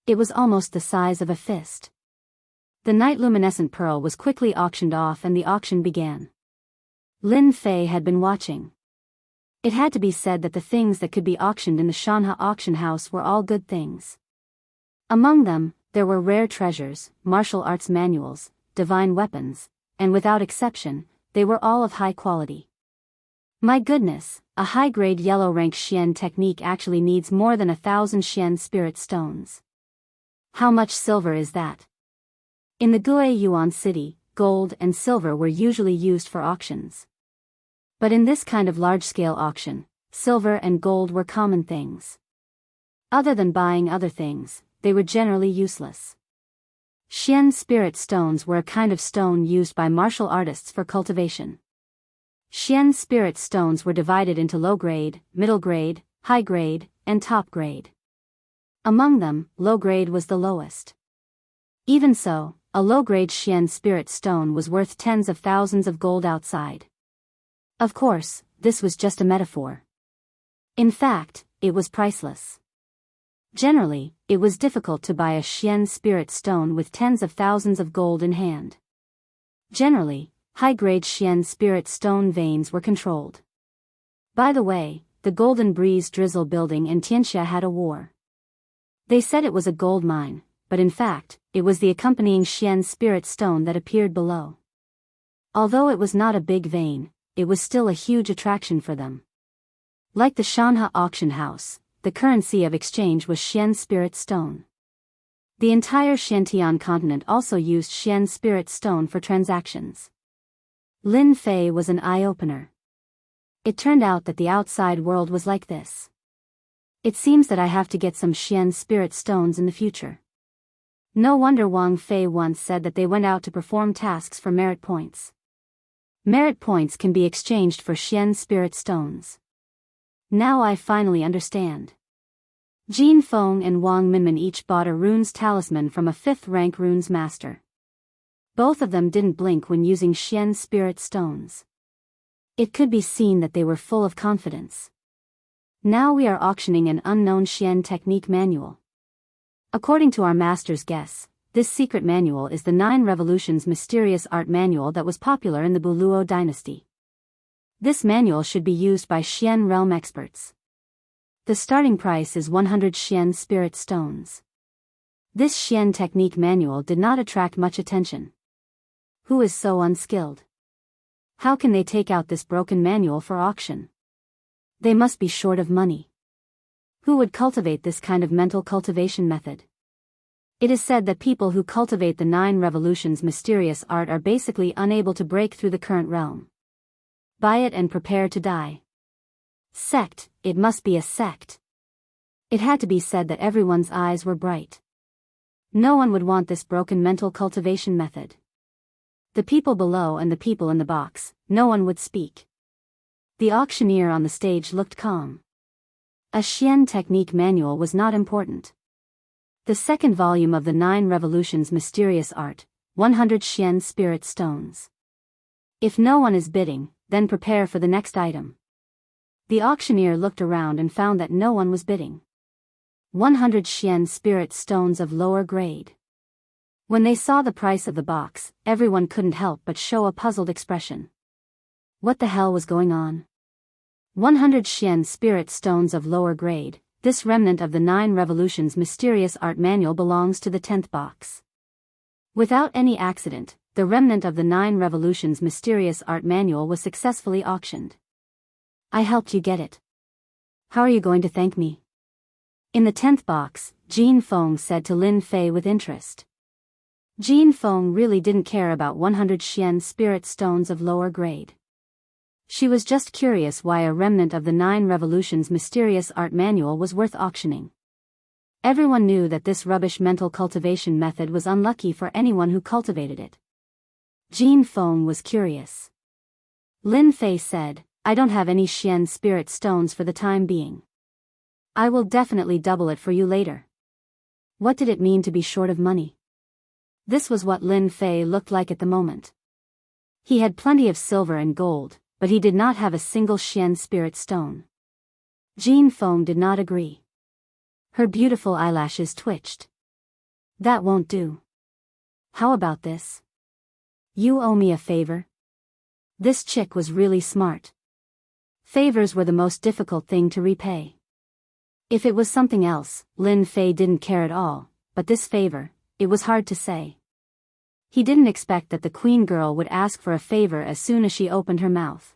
It was almost the size of a fist. The night luminescent pearl was quickly auctioned off and the auction began. Lin Fei had been watching. It had to be said that the things that could be auctioned in the Shanha auction house were all good things. Among them, there were rare treasures, martial arts manuals, divine weapons, and without exception, they were all of high quality. My goodness, a high-grade yellow-rank Xian technique actually needs more than 1,000 Xian spirit stones. How much silver is that? In the Gue Yuan city, gold and silver were usually used for auctions. But in this kind of large-scale auction, silver and gold were common things. Other than buying other things, they were generally useless. Xian spirit stones were a kind of stone used by martial artists for cultivation. Xian spirit stones were divided into low grade, middle grade, high grade, and top grade. Among them, low grade was the lowest. Even so, a low-grade Xian spirit stone was worth tens of thousands of gold outside. Of course, this was just a metaphor. In fact, it was priceless. Generally, it was difficult to buy a Xian spirit stone with tens of thousands of gold in hand. Generally, high-grade Xian spirit stone veins were controlled. By the way, the Golden Breeze Drizzle building in Tianxia had a war. They said it was a gold mine, but in fact, it was the accompanying Xian spirit stone that appeared below. Although it was not a big vein, it was still a huge attraction for them. Like the Shanha auction house, the currency of exchange was Xian spirit stone. The entire Xiantian continent also used Xian spirit stone for transactions. Lin Fei was an eye-opener. It turned out that the outside world was like this. It seems that I have to get some Xian spirit stones in the future. No wonder Wang Fei once said that they went out to perform tasks for merit points. Merit points can be exchanged for Xian spirit stones. Now I finally understand. Jean Feng and Wang Minmin each bought a runes talisman from a 5th-rank runes master. Both of them didn't blink when using Xian spirit stones. It could be seen that they were full of confidence. Now we are auctioning an unknown Xian technique manual. According to our master's guess, this secret manual is the 9 Revolutions mysterious art manual that was popular in the Buluo dynasty. This manual should be used by Xian realm experts. The starting price is 100 Xian spirit stones. This Xian technique manual did not attract much attention. Who is so unskilled? How can they take out this broken manual for auction? They must be short of money. Who would cultivate this kind of mental cultivation method? It is said that people who cultivate the 9 Revolutions mysterious art are basically unable to break through the current realm. Buy it and prepare to die. Sect, it must be a sect. It had to be said that everyone's eyes were bright. No one would want this broken mental cultivation method. The people below and the people in the box, no one would speak. The auctioneer on the stage looked calm. A Xian technique manual was not important. The second volume of the 9 Revolutions mysterious art, 100 Xian spirit stones. If no one is bidding, then prepare for the next item. The auctioneer looked around and found that no one was bidding. 100 Xian spirit stones of lower grade. When they saw the price of the box, everyone couldn't help but show a puzzled expression. What the hell was going on? 100 Xian spirit stones of lower grade, this remnant of the 9 Revolutions mysterious art manual belongs to the 10th box. Without any accident, the remnant of the 9 Revolutions mysterious art manual was successfully auctioned. I helped you get it. How are you going to thank me? In the 10th box, Jean Feng said to Lin Fei with interest. Jean Feng really didn't care about 100 Xian spirit stones of lower grade. She was just curious why a remnant of the 9 Revolutions mysterious art manual was worth auctioning. Everyone knew that this rubbish mental cultivation method was unlucky for anyone who cultivated it. Jean Feng was curious. Lin Fei said, I don't have any Xian spirit stones for the time being. I will definitely double it for you later. What did it mean to be short of money? This was what Lin Fei looked like at the moment. He had plenty of silver and gold, but he did not have a single Xian spirit stone. Jean Feng did not agree. Her beautiful eyelashes twitched. That won't do. How about this? You owe me a favor. This chick was really smart. Favors were the most difficult thing to repay. If it was something else, Lin Fei didn't care at all, but this favor, it was hard to say. He didn't expect that the queen girl would ask for a favor as soon as she opened her mouth.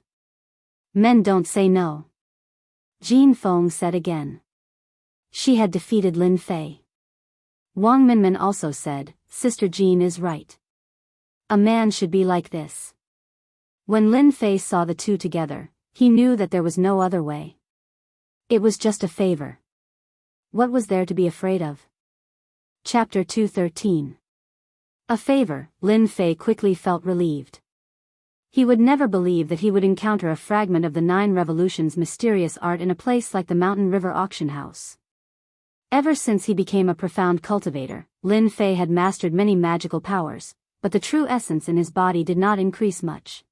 Men don't say no. Jean Feng said again. She had defeated Lin Fei. Wang Minmin also said, Sister Jean is right. A man should be like this. When Lin Fei saw the two together, he knew that there was no other way. It was just a favor. What was there to be afraid of? Chapter 213. A favor, Lin Fei quickly felt relieved. He would never believe that he would encounter a fragment of the 9 Revolutions mysterious art in a place like the Mountain River Auction House. Ever since he became a profound cultivator, Lin Fei had mastered many magical powers, but the true essence in his body did not increase much.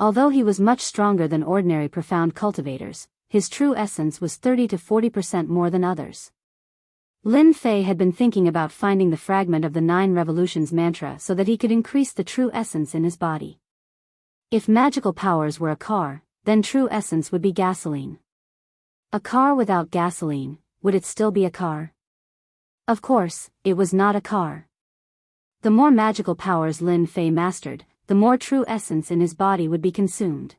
Although he was much stronger than ordinary profound cultivators, his true essence was 30 to 40% more than others. Lin Fei had been thinking about finding the fragment of the 9 Revolutions mantra so that he could increase the true essence in his body. If magical powers were a car, then true essence would be gasoline. A car without gasoline, would it still be a car? Of course, it was not a car. The more magical powers Lin Fei mastered, the more true essence in his body would be consumed.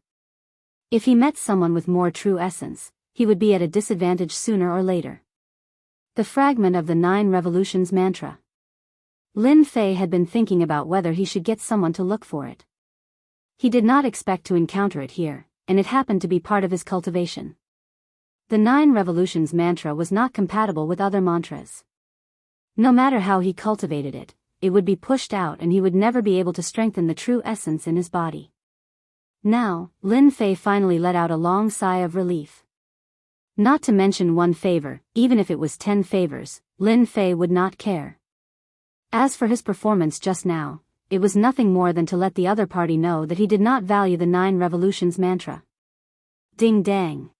If he met someone with more true essence, he would be at a disadvantage sooner or later. The fragment of the 9 Revolutions mantra. Lin Fei had been thinking about whether he should get someone to look for it. He did not expect to encounter it here, and it happened to be part of his cultivation. The 9 Revolutions mantra was not compatible with other mantras. No matter how he cultivated it, it would be pushed out and he would never be able to strengthen the true essence in his body. Now, Lin Fei finally let out a long sigh of relief. Not to mention one favor, even if it was 10 favors, Lin Fei would not care. As for his performance just now, it was nothing more than to let the other party know that he did not value the 9 Revolutions mantra. Ding dang.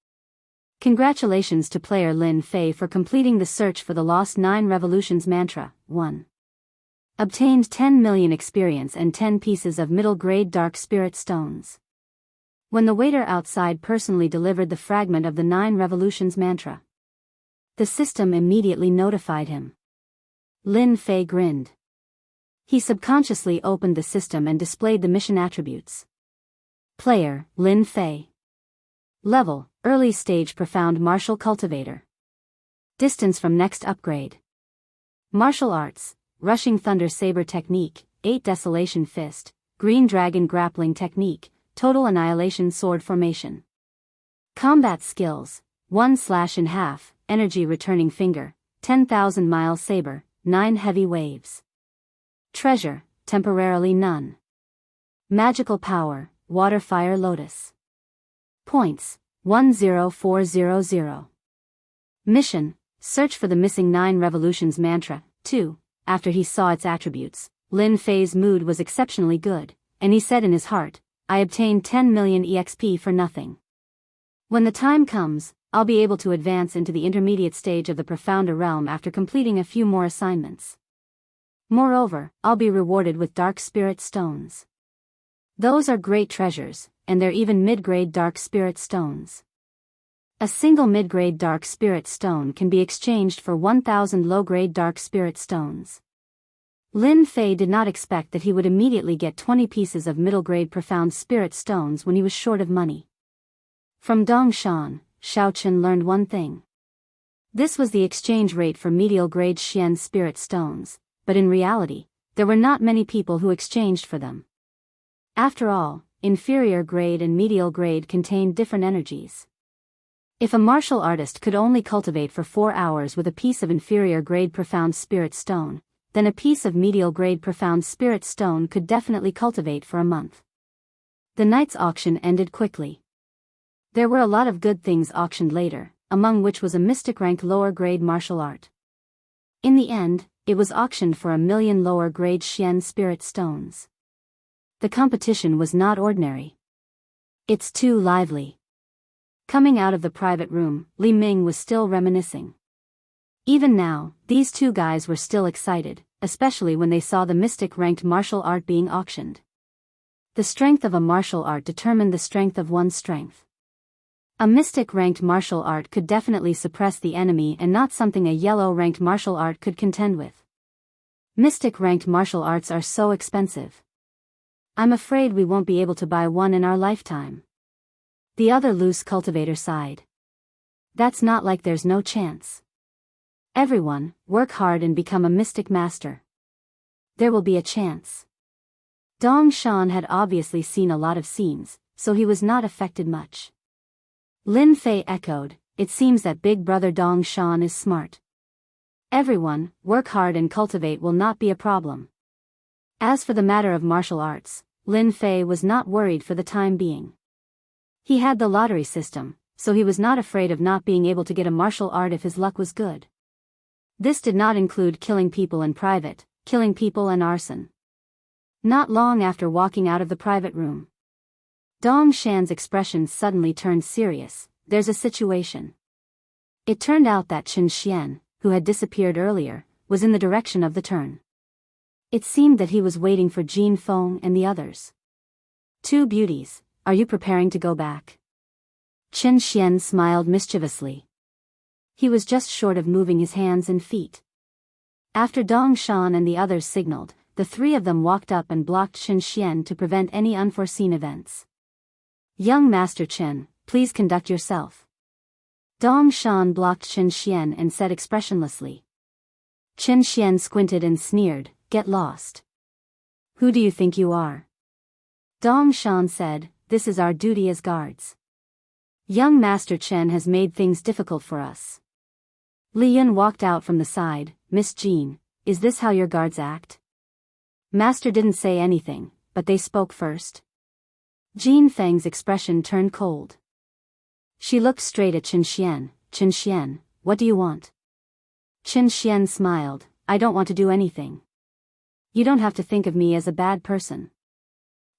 Congratulations to player Lin Fei for completing the search for the lost 9 Revolutions mantra. 1. Obtained 10 million experience and 10 pieces of middle-grade dark spirit stones. When the waiter outside personally delivered the fragment of the 9 Revolutions mantra, the system immediately notified him. Lin Fei grinned. He subconsciously opened the system and displayed the mission attributes. Player, Lin Fei. Level, Early Stage Profound Martial Cultivator. Distance from next upgrade. Martial Arts, Rushing Thunder Saber Technique, 8 Desolation Fist, Green Dragon Grappling Technique, Total Annihilation Sword Formation. Combat Skills, 1 Slash in Half, Energy Returning Finger, 10,000 Mile Saber, 9 Heavy Waves. Treasure, temporarily none. Magical Power, Water Fire Lotus. Points, 10400. Mission, Search for the missing 9 Revolutions mantra. 2. After he saw its attributes, Lin Fei's mood was exceptionally good, and he said in his heart, I obtained 10 million EXP for nothing. When the time comes, I'll be able to advance into the intermediate stage of the profounder realm after completing a few more assignments. Moreover, I'll be rewarded with dark spirit stones. Those are great treasures, and they're even mid-grade dark spirit stones. A single mid-grade dark spirit stone can be exchanged for 1,000 low-grade dark spirit stones. Lin Fei did not expect that he would immediately get 20 pieces of middle-grade profound spirit stones when he was short of money. From Dong Shan, Xiao Chen learned one thing. This was the exchange rate for medial-grade Xian spirit stones, but in reality, there were not many people who exchanged for them. After all, inferior grade and medial grade contained different energies. If a martial artist could only cultivate for 4 hours with a piece of inferior grade profound spirit stone, then a piece of medial grade profound spirit stone could definitely cultivate for a month. The night's auction ended quickly. There were a lot of good things auctioned later, among which was a mystic rank lower grade martial art. In the end, it was auctioned for 1 million lower grade Xian spirit stones. The competition was not ordinary. It's too lively. Coming out of the private room, Li Ming was still reminiscing. Even now, these two guys were still excited, especially when they saw the mystic ranked martial art being auctioned. The strength of a martial art determined the strength of one's strength. A mystic ranked martial art could definitely suppress the enemy and not something a yellow ranked martial art could contend with. Mystic ranked martial arts are so expensive. I'm afraid we won't be able to buy one in our lifetime. The other loose cultivator sighed. That's not like there's no chance. Everyone, work hard and become a mystic master. There will be a chance. Dong Shan had obviously seen a lot of scenes, so he was not affected much. Lin Fei echoed, it seems that big brother Dong Shan is smart. Everyone, work hard and cultivate will not be a problem. As for the matter of martial arts, Lin Fei was not worried for the time being. He had the lottery system, so he was not afraid of not being able to get a martial art if his luck was good. This did not include killing people in private, killing people and arson. Not long after walking out of the private room, Dong Shan's expression suddenly turned serious. There's a situation. It turned out that Chen Xian, who had disappeared earlier, was in the direction of the turn. It seemed that he was waiting for Jin Feng and the others. Two beauties, are you preparing to go back? Chen Xian smiled mischievously. He was just short of moving his hands and feet. After Dong Shan and the others signaled, the three of them walked up and blocked Chen Xian to prevent any unforeseen events. Young Master Chen, please conduct yourself. Dong Shan blocked Chen Xian and said expressionlessly. Chen Xian squinted and sneered, get lost. Who do you think you are? Dong Shan said, this is our duty as guards. Young Master Chen has made things difficult for us. Li Yun walked out from the side, Miss Jean, is this how your guards act? Master didn't say anything, but they spoke first. Jin Feng's expression turned cold. She looked straight at Chen Xian, what do you want? Chen Xian smiled, I don't want to do anything. You don't have to think of me as a bad person.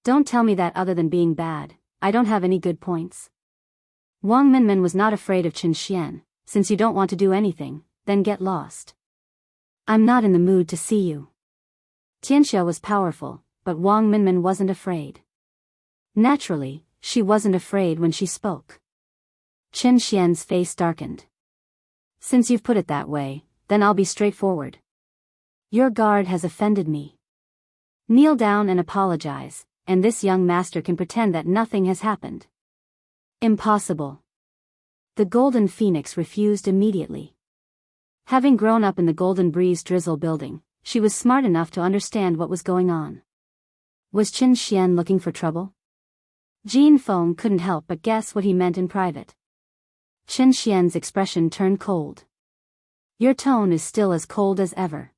Don't tell me that other than being bad, I don't have any good points. Wang Minmin was not afraid of Chen Xian, since you don't want to do anything, then get lost. I'm not in the mood to see you. Tianxia was powerful, but Wang Minmin wasn't afraid. Naturally, she wasn't afraid when she spoke. Chen Xian's face darkened. Since you've put it that way, then I'll be straightforward. Your guard has offended me. Kneel down and apologize, and this young master can pretend that nothing has happened. Impossible. The Golden Phoenix refused immediately. Having grown up in the Golden Breeze Drizzle building, she was smart enough to understand what was going on. Was Chen Xian looking for trouble? Jin Feng couldn't help but guess what he meant in private. Chen Xian's expression turned cold. Your tone is still as cold as ever.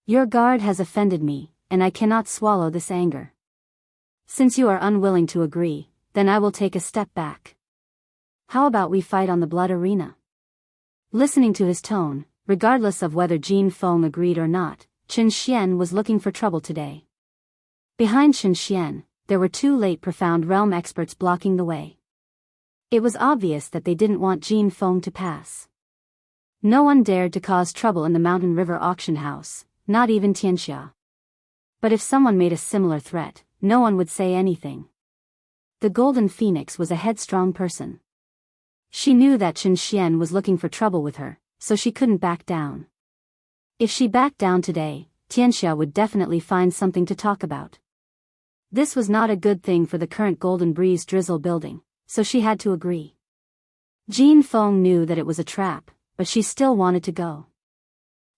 Your guard has offended me, and I cannot swallow this anger. Since you are unwilling to agree, then I will take a step back. How about we fight on the blood arena? Listening to his tone, regardless of whether Jin Feng agreed or not, Chen Xian was looking for trouble today. Behind Chen Xian, there were two late profound realm experts blocking the way. It was obvious that they didn't want Jin Feng to pass. No one dared to cause trouble in the Mountain River auction house, not even Tianxia. But if someone made a similar threat, no one would say anything. The Golden Phoenix was a headstrong person. She knew that Chen Xian was looking for trouble with her, so she couldn't back down. If she backed down today, Tianxia would definitely find something to talk about. This was not a good thing for the current Golden Breeze drizzle building, so she had to agree. Jin Feng knew that it was a trap, but she still wanted to go.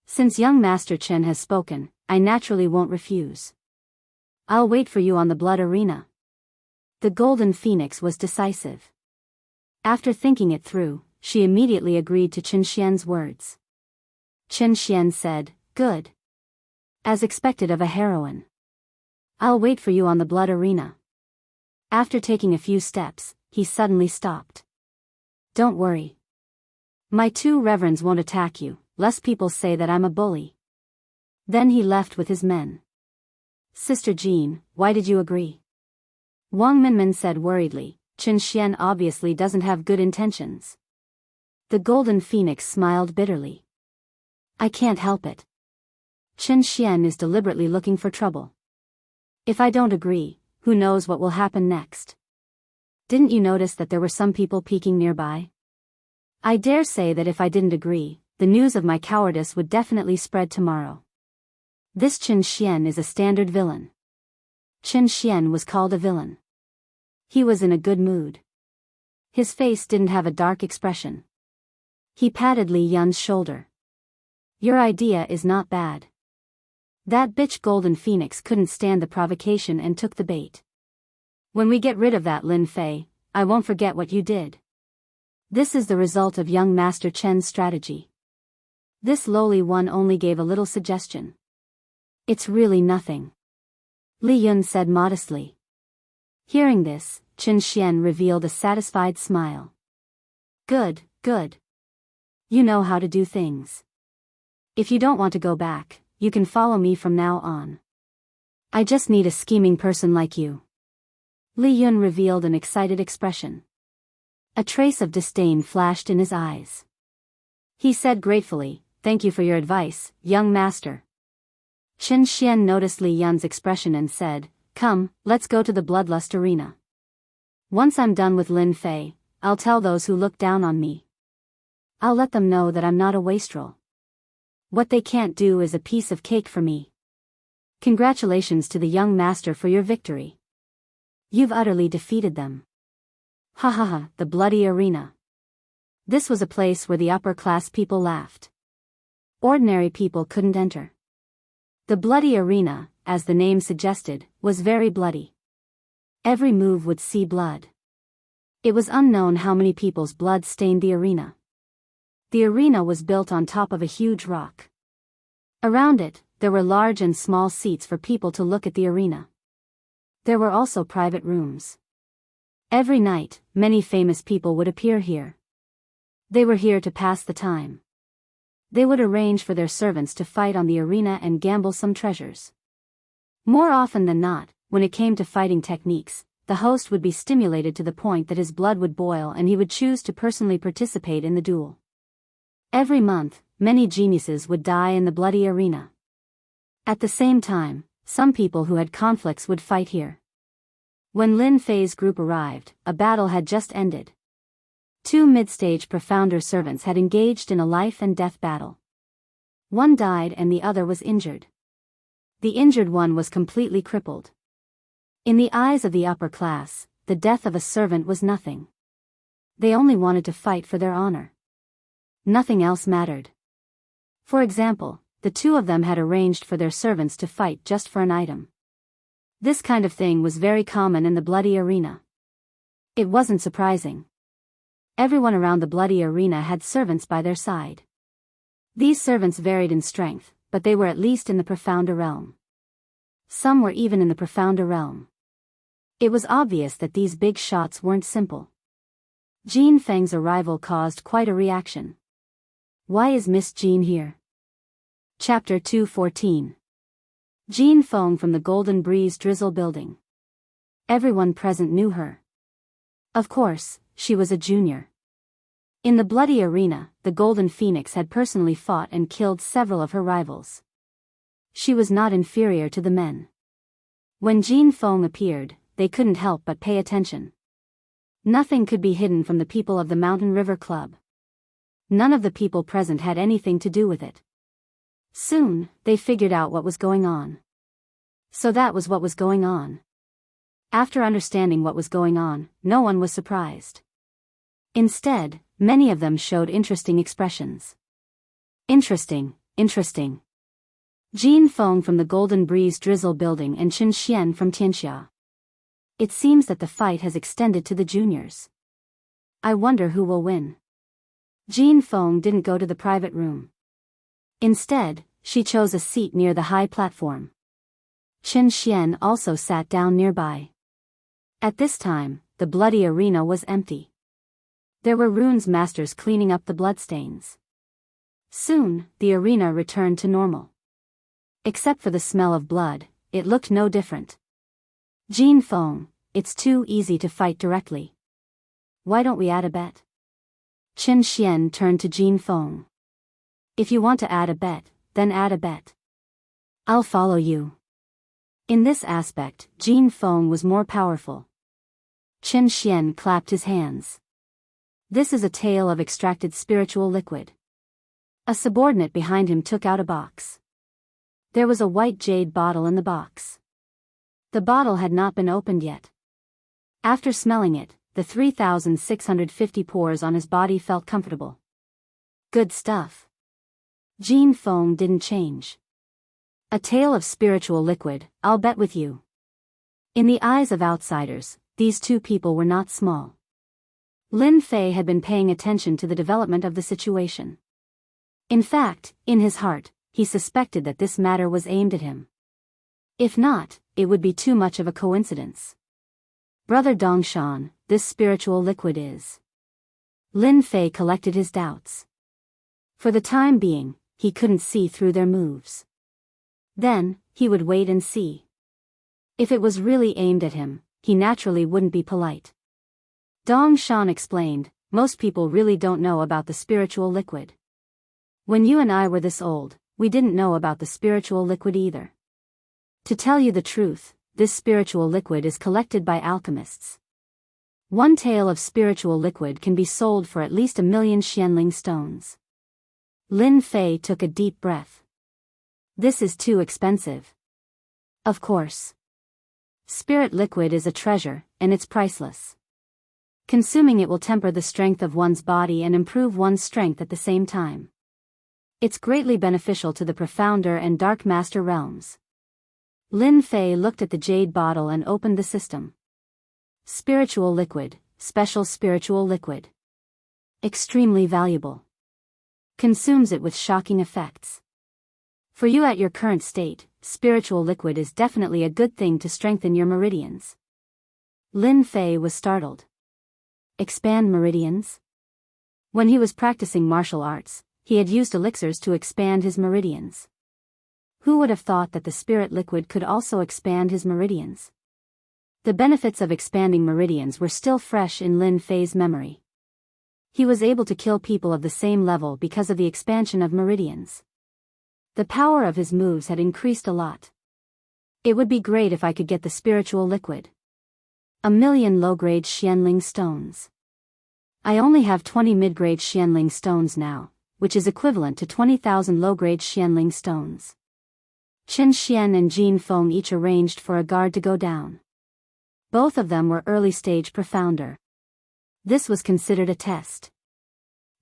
Since young Master Chen has spoken, I naturally won't refuse. I'll wait for you on the blood arena. The Golden Phoenix was decisive. After thinking it through, she immediately agreed to Chen Xian's words. Chen Xian said, "Good. As expected of a heroine. I'll wait for you on the blood arena." After taking a few steps, he suddenly stopped. "Don't worry. My two reverends won't attack you, lest people say that I'm a bully." Then he left with his men. "Sister Jean, why did you agree?" Wang Minmin said worriedly. Chen Xian obviously doesn't have good intentions. The Golden Phoenix smiled bitterly. "I can't help it. Chen Xian is deliberately looking for trouble. If I don't agree, who knows what will happen next? Didn't you notice that there were some people peeking nearby? I dare say that if I didn't agree, the news of my cowardice would definitely spread tomorrow. This Chen Xian is a standard villain." Chen Xian was called a villain. He was in a good mood. His face didn't have a dark expression. He patted Li Yun's shoulder. "Your idea is not bad. That bitch Golden Phoenix couldn't stand the provocation and took the bait. When we get rid of that Lin Fei, I won't forget what you did. This is the result of young Master Chen's strategy." This lowly one only gave a little suggestion. "It's really nothing," Li Yun said modestly. Hearing this, Chen Xian revealed a satisfied smile. "Good, good. You know how to do things. If you don't want to go back, you can follow me from now on. I just need a scheming person like you." Li Yun revealed an excited expression. A trace of disdain flashed in his eyes. He said gratefully, "Thank you for your advice, young master." Chen Xian noticed Li Yun's expression and said, "Come, let's go to the bloodlust arena. Once I'm done with Lin Fei, I'll tell those who look down on me. I'll let them know that I'm not a wastrel. What they can't do is a piece of cake for me. Congratulations to the young master for your victory. You've utterly defeated them." Ha ha ha, the bloody arena. This was a place where the upper-class people laughed. Ordinary people couldn't enter. The bloody arena, as the name suggested, was very bloody. Every move would see blood. It was unknown how many people's blood stained the arena. The arena was built on top of a huge rock. Around it, there were large and small seats for people to look at the arena. There were also private rooms. Every night, many famous people would appear here. They were here to pass the time. They would arrange for their servants to fight on the arena and gamble some treasures. More often than not, when it came to fighting techniques, the host would be stimulated to the point that his blood would boil and he would choose to personally participate in the duel. Every month, many geniuses would die in the bloody arena. At the same time, some people who had conflicts would fight here. When Lin Fei's group arrived, a battle had just ended. Two mid-stage profounder servants had engaged in a life-and-death battle. One died and the other was injured. The injured one was completely crippled. In the eyes of the upper class, the death of a servant was nothing. They only wanted to fight for their honor. Nothing else mattered. For example, the two of them had arranged for their servants to fight just for an item. This kind of thing was very common in the bloody arena. It wasn't surprising. Everyone around the bloody arena had servants by their side. These servants varied in strength, but they were at least in the profounder realm. Some were even in the profounder realm. It was obvious that these big shots weren't simple. Jean Feng's arrival caused quite a reaction. Why is Miss Jean here? Chapter 214. Jean Feng from the Golden Breeze Drizzle Building. Everyone present knew her. Of course, she was a junior. In the bloody arena, the Golden Phoenix had personally fought and killed several of her rivals. She was not inferior to the men. When Jean Feng appeared, they couldn't help but pay attention. Nothing could be hidden from the people of the Mountain River Club. None of the people present had anything to do with it. Soon, they figured out what was going on. So that was what was going on. After understanding what was going on, no one was surprised. Instead, many of them showed interesting expressions. Interesting, interesting. Jin Feng from the Golden Breeze Drizzle Building and Chen Xian from Tianxia. It seems that the fight has extended to the juniors. I wonder who will win. Jin Feng didn't go to the private room. Instead, she chose a seat near the high platform. Chen Xian also sat down nearby. At this time, the bloody arena was empty. There were runes masters cleaning up the bloodstains. Soon, the arena returned to normal. Except for the smell of blood, it looked no different. Jin Feng, it's too easy to fight directly. Why don't we add a bet? Chen Xian turned to Jin Feng. If you want to add a bet, then add a bet. I'll follow you. In this aspect, Jin Feng was more powerful. Chen Xian clapped his hands. This is a tale of extracted spiritual liquid. A subordinate behind him took out a box. There was a white jade bottle in the box. The bottle had not been opened yet. After smelling it, the 3,650 pores on his body felt comfortable. Good stuff. Jin Feng didn't change. A tale of spiritual liquid, I'll bet with you. In the eyes of outsiders, these two people were not small. Lin Fei had been paying attention to the development of the situation. In fact, in his heart, he suspected that this matter was aimed at him. If not, it would be too much of a coincidence. Brother Dongshan, this spiritual liquid is. Lin Fei collected his doubts. For the time being, he couldn't see through their moves. Then, he would wait and see. If it was really aimed at him, he naturally wouldn't be polite. Dongshan explained, most people really don't know about the spiritual liquid. When you and I were this old, we didn't know about the spiritual liquid either. To tell you the truth, this spiritual liquid is collected by alchemists. One tael of spiritual liquid can be sold for at least 1,000,000 Xianling stones. Lin Fei took a deep breath. This is too expensive. Of course. Spirit liquid is a treasure, and it's priceless. Consuming it will temper the strength of one's body and improve one's strength at the same time. It's greatly beneficial to the profounder and dark master realms. Lin Fei looked at the jade bottle and opened the system. Spiritual liquid, special spiritual liquid. Extremely valuable. Consumes it with shocking effects. For you at your current state, spiritual liquid is definitely a good thing to strengthen your meridians. Lin Fei was startled. Expand meridians? When he was practicing martial arts, he had used elixirs to expand his meridians. Who would have thought that the spirit liquid could also expand his meridians? The benefits of expanding meridians were still fresh in Lin Fei's memory. He was able to kill people of the same level because of the expansion of meridians. The power of his moves had increased a lot. It would be great if I could get the spiritual liquid. 1,000,000 low-grade Xianling stones. I only have 20 mid-grade Xianling stones now, which is equivalent to 20,000 low-grade Xianling stones. Chen Xian and Jin Feng each arranged for a guard to go down. Both of them were early-stage profounder. This was considered a test.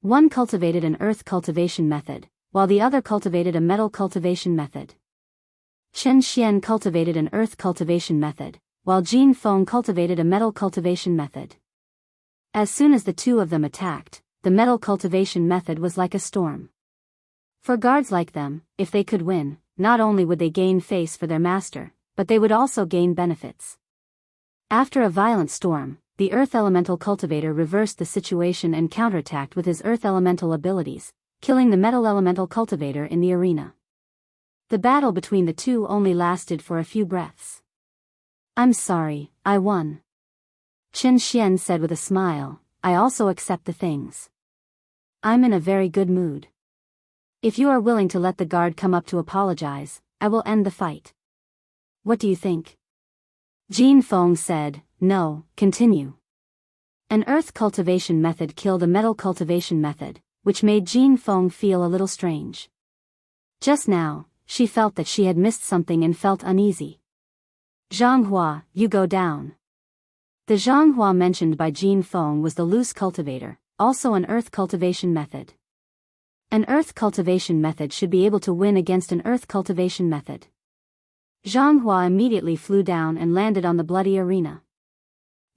One cultivated an earth cultivation method, while the other cultivated a metal cultivation method. Chen Xian cultivated an earth cultivation method, while Jin Feng cultivated a metal cultivation method. As soon as the two of them attacked, the metal cultivation method was like a storm. For guards like them, if they could win, not only would they gain face for their master, but they would also gain benefits. After a violent storm, the earth elemental cultivator reversed the situation and counterattacked with his earth elemental abilities, killing the metal elemental cultivator in the arena. The battle between the two only lasted for a few breaths. I'm sorry, I won. Chen Xian said with a smile, I also accept the things. I'm in a very good mood. If you are willing to let the guard come up to apologize, I will end the fight. What do you think? Jin Feng said, no, continue. An earth cultivation method killed a metal cultivation method, which made Jin Feng feel a little strange. Just now, she felt that she had missed something and felt uneasy. Zhanghua, you go down. The Zhanghua mentioned by Jin Feng was the loose cultivator, also an earth cultivation method. An earth cultivation method should be able to win against an earth cultivation method. Zhanghua immediately flew down and landed on the bloody arena.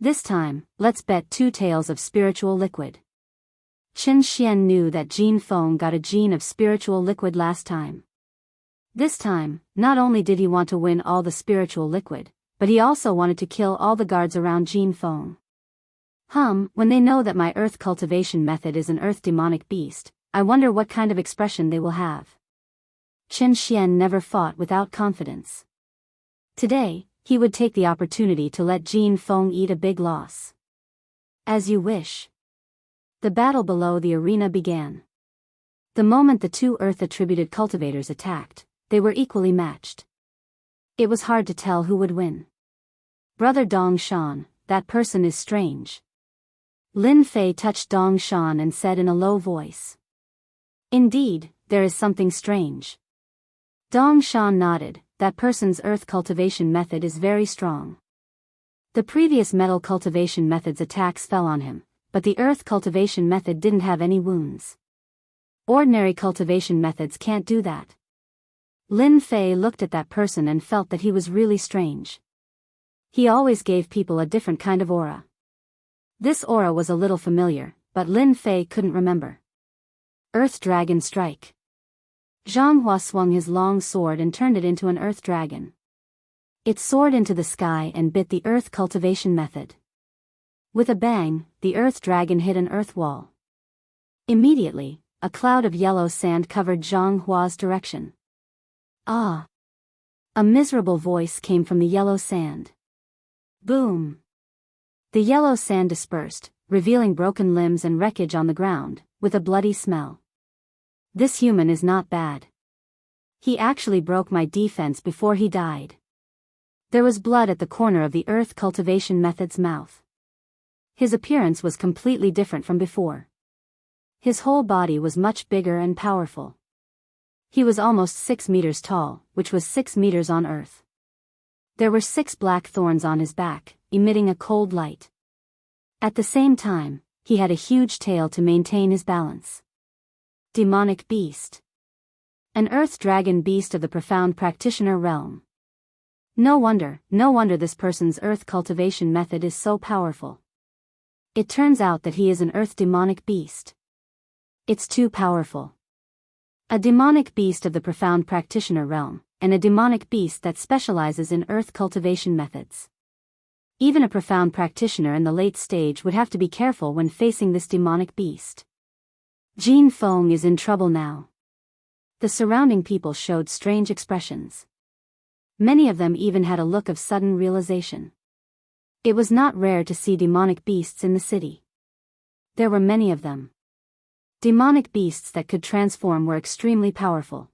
This time, let's bet 2 taels of spiritual liquid. Chen Xian knew that Jin Feng got a gene of spiritual liquid last time. This time, not only did he want to win all the spiritual liquid, but he also wanted to kill all the guards around Jin Feng. When they know that my earth cultivation method is an earth demonic beast, I wonder what kind of expression they will have. Chen Xian never fought without confidence. Today, he would take the opportunity to let Jin Feng eat a big loss. As you wish. The battle below the arena began. The moment the 2 earth-attributed cultivators attacked, they were equally matched. It was hard to tell who would win. Brother Dong Shan, that person is strange. Lin Fei touched Dong Shan and said in a low voice. Indeed, there is something strange. Dong Shan nodded, that person's earth cultivation method is very strong. The previous metal cultivation method's attacks fell on him, but the earth cultivation method didn't have any wounds. Ordinary cultivation methods can't do that. Lin Fei looked at that person and felt that he was really strange. He always gave people a different kind of aura. This aura was a little familiar, but Lin Fei couldn't remember. Earth Dragon Strike. Zhanghua swung his long sword and turned it into an earth dragon. It soared into the sky and bit the earth cultivation method. With a bang, the earth dragon hit an earth wall. Immediately, a cloud of yellow sand covered Zhanghua's direction. Ah! A miserable voice came from the yellow sand. Boom! The yellow sand dispersed, revealing broken limbs and wreckage on the ground, with a bloody smell. This human is not bad. He actually broke my defense before he died. There was blood at the corner of the earth cultivation method's mouth. His appearance was completely different from before. His whole body was much bigger and powerful. He was almost 6 meters tall, which was 6 meters on earth. There were 6 black thorns on his back, emitting a cold light. At the same time, he had a huge tail to maintain his balance. Demonic beast. An earth dragon beast of the profound practitioner realm. No wonder this person's earth cultivation method is so powerful. It turns out that he is an earth demonic beast. It's too powerful. A demonic beast of the profound practitioner realm, and a demonic beast that specializes in earth cultivation methods. Even a profound practitioner in the late stage would have to be careful when facing this demonic beast. Jin Feng is in trouble now. The surrounding people showed strange expressions. Many of them even had a look of sudden realization. It was not rare to see demonic beasts in the city. There were many of them. Demonic beasts that could transform were extremely powerful.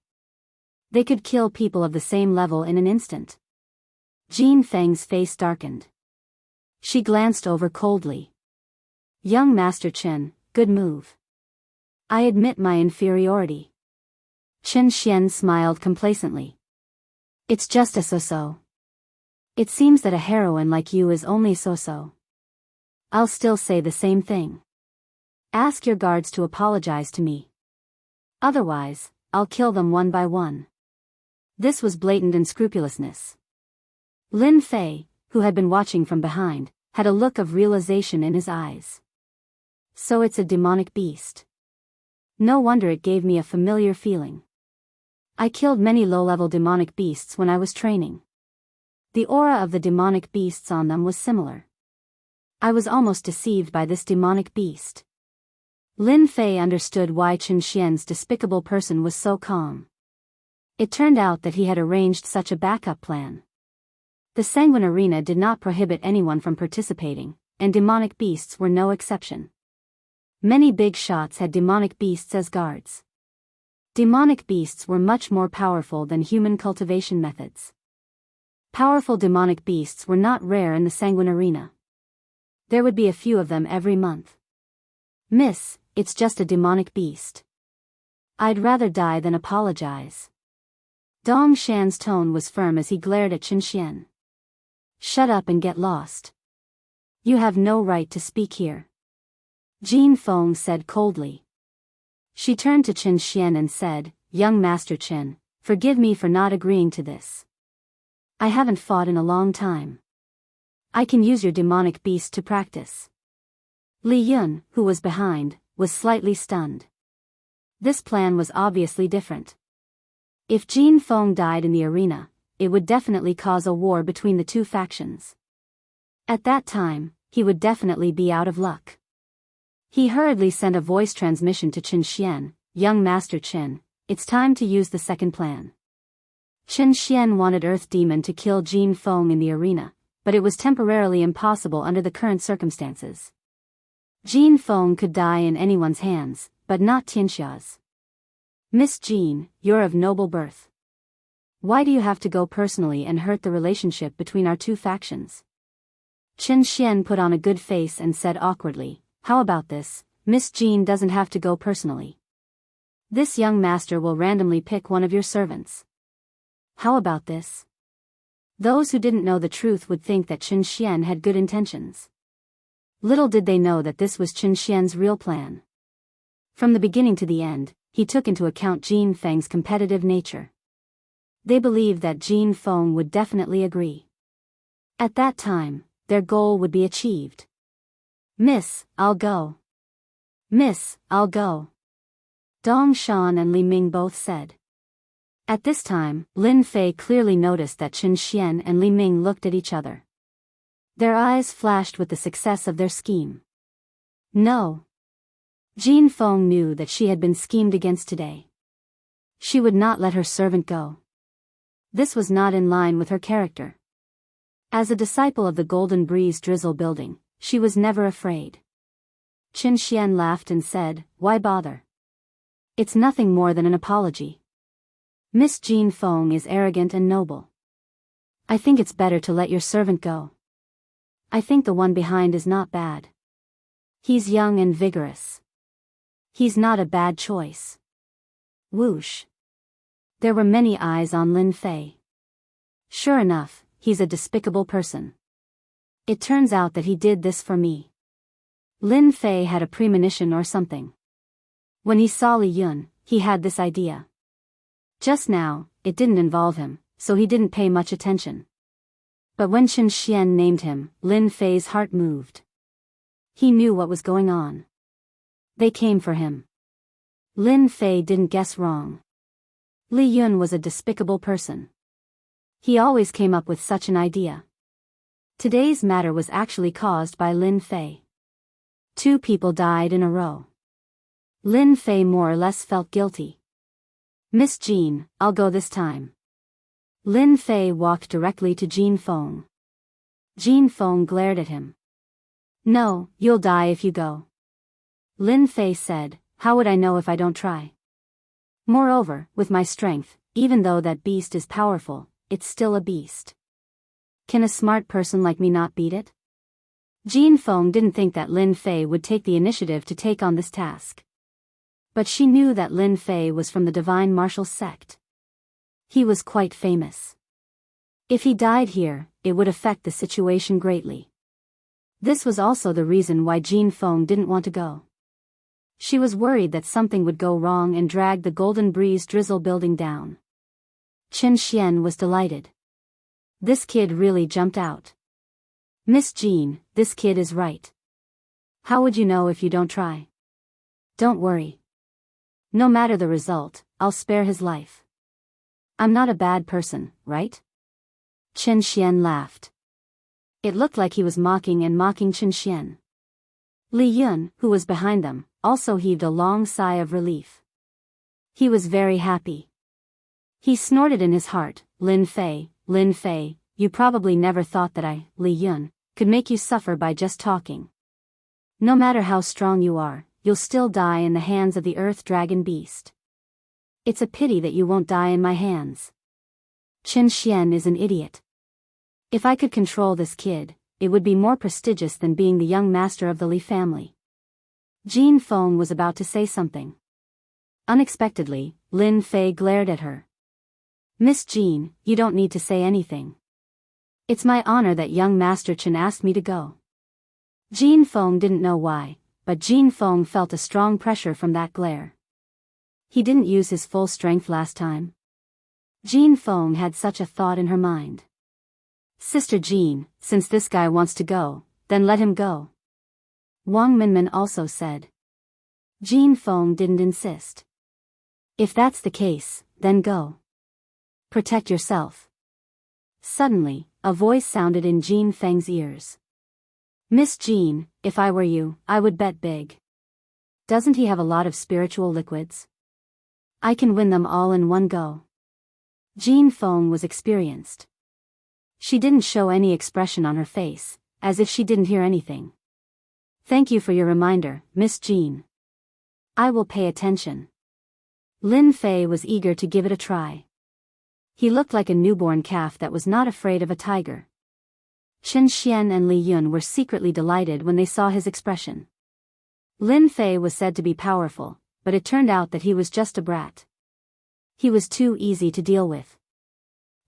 They could kill people of the same level in an instant. Jin Feng's face darkened. She glanced over coldly. Young Master Chen, good move. I admit my inferiority. Chen Xian smiled complacently. It's just a so-so. It seems that a heroine like you is only so-so. I'll still say the same thing. Ask your guards to apologize to me. Otherwise, I'll kill them one by one. This was blatant unscrupulousness. Lin Fei, who had been watching from behind, had a look of realization in his eyes. So it's a demonic beast. No wonder it gave me a familiar feeling. I killed many low-level demonic beasts when I was training. The aura of the demonic beasts on them was similar. I was almost deceived by this demonic beast. Lin Fei understood why Chen Xian's despicable person was so calm. It turned out that he had arranged such a backup plan. The Sanguine Arena did not prohibit anyone from participating, and demonic beasts were no exception. Many big shots had demonic beasts as guards. Demonic beasts were much more powerful than human cultivation methods. Powerful demonic beasts were not rare in the Sanguine Arena. There would be a few of them every month. Miss, it's just a demonic beast. I'd rather die than apologize. Dong Shan's tone was firm as he glared at Chen Xian. Shut up and get lost. You have no right to speak here. Jin Feng said coldly. She turned to Chen Xian and said, Young Master Chen, forgive me for not agreeing to this. I haven't fought in a long time. I can use your demonic beast to practice. Li Yun, who was behind, was slightly stunned. This plan was obviously different. If Jin Feng died in the arena, it would definitely cause a war between the two factions. At that time, he would definitely be out of luck. He hurriedly sent a voice transmission to Chen Xian, Young Master Chen, it's time to use the second plan. Chen Xian wanted Earth Demon to kill Jin Feng in the arena, but it was temporarily impossible under the current circumstances. Jin Feng could die in anyone's hands, but not Tianxia's. Miss Jin, you're of noble birth. Why do you have to go personally and hurt the relationship between our two factions? Chen Xian put on a good face and said awkwardly, how about this, Miss Jin doesn't have to go personally. This young master will randomly pick one of your servants. How about this? Those who didn't know the truth would think that Chen Xian had good intentions. Little did they know that this was Chen Xian's real plan. From the beginning to the end, he took into account Jin Feng's competitive nature. They believed that Jin Feng would definitely agree. At that time, their goal would be achieved. Miss, I'll go. Miss, I'll go. Dong Shan and Li Ming both said. At this time, Lin Fei clearly noticed that Chen Xian and Li Ming looked at each other. Their eyes flashed with the success of their scheme. No. Jin Feng knew that she had been schemed against today. She would not let her servant go. This was not in line with her character. As a disciple of the Golden Breeze Drizzle building, she was never afraid. Chen Xian laughed and said, why bother? It's nothing more than an apology. Miss Jin Feng is arrogant and noble. I think it's better to let your servant go. I think the one behind is not bad. He's young and vigorous. He's not a bad choice. Whoosh. There were many eyes on Lin Fei. Sure enough, he's a despicable person. It turns out that he did this for me. Lin Fei had a premonition or something. When he saw Li Yun, he had this idea. Just now, it didn't involve him, so he didn't pay much attention. But when Chen Xian named him, Lin Fei's heart moved. He knew what was going on. They came for him. Lin Fei didn't guess wrong. Li Yun was a despicable person. He always came up with such an idea. Today's matter was actually caused by Lin Fei. 2 people died in a row. Lin Fei more or less felt guilty. Miss Jin, I'll go this time. Lin Fei walked directly to Jin Feng. Jin Feng glared at him. No, you'll die if you go. Lin Fei said, how would I know if I don't try? Moreover, with my strength, even though that beast is powerful, it's still a beast. Can a smart person like me not beat it? Jin Feng didn't think that Lin Fei would take the initiative to take on this task. But she knew that Lin Fei was from the Divine Martial Sect. He was quite famous. If he died here, it would affect the situation greatly. This was also the reason why Jin Feng didn't want to go. She was worried that something would go wrong and drag the Golden Breeze Drizzle building down. Chen Xian was delighted. This kid really jumped out. Miss Jin, this kid is right. How would you know if you don't try? Don't worry. No matter the result, I'll spare his life. I'm not a bad person, right? Chen Xian laughed. It looked like he was mocking Chen Xian. Li Yun, who was behind them, also heaved a long sigh of relief. He was very happy. He snorted in his heart, Lin Fei, you probably never thought that I, Li Yun, could make you suffer by just talking. No matter how strong you are, you'll still die in the hands of the Earth Dragon Beast. It's a pity that you won't die in my hands. Chen Xian is an idiot. If I could control this kid, it would be more prestigious than being the young master of the Li family. Jin Feng was about to say something. Unexpectedly, Lin Fei glared at her. Miss Jean, you don't need to say anything. It's my honor that young Master Chen asked me to go. Jean Feng didn't know why, but Jean Feng felt a strong pressure from that glare. He didn't use his full strength last time. Jean Feng had such a thought in her mind. Sister Jean, since this guy wants to go, then let him go. Wang Minmin also said. Jean Feng didn't insist. If that's the case, then go. Protect yourself. Suddenly, a voice sounded in Jean Feng's ears. Miss Jean, if I were you, I would bet big. Doesn't he have a lot of spiritual liquids? I can win them all in one go. Jean Feng was experienced. She didn't show any expression on her face, as if she didn't hear anything. Thank you for your reminder, Miss Jean. I will pay attention. Lin Fei was eager to give it a try. He looked like a newborn calf that was not afraid of a tiger. Chen Xian and Li Yun were secretly delighted when they saw his expression. Lin Fei was said to be powerful, but it turned out that he was just a brat. He was too easy to deal with.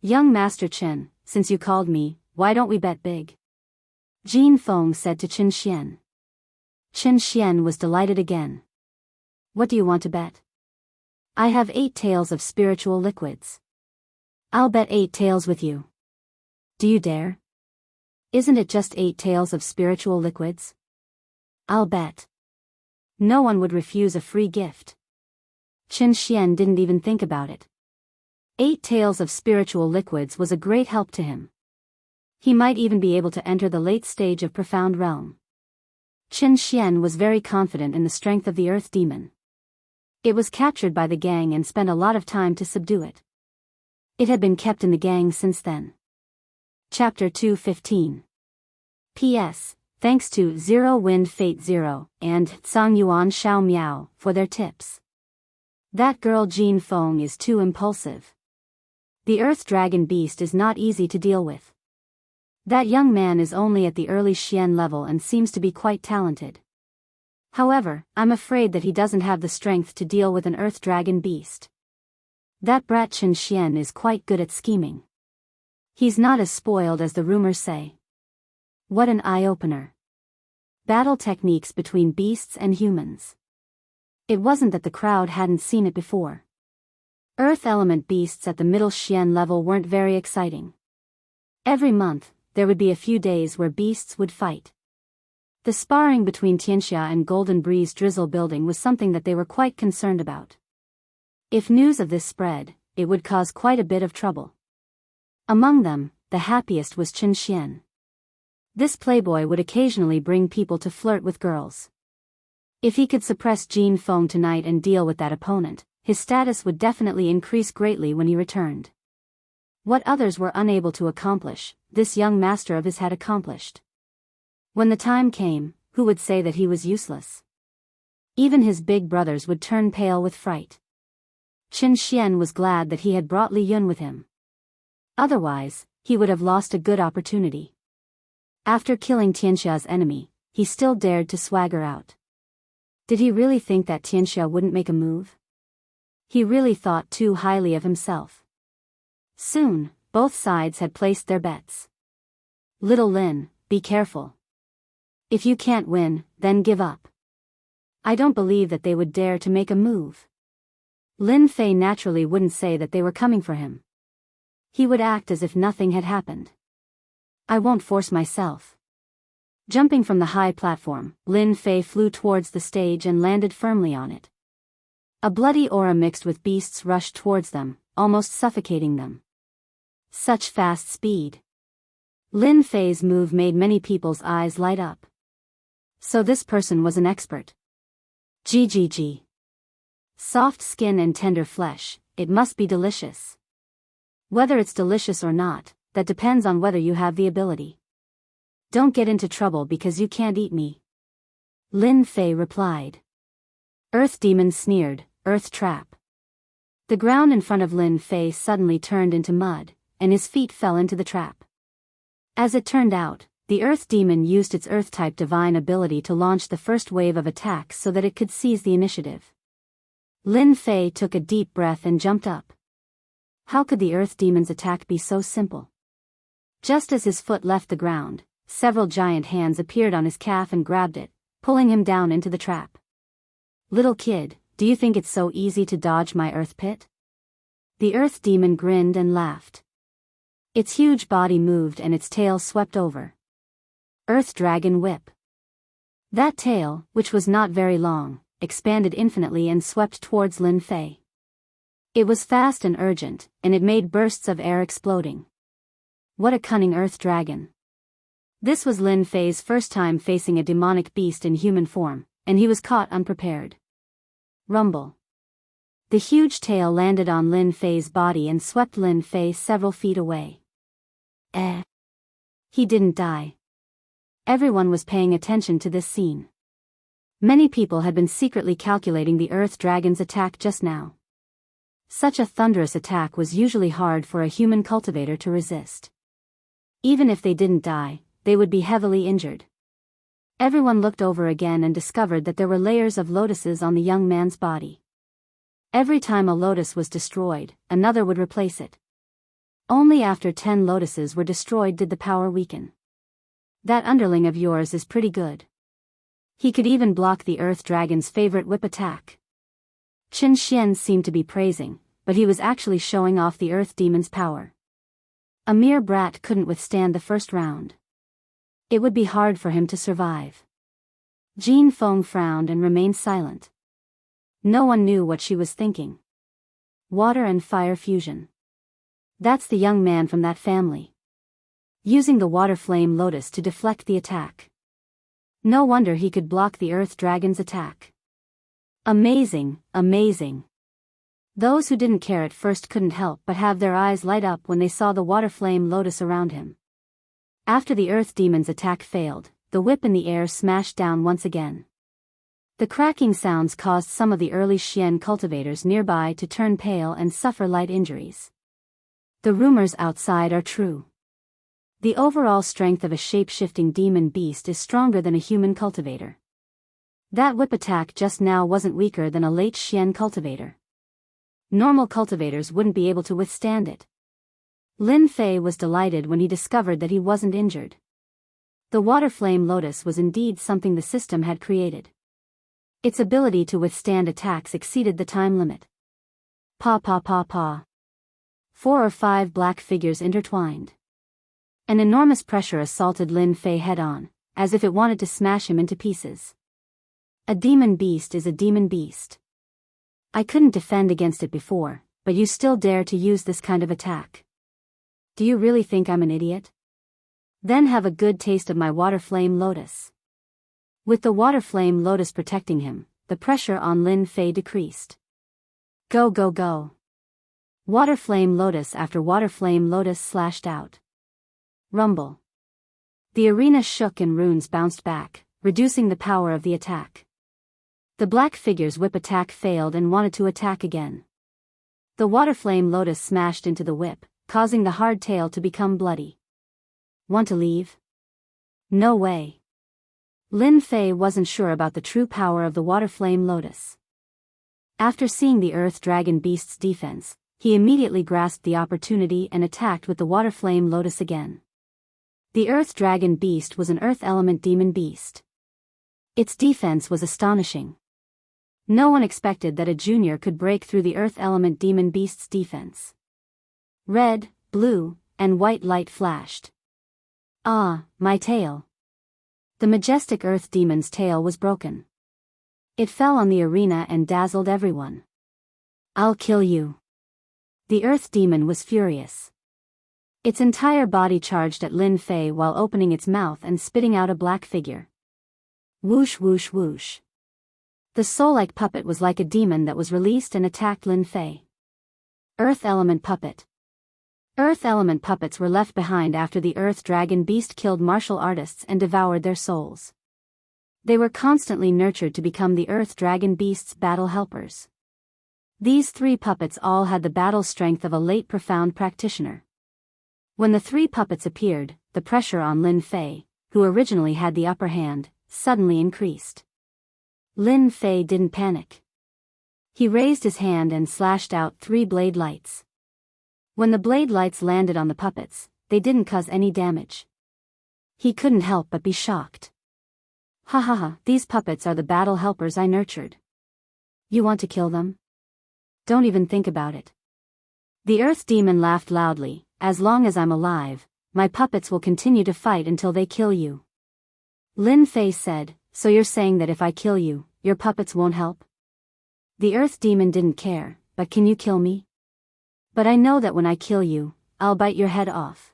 Young Master Chen, since you called me, why don't we bet big? Jean Feng said to Chen Xian. Chen Xian was delighted again. What do you want to bet? I have 8 taels of spiritual liquids. I'll bet 8 taels with you. Do you dare? Isn't it just 8 taels of spiritual liquids? I'll bet. No one would refuse a free gift. Chen Xian didn't even think about it. 8 taels of spiritual liquids was a great help to him. He might even be able to enter the late stage of profound realm. Chen Xian was very confident in the strength of the earth demon. It was captured by the gang and spent a lot of time to subdue it. It had been kept in the gang since then. Chapter 2:15. P.S. Thanks to Zero Wind Fate Zero and Tsang Yuan Xiao Miao for their tips. That girl Jean Feng is too impulsive. The Earth Dragon Beast is not easy to deal with. That young man is only at the early Xian level and seems to be quite talented. However, I'm afraid that he doesn't have the strength to deal with an Earth Dragon Beast. That brat Chen Xian is quite good at scheming. He's not as spoiled as the rumors say. What an eye-opener. Battle techniques between beasts and humans. It wasn't that the crowd hadn't seen it before. Earth element beasts at the middle Xian level weren't very exciting. Every month, there would be a few days where beasts would fight. The sparring between Tianxia and Golden Breeze Drizzle Building was something that they were quite concerned about. If news of this spread, it would cause quite a bit of trouble. Among them, the happiest was Chen Xian. This playboy would occasionally bring people to flirt with girls. If he could suppress Jean Feng tonight and deal with that opponent, his status would definitely increase greatly when he returned. What others were unable to accomplish, this young master of his had accomplished. When the time came, who would say that he was useless? Even his big brothers would turn pale with fright. Chen Xian was glad that he had brought Li Yun with him. Otherwise, he would have lost a good opportunity. After killing Tianxia's enemy, he still dared to swagger out. Did he really think that Tianxia wouldn't make a move? He really thought too highly of himself. Soon, both sides had placed their bets. Little Lin, be careful. If you can't win, then give up. I don't believe that they would dare to make a move. Lin Fei naturally wouldn't say that they were coming for him. He would act as if nothing had happened. I won't force myself. Jumping from the high platform, Lin Fei flew towards the stage and landed firmly on it. A bloody aura mixed with beasts rushed towards them, almost suffocating them. Such fast speed. Lin Fei's move made many people's eyes light up. So this person was an expert. GGG. Soft skin and tender flesh, it must be delicious. Whether it's delicious or not, that depends on whether you have the ability. Don't get into trouble because you can't eat me. Lin Fei replied. Earth Demon sneered, Earth Trap. The ground in front of Lin Fei suddenly turned into mud, and his feet fell into the trap. As it turned out, the Earth Demon used its Earth-type divine ability to launch the first wave of attacks so that it could seize the initiative. Lin Fei took a deep breath and jumped up. How could the earth demon's attack be so simple? Just as his foot left the ground, several giant hands appeared on his calf and grabbed it, pulling him down into the trap. Little kid, do you think it's so easy to dodge my earth pit? The earth demon grinned and laughed. Its huge body moved and its tail swept over. Earth Dragon Whip. That tail, which was not very long, expanded infinitely and swept towards Lin Fei. It was fast and urgent, and it made bursts of air exploding. What a cunning earth dragon. This was Lin Fei's first time facing a demonic beast in human form, and he was caught unprepared. Rumble. The huge tail landed on Lin Fei's body and swept Lin Fei several feet away. He didn't die. Everyone was paying attention to this scene. Many people had been secretly calculating the earth dragon's attack just now. Such a thunderous attack was usually hard for a human cultivator to resist. Even if they didn't die, they would be heavily injured. Everyone looked over again and discovered that there were layers of lotuses on the young man's body. Every time a lotus was destroyed, another would replace it. Only after 10 lotuses were destroyed did the power weaken. That underling of yours is pretty good. He could even block the earth dragon's favorite whip attack. Qin Xian seemed to be praising, but he was actually showing off the earth demon's power. A mere brat couldn't withstand the first round. It would be hard for him to survive. Jean Feng frowned and remained silent. No one knew what she was thinking. Water and fire fusion. That's the young man from that family. Using the water flame lotus to deflect the attack. No wonder he could block the earth dragon's attack. Amazing, amazing. Those who didn't care at first couldn't help but have their eyes light up when they saw the water flame lotus around him. After the earth demon's attack failed, the whip in the air smashed down once again. The cracking sounds caused some of the early Xian cultivators nearby to turn pale and suffer light injuries. The rumors outside are true. The overall strength of a shape-shifting demon beast is stronger than a human cultivator. That whip attack just now wasn't weaker than a late Xian cultivator. Normal cultivators wouldn't be able to withstand it. Lin Fei was delighted when he discovered that he wasn't injured. The water flame lotus was indeed something the system had created. Its ability to withstand attacks exceeded the time limit. Pa pa pa pa. 4 or 5 black figures intertwined. An enormous pressure assaulted Lin Fei head-on, as if it wanted to smash him into pieces. A demon beast is a demon beast. I couldn't defend against it before, but you still dare to use this kind of attack. Do you really think I'm an idiot? Then have a good taste of my water flame lotus. With the water flame lotus protecting him, the pressure on Lin Fei decreased. Go go go. Water flame lotus after water flame lotus slashed out. Rumble. The arena shook and runes bounced back, reducing the power of the attack. The black figure's whip attack failed and wanted to attack again. The water flame lotus smashed into the whip, causing the hard tail to become bloody. Want to leave? No way. Lin Fei wasn't sure about the true power of the water flame lotus. After seeing the earth dragon beast's defense, he immediately grasped the opportunity and attacked with the water flame lotus again. The earth dragon beast was an earth element demon beast. Its defense was astonishing. No one expected that a junior could break through the earth element demon beast's defense. Red, blue, and white light flashed. Ah, my tail. The majestic earth demon's tail was broken. It fell on the arena and dazzled everyone. I'll kill you. The earth demon was furious. Its entire body charged at Lin Fei while opening its mouth and spitting out a black figure. Whoosh whoosh whoosh. The soul-like puppet was like a demon that was released and attacked Lin Fei. Earth element puppet. Earth element puppets were left behind after the earth dragon beast killed martial artists and devoured their souls. They were constantly nurtured to become the earth dragon beast's battle helpers. These 3 puppets all had the battle strength of a late profound practitioner. When the 3 puppets appeared, the pressure on Lin Fei, who originally had the upper hand, suddenly increased. Lin Fei didn't panic. He raised his hand and slashed out 3 blade lights. When the blade lights landed on the puppets, they didn't cause any damage. He couldn't help but be shocked. Ha ha ha, these puppets are the battle helpers I nurtured. You want to kill them? Don't even think about it. The Earth Demon laughed loudly. As long as I'm alive, my puppets will continue to fight until they kill you. Lin Fei said, so you're saying that if I kill you, your puppets won't help? The Earth Demon didn't care, but can you kill me? But I know that when I kill you, I'll bite your head off.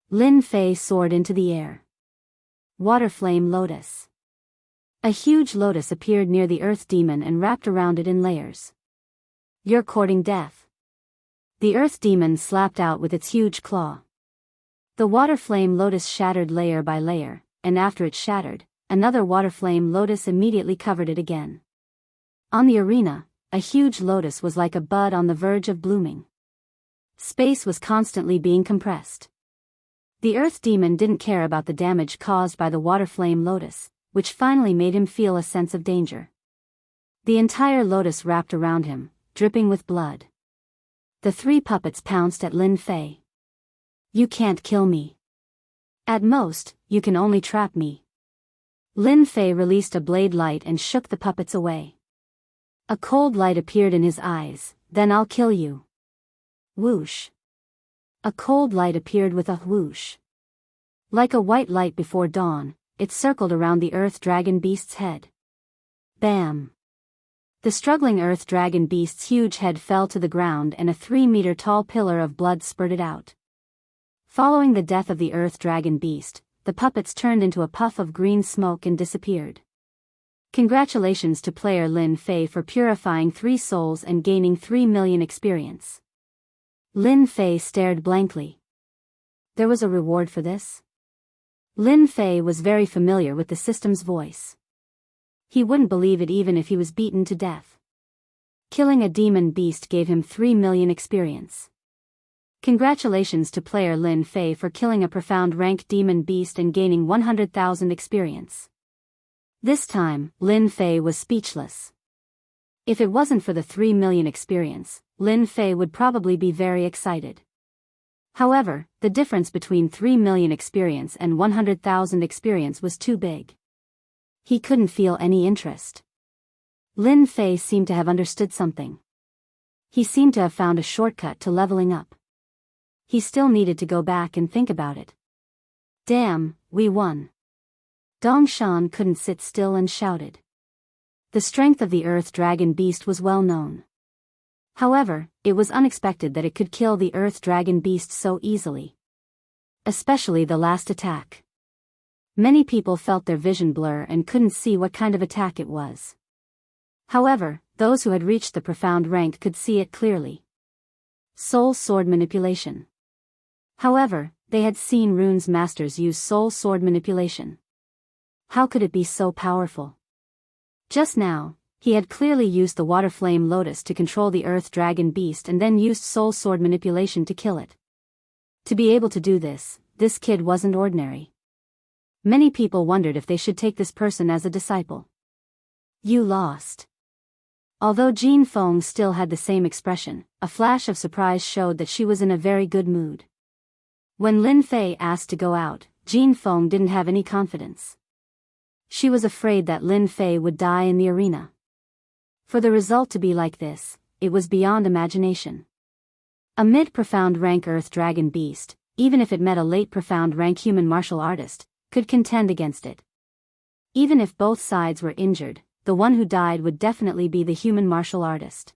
Lin Fei soared into the air. Water Flame Lotus. A huge lotus appeared near the Earth Demon and wrapped around it in layers. You're courting death. The Earth Demon slapped out with its huge claw. The Water Flame Lotus shattered layer by layer, and after it shattered, another Water Flame Lotus immediately covered it again. On the arena, a huge lotus was like a bud on the verge of blooming. Space was constantly being compressed. The Earth Demon didn't care about the damage caused by the Water Flame Lotus, which finally made him feel a sense of danger. The entire lotus wrapped around him, dripping with blood. The three puppets pounced at Lin Fei. You can't kill me. At most, you can only trap me. Lin Fei released a blade light and shook the puppets away. A cold light appeared in his eyes. Then I'll kill you. Whoosh. A cold light appeared with a whoosh. Like a white light before dawn, it circled around the Earth Dragon Beast's head. Bam! The struggling Earth Dragon Beast's huge head fell to the ground and a 3-meter-tall pillar of blood spurted out. Following the death of the Earth Dragon Beast, the puppets turned into a puff of green smoke and disappeared. Congratulations to player Lin Fei for purifying 3 souls and gaining 3 million experience. Lin Fei stared blankly. There was a reward for this? Lin Fei was very familiar with the system's voice. He wouldn't believe it even if he was beaten to death. Killing a demon beast gave him 3 million experience. Congratulations to player Lin Fei for killing a profound rank demon beast and gaining 100,000 experience. This time, Lin Fei was speechless. If it wasn't for the 3 million experience, Lin Fei would probably be very excited. However, the difference between 3 million experience and 100,000 experience was too big. He couldn't feel any interest. Lin Fei seemed to have understood something. He seemed to have found a shortcut to leveling up. He still needed to go back and think about it. Damn, we won. Dongshan couldn't sit still and shouted. The strength of the Earth Dragon Beast was well known. However, it was unexpected that it could kill the Earth Dragon Beast so easily. Especially the last attack. Many people felt their vision blur and couldn't see what kind of attack it was. However, those who had reached the profound rank could see it clearly. Soul Sword Manipulation. However, they had seen Rune's masters use Soul Sword Manipulation. How could it be so powerful? Just now, he had clearly used the Water Flame Lotus to control the Earth Dragon Beast and then used Soul Sword Manipulation to kill it. To be able to do this kid wasn't ordinary. Many people wondered if they should take this person as a disciple. You lost. Although Jean Feng still had the same expression, a flash of surprise showed that she was in a very good mood. When Lin Fei asked to go out, Jean Feng didn't have any confidence. She was afraid that Lin Fei would die in the arena. For the result to be like this, it was beyond imagination. A mid-profound rank Earth Dragon Beast, even if it met a late profound rank human martial artist, could contend against it. Even if both sides were injured, the one who died would definitely be the human martial artist.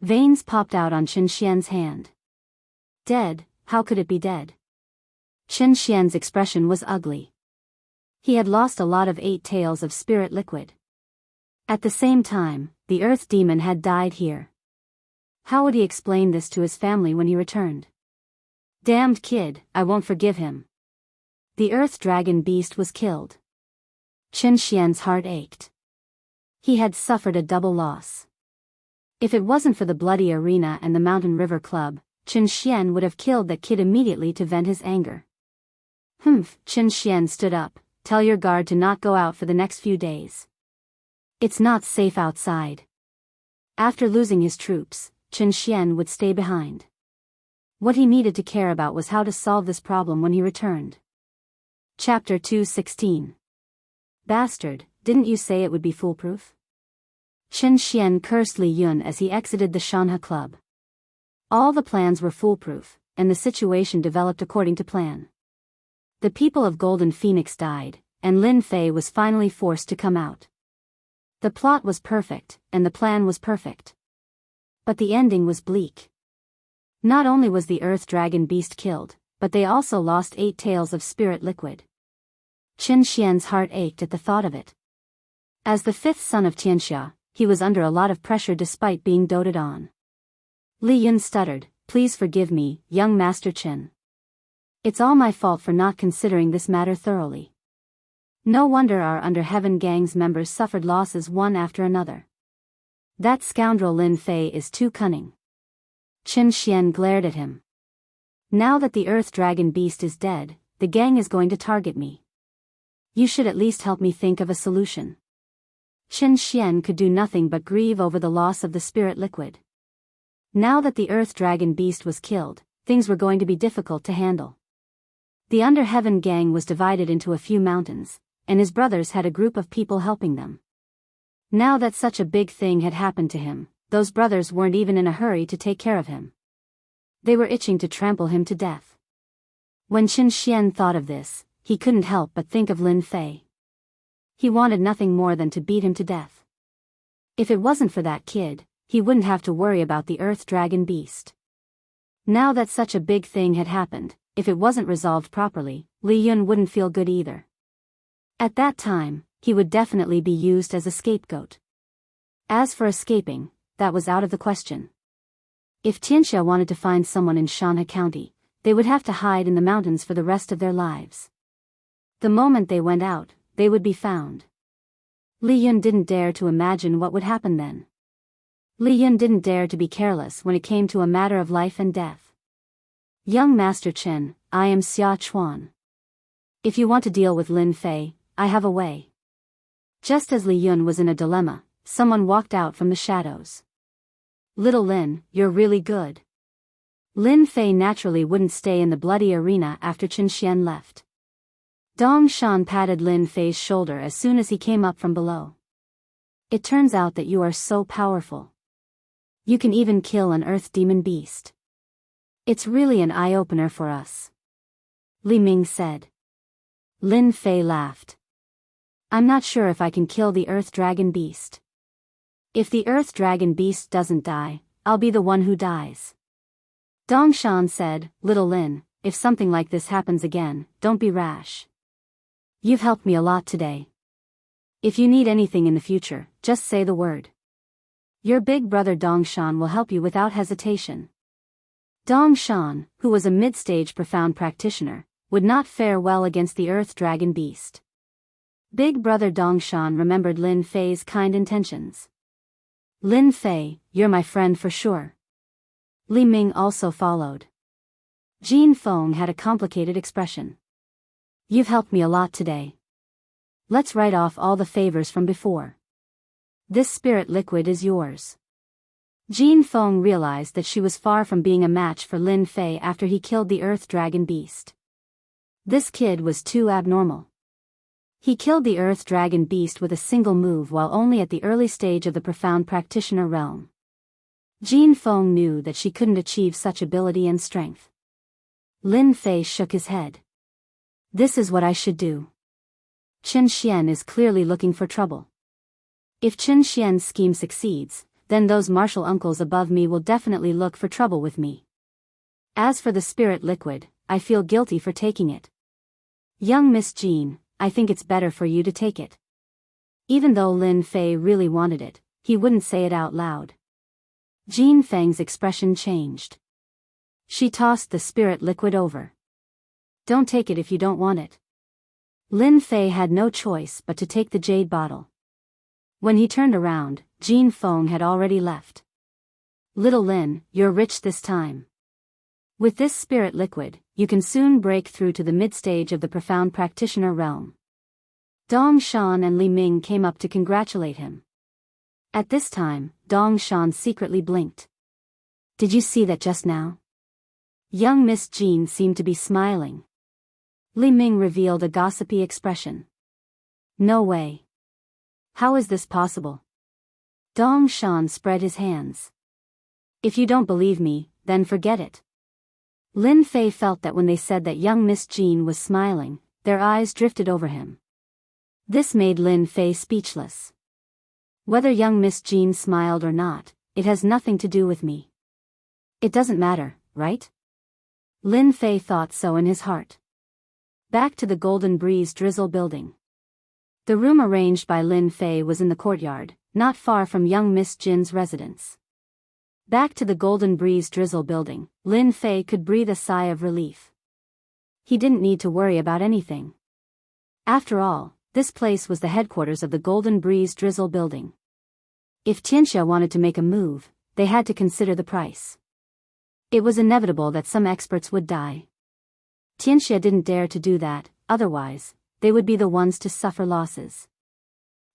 Veins popped out on Chen Xian's hand. Dead, how could it be dead? Chen Xian's expression was ugly. He had lost a lot of 8 taels of spirit liquid. At the same time, the Earth Demon had died here. How would he explain this to his family when he returned? Damned kid, I won't forgive him. The Earth Dragon Beast was killed. Chen Xian's heart ached. He had suffered a double loss. If it wasn't for the bloody arena and the Mountain River Club, Chen Xian would have killed that kid immediately to vent his anger. Humph, Chen Xian stood up. Tell your guard to not go out for the next few days. It's not safe outside. After losing his troops, Chen Xian would stay behind. What he needed to care about was how to solve this problem when he returned. Chapter 2:16. Bastard, didn't you say it would be foolproof? Qin Xian cursed Li Yun as he exited the Shanhe club. All the plans were foolproof, and the situation developed according to plan. The people of Golden Phoenix died, and Lin Fei was finally forced to come out. The plot was perfect, and the plan was perfect. But the ending was bleak. Not only was the Earth Dragon Beast killed, but they also lost 8 tails of spirit liquid. Qin Xian's heart ached at the thought of it. As the 5th son of Tianxia, he was under a lot of pressure despite being doted on. Li Yun stuttered, "Please forgive me, young Master Qin. It's all my fault for not considering this matter thoroughly. No wonder our Under Heaven Gang's members suffered losses one after another. That scoundrel Lin Fei is too cunning." Qin Xian glared at him. "Now that the Earth Dragon Beast is dead, the gang is going to target me. You should at least help me think of a solution." Qin Xian could do nothing but grieve over the loss of the spirit liquid. Now that the Earth Dragon Beast was killed, things were going to be difficult to handle. The Under Heaven Gang was divided into a few mountains, and his brothers had a group of people helping them. Now that such a big thing had happened to him, those brothers weren't even in a hurry to take care of him. They were itching to trample him to death. When Qin Xian thought of this, he couldn't help but think of Lin Fei. He wanted nothing more than to beat him to death. If it wasn't for that kid, he wouldn't have to worry about the Earth Dragon Beast. Now that such a big thing had happened, if it wasn't resolved properly, Li Yun wouldn't feel good either. At that time, he would definitely be used as a scapegoat. As for escaping, that was out of the question. If Tianxia wanted to find someone in Shanhe County, they would have to hide in the mountains for the rest of their lives. The moment they went out, they would be found. Li Yun didn't dare to imagine what would happen then. Li Yun didn't dare to be careless when it came to a matter of life and death. "Young Master Chen, I am Xia Chuan. If you want to deal with Lin Fei, I have a way." Just as Li Yun was in a dilemma, someone walked out from the shadows. "Little Lin, you're really good." Lin Fei naturally wouldn't stay in the bloody arena after Qin Xian left. Dong Shan patted Lin Fei's shoulder as soon as he came up from below. "It turns out that you are so powerful. You can even kill an earth demon beast. It's really an eye-opener for us," Li Ming said. Lin Fei laughed. "I'm not sure if I can kill the Earth Dragon Beast. If the Earth Dragon Beast doesn't die, I'll be the one who dies." Dongshan said, "Little Lin, if something like this happens again, don't be rash. You've helped me a lot today. If you need anything in the future, just say the word. Your big brother Dongshan will help you without hesitation." Dongshan, who was a mid-stage profound practitioner, would not fare well against the Earth Dragon Beast. Big brother Dongshan remembered Lin Fei's kind intentions. "Lin Fei, you're my friend for sure." Li Ming also followed. Jin Feng had a complicated expression. "You've helped me a lot today. Let's write off all the favors from before. This spirit liquid is yours." Jin Feng realized that she was far from being a match for Lin Fei after he killed the Earth Dragon Beast. This kid was too abnormal. He killed the Earth Dragon Beast with a single move while only at the early stage of the profound practitioner realm. Jin Feng knew that she couldn't achieve such ability and strength. Lin Fei shook his head. "This is what I should do. Qin Xian is clearly looking for trouble. If Qin Xian's scheme succeeds, then those martial uncles above me will definitely look for trouble with me. As for the spirit liquid, I feel guilty for taking it. Young Miss Jean, I think it's better for you to take it." Even though Lin Fei really wanted it, he wouldn't say it out loud. Jin Feng's expression changed. She tossed the spirit liquid over. "Don't take it if you don't want it." Lin Fei had no choice but to take the jade bottle. When he turned around, Jin Feng had already left. "Little Lin, you're rich this time. With this spirit liquid, you can soon break through to the mid-stage of the profound practitioner realm." Dong Shan and Li Ming came up to congratulate him. At this time, Dong Shan secretly blinked. "Did you see that just now? Young Miss Jean seemed to be smiling. Li Ming revealed a gossipy expression. No way. How is this possible? Dong Shan spread his hands. If you don't believe me, then forget it. Lin Fei felt that when they said that young Miss Jean was smiling, their eyes drifted over him. This made Lin Fei speechless. Whether young Miss Jean smiled or not, it has nothing to do with me. It doesn't matter, right? Lin Fei thought so in his heart. Back to the Golden Breeze Drizzle building. The room arranged by Lin Fei was in the courtyard, not far from young Miss Jin's residence. Back to the Golden Breeze Drizzle building, Lin Fei could breathe a sigh of relief. He didn't need to worry about anything. After all, this place was the headquarters of the Golden Breeze Drizzle building. If Tianxia wanted to make a move, they had to consider the price. It was inevitable that some experts would die. Tianxia didn't dare to do that, otherwise, they would be the ones to suffer losses.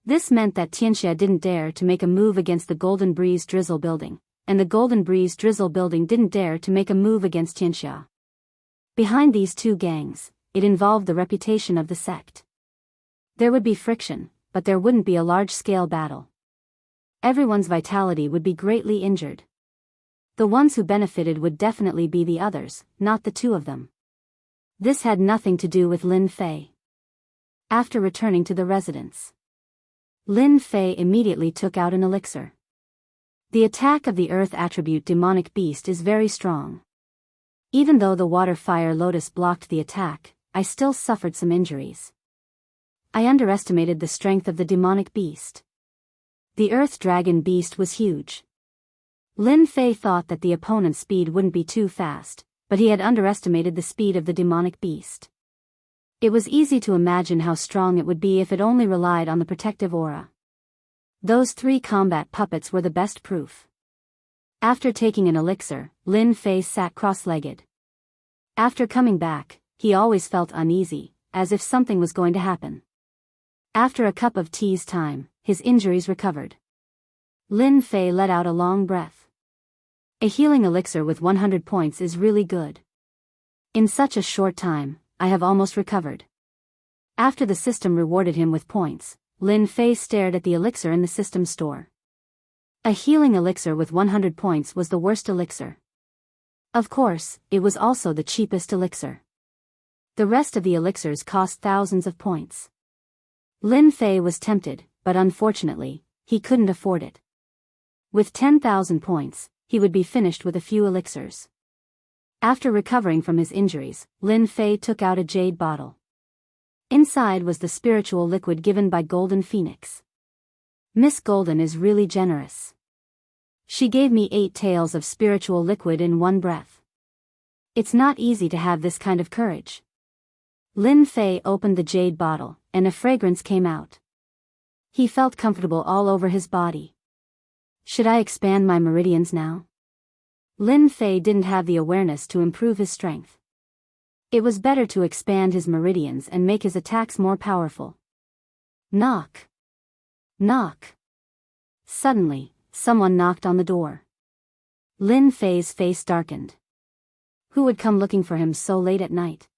This meant that Tianxia didn't dare to make a move against the Golden Breeze Drizzle building, and the Golden Breeze Drizzle building didn't dare to make a move against Tianxia. Behind these two gangs, it involved the reputation of the sect. There would be friction, but there wouldn't be a large-scale battle. Everyone's vitality would be greatly injured. The ones who benefited would definitely be the others, not the two of them. This had nothing to do with Lin Fei. After returning to the residence, Lin Fei immediately took out an elixir. The attack of the earth attribute demonic beast is very strong. Even though the water fire lotus blocked the attack, I still suffered some injuries. I underestimated the strength of the demonic beast. The earth dragon beast was huge. Lin Fei thought that the opponent's speed wouldn't be too fast, but he had underestimated the speed of the demonic beast. It was easy to imagine how strong it would be if it only relied on the protective aura. Those 3 combat puppets were the best proof. After taking an elixir, Lin Fei sat cross-legged. After coming back, he always felt uneasy, as if something was going to happen. After a cup of tea's time, his injuries recovered. Lin Fei let out a long breath. A healing elixir with 100 points is really good. In such a short time, I have almost recovered. After the system rewarded him with points, Lin Fei stared at the elixir in the system store. A healing elixir with 100 points was the worst elixir. Of course, it was also the cheapest elixir. The rest of the elixirs cost thousands of points. Lin Fei was tempted, but unfortunately, he couldn't afford it. With 10,000 points, he would be finished with a few elixirs. After recovering from his injuries, Lin Fei took out a jade bottle. Inside was the spiritual liquid given by Golden Phoenix. Miss Golden is really generous. She gave me 8 tails of spiritual liquid in one breath. It's not easy to have this kind of courage. Lin Fei opened the jade bottle, and a fragrance came out. He felt comfortable all over his body. Should I expand my meridians now? Lin Fei didn't have the awareness to improve his strength. It was better to expand his meridians and make his attacks more powerful. Knock. Knock. Suddenly, someone knocked on the door. Lin Fei's face darkened. Who would come looking for him so late at night?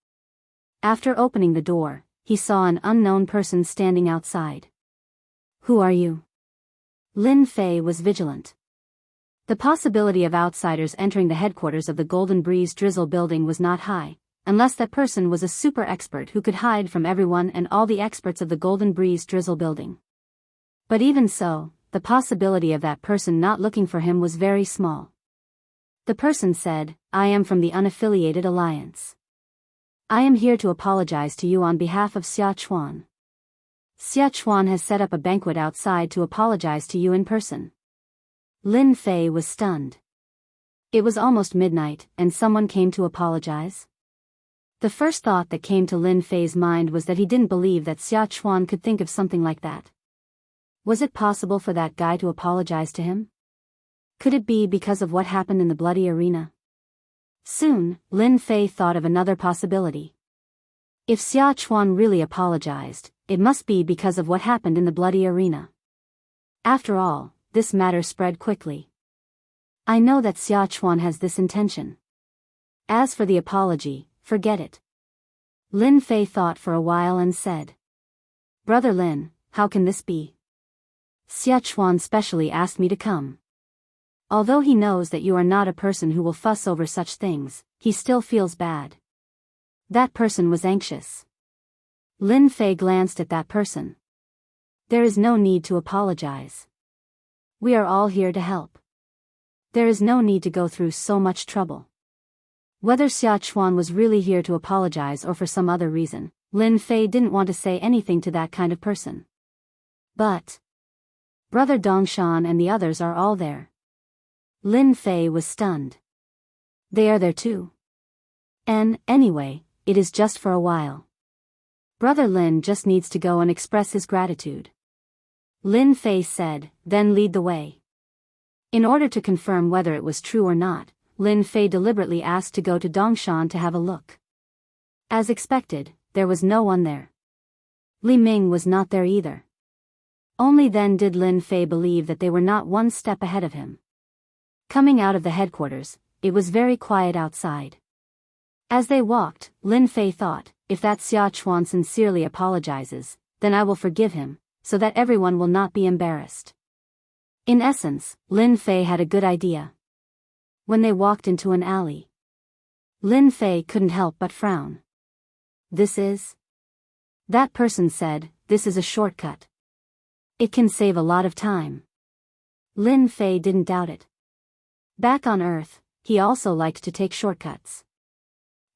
After opening the door, he saw an unknown person standing outside. Who are you? Lin Fei was vigilant. The possibility of outsiders entering the headquarters of the Golden Breeze Drizzle building was not high, unless that person was a super expert who could hide from everyone and all the experts of the Golden Breeze Drizzle building. But even so, the possibility of that person not looking for him was very small. The person said, I am from the Unaffiliated Alliance. I am here to apologize to you on behalf of Xia Chuan. Xia Chuan has set up a banquet outside to apologize to you in person. Lin Fei was stunned. It was almost midnight, and someone came to apologize? The first thought that came to Lin Fei's mind was that he didn't believe that Xia Chuan could think of something like that. Was it possible for that guy to apologize to him? Could it be because of what happened in the bloody arena? Soon, Lin Fei thought of another possibility. If Xia Chuan really apologized, it must be because of what happened in the bloody arena. After all, this matter spread quickly. I know that Xia Chuan has this intention. As for the apology, forget it. Lin Fei thought for a while and said. Brother Lin, how can this be? Xia Chuan specially asked me to come. Although he knows that you are not a person who will fuss over such things, he still feels bad. That person was anxious. Lin Fei glanced at that person. There is no need to apologize. We are all here to help. There is no need to go through so much trouble. Whether Xia Chuan was really here to apologize or for some other reason, Lin Fei didn't want to say anything to that kind of person. But Brother Dongshan and the others are all there. Lin Fei was stunned. They are there too. And, anyway, it is just for a while. Brother Lin just needs to go and express his gratitude. Lin Fei said, then lead the way. In order to confirm whether it was true or not, Lin Fei deliberately asked to go to Dongshan to have a look. As expected, there was no one there. Li Ming was not there either. Only then did Lin Fei believe that they were not one step ahead of him. Coming out of the headquarters, it was very quiet outside. As they walked, Lin Fei thought, if that Xia Chuan sincerely apologizes, then I will forgive him, so that everyone will not be embarrassed. In essence, Lin Fei had a good idea. When they walked into an alley, Lin Fei couldn't help but frown. This is? That person said, this is a shortcut. It can save a lot of time. Lin Fei didn't doubt it. Back on Earth, he also liked to take shortcuts.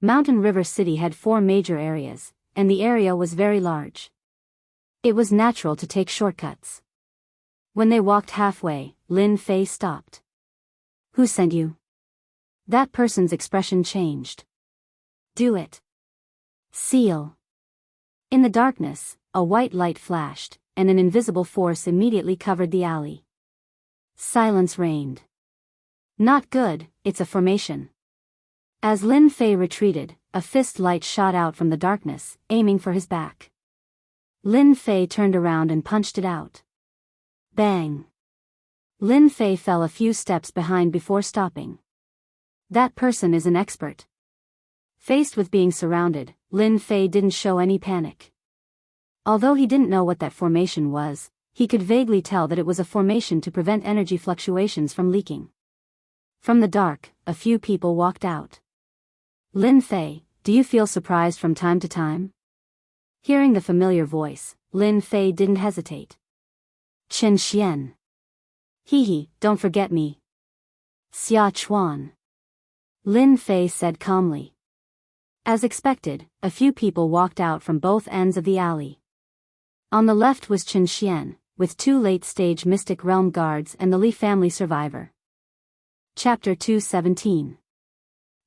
Mountain River City had 4 major areas, and the area was very large. It was natural to take shortcuts. When they walked halfway, Lin Fei stopped. Who sent you? That person's expression changed. Do it. Seal. In the darkness, a white light flashed, and an invisible force immediately covered the alley. Silence reigned. Not good, it's a formation. As Lin Fei retreated, a fist light shot out from the darkness, aiming for his back. Lin Fei turned around and punched it out. Bang! Lin Fei fell a few steps behind before stopping. That person is an expert. Faced with being surrounded, Lin Fei didn't show any panic. Although he didn't know what that formation was, he could vaguely tell that it was a formation to prevent energy fluctuations from leaking. From the dark, a few people walked out. Lin Fei, do you feel surprised from time to time? Hearing the familiar voice, Lin Fei didn't hesitate. Chen Xian. Hee, don't forget me. Xia Chuan. Lin Fei said calmly. As expected, a few people walked out from both ends of the alley. On the left was Chen Xian, with 2 late-stage Mystic Realm guards and the Li family survivor. Chapter 217.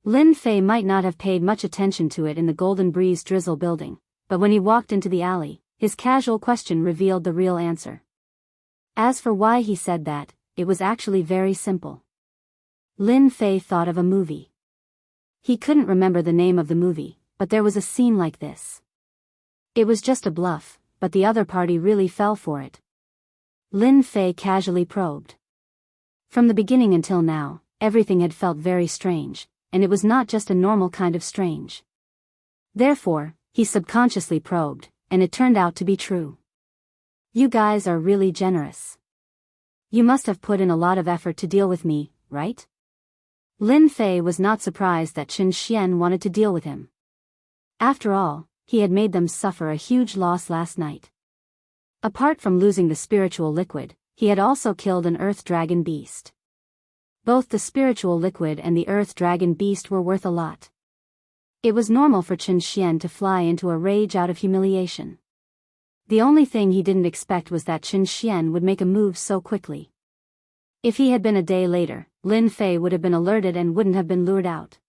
Lin Fei might not have paid much attention to it in the Golden Breeze Drizzle building, but when he walked into the alley, his casual question revealed the real answer. As for why he said that, it was actually very simple. Lin Fei thought of a movie. He couldn't remember the name of the movie, but there was a scene like this. It was just a bluff, but the other party really fell for it. Lin Fei casually probed. From the beginning until now, everything had felt very strange, and it was not just a normal kind of strange. Therefore, he subconsciously probed, and it turned out to be true. You guys are really generous. You must have put in a lot of effort to deal with me, right? Lin Fei was not surprised that Chen Xian wanted to deal with him. After all, he had made them suffer a huge loss last night. Apart from losing the spiritual liquid, he had also killed an earth dragon beast. Both the spiritual liquid and the earth dragon beast were worth a lot. It was normal for Chen Xian to fly into a rage out of humiliation. The only thing he didn't expect was that Chen Xian would make a move so quickly. If he had been a day later, Lin Fei would have been alerted and wouldn't have been lured out.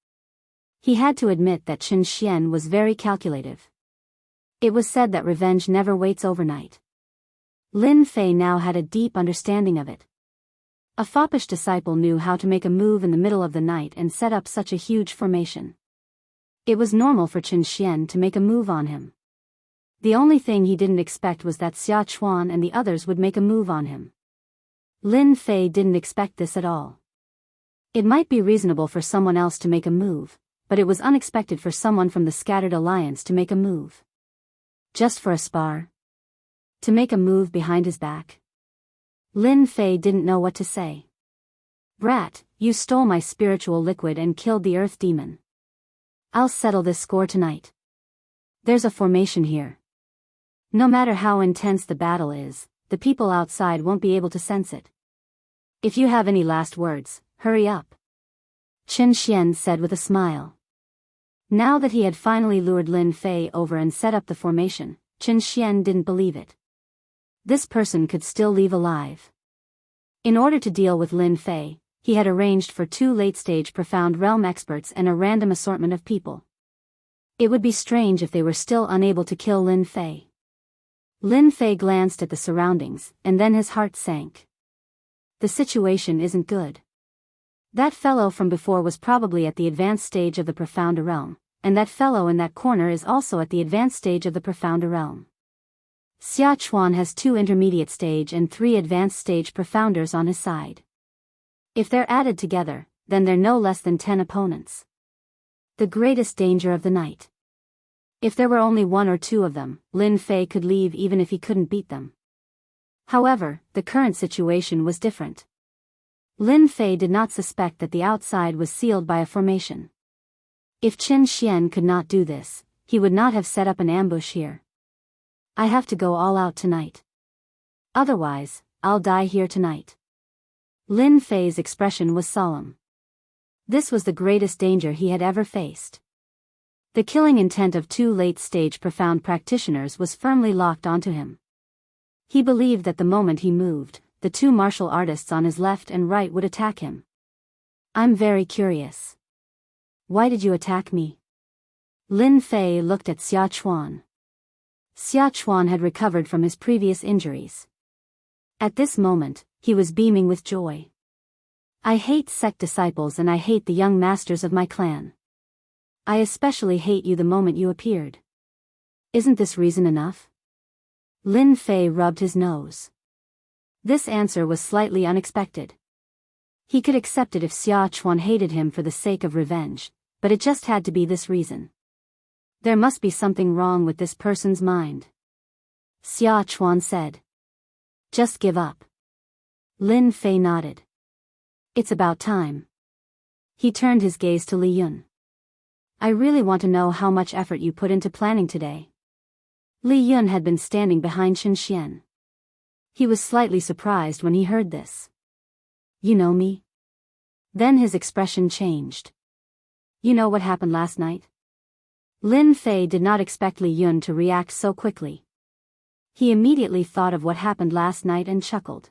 He had to admit that Chen Xian was very calculative. It was said that revenge never waits overnight. Lin Fei now had a deep understanding of it. A foppish disciple knew how to make a move in the middle of the night and set up such a huge formation. It was normal for Chen Xian to make a move on him. The only thing he didn't expect was that Xia Chuan and the others would make a move on him. Lin Fei didn't expect this at all. It might be reasonable for someone else to make a move, but it was unexpected for someone from the Scattered Alliance to make a move. Just for a spar? To make a move behind his back? Lin Fei didn't know what to say. Brat, you stole my spiritual liquid and killed the earth demon. I'll settle this score tonight. There's a formation here. No matter how intense the battle is, the people outside won't be able to sense it. If you have any last words, hurry up. Chen Xian said with a smile. Now that he had finally lured Lin Fei over and set up the formation, Chen Xian didn't believe it. This person could still leave alive. In order to deal with Lin Fei, he had arranged for 2 late-stage Profound Realm experts and a random assortment of people. It would be strange if they were still unable to kill Lin Fei. Lin Fei glanced at the surroundings, and then his heart sank. The situation isn't good. That fellow from before was probably at the advanced stage of the Profound Realm, and that fellow in that corner is also at the advanced stage of the Profound Realm. Xia Chuan has 2 intermediate stage and 3 advanced stage Profounders on his side. If they're added together, then they're no less than 10 opponents. The greatest danger of the night. If there were only 1 or 2 of them, Lin Fei could leave even if he couldn't beat them. However, the current situation was different. Lin Fei did not suspect that the outside was sealed by a formation. If Chen Xian could not do this, he would not have set up an ambush here. I have to go all out tonight. Otherwise, I'll die here tonight. Lin Fei's expression was solemn. This was the greatest danger he had ever faced. The killing intent of 2 late-stage Profound practitioners was firmly locked onto him. He believed that the moment he moved, the 2 martial artists on his left and right would attack him. I'm very curious. Why did you attack me? Lin Fei looked at Xia Chuan. Xia Chuan had recovered from his previous injuries. At this moment, he was beaming with joy. I hate sect disciples and I hate the young masters of my clan. I especially hate you the moment you appeared. Isn't this reason enough? Lin Fei rubbed his nose. This answer was slightly unexpected. He could accept it if Xia Chuan hated him for the sake of revenge, but it just had to be this reason. There must be something wrong with this person's mind. Xia Chuan said. Just give up. Lin Fei nodded. It's about time. He turned his gaze to Li Yun. I really want to know how much effort you put into planning today. Li Yun had been standing behind Chen Xian. He was slightly surprised when he heard this. You know me? Then his expression changed. You know what happened last night? Lin Fei did not expect Li Yun to react so quickly. He immediately thought of what happened last night and chuckled.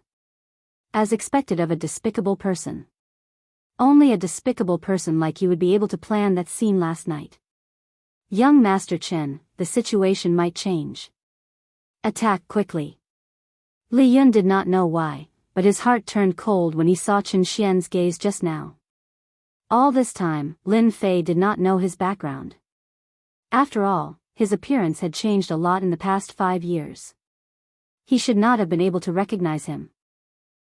As expected of a despicable person. Only a despicable person like you would be able to plan that scene last night. Young Master Chen, the situation might change. Attack quickly. Li Yun did not know why, but his heart turned cold when he saw Chen Xian's gaze just now. All this time, Lin Fei did not know his background. After all, his appearance had changed a lot in the past 5 years. He should not have been able to recognize him.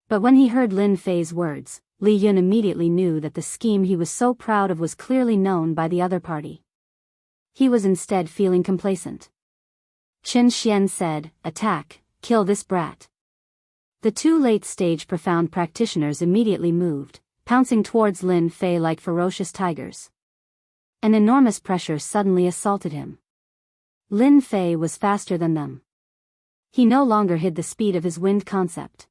But when he heard Lin Fei's words, Li Yun immediately knew that the scheme he was so proud of was clearly known by the other party. He was instead feeling complacent. Chen Xian said, attack, kill this brat. The 2 late-stage Profound practitioners immediately moved, pouncing towards Lin Fei like ferocious tigers. An enormous pressure suddenly assaulted him. Lin Fei was faster than them. He no longer hid the speed of his wind concept.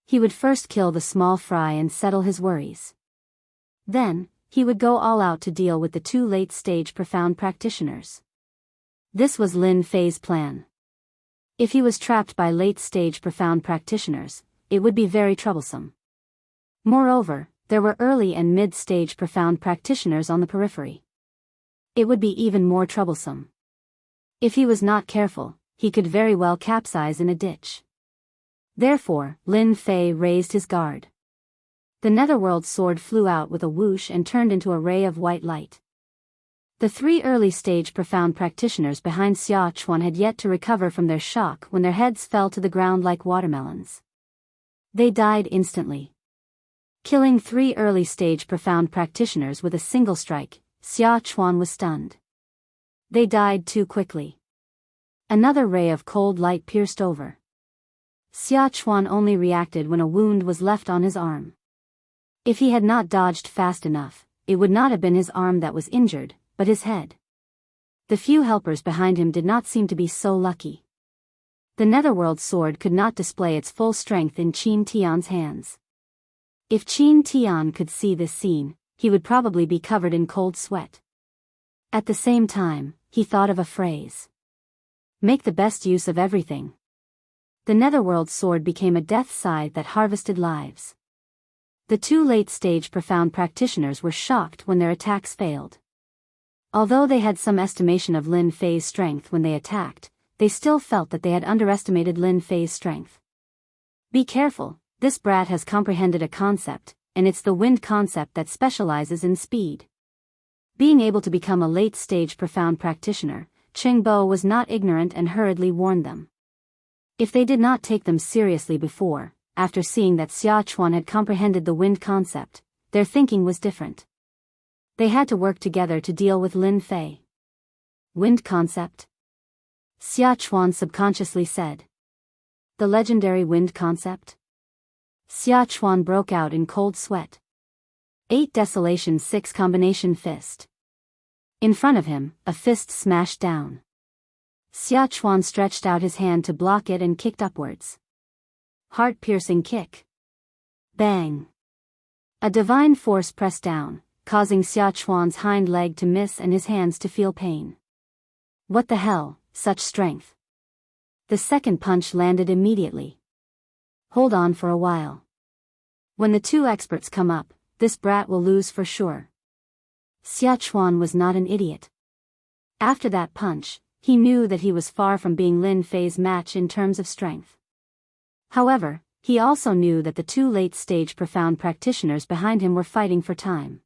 He would first kill the small fry and settle his worries. Then, he would go all out to deal with the 2 late-stage Profound practitioners. This was Lin Fei's plan. If he was trapped by late-stage Profound practitioners, it would be very troublesome. Moreover, there were early and mid-stage Profound practitioners on the periphery. It would be even more troublesome. If he was not careful, he could very well capsize in a ditch. Therefore, Lin Fei raised his guard. The netherworld sword flew out with a whoosh and turned into a ray of white light. The 3 early-stage Profound practitioners behind Xia Chuan had yet to recover from their shock when their heads fell to the ground like watermelons. They died instantly. Killing 3 early-stage Profound practitioners with a single strike, Xia Chuan was stunned. They died too quickly. Another ray of cold light pierced over. Xia Chuan only reacted when a wound was left on his arm. If he had not dodged fast enough, it would not have been his arm that was injured, but his head. The few helpers behind him did not seem to be so lucky. The Netherworld sword could not display its full strength in Qin Tian's hands. If Qin Tian could see this scene, he would probably be covered in cold sweat. At the same time, he thought of a phrase. Make the best use of everything. The Netherworld sword became a death scythe that harvested lives. The two late-stage profound practitioners were shocked when their attacks failed. Although they had some estimation of Lin Fei's strength when they attacked, they still felt that they had underestimated Lin Fei's strength. Be careful, this brat has comprehended a concept, and it's the wind concept that specializes in speed. Being able to become a late-stage profound practitioner, Qingbo was not ignorant and hurriedly warned them. If they did not take them seriously before, after seeing that Xia Chuan had comprehended the wind concept, their thinking was different. They had to work together to deal with Lin Fei. Wind concept? Xia Chuan subconsciously said. The legendary wind concept? Xia Chuan broke out in cold sweat. 8 Desolation 6 Combination Fist. In front of him, a fist smashed down. Xia Chuan stretched out his hand to block it and kicked upwards. Heart-piercing kick. Bang. A divine force pressed down, causing Xia Chuan's hind leg to miss and his hands to feel pain. What the hell, such strength. The second punch landed immediately. Hold on for a while. When the two experts come up, this brat will lose for sure. Xia Chuan was not an idiot. After that punch, he knew that he was far from being Lin Fei's match in terms of strength. However, he also knew that the two late-stage profound practitioners behind him were fighting for time.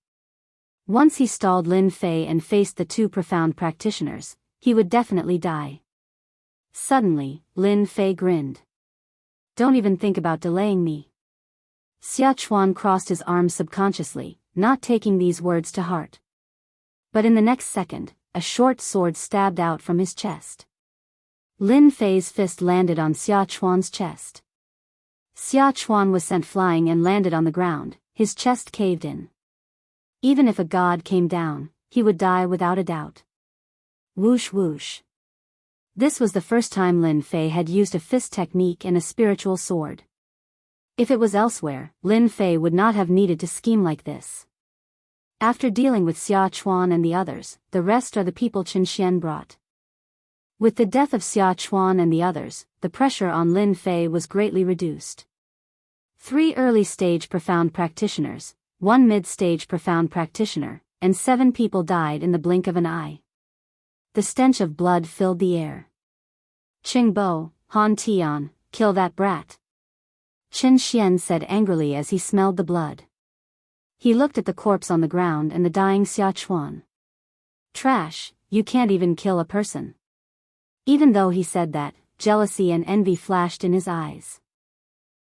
Once he stalled Lin Fei and faced the two profound practitioners, he would definitely die. Suddenly, Lin Fei grinned. Don't even think about delaying me. Xia Chuan crossed his arms subconsciously, not taking these words to heart. But in the next second, a short sword stabbed out from his chest. Lin Fei's fist landed on Xia Chuan's chest. Xia Chuan was sent flying and landed on the ground, his chest caved in. Even if a god came down, he would die without a doubt. Whoosh whoosh. This was the first time Lin Fei had used a fist technique and a spiritual sword. If it was elsewhere, Lin Fei would not have needed to scheme like this. After dealing with Xia Chuan and the others, the rest are the people Qin Xian brought. With the death of Xia Chuan and the others, the pressure on Lin Fei was greatly reduced. 3 early-stage profound practitioners, 1 mid-stage profound practitioner, and 7 people died in the blink of an eye. The stench of blood filled the air. Qingbo, Han Tian, kill that brat. Qin Xian said angrily as he smelled the blood. He looked at the corpse on the ground and the dying Xia Chuan. Trash, you can't even kill a person. Even though he said that, jealousy and envy flashed in his eyes.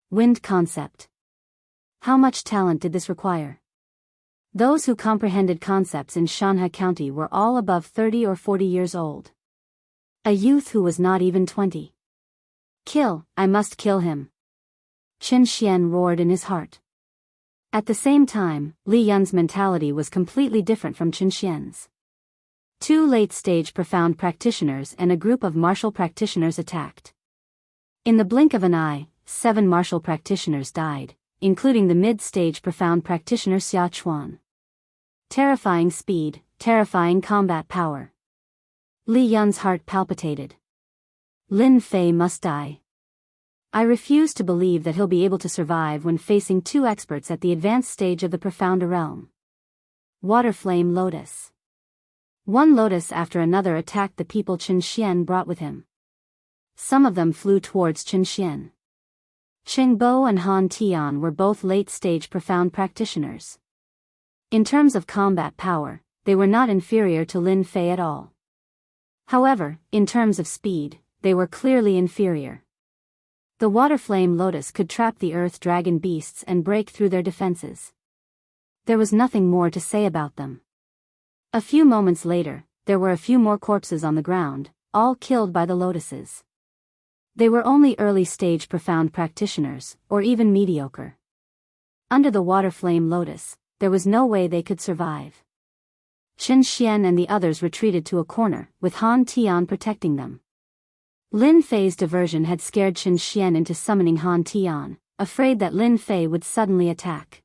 Wind concept. How much talent did this require? Those who comprehended concepts in Shanhe County were all above 30 or 40 years old. A youth who was not even 20. Kill, I must kill him. Qin Xian roared in his heart. At the same time, Li Yun's mentality was completely different from Qin Xian's. 2 late-stage profound practitioners and a group of martial practitioners attacked. In the blink of an eye, 7 martial practitioners died, including the mid-stage profound practitioner Xia Chuan. Terrifying speed, terrifying combat power. Li Yun's heart palpitated. Lin Fei must die. I refuse to believe that he'll be able to survive when facing 2 experts at the advanced stage of the profound realm. Water Flame Lotus. One lotus after another attacked the people Qin Xian brought with him. Some of them flew towards Qin Xian. Qingbo and Han Tian were both late-stage profound practitioners. In terms of combat power, they were not inferior to Lin Fei at all. However, in terms of speed, they were clearly inferior. The Water Flame Lotus could trap the Earth Dragon beasts and break through their defenses. There was nothing more to say about them. A few moments later, there were a few more corpses on the ground, all killed by the lotuses. They were only early-stage profound practitioners, or even mediocre. Under the water flame lotus, there was no way they could survive. Qin Xian and the others retreated to a corner, with Han Tian protecting them. Lin Fei's diversion had scared Qin Xian into summoning Han Tian, afraid that Lin Fei would suddenly attack.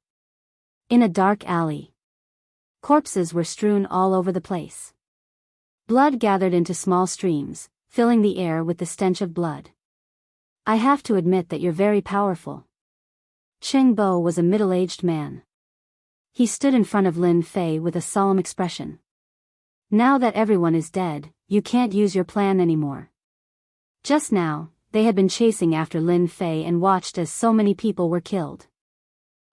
In a dark alley, corpses were strewn all over the place. Blood gathered into small streams, filling the air with the stench of blood. I have to admit that you're very powerful. Cheng Bo was a middle-aged man. He stood in front of Lin Fei with a solemn expression. Now that everyone is dead, you can't use your plan anymore. Just now, they had been chasing after Lin Fei and watched as so many people were killed.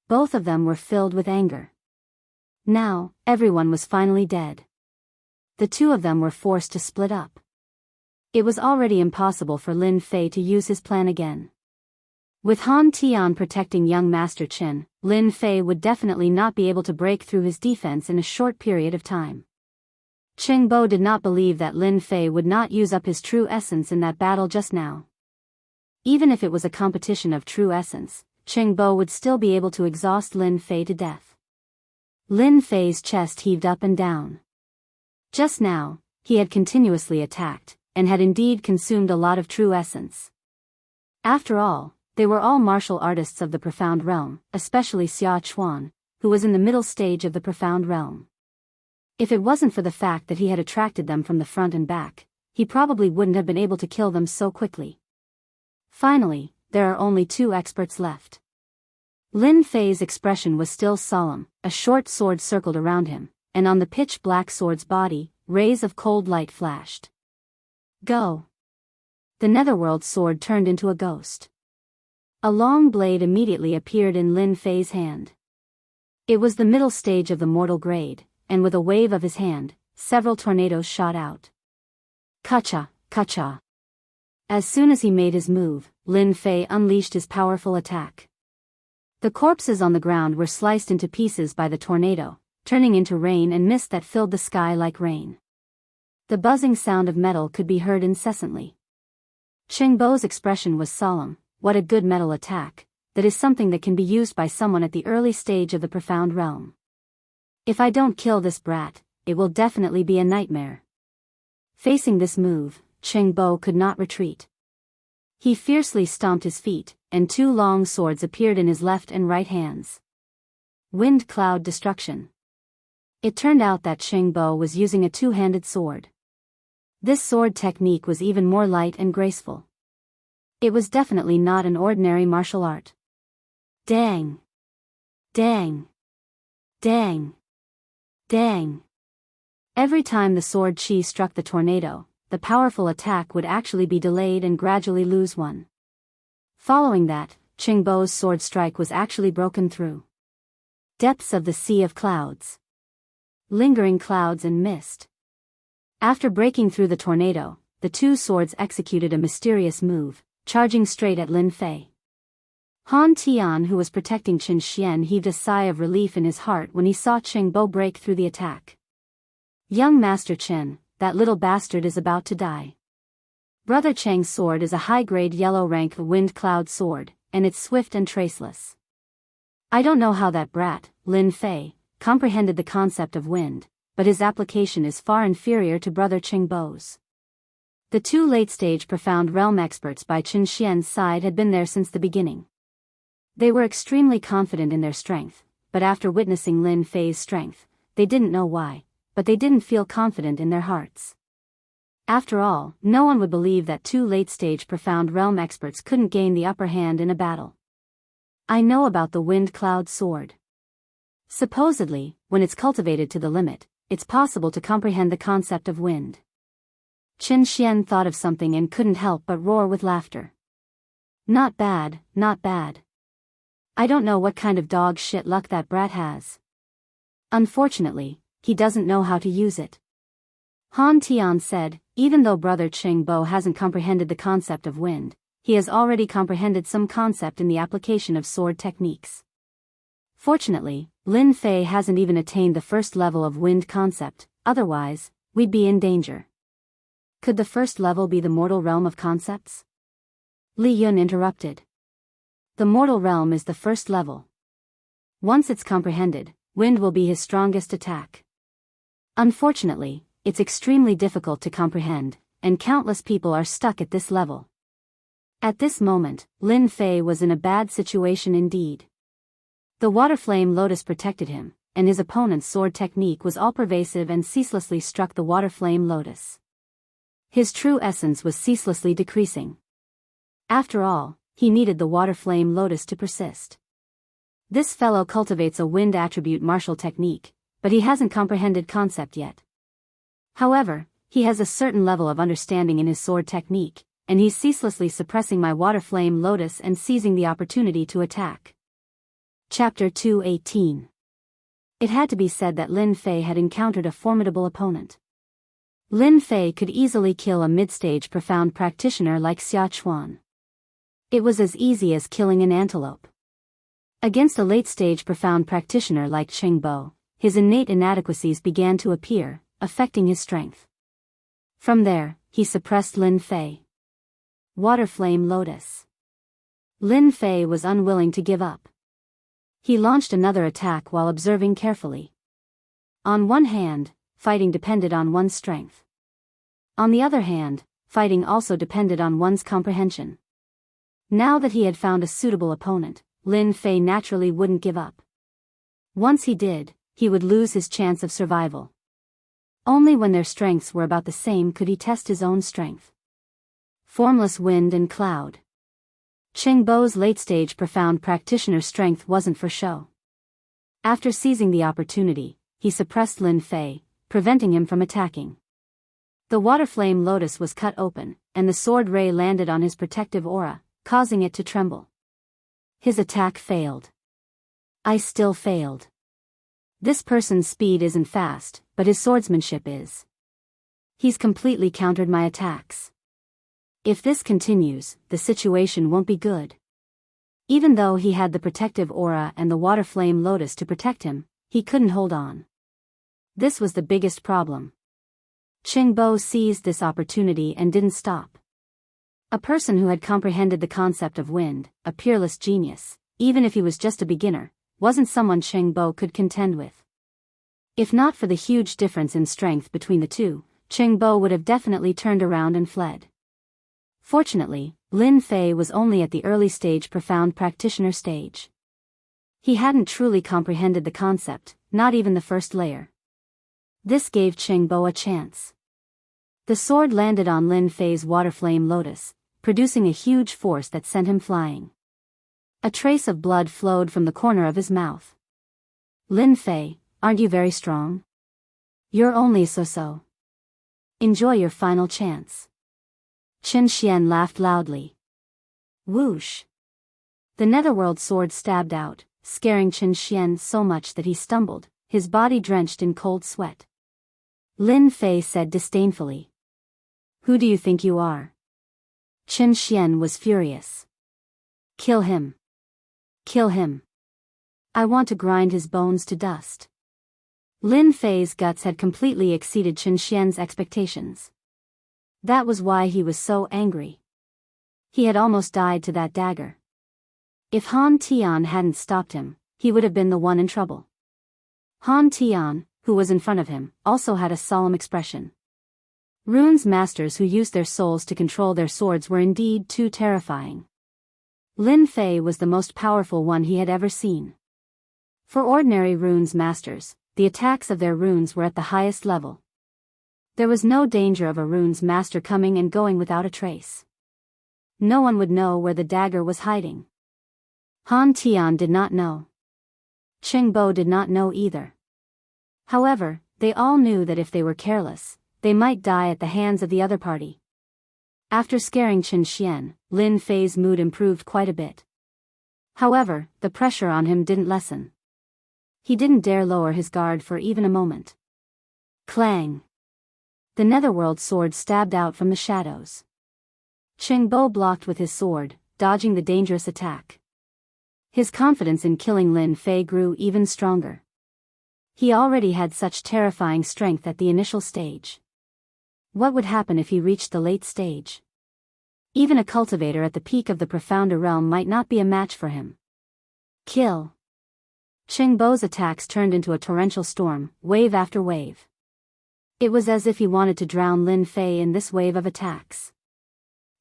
Both of them were filled with anger. Now, everyone was finally dead. The two of them were forced to split up. It was already impossible for Lin Fei to use his plan again. With Han Tian protecting young Master Qin, Lin Fei would definitely not be able to break through his defense in a short period of time. Cheng Bo did not believe that Lin Fei would not use up his true essence in that battle just now. Even if it was a competition of true essence, Cheng Bo would still be able to exhaust Lin Fei to death. Lin Fei's chest heaved up and down. Just now, he had continuously attacked, and had indeed consumed a lot of true essence. After all, they were all martial artists of the profound realm, especially Xia Chuan, who was in the middle stage of the profound realm. If it wasn't for the fact that he had attracted them from the front and back, he probably wouldn't have been able to kill them so quickly. Finally, there are only two experts left. Lin Fei's expression was still solemn, a short sword circled around him, and on the pitch-black sword's body, rays of cold light flashed. Go! The netherworld sword turned into a ghost. A long blade immediately appeared in Lin Fei's hand. It was the middle stage of the mortal grade, and with a wave of his hand, several tornadoes shot out. Kacha, kacha. As soon as he made his move, Lin Fei unleashed his powerful attack. The corpses on the ground were sliced into pieces by the tornado, turning into rain and mist that filled the sky like rain. The buzzing sound of metal could be heard incessantly. Cheng Bo's expression was solemn. What a good metal attack, that is something that can be used by someone at the early stage of the profound realm. If I don't kill this brat, it will definitely be a nightmare. Facing this move, Cheng Bo could not retreat. He fiercely stomped his feet, and two long swords appeared in his left and right hands. Wind Cloud Destruction. It turned out that Cheng Bo was using a two-handed sword. This sword technique was even more light and graceful. It was definitely not an ordinary martial art. Dang! Dang! Dang! Dang! Every time the sword chi struck the tornado, the powerful attack would actually be delayed and gradually lose one. Following that, Cheng Bo's sword strike was actually broken through. Depths of the sea of clouds. Lingering clouds and mist. After breaking through the tornado, the two swords executed a mysterious move, charging straight at Lin Fei. Han Tian, who was protecting Qin Xian, heaved a sigh of relief in his heart when he saw Cheng Bo break through the attack. Young Master Qin, that little bastard is about to die. Brother Cheng's sword is a high-grade yellow-rank wind cloud sword, and it's swift and traceless. I don't know how that brat, Lin Fei, comprehended the concept of wind, but his application is far inferior to Brother Cheng Bo's. The two late-stage profound realm experts by Qin Xian's side had been there since the beginning. They were extremely confident in their strength, but after witnessing Lin Fei's strength, they didn't know why, but they didn't feel confident in their hearts. After all, no one would believe that two late-stage profound realm experts couldn't gain the upper hand in a battle. I know about the wind cloud sword. Supposedly, when it's cultivated to the limit, it's possible to comprehend the concept of wind. Qin Xian thought of something and couldn't help but roar with laughter. Not bad, not bad. I don't know what kind of dog shit luck that brat has. Unfortunately, he doesn't know how to use it. Han Tian said, even though Brother Cheng Bo hasn't comprehended the concept of wind, he has already comprehended some concept in the application of sword techniques. Fortunately, Lin Fei hasn't even attained the first level of wind concept, otherwise, we'd be in danger. Could the first level be the mortal realm of concepts? Li Yun interrupted. The mortal realm is the first level. Once it's comprehended, wind will be his strongest attack. Unfortunately, it's extremely difficult to comprehend, and countless people are stuck at this level. At this moment, Lin Fei was in a bad situation indeed. The water flame lotus protected him, and his opponent's sword technique was all-pervasive and ceaselessly struck the water flame lotus. His true essence was ceaselessly decreasing. After all, he needed the water flame lotus to persist. This fellow cultivates a wind attribute martial technique, but he hasn't comprehended concept yet. However, he has a certain level of understanding in his sword technique, and he's ceaselessly suppressing my water flame lotus and seizing the opportunity to attack. Chapter 218. It had to be said that Lin Fei had encountered a formidable opponent. Lin Fei could easily kill a mid-stage profound practitioner like Xia Chuan. It was as easy as killing an antelope. Against a late-stage profound practitioner like Cheng Bo, his innate inadequacies began to appear, affecting his strength. From there, he suppressed Lin Fei. Water Flame Lotus. Lin Fei was unwilling to give up. He launched another attack while observing carefully. On one hand, fighting depended on one's strength. On the other hand, fighting also depended on one's comprehension. Now that he had found a suitable opponent, Lin Fei naturally wouldn't give up. Once he did, he would lose his chance of survival. Only when their strengths were about the same could he test his own strength. Formless wind and cloud. Cheng Bo's late-stage profound practitioner strength wasn't for show. After seizing the opportunity, he suppressed Lin Fei, preventing him from attacking. The water flame lotus was cut open, and the sword ray landed on his protective aura, causing it to tremble. His attack failed. I still failed. This person's speed isn't fast, but his swordsmanship is. He's completely countered my attacks. If this continues, the situation won't be good. Even though he had the protective aura and the water flame lotus to protect him, he couldn't hold on. This was the biggest problem. Cheng Bo seized this opportunity and didn't stop. A person who had comprehended the concept of wind, a peerless genius, even if he was just a beginner, wasn't someone Cheng Bo could contend with. If not for the huge difference in strength between the two, Cheng Bo would have definitely turned around and fled. Fortunately, Lin Fei was only at the early stage profound practitioner stage. He hadn't truly comprehended the concept, not even the first layer. This gave Cheng Bo a chance. The sword landed on Lin Fei's water flame lotus, producing a huge force that sent him flying. A trace of blood flowed from the corner of his mouth. Lin Fei, aren't you very strong? You're only so-so. Enjoy your final chance. Chen Xian laughed loudly. Whoosh! The netherworld sword stabbed out, scaring Chen Xian so much that he stumbled, his body drenched in cold sweat. Lin Fei said disdainfully. Who do you think you are? Chen Xian was furious. Kill him. Kill him. I want to grind his bones to dust. Lin Fei's guts had completely exceeded Chen Xian's expectations. That was why he was so angry. He had almost died to that dagger. If Han Tian hadn't stopped him, he would have been the one in trouble. Han Tian, who was in front of him, also had a solemn expression. Rune's masters who used their souls to control their swords were indeed too terrifying. Lin Fei was the most powerful one he had ever seen. For ordinary runes masters, the attacks of their runes were at the highest level. There was no danger of a rune's master coming and going without a trace. No one would know where the dagger was hiding. Han Tian did not know. Cheng Bo did not know either. However, they all knew that if they were careless, they might die at the hands of the other party. After scaring Chen Xian, Lin Fei's mood improved quite a bit. However, the pressure on him didn't lessen. He didn't dare lower his guard for even a moment. Clang! The netherworld sword stabbed out from the shadows. Cheng Bo blocked with his sword, dodging the dangerous attack. His confidence in killing Lin Fei grew even stronger. He already had such terrifying strength at the initial stage. What would happen if he reached the late stage? Even a cultivator at the peak of the profounder realm might not be a match for him. Kill. Qingbo's attacks turned into a torrential storm, wave after wave. It was as if he wanted to drown Lin Fei in this wave of attacks.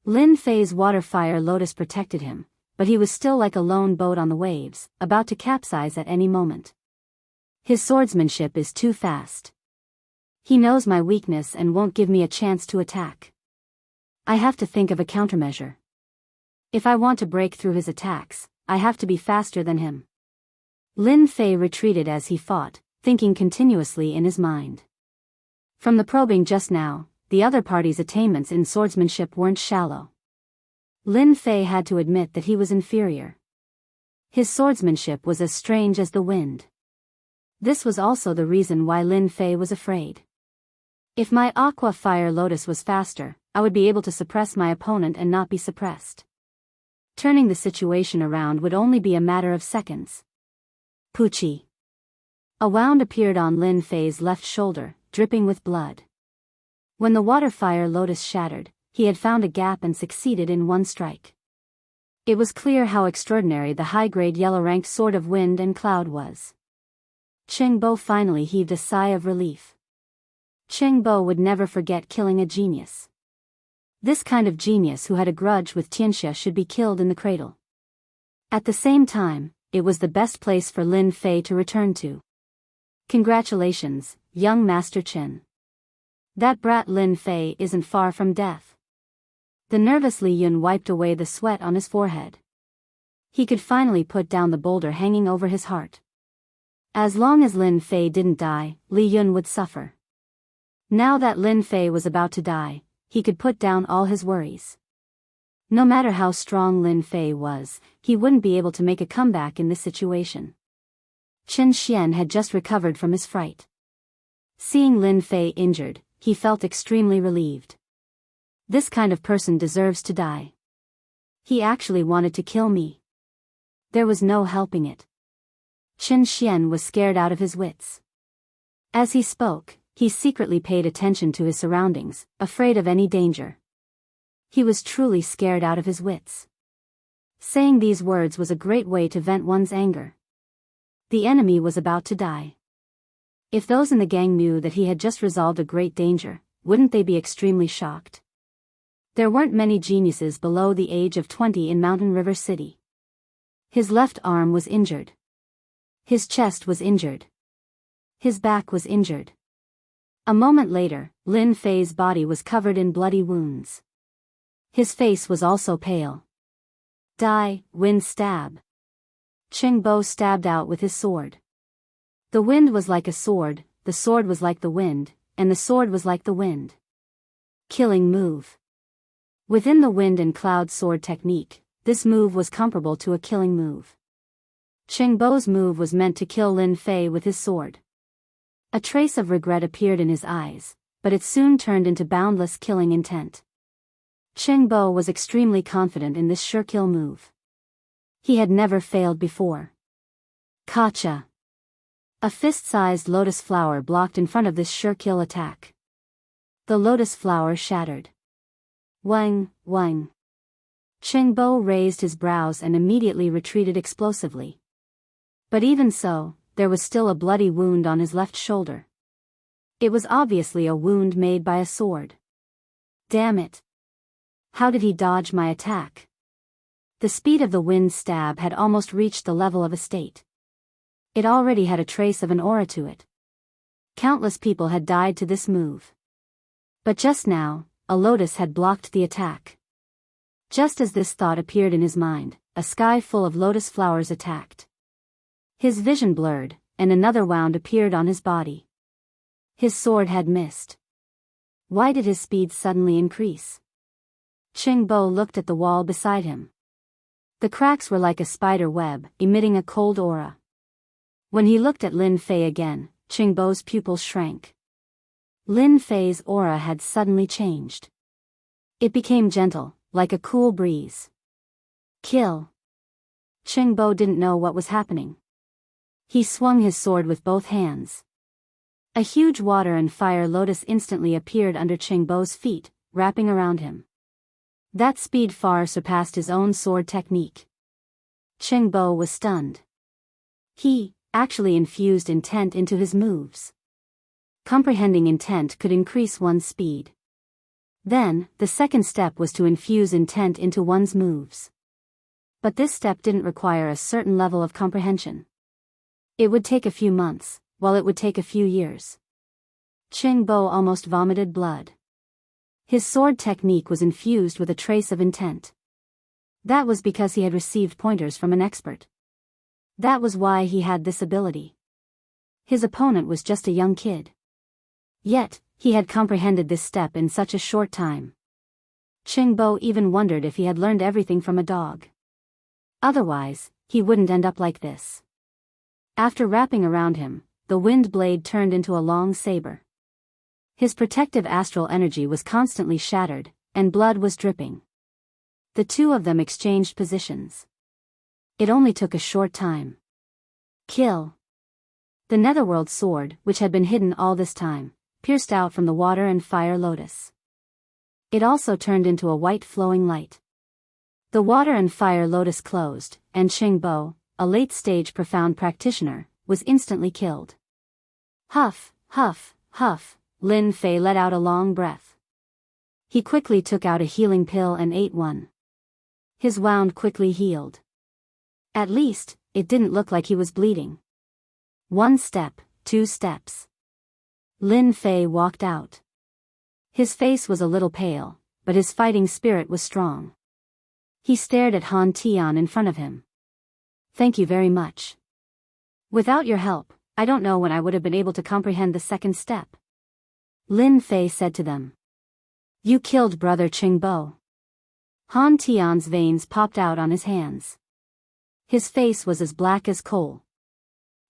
Lin Fei's water fire lotus protected him, but he was still like a lone boat on the waves, about to capsize at any moment. His swordsmanship is too fast. He knows my weakness and won't give me a chance to attack. I have to think of a countermeasure. If I want to break through his attacks, I have to be faster than him. Lin Fei retreated as he fought, thinking continuously in his mind. From the probing just now, the other party's attainments in swordsmanship weren't shallow. Lin Fei had to admit that he was inferior. His swordsmanship was as strange as the wind. This was also the reason why Lin Fei was afraid. If my aqua fire lotus was faster, I would be able to suppress my opponent and not be suppressed. Turning the situation around would only be a matter of seconds. Pucci. A wound appeared on Lin Fei's left shoulder, dripping with blood. When the water fire lotus shattered, he had found a gap and succeeded in one strike. It was clear how extraordinary the high-grade yellow-ranked sword of wind and cloud was. Qingbo finally heaved a sigh of relief. Qingbo would never forget killing a genius. This kind of genius who had a grudge with Tianxia should be killed in the cradle. At the same time, it was the best place for Lin Fei to return to. Congratulations, young Master Qin. That brat Lin Fei isn't far from death. The nervous Li Yun wiped away the sweat on his forehead. He could finally put down the boulder hanging over his heart. As long as Lin Fei didn't die, Li Yun would suffer. Now that Lin Fei was about to die, he could put down all his worries. No matter how strong Lin Fei was, he wouldn't be able to make a comeback in this situation. Qin Xian had just recovered from his fright. Seeing Lin Fei injured, he felt extremely relieved. This kind of person deserves to die. He actually wanted to kill me. There was no helping it. Qin Xian was scared out of his wits. As he spoke, he secretly paid attention to his surroundings, afraid of any danger. He was truly scared out of his wits. Saying these words was a great way to vent one's anger. The enemy was about to die. If those in the gang knew that he had just resolved a great danger, wouldn't they be extremely shocked? There weren't many geniuses below the age of 20 in Mountain River City. His left arm was injured. His chest was injured. His back was injured. A moment later, Lin Fei's body was covered in bloody wounds. His face was also pale. Die, wind stab. Qingbo stabbed out with his sword. The wind was like a sword, the sword was like the wind, and the sword was like the wind. Killing move. Within the wind and cloud sword technique, this move was comparable to a killing move. Qingbo's move was meant to kill Lin Fei with his sword. A trace of regret appeared in his eyes, but it soon turned into boundless killing intent. Qingbo was extremely confident in this sure kill move. He had never failed before. Kacha. A fist-sized lotus flower blocked in front of this sure kill attack. The lotus flower shattered. Wang, wang. Qingbo raised his brows and immediately retreated explosively. But even so, there was still a bloody wound on his left shoulder. It was obviously a wound made by a sword. Damn it. How did he dodge my attack? The speed of the wind stab had almost reached the level of a state. It already had a trace of an aura to it. Countless people had died to this move. But just now, a lotus had blocked the attack. Just as this thought appeared in his mind, a sky full of lotus flowers attacked. His vision blurred, and another wound appeared on his body. His sword had missed. Why did his speed suddenly increase? Qingbo looked at the wall beside him. The cracks were like a spider web, emitting a cold aura. When he looked at Lin Fei again, Qingbo's pupils shrank. Lin Fei's aura had suddenly changed. It became gentle, like a cool breeze. Kill. Qingbo didn't know what was happening. He swung his sword with both hands. A huge water and fire lotus instantly appeared under Qingbo's feet, wrapping around him. That speed far surpassed his own sword technique. Qingbo was stunned. He, actually infused intent into his moves. Comprehending intent could increase one's speed. Then, the second step was to infuse intent into one's moves. But this step didn't require a certain level of comprehension. It would take a few months, while it would take a few years. Qingbo almost vomited blood. His sword technique was infused with a trace of intent. That was because he had received pointers from an expert. That was why he had this ability. His opponent was just a young kid. Yet, he had comprehended this step in such a short time. Qingbo even wondered if he had learned everything from a dog. Otherwise, he wouldn't end up like this. After wrapping around him, the wind blade turned into a long saber. His protective astral energy was constantly shattered, and blood was dripping. The two of them exchanged positions. It only took a short time. Kill. The netherworld sword, which had been hidden all this time, pierced out from the water and fire lotus. It also turned into a white flowing light. The water and fire lotus closed, and Qingbo, a late-stage profound practitioner, was instantly killed. Huff, huff, huff, Lin Fei let out a long breath. He quickly took out a healing pill and ate one. His wound quickly healed. At least, it didn't look like he was bleeding. 1 step, 2 steps. Lin Fei walked out. His face was a little pale, but his fighting spirit was strong. He stared at Han Tian in front of him. Thank you very much. Without your help, I don't know when I would have been able to comprehend the second step. Lin Fei said to them. You killed brother Qingbo. Han Tian's veins popped out on his hands. His face was as black as coal.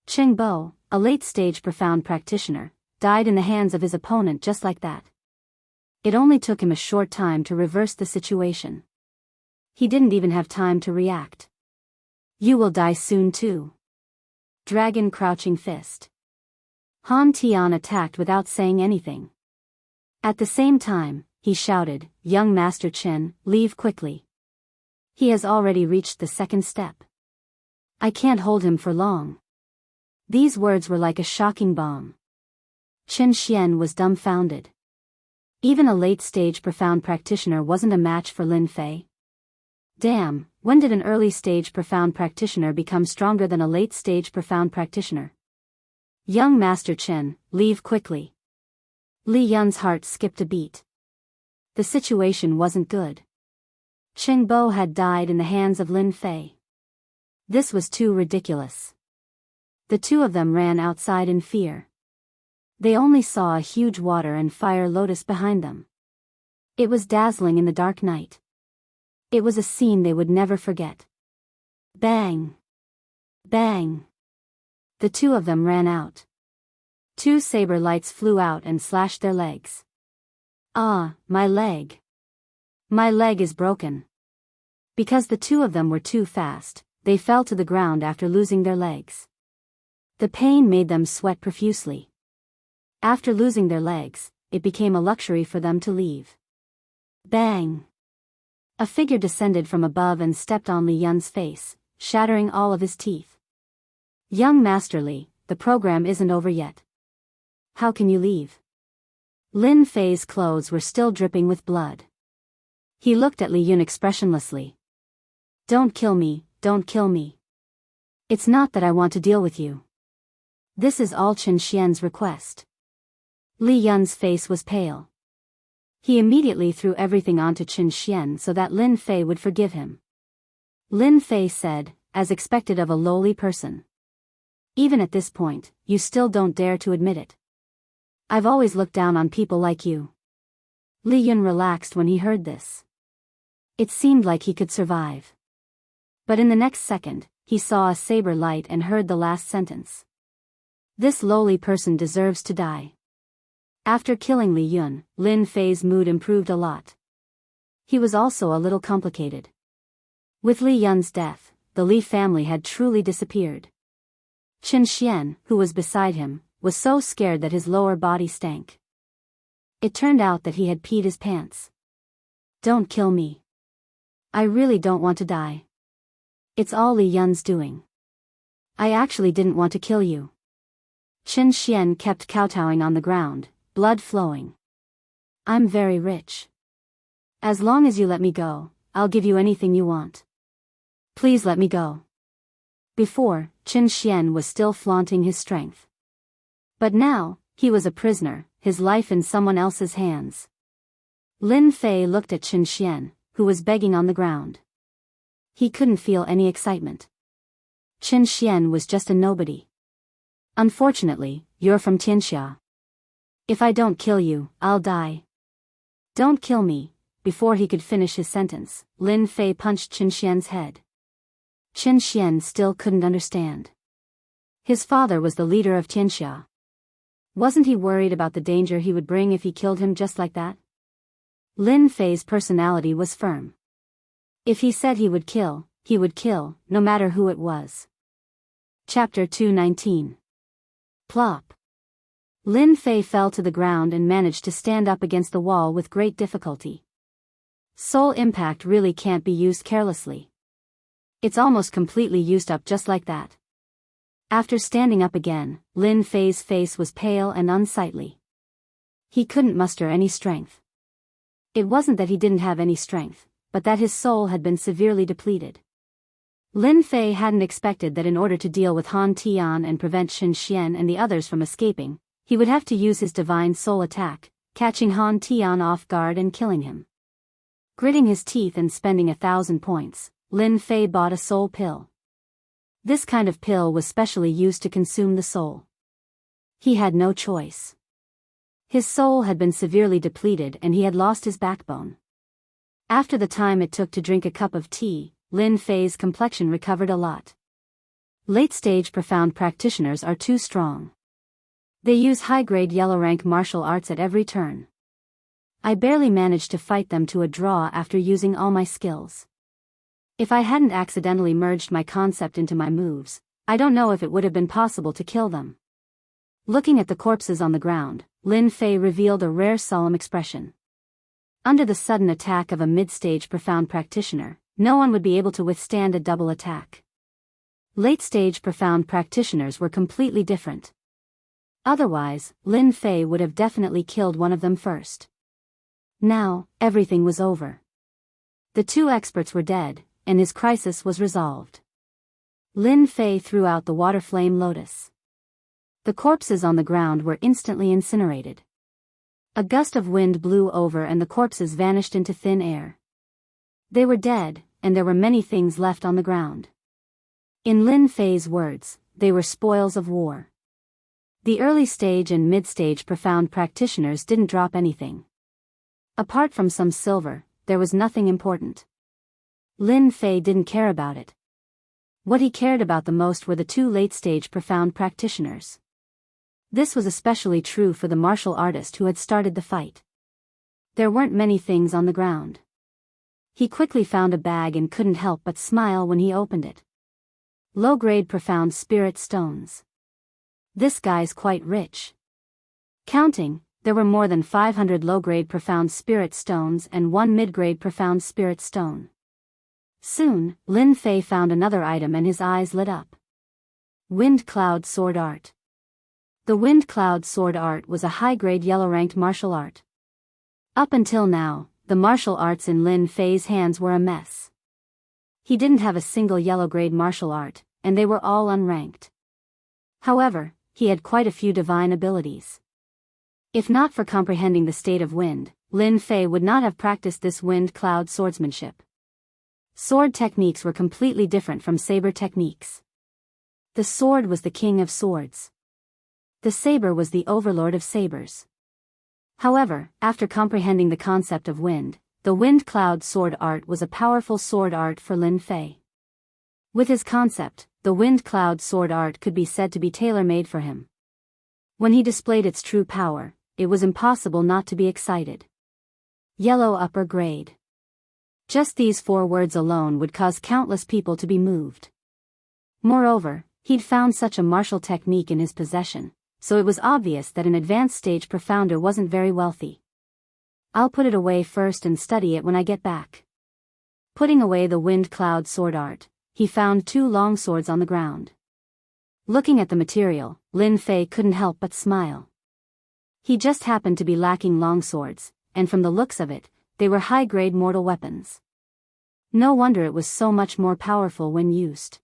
Qingbo, a late-stage profound practitioner, died in the hands of his opponent just like that. It only took him a short time to reverse the situation. He didn't even have time to react. You will die soon too. Dragon crouching fist. Han Tian attacked without saying anything. At the same time, he shouted, Young Master Chen, leave quickly. He has already reached the second step. I can't hold him for long. These words were like a shocking bomb. Chen Xian was dumbfounded. Even a late-stage profound practitioner wasn't a match for Lin Fei. Damn, when did an early-stage profound practitioner become stronger than a late-stage profound practitioner? Young Master Chen, leave quickly. Li Yun's heart skipped a beat. The situation wasn't good. Qingbo had died in the hands of Lin Fei. This was too ridiculous. The two of them ran outside in fear. They only saw a huge water and fire lotus behind them. It was dazzling in the dark night. It was a scene they would never forget. Bang! Bang! The two of them ran out. 2 saber lights flew out and slashed their legs. Ah, my leg. My leg is broken. Because the two of them were too fast, they fell to the ground after losing their legs. The pain made them sweat profusely. After losing their legs, it became a luxury for them to leave. Bang! A figure descended from above and stepped on Li Yun's face, shattering all of his teeth. Young Master Li, the program isn't over yet. How can you leave? Lin Fei's clothes were still dripping with blood. He looked at Li Yun expressionlessly. Don't kill me, don't kill me. It's not that I want to deal with you. This is all Chen Xian's request. Li Yun's face was pale. He immediately threw everything onto Chen Xian so that Lin Fei would forgive him. Lin Fei said, as expected of a lowly person. Even at this point, you still don't dare to admit it. I've always looked down on people like you. Li Yun relaxed when he heard this. It seemed like he could survive. But in the next second, he saw a saber light and heard the last sentence. This lowly person deserves to die. After killing Li Yun, Lin Fei's mood improved a lot. He was also a little complicated. With Li Yun's death, the Li family had truly disappeared. Chen Xian, who was beside him, was so scared that his lower body stank. It turned out that he had peed his pants. "Don't kill me. I really don't want to die. It's all Li Yun's doing. I actually didn't want to kill you." Qin Xian kept kowtowing on the ground, blood flowing. "I'm very rich. As long as you let me go, I'll give you anything you want. Please let me go." Before, Qin Xian was still flaunting his strength. But now, he was a prisoner, his life in someone else's hands. Lin Fei looked at Qin Xian, who was begging on the ground. He couldn't feel any excitement. Qin Xian was just a nobody. "Unfortunately, you're from Tianxia. If I don't kill you, I'll die. Don't kill me." Before he could finish his sentence, Lin Fei punched Qin Xian's head. Qin Xian still couldn't understand. His father was the leader of Tianxia. Wasn't he worried about the danger he would bring if he killed him just like that? Lin Fei's personality was firm. If he said he would kill, no matter who it was. Chapter 219. Plop. Lin Fei fell to the ground and managed to stand up against the wall with great difficulty. Soul impact really can't be used carelessly. It's almost completely used up just like that. After standing up again, Lin Fei's face was pale and unsightly. He couldn't muster any strength. It wasn't that he didn't have any strength, but that his soul had been severely depleted. Lin Fei hadn't expected that in order to deal with Han Tian and prevent Qin Xian and the others from escaping, he would have to use his divine soul attack, catching Han Tian off guard and killing him. Gritting his teeth and spending 1,000 points, Lin Fei bought a soul pill. This kind of pill was specially used to consume the soul. He had no choice. His soul had been severely depleted and he had lost his backbone. After the time it took to drink a cup of tea, Lin Fei's complexion recovered a lot. Late-stage profound practitioners are too strong. They use high-grade yellow-rank martial arts at every turn. I barely managed to fight them to a draw after using all my skills. If I hadn't accidentally merged my concept into my moves, I don't know if it would have been possible to kill them. Looking at the corpses on the ground, Lin Fei revealed a rare solemn expression. Under the sudden attack of a mid-stage profound practitioner, no one would be able to withstand a double attack. Late-stage profound practitioners were completely different. Otherwise, Lin Fei would have definitely killed one of them first. Now, everything was over. The two experts were dead, and his crisis was resolved. Lin Fei threw out the water flame lotus. The corpses on the ground were instantly incinerated. A gust of wind blew over and the corpses vanished into thin air. They were dead, and there were many things left on the ground. In Lin Fei's words, they were spoils of war. The early stage and mid-stage profound practitioners didn't drop anything. Apart from some silver, there was nothing important. Lin Fei didn't care about it. What he cared about the most were the two late-stage profound practitioners. This was especially true for the martial artist who had started the fight. There weren't many things on the ground. He quickly found a bag and couldn't help but smile when he opened it. Low-grade profound spirit stones. This guy's quite rich. Counting, there were more than 500 low-grade profound spirit stones and one mid-grade profound spirit stone. Soon, Lin Fei found another item and his eyes lit up. Wind Cloud Sword Art. The Wind Cloud Sword Art was a high-grade yellow-ranked martial art. Up until now, the martial arts in Lin Fei's hands were a mess. He didn't have a single yellow-grade martial art, and they were all unranked. However, he had quite a few divine abilities. If not for comprehending the state of wind, Lin Fei would not have practiced this wind cloud swordsmanship. Sword techniques were completely different from saber techniques. The sword was the king of swords. The saber was the overlord of sabers. However, after comprehending the concept of wind, the wind cloud sword art was a powerful sword art for Lin Fei. With his concept, the wind cloud sword art could be said to be tailor-made for him. When he displayed its true power, it was impossible not to be excited. Yellow upper grade. Just these 4 words alone would cause countless people to be moved. Moreover, he'd found such a martial technique in his possession, so it was obvious that an advanced stage profounder wasn't very wealthy. I'll put it away first and study it when I get back. Putting away the wind cloud sword art, he found 2 long swords on the ground. Looking at the material, Lin Fei couldn't help but smile. He just happened to be lacking long swords, and from the looks of it, they were high-grade mortal weapons. No wonder it was so much more powerful when used.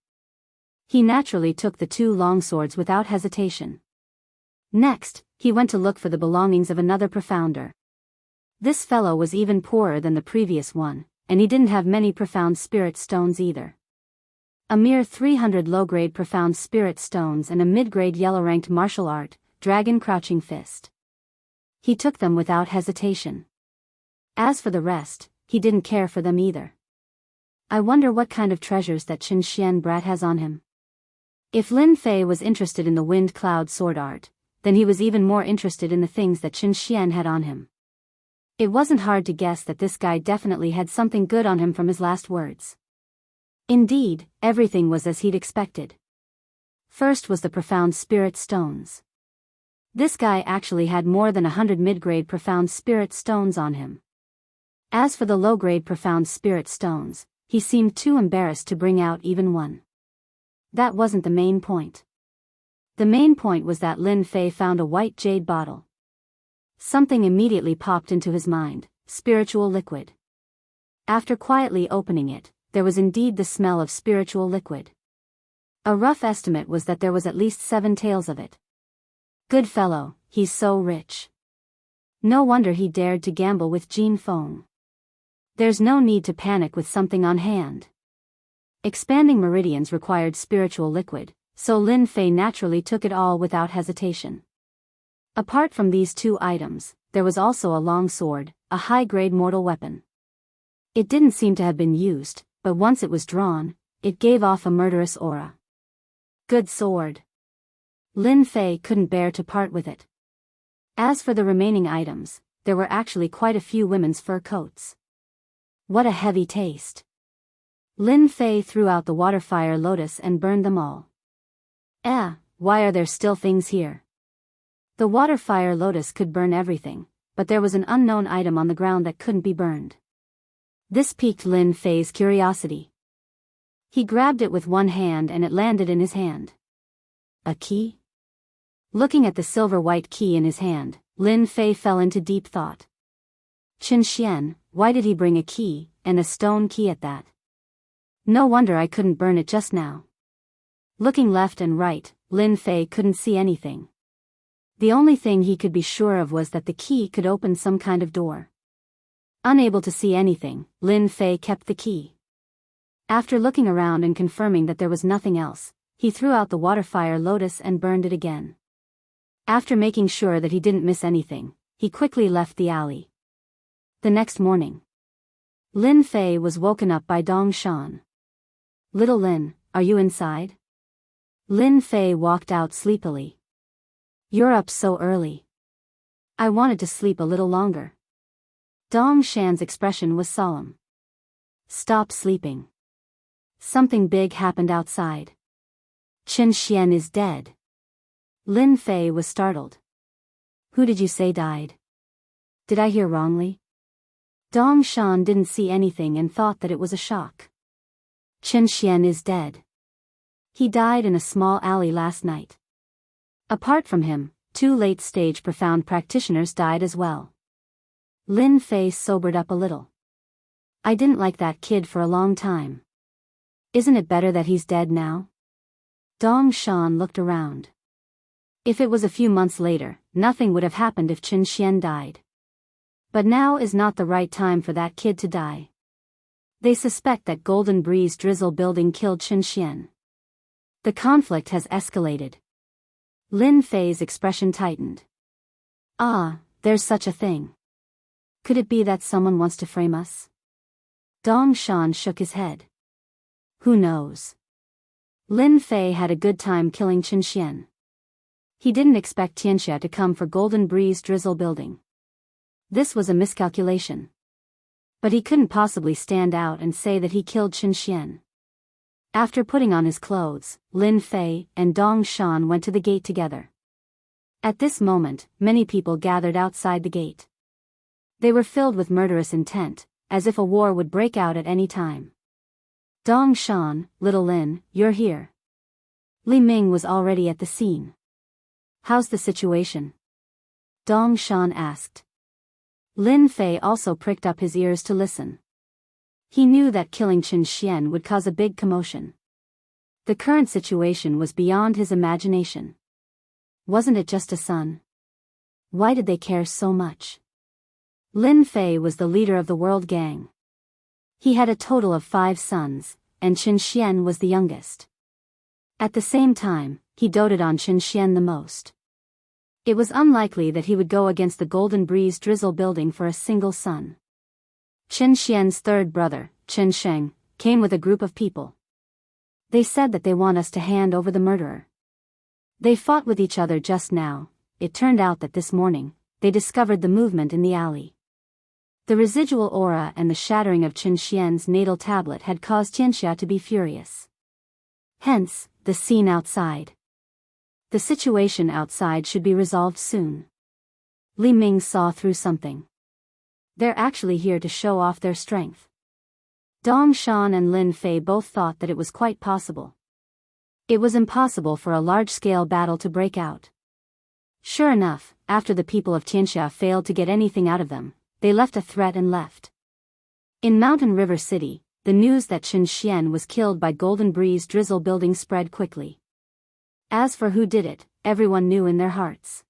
He naturally took the 2 long swords without hesitation. Next, he went to look for the belongings of another profounder. This fellow was even poorer than the previous one, and he didn't have many profound spirit stones either. A mere 300 low-grade profound spirit stones and a mid-grade yellow-ranked martial art, dragon crouching fist. He took them without hesitation. As for the rest, he didn't care for them either. I wonder what kind of treasures that Qin Xian brat has on him. If Lin Fei was interested in the wind cloud sword art, then he was even more interested in the things that Qin Xian had on him. It wasn't hard to guess that this guy definitely had something good on him from his last words. Indeed, everything was as he'd expected. First was the profound spirit stones. This guy actually had more than 100 mid-grade profound spirit stones on him. As for the low-grade profound spirit stones, he seemed too embarrassed to bring out even one. That wasn't the main point. The main point was that Lin Fei found a white jade bottle. Something immediately popped into his mind: spiritual liquid. After quietly opening it, there was indeed the smell of spiritual liquid. A rough estimate was that there was at least 7 taels of it. Good fellow, he's so rich. No wonder he dared to gamble with Jin Feng. There's no need to panic with something on hand. Expanding meridians required spiritual liquid, so Lin Fei naturally took it all without hesitation. Apart from these 2 items, there was also a long sword, a high-grade mortal weapon. It didn't seem to have been used, but once it was drawn, it gave off a murderous aura. Good sword. Lin Fei couldn't bear to part with it. As for the remaining items, there were actually quite a few women's fur coats. What a heavy taste. Lin Fei threw out the water fire lotus and burned them all. Why are there still things here? The water fire lotus could burn everything, but there was an unknown item on the ground that couldn't be burned. This piqued Lin Fei's curiosity. He grabbed it with one hand and it landed in his hand. A key? Looking at the silver-white key in his hand, Lin Fei fell into deep thought. Qin Xian, why did he bring a key, and a stone key at that? No wonder I couldn't burn it just now. Looking left and right, Lin Fei couldn't see anything. The only thing he could be sure of was that the key could open some kind of door. Unable to see anything, Lin Fei kept the key. After looking around and confirming that there was nothing else, he threw out the water fire lotus and burned it again. After making sure that he didn't miss anything, he quickly left the alley. The next morning, Lin Fei was woken up by Dong Shan. "Little Lin, are you inside?" Lin Fei walked out sleepily. "You're up so early." "I wanted to sleep a little longer." Dong Shan's expression was solemn. "Stop sleeping. Something big happened outside. Qin Xian is dead." Lin Fei was startled. "Who did you say died? Did I hear wrongly?" Dong Shan didn't see anything and thought that it was a shock. "Qin Xian is dead. He died in a small alley last night. Apart from him, 2 late-stage profound practitioners died as well." Lin Fei sobered up a little. "I didn't like that kid for a long time. Isn't it better that he's dead now?" Dong Shan looked around. If it was a few months later, nothing would have happened if Qin Xian died. But now is not the right time for that kid to die. They suspect that Golden Breeze Drizzle building killed Qin Xian. The conflict has escalated. Lin Fei's expression tightened. There's such a thing. Could it be that someone wants to frame us? Dong Shan shook his head. Who knows? Lin Fei had a good time killing Qin Xian. He didn't expect Tianxia to come for Golden Breeze Drizzle building. This was a miscalculation. But he couldn't possibly stand out and say that he killed Qin Xian. After putting on his clothes, Lin Fei and Dong Shan went to the gate together. At this moment, many people gathered outside the gate. They were filled with murderous intent, as if a war would break out at any time. Dong Shan, little Lin, you're here. Li Ming was already at the scene. How's the situation? Dong Shan asked. Lin Fei also pricked up his ears to listen. He knew that killing Qin Xian would cause a big commotion. The current situation was beyond his imagination. Wasn't it just a son? Why did they care so much? Lin Fei was the leader of the World Gang. He had a total of 5 sons, and Qin Xian was the youngest. At the same time, he doted on Qin Xian the most. It was unlikely that he would go against the Golden Breeze Drizzle building for a single son. Qin Xian's third brother, Qin Sheng, came with a group of people. They said that they want us to hand over the murderer. They fought with each other just now. It turned out that this morning, they discovered the movement in the alley. The residual aura and the shattering of Qin Xian's natal tablet had caused Tianxia to be furious. Hence, the scene outside. The situation outside should be resolved soon. Li Ming saw through something. They're actually here to show off their strength. Dong Shan and Lin Fei both thought that it was quite possible. It was impossible for a large-scale battle to break out. Sure enough, after the people of Tianxia failed to get anything out of them, they left a threat and left. In Mountain River City, the news that Qin Xian was killed by Golden Breeze Drizzle building spread quickly. As for who did it, everyone knew in their hearts.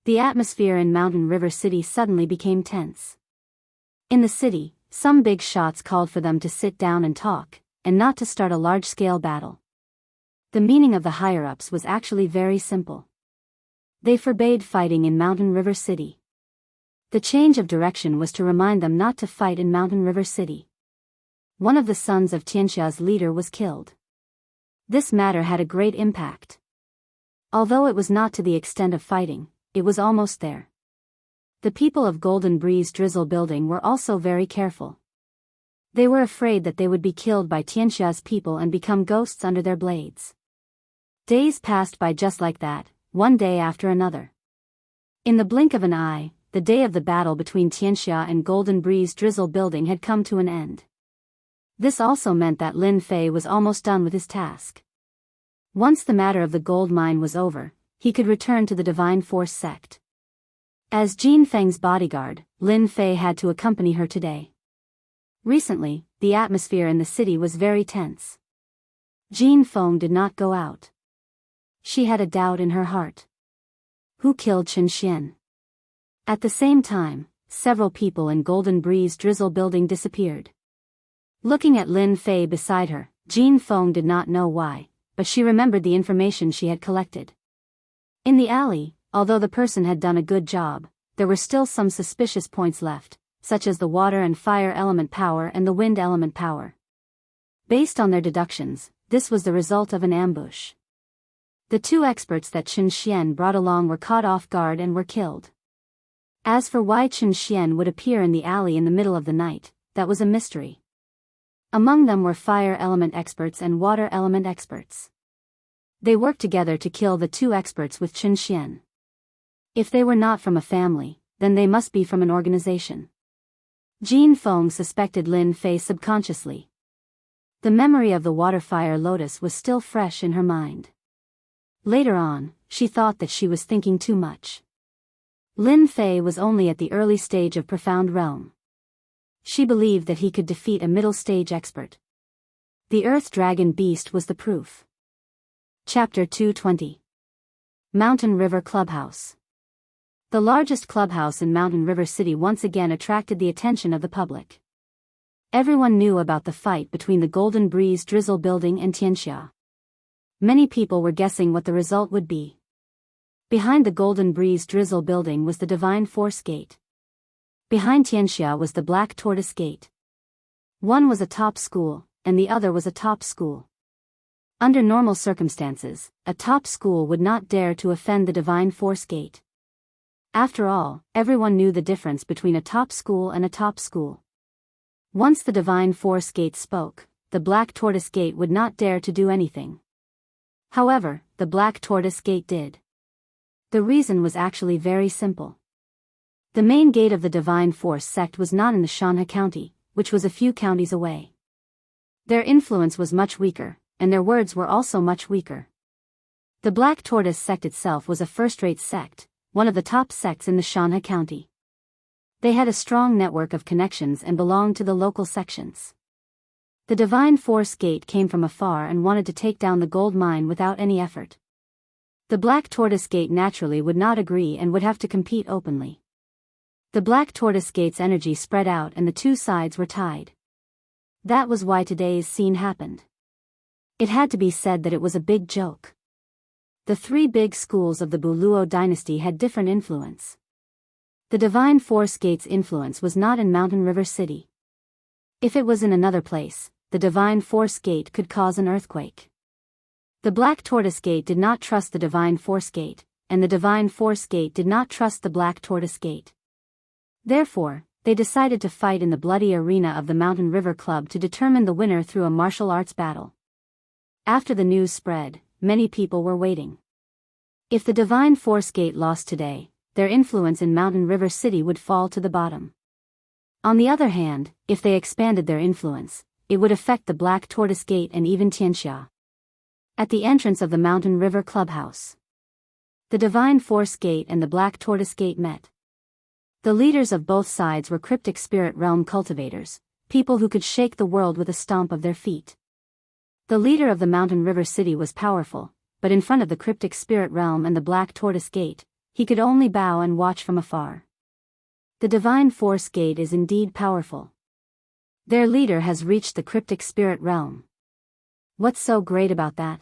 The atmosphere in Mountain River City suddenly became tense. In the city, some big shots called for them to sit down and talk, and not to start a large-scale battle. The meaning of the higher-ups was actually very simple. They forbade fighting in Mountain River City. The change of direction was to remind them not to fight in Mountain River City. One of the sons of Tianxia's leader was killed. This matter had a great impact. Although it was not to the extent of fighting, it was almost there. The people of Golden Breeze Drizzle building were also very careful. They were afraid that they would be killed by Tianxia's people and become ghosts under their blades. Days passed by just like that, one day after another. In the blink of an eye, the day of the battle between Tianxia and Golden Breeze Drizzle building had come to an end. This also meant that Lin Fei was almost done with his task. Once the matter of the gold mine was over, he could return to the Divine Force sect. As Jin Feng's bodyguard, Lin Fei had to accompany her today. Recently, the atmosphere in the city was very tense. Jin Feng did not go out. She had a doubt in her heart. Who killed Qin Xian? At the same time, several people in Golden Breeze Drizzle building disappeared. Looking at Lin Fei beside her, Jin Feng did not know why, but she remembered the information she had collected. In the alley, although the person had done a good job, there were still some suspicious points left, such as the water and fire element power and the wind element power. Based on their deductions, this was the result of an ambush. The 2 experts that Qin Xian brought along were caught off guard and were killed. As for why Qin Xian would appear in the alley in the middle of the night, that was a mystery. Among them were fire element experts and water element experts. They worked together to kill the 2 experts with Qin Xian. If they were not from a family, then they must be from an organization. Jin Feng suspected Lin Fei subconsciously. The memory of the water-fire lotus was still fresh in her mind. Later on, she thought that she was thinking too much. Lin Fei was only at the early stage of Profound Realm. She believed that he could defeat a middle-stage expert. The Earth Dragon Beast was the proof. Chapter 220. Mountain River Clubhouse. The largest clubhouse in Mountain River City once again attracted the attention of the public. Everyone knew about the fight between the Golden Breeze Drizzle building and Tianxia. Many people were guessing what the result would be. Behind the Golden Breeze Drizzle building was the Divine Force Gate. Behind Tianxia was the Black Tortoise Gate. One was a top school, and the other was a top school. Under normal circumstances, a top school would not dare to offend the Divine Force Gate. After all, everyone knew the difference between a top school and a top school. Once the Divine Force Gate spoke, the Black Tortoise Gate would not dare to do anything. However, the Black Tortoise Gate did. The reason was actually very simple. The main gate of the Divine Force sect was not in the Shanha County, which was a few counties away. Their influence was much weaker, and their words were also much weaker. The Black Tortoise sect itself was a first-rate sect, one of the top sects in the Shanha County. They had a strong network of connections and belonged to the local sections. The Divine Force Gate came from afar and wanted to take down the gold mine without any effort. The Black Tortoise Gate naturally would not agree and would have to compete openly. The Black Tortoise Gate's energy spread out and the two sides were tied. That was why today's scene happened. It had to be said that it was a big joke. The three big schools of the Buluo dynasty had different influence. The Divine Force Gate's influence was not in Mountain River City. If it was in another place, the Divine Force Gate could cause an earthquake. The Black Tortoise Gate did not trust the Divine Force Gate, and the Divine Force Gate did not trust the Black Tortoise Gate. Therefore, they decided to fight in the bloody arena of the Mountain River Club to determine the winner through a martial arts battle. After the news spread, many people were waiting. If the Divine Force Gate lost today, their influence in Mountain River City would fall to the bottom. On the other hand, if they expanded their influence, it would affect the Black Tortoise Gate and even Tianxia. At the entrance of the Mountain River Clubhouse, the Divine Force Gate and the Black Tortoise Gate met. The leaders of both sides were cryptic spirit realm cultivators, people who could shake the world with a stomp of their feet. The leader of the Mountain River City was powerful, but in front of the cryptic spirit realm and the Black Tortoise Gate, he could only bow and watch from afar. The Divine Force Gate is indeed powerful. Their leader has reached the cryptic spirit realm. What's so great about that?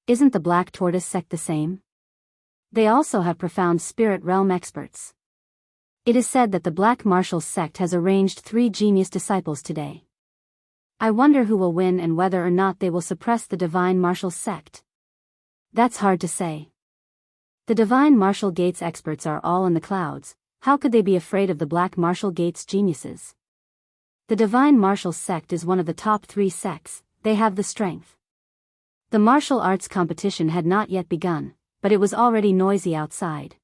Isn't the Black Tortoise sect the same? They also have profound spirit realm experts. It is said that the Black Martial sect has arranged 3 genius disciples today. I wonder who will win and whether or not they will suppress the Divine Martial sect. That's hard to say. The Divine Martial Gate's experts are all in the clouds. How could they be afraid of the Black Martial Gate's geniuses? The Divine Martial sect is one of the top 3 sects. They have the strength. The martial arts competition had not yet begun, but it was already noisy outside.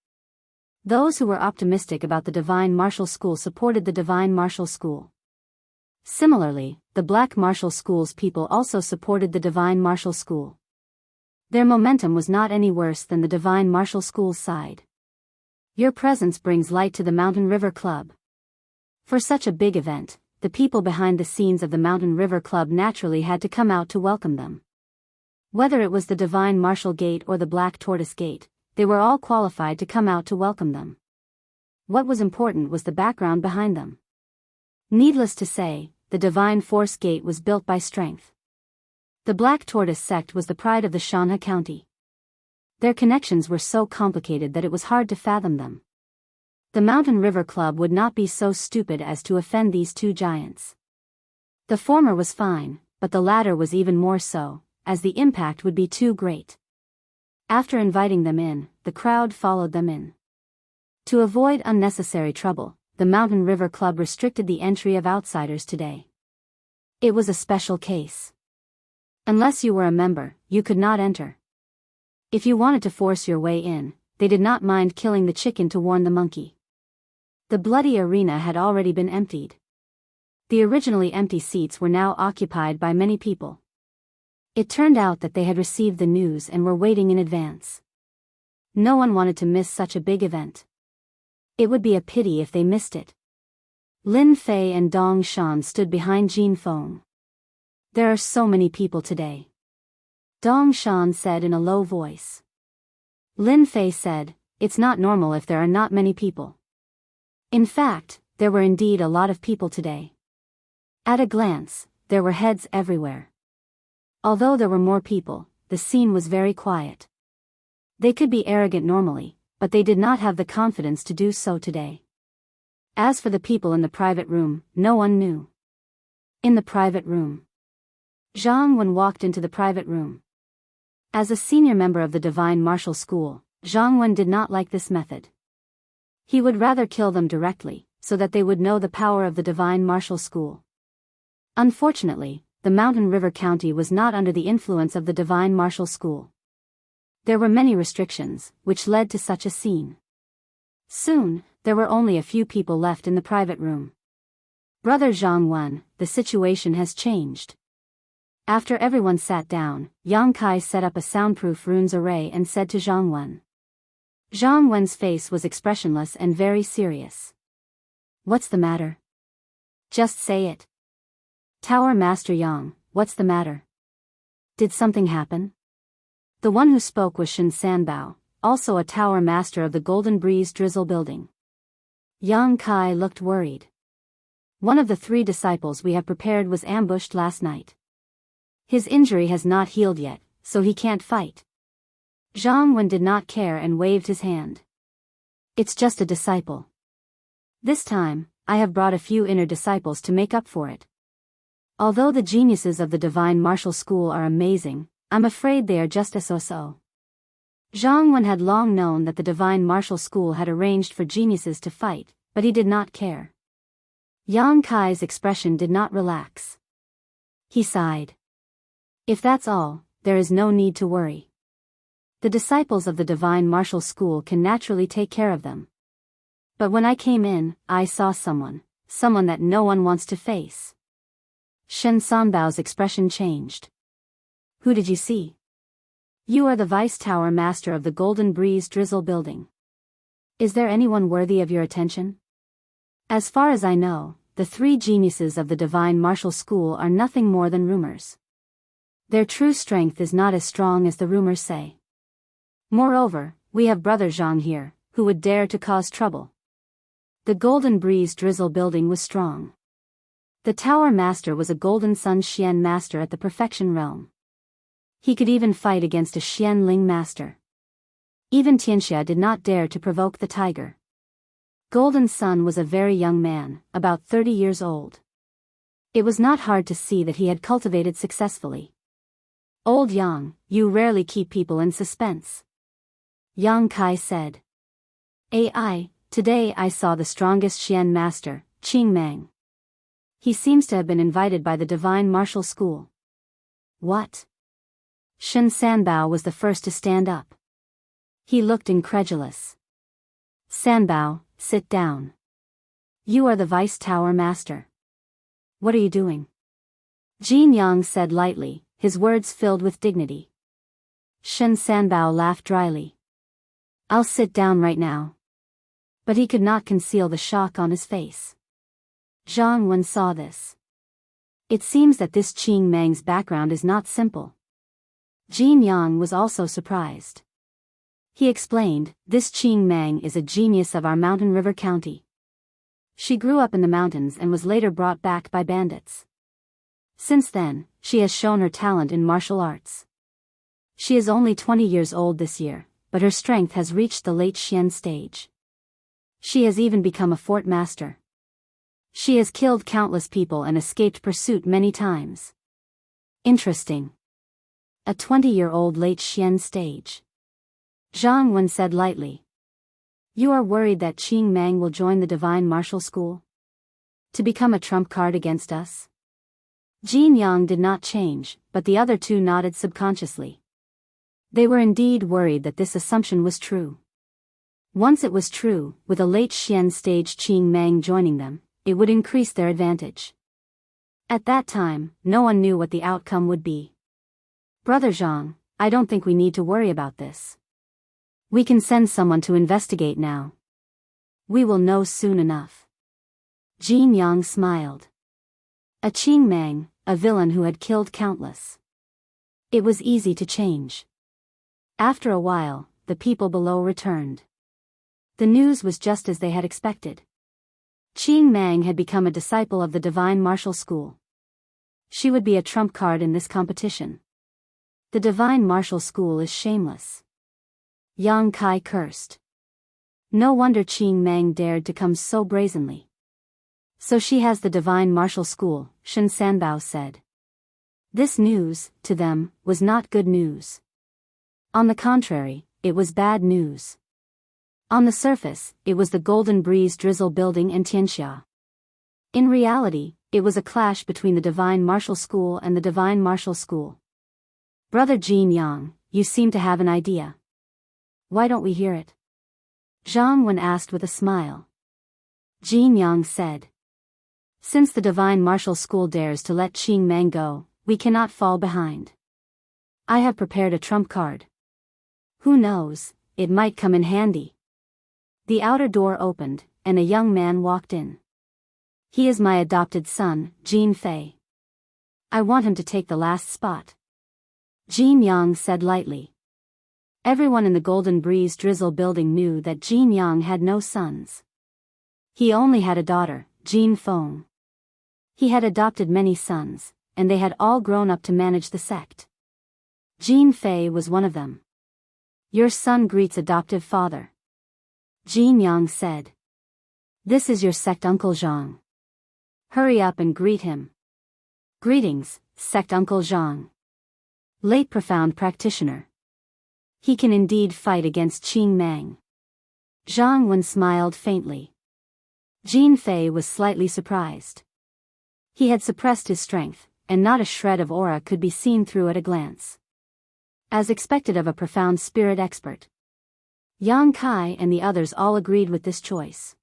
Those who were optimistic about the Divine Martial School supported the Divine Martial School. Similarly, the Black Martial School's people also supported the Divine Martial School. Their momentum was not any worse than the Divine Martial School's side. Your presence brings light to the Mountain River Club. For such a big event, the people behind the scenes of the Mountain River Club naturally had to come out to welcome them. Whether it was the Divine Martial Gate or the Black Tortoise Gate, they were all qualified to come out to welcome them. What was important was the background behind them. Needless to say, the Divine Force Gate was built by strength. The Black Tortoise sect was the pride of the Shanha County. Their connections were so complicated that it was hard to fathom them. The Mountain River Club would not be so stupid as to offend these 2 giants. The former was fine, but the latter was even more so, as the impact would be too great. After inviting them in, the crowd followed them in. To avoid unnecessary trouble, the Mountain River Club restricted the entry of outsiders today. It was a special case. Unless you were a member, you could not enter. If you wanted to force your way in, they did not mind killing the chicken to warn the monkey. The bloody arena had already been emptied. The originally empty seats were now occupied by many people. It turned out that they had received the news and were waiting in advance. No one wanted to miss such a big event. It would be a pity if they missed it. Lin Fei and Dong Shan stood behind Jin Feng. There are so many people today, Dong Shan said in a low voice. Lin Fei said, it's not normal if there are not many people. In fact, there were indeed a lot of people today. At a glance, there were heads everywhere. Although there were more people, the scene was very quiet. They could be arrogant normally, but they did not have the confidence to do so today. As for the people in the private room, no one knew. In the private room, Zhang Wen walked into the private room. As a senior member of the Divine Martial School, Zhang Wen did not like this method. He would rather kill them directly, so that they would know the power of the Divine Martial School. Unfortunately, the Mountain River County was not under the influence of the Divine Martial School. There were many restrictions, which led to such a scene. Soon, there were only a few people left in the private room. Brother Zhang Wen, the situation has changed. After everyone sat down, Yang Kai set up a soundproof runes array and said to Zhang Wen. Zhang Wen's face was expressionless and very serious. What's the matter? Just say it. Tower Master Yang, what's the matter? Did something happen? The one who spoke was Shen Sanbao, also a tower master of the Golden Breeze Drizzle building. Yang Kai looked worried. One of the 3 disciples we have prepared was ambushed last night. His injury has not healed yet, so he can't fight. Zhang Wen did not care and waved his hand. It's just a disciple. This time, I have brought a few inner disciples to make up for it. Although the geniuses of the Divine Martial School are amazing, I'm afraid they are just a so-so. Zhang Wen had long known that the Divine Martial School had arranged for geniuses to fight, but he did not care. Yang Kai's expression did not relax. He sighed. If that's all, there is no need to worry. The disciples of the Divine Martial School can naturally take care of them. But when I came in, I saw someone that no one wants to face. Shen Sanbao's expression changed. Who did you see? You are the Vice Tower Master of the Golden Breeze Drizzle building. Is there anyone worthy of your attention? As far as I know, the 3 geniuses of the Divine Martial School are nothing more than rumors. Their true strength is not as strong as the rumors say. Moreover, we have Brother Zhang here, who would dare to cause trouble. The Golden Breeze Drizzle building was strong. The Tower Master was a Golden Sun Xian Master at the Perfection Realm. He could even fight against a Xian Ling Master. Even Tianxia did not dare to provoke the tiger. Golden Sun was a very young man, about 30 years old. It was not hard to see that he had cultivated successfully. Old Yang, you rarely keep people in suspense. Yang Kai said. Today I saw the strongest Xian Master, Qing Mang. He seems to have been invited by the Divine Martial School. What? Shen Sanbao was the first to stand up. He looked incredulous. Sanbao, sit down. You are the Vice Tower Master. What are you doing? Jin Yang said lightly, his words filled with dignity. Shen Sanbao laughed dryly. I'll sit down right now. But he could not conceal the shock on his face. Zhang Wen saw this. It seems that this Qing Mang's background is not simple. Jin Yang was also surprised. He explained, this Qing Mang is a genius of our Mountain River County. She grew up in the mountains and was later brought back by bandits. Since then, she has shown her talent in martial arts. She is only 20 years old this year, but her strength has reached the late Xian stage. She has even become a fort master. She has killed countless people and escaped pursuit many times. Interesting. A 20-year-old late Xian stage. Zhang Wen said lightly. You are worried that Qing Mang will join the Divine Martial School? To become a trump card against us? Jin Yang did not change, but the other 2 nodded subconsciously. They were indeed worried that this assumption was true. Once it was true, with a late Xian stage Qing Mang joining them, it would increase their advantage. At that time, no one knew what the outcome would be. Brother Zhang, I don't think we need to worry about this. We can send someone to investigate now. We will know soon enough. Jin Yang smiled. A Qing Mang, a villain who had killed countless. It was easy to change. After a while, the people below returned. The news was just as they had expected. Qing Mang had become a disciple of the Divine Martial School. She would be a trump card in this competition. The Divine Martial School is shameless. Yang Kai cursed. No wonder Qing Mang dared to come so brazenly. So she has the Divine Martial School, Shen Sanbao said. This news, to them, was not good news. On the contrary, it was bad news. On the surface, it was the Golden Breeze Drizzle building and Tianxia. In reality, it was a clash between the Divine Martial School and the Divine Martial School. Brother Jin Yang, you seem to have an idea. Why don't we hear it? Zhang Wen asked with a smile. Jin Yang said. Since the Divine Martial School dares to let Qing Mang go, we cannot fall behind. I have prepared a trump card. Who knows, it might come in handy. The outer door opened, and a young man walked in. He is my adopted son, Jin Fei. I want him to take the last spot. Jin Yang said lightly. Everyone in the Golden Breeze Drizzle building knew that Jin Yang had no sons. He only had a daughter, Jin Feng. He had adopted many sons, and they had all grown up to manage the sect. Jin Fei was one of them. Your son greets adoptive father. Jin Yang said. This is your sect Uncle Zhang. Hurry up and greet him. Greetings, sect Uncle Zhang. Late profound practitioner. He can indeed fight against Qing Mang. Zhang Wen smiled faintly. Jin Fei was slightly surprised. He had suppressed his strength, and not a shred of aura could be seen through at a glance. As expected of a profound spirit expert. Yang Kai and the others all agreed with this choice.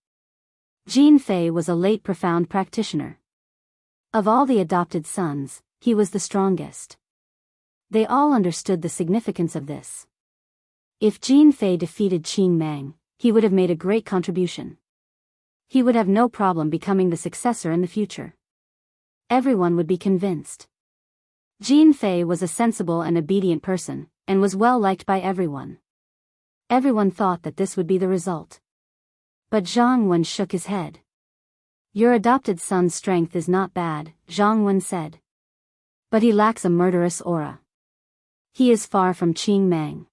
Jin Fei was a late profound practitioner. Of all the adopted sons, he was the strongest. They all understood the significance of this. If Jin Fei defeated Qing Mang, he would have made a great contribution. He would have no problem becoming the successor in the future. Everyone would be convinced. Jin Fei was a sensible and obedient person, and was well liked by everyone. Everyone thought that this would be the result. But Zhang Wen shook his head. Your adopted son's strength is not bad, Zhang Wen said. But he lacks a murderous aura. He is far from Qing Mang.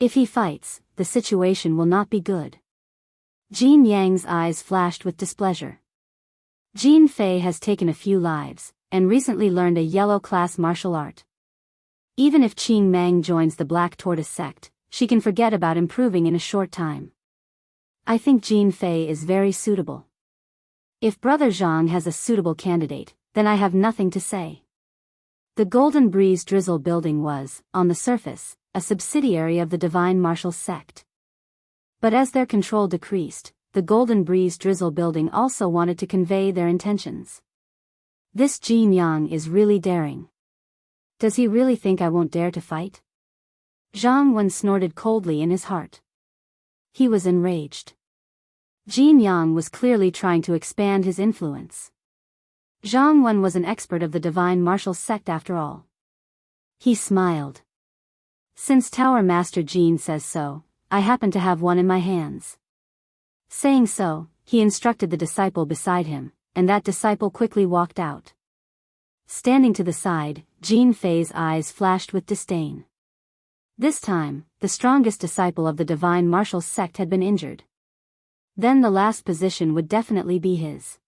If he fights, the situation will not be good. Jin Yang's eyes flashed with displeasure. Jin Fei has taken a few lives, and recently learned a yellow class martial art. Even if Qing Mang joins the Black Tortoise sect, she can forget about improving in a short time. I think Jin Fei is very suitable. If Brother Zhang has a suitable candidate, then I have nothing to say. The Golden Breeze Drizzle building was, on the surface, a subsidiary of the Divine Martial sect. But as their control decreased, the Golden Breeze Drizzle building also wanted to convey their intentions. This Jin Yang is really daring. Does he really think I won't dare to fight? Zhang Wen snorted coldly in his heart. He was enraged. Jin Yang was clearly trying to expand his influence. Zhang Wen was an expert of the Divine Martial sect after all. He smiled. Since Tower Master Jin says so, I happen to have one in my hands. Saying so, he instructed the disciple beside him, and that disciple quickly walked out. Standing to the side, Jin Fei's eyes flashed with disdain. This time, the strongest disciple of the Divine Martial sect had been injured. Then the last position would definitely be his.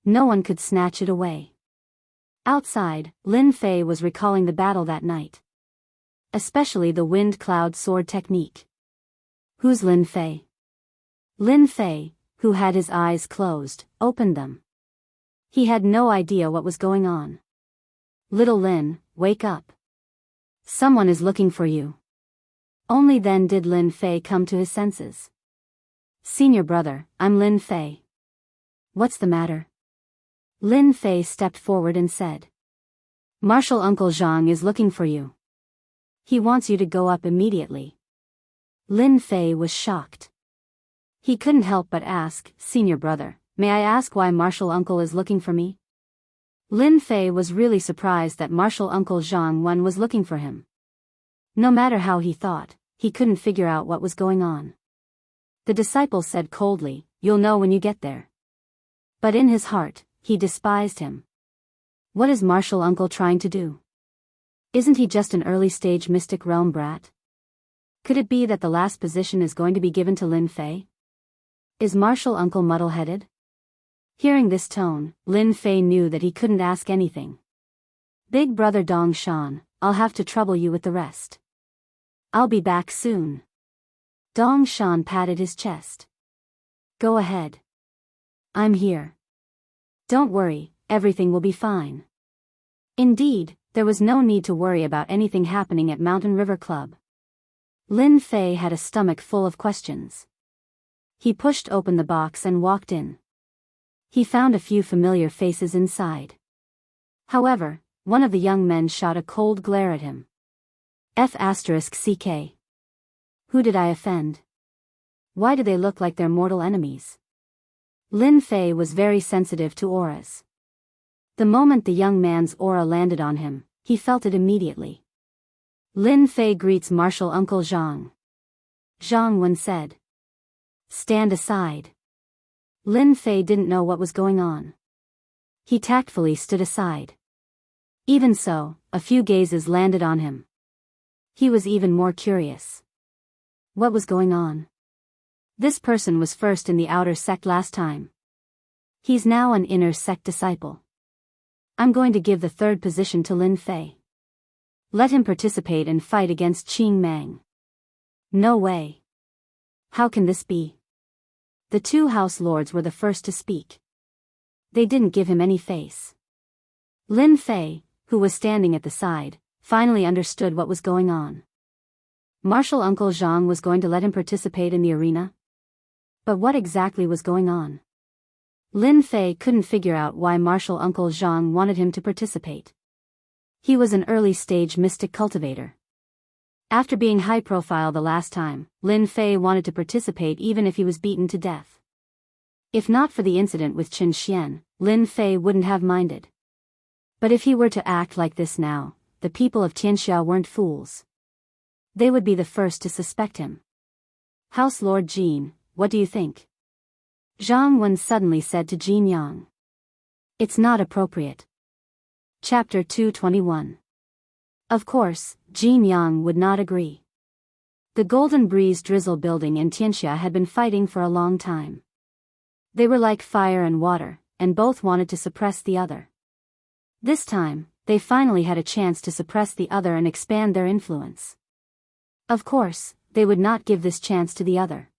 No one could snatch it away. Outside, Lin Fei was recalling the battle that night. Especially the wind cloud sword technique. Who's Lin Fei? Lin Fei, who had his eyes closed, opened them. He had no idea what was going on. Little Lin, wake up. Someone is looking for you. Only then did Lin Fei come to his senses. Senior brother, I'm Lin Fei. What's the matter? Lin Fei stepped forward and said. Martial Uncle Zhang is looking for you. He wants you to go up immediately. Lin Fei was shocked. He couldn't help but ask, Senior brother, may I ask why Martial Uncle is looking for me? Lin Fei was really surprised that Martial Uncle Zhang Wen was looking for him. No matter how he thought, he couldn't figure out what was going on. The disciple said coldly, you'll know when you get there. But in his heart, he despised him. What is Martial Uncle trying to do? Isn't he just an early-stage mystic realm brat? Could it be that the last position is going to be given to Lin Fei? Is Martial Uncle muddle-headed? Hearing this tone, Lin Fei knew that he couldn't ask anything. Big brother Dong Shan, I'll have to trouble you with the rest. I'll be back soon. Dong Shan patted his chest. Go ahead. I'm here. Don't worry, everything will be fine. Indeed, there was no need to worry about anything happening at Mountain River Club. Lin Fei had a stomach full of questions. He pushed open the box and walked in. He found a few familiar faces inside. However, one of the young men shot a cold glare at him. F***CK. Who did I offend? Why do they look like they're mortal enemies? Lin Fei was very sensitive to auras. The moment the young man's aura landed on him, he felt it immediately. Lin Fei greets Martial Uncle Zhang. Zhang Wen said. Stand aside. Lin Fei didn't know what was going on. He tactfully stood aside. Even so, a few gazes landed on him. He was even more curious. What was going on? This person was first in the outer sect last time. He's now an inner sect disciple. I'm going to give the third position to Lin Fei. Let him participate and fight against Qing Mang. No way. How can this be? The two house lords were the first to speak. They didn't give him any face. Lin Fei, who was standing at the side, finally understood what was going on. Martial Uncle Zhang was going to let him participate in the arena? But what exactly was going on? Lin Fei couldn't figure out why Martial Uncle Zhang wanted him to participate. He was an early-stage mystic cultivator. After being high-profile the last time, Lin Fei wanted to participate even if he was beaten to death. If not for the incident with Qin Xian, Lin Fei wouldn't have minded. But if he were to act like this now, the people of Tianxia weren't fools. They would be the first to suspect him. House Lord Jin, what do you think? Zhang Wen suddenly said to Jin Yang. It's not appropriate. Chapter 221. Of course, Jin Yang would not agree. The Golden Breeze Drizzle building and Tianxia had been fighting for a long time. They were like fire and water, and both wanted to suppress the other. This time, they finally had a chance to suppress the other and expand their influence. Of course, they would not give this chance to the other.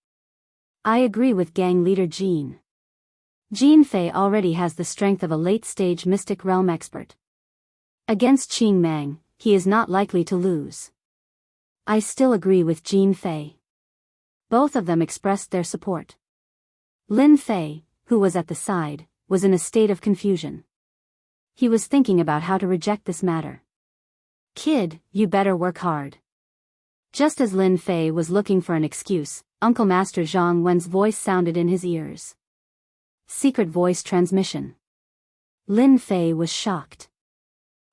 I agree with gang leader Jin. Jin Fei already has the strength of a late-stage mystic realm expert. Against Qing Mang, he is not likely to lose. I still agree with Jin Fei. Both of them expressed their support. Lin Fei, who was at the side, was in a state of confusion. He was thinking about how to reject this matter. Kid, you better work hard. Just as Lin Fei was looking for an excuse, Uncle Master Zhang Wen's voice sounded in his ears. Secret voice transmission. Lin Fei was shocked.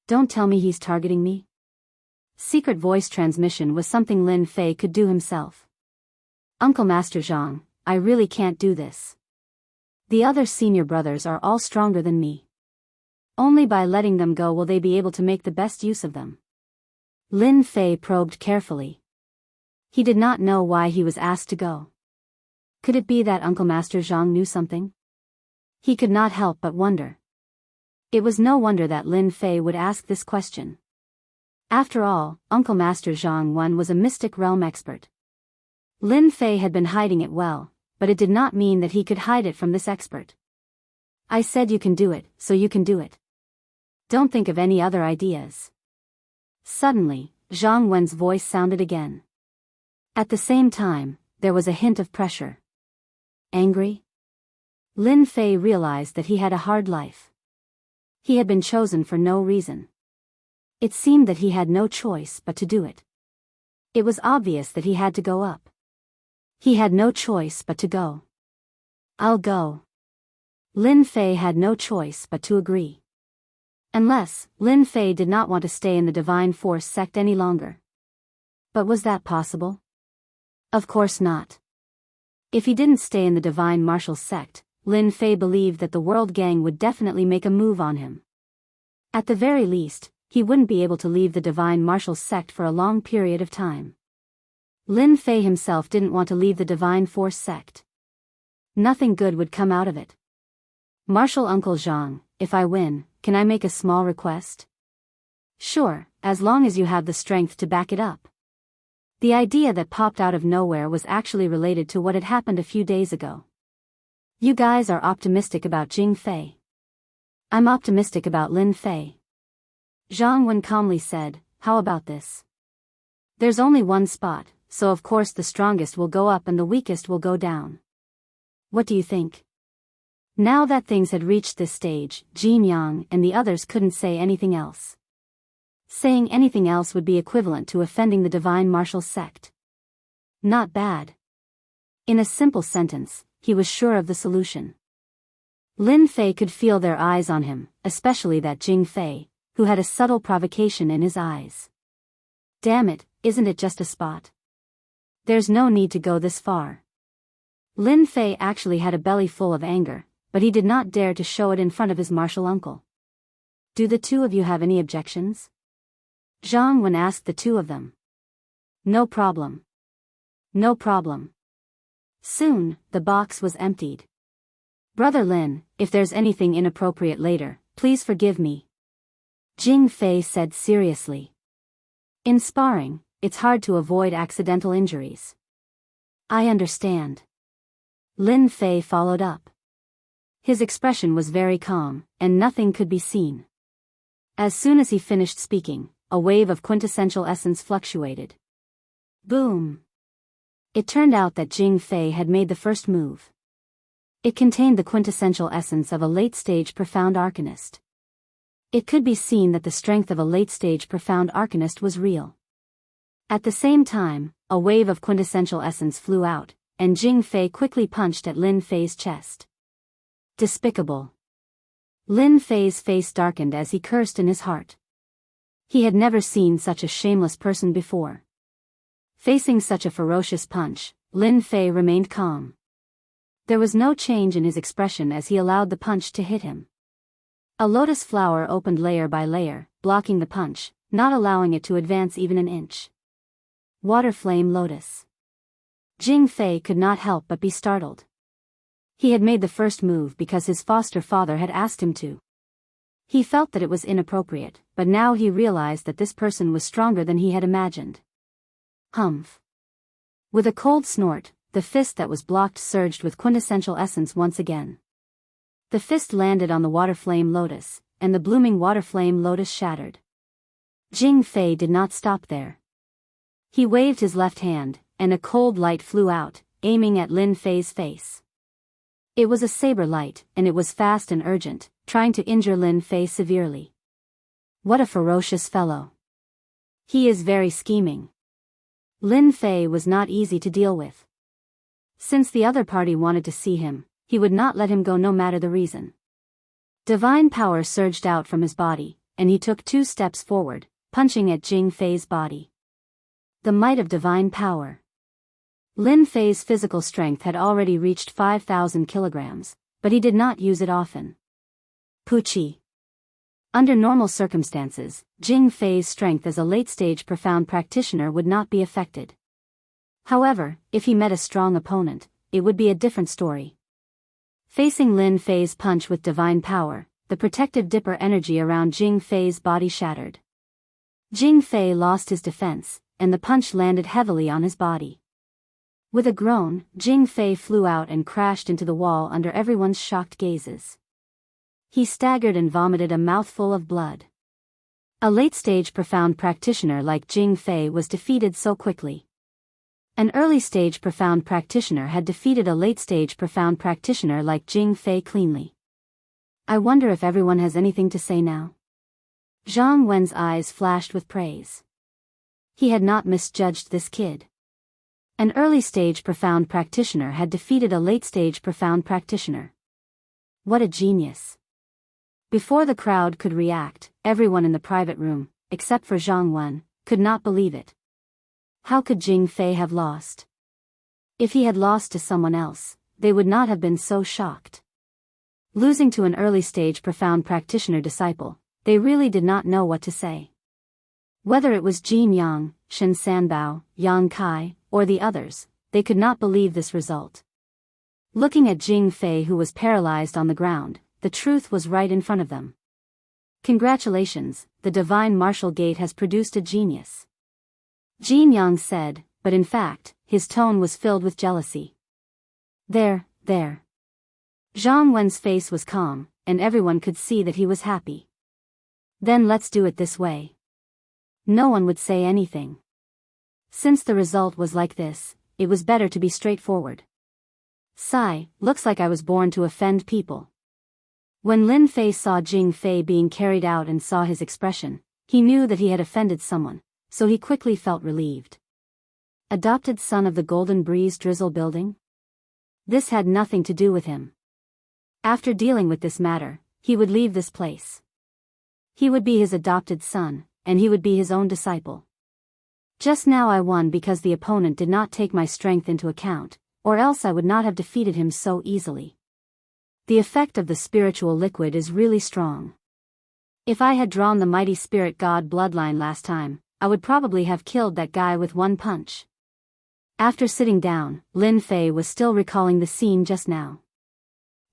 Don't tell me he's targeting me. Secret voice transmission was something Lin Fei could do himself. Uncle Master Zhang, I really can't do this. The other senior brothers are all stronger than me. Only by letting them go will they be able to make the best use of them. Lin Fei probed carefully. He did not know why he was asked to go. Could it be that Uncle Master Zhang knew something? He could not help but wonder. It was no wonder that Lin Fei would ask this question. After all, Uncle Master Zhang Wen was a mystic realm expert. Lin Fei had been hiding it well, but it did not mean that he could hide it from this expert. I said you can do it, so you can do it. Don't think of any other ideas. Suddenly, Zhang Wen's voice sounded again. At the same time, there was a hint of pressure. Angry? Lin Fei realized that he had a hard life. He had been chosen for no reason. It seemed that he had no choice but to do it. It was obvious that he had to go up. He had no choice but to go. I'll go. Lin Fei had no choice but to agree. Unless, Lin Fei did not want to stay in the Divine Force sect any longer. But was that possible? Of course not. If he didn't stay in the Divine Martial sect, Lin Fei believed that the World Gang would definitely make a move on him. At the very least, he wouldn't be able to leave the Divine Martial sect for a long period of time. Lin Fei himself didn't want to leave the Divine Force sect. Nothing good would come out of it. Martial Uncle Zhang, if I win, can I make a small request? Sure, as long as you have the strength to back it up. The idea that popped out of nowhere was actually related to what had happened a few days ago. You guys are optimistic about Jing Fei. I'm optimistic about Lin Fei. Zhang Wen calmly said, "How about this? There's only one spot, so of course the strongest will go up and the weakest will go down. What do you think?" Now that things had reached this stage, Jin Yang and the others couldn't say anything else. Saying anything else would be equivalent to offending the divine martial sect. Not bad. In a simple sentence, he was sure of the solution. Lin Fei could feel their eyes on him, especially that Jing Fei, who had a subtle provocation in his eyes. Damn it, isn't it just a spot? There's no need to go this far. Lin Fei actually had a belly full of anger, but he did not dare to show it in front of his martial uncle. "Do the two of you have any objections?" Zhang Wen asked the two of them. "No problem. No problem." Soon, the box was emptied. "Brother Lin, if there's anything inappropriate later, please forgive me," Jing Fei said seriously. "In sparring, it's hard to avoid accidental injuries." "I understand." Lin Fei followed up. His expression was very calm, and nothing could be seen. As soon as he finished speaking, a wave of quintessential essence fluctuated. Boom! It turned out that Jing Fei had made the first move. It contained the quintessential essence of a late-stage profound arcanist. It could be seen that the strength of a late-stage profound arcanist was real. At the same time, a wave of quintessential essence flew out, and Jing Fei quickly punched at Lin Fei's chest. Despicable. Lin Fei's face darkened as he cursed in his heart. He had never seen such a shameless person before. Facing such a ferocious punch, Lin Fei remained calm. There was no change in his expression as he allowed the punch to hit him. A lotus flower opened layer by layer, blocking the punch, not allowing it to advance even an inch. Water flame lotus. Jing Fei could not help but be startled. He had made the first move because his foster father had asked him to. He felt that it was inappropriate, but now he realized that this person was stronger than he had imagined. Humph. With a cold snort, the fist that was blocked surged with quintessential essence once again. The fist landed on the water flame lotus, and the blooming water flame lotus shattered. Jing Fei did not stop there. He waved his left hand, and a cold light flew out, aiming at Lin Fei's face. It was a saber light, and it was fast and urgent, trying to injure Lin Fei severely. What a ferocious fellow. He is very scheming. Lin Fei was not easy to deal with. Since the other party wanted to see him, he would not let him go no matter the reason. Divine power surged out from his body, and he took 2 steps forward, punching at Jing Fei's body. The might of divine power. Lin Fei's physical strength had already reached 5,000 kilograms, but he did not use it often. Puchi. Under normal circumstances, Jing Fei's strength as a late-stage profound practitioner would not be affected. However, if he met a strong opponent, it would be a different story. Facing Lin Fei's punch with divine power, the protective dipper energy around Jing Fei's body shattered. Jing Fei lost his defense, and the punch landed heavily on his body. With a groan, Jing Fei flew out and crashed into the wall under everyone's shocked gazes. He staggered and vomited a mouthful of blood. A late-stage profound practitioner like Jing Fei was defeated so quickly. An early-stage profound practitioner had defeated a late-stage profound practitioner like Jing Fei cleanly. I wonder if everyone has anything to say now. Zhang Wen's eyes flashed with praise. He had not misjudged this kid. An early-stage profound practitioner had defeated a late-stage profound practitioner. What a genius. Before the crowd could react, everyone in the private room, except for Zhang Wen, could not believe it. How could Jing Fei have lost? If he had lost to someone else, they would not have been so shocked. Losing to an early-stage profound practitioner disciple, they really did not know what to say. Whether it was Jin Yang, Shen Sanbao, Yang Kai, or the others, they could not believe this result. Looking at Jing Fei, who was paralyzed on the ground, the truth was right in front of them. Congratulations, the divine martial gate has produced a genius. Jin Yang said, but in fact, his tone was filled with jealousy. There. Zhang Wen's face was calm, and everyone could see that he was happy. Then let's do it this way. No one would say anything. Since the result was like this, it was better to be straightforward. Sigh, looks like I was born to offend people. When Lin Fei saw Jing Fei being carried out and saw his expression, he knew that he had offended someone, so he quickly felt relieved. Adopted son of the Golden Breeze Drizzle building? This had nothing to do with him. After dealing with this matter, he would leave this place. He would be his adopted son, and he would be his own disciple. Just now I won because the opponent did not take my strength into account, or else I would not have defeated him so easily. The effect of the spiritual liquid is really strong. If I had drawn the mighty spirit god bloodline last time, I would probably have killed that guy with one punch. After sitting down, Lin Fei was still recalling the scene just now.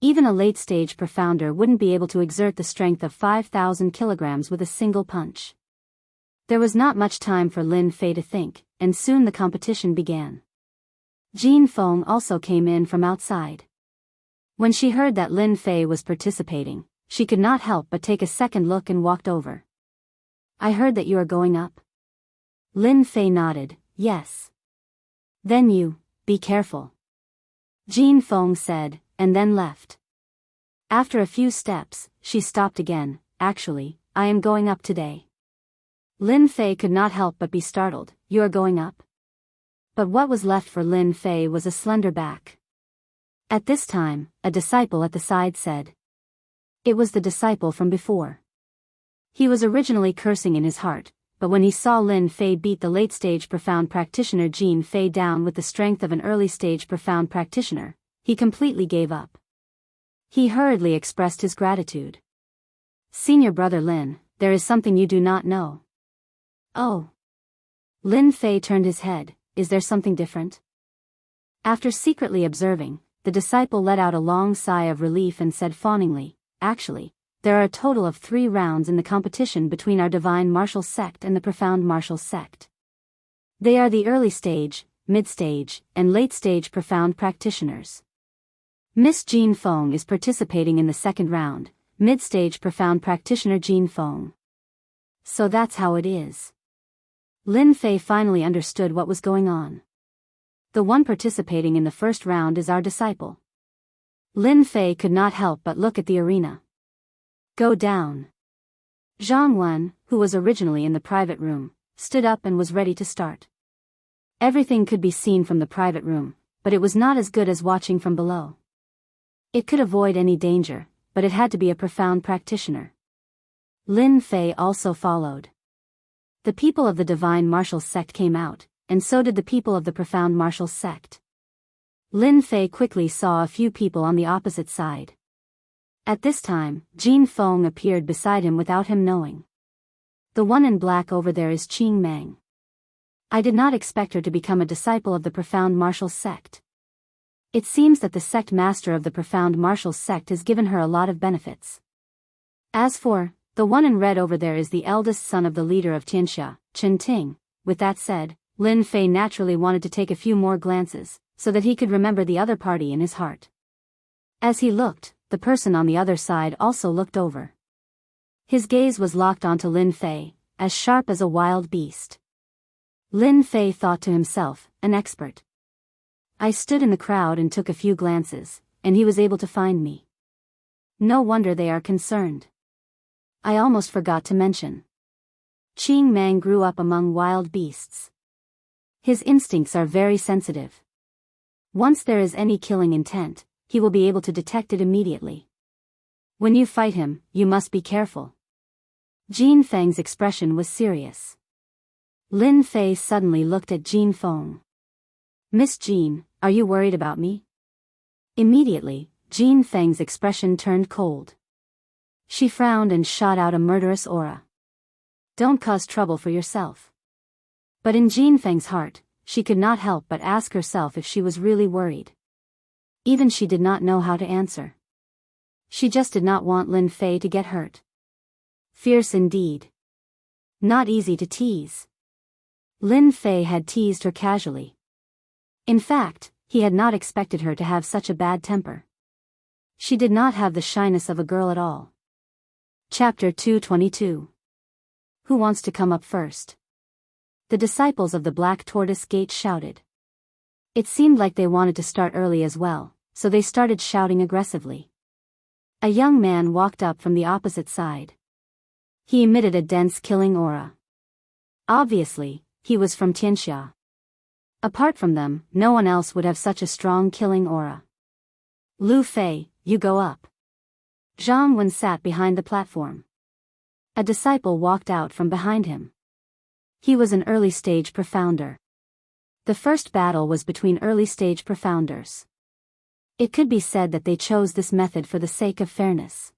Even a late-stage profounder wouldn't be able to exert the strength of 5,000 kilograms with a single punch. There was not much time for Lin Fei to think, and soon the competition began. Jean Feng also came in from outside. When she heard that Lin Fei was participating, she could not help but take a second look and walked over. I heard that you are going up. Lin Fei nodded, yes. Then you, be careful. Jean Feng said, and then left. After a few steps, she stopped again. Actually, I am going up today. Lin Fei could not help but be startled. You are going up? But what was left for Lin Fei was a slender back. At this time, a disciple at the side said. It was the disciple from before. He was originally cursing in his heart, but when he saw Lin Fei beat the late-stage profound practitioner Jean Fei down with the strength of an early-stage profound practitioner, he completely gave up. He hurriedly expressed his gratitude. Senior brother Lin, there is something you do not know. Oh. Lin Fei turned his head. Is there something different? After secretly observing, the disciple let out a long sigh of relief and said fawningly, actually, there are a total of 3 rounds in the competition between our divine martial sect and the profound martial sect. They are the early stage, mid-stage, and late-stage profound practitioners. Miss Jean Feng is participating in the second round, mid-stage profound practitioner Jean Feng. So that's how it is. Lin Fei finally understood what was going on. The one participating in the first round is our disciple. Lin Fei could not help but look at the arena. Go down. Zhang Wen, who was originally in the private room, stood up and was ready to start. Everything could be seen from the private room, but it was not as good as watching from below. It could avoid any danger, but it had to be a profound practitioner. Lin Fei also followed. The people of the divine martial sect came out, and so did the people of the profound martial sect. Lin Fei quickly saw a few people on the opposite side. At this time, Jean Feng appeared beside him without him knowing. The one in black over there is Qing Meng. I did not expect her to become a disciple of the profound martial sect. It seems that the sect master of the profound martial sect has given her a lot of benefits. As for the one in red over there is the eldest son of the leader of Tianxia, Chen Ting. With that said, Lin Fei naturally wanted to take a few more glances, so that he could remember the other party in his heart. As he looked, the person on the other side also looked over. His gaze was locked onto Lin Fei, as sharp as a wild beast. Lin Fei thought to himself, an expert. I stood in the crowd and took a few glances, and he was able to find me. No wonder they are concerned. I almost forgot to mention. Qing Meng grew up among wild beasts. His instincts are very sensitive. Once there is any killing intent, he will be able to detect it immediately. When you fight him, you must be careful. Jean Feng's expression was serious. Lin Fei suddenly looked at Jean Feng. Miss Jean, are you worried about me? Immediately, Jean Feng's expression turned cold. She frowned and shot out a murderous aura. Don't cause trouble for yourself. But in Jean Feng's heart, she could not help but ask herself if she was really worried. Even she did not know how to answer. She just did not want Lin Fei to get hurt. Fierce indeed. Not easy to tease. Lin Fei had teased her casually. In fact, he had not expected her to have such a bad temper. She did not have the shyness of a girl at all. Chapter 222. Who wants to come up first? The disciples of the Black Tortoise Gate shouted. It seemed like they wanted to start early as well, so they started shouting aggressively. A young man walked up from the opposite side. He emitted a dense killing aura. Obviously, he was from Tianxia. Apart from them, no one else would have such a strong killing aura. Lu Fei, you go up. Zhang Wen sat behind the platform. A disciple walked out from behind him. He was an early-stage profounder. The first battle was between early-stage profounders. It could be said that they chose this method for the sake of fairness.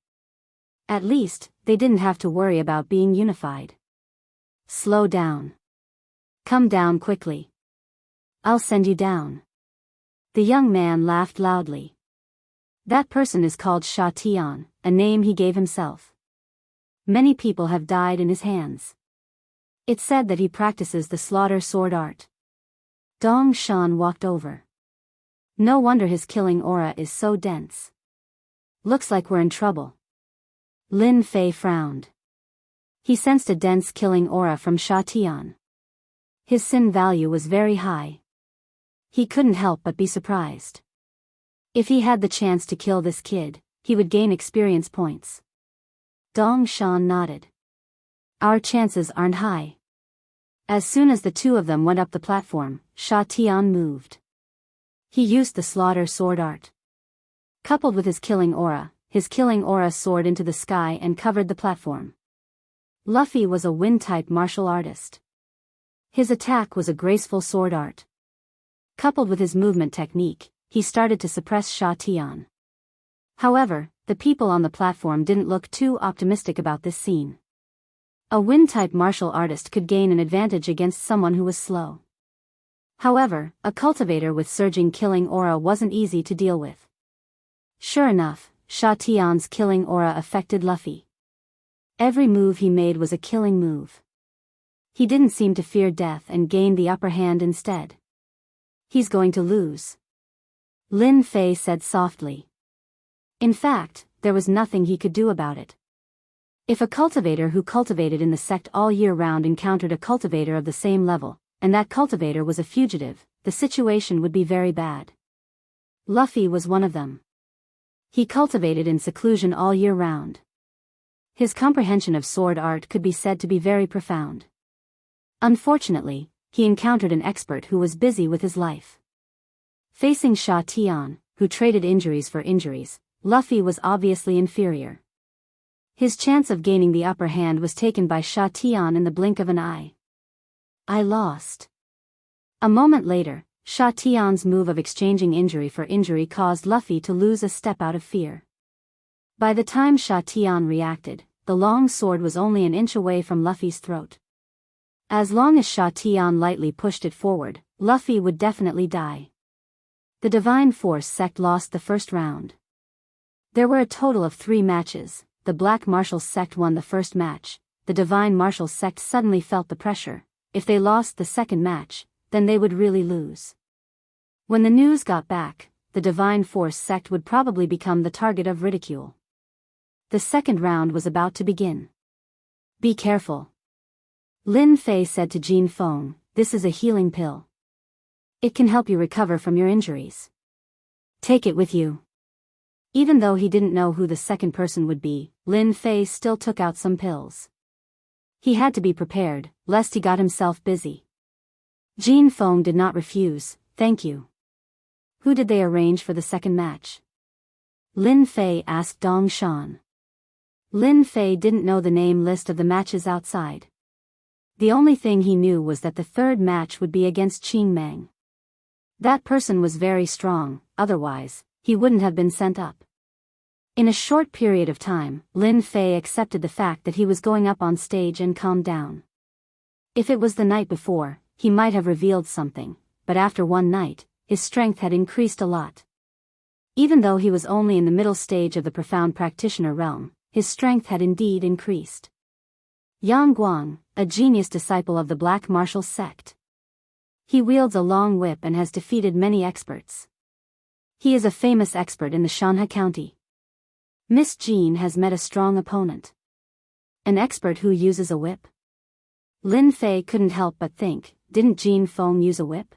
At least, they didn't have to worry about being unified. Slow down. Come down quickly. I'll send you down. The young man laughed loudly. That person is called Sha Tian, a name he gave himself. Many people have died in his hands. It's said that he practices the slaughter sword art. Dong Shan walked over. No wonder his killing aura is so dense. Looks like we're in trouble. Lin Fei frowned. He sensed a dense killing aura from Sha Tian. His sin value was very high. He couldn't help but be surprised. If he had the chance to kill this kid, he would gain experience points. Dong Shan nodded. Our chances aren't high. As soon as the two of them went up the platform, Sha Tian moved. He used the slaughter sword art. Coupled with his killing aura soared into the sky and covered the platform. Luffy was a wind-type martial artist. His attack was a graceful sword art. Coupled with his movement technique, he started to suppress Sha Tian. However, the people on the platform didn't look too optimistic about this scene. A wind-type martial artist could gain an advantage against someone who was slow. However, a cultivator with surging killing aura wasn't easy to deal with. Sure enough, Sha Tian's killing aura affected Luffy. Every move he made was a killing move. He didn't seem to fear death and gained the upper hand instead. He's going to lose. Lin Fei said softly. In fact, there was nothing he could do about it. If a cultivator who cultivated in the sect all year round encountered a cultivator of the same level, and that cultivator was a fugitive, the situation would be very bad. Luffy was one of them. He cultivated in seclusion all year round. His comprehension of sword art could be said to be very profound. Unfortunately, he encountered an expert who was busy with his life. Facing Sha Tian, who traded injuries for injuries, Luffy was obviously inferior. His chance of gaining the upper hand was taken by Sha Tian in the blink of an eye. I lost. A moment later, Sha Tian's move of exchanging injury for injury caused Luffy to lose a step out of fear. By the time Sha Tian reacted, the long sword was only an inch away from Luffy's throat. As long as Sha Tian lightly pushed it forward, Luffy would definitely die. The Divine Force sect lost the first round. There were a total of 3 matches. The Black Martial sect won the first match. The Divine Martial sect suddenly felt the pressure. If they lost the second match, then they would really lose. When the news got back, the Divine Force sect would probably become the target of ridicule. The second round was about to begin. Be careful. Lin Fei said to Jin Feng, this is a healing pill. It can help you recover from your injuries. Take it with you. Even though he didn't know who the second person would be, Lin Fei still took out some pills. He had to be prepared, lest he got himself busy. Jin Feng did not refuse, thank you. Who did they arrange for the second match? Lin Fei asked Dong Shan. Lin Fei didn't know the name list of the matches outside. The only thing he knew was that the third match would be against Qing Meng. That person was very strong, otherwise, he wouldn't have been sent up. In a short period of time, Lin Fei accepted the fact that he was going up on stage and calmed down. If it was the night before, he might have revealed something, but after one night, his strength had increased a lot. Even though he was only in the middle stage of the profound practitioner realm, his strength had indeed increased. Yang Guang, a genius disciple of the Black Martial sect. He wields a long whip and has defeated many experts. He is a famous expert in the Shanha County. Miss Jean has met a strong opponent. An expert who uses a whip? Lin Fei couldn't help but think, didn't Jin Feng use a whip?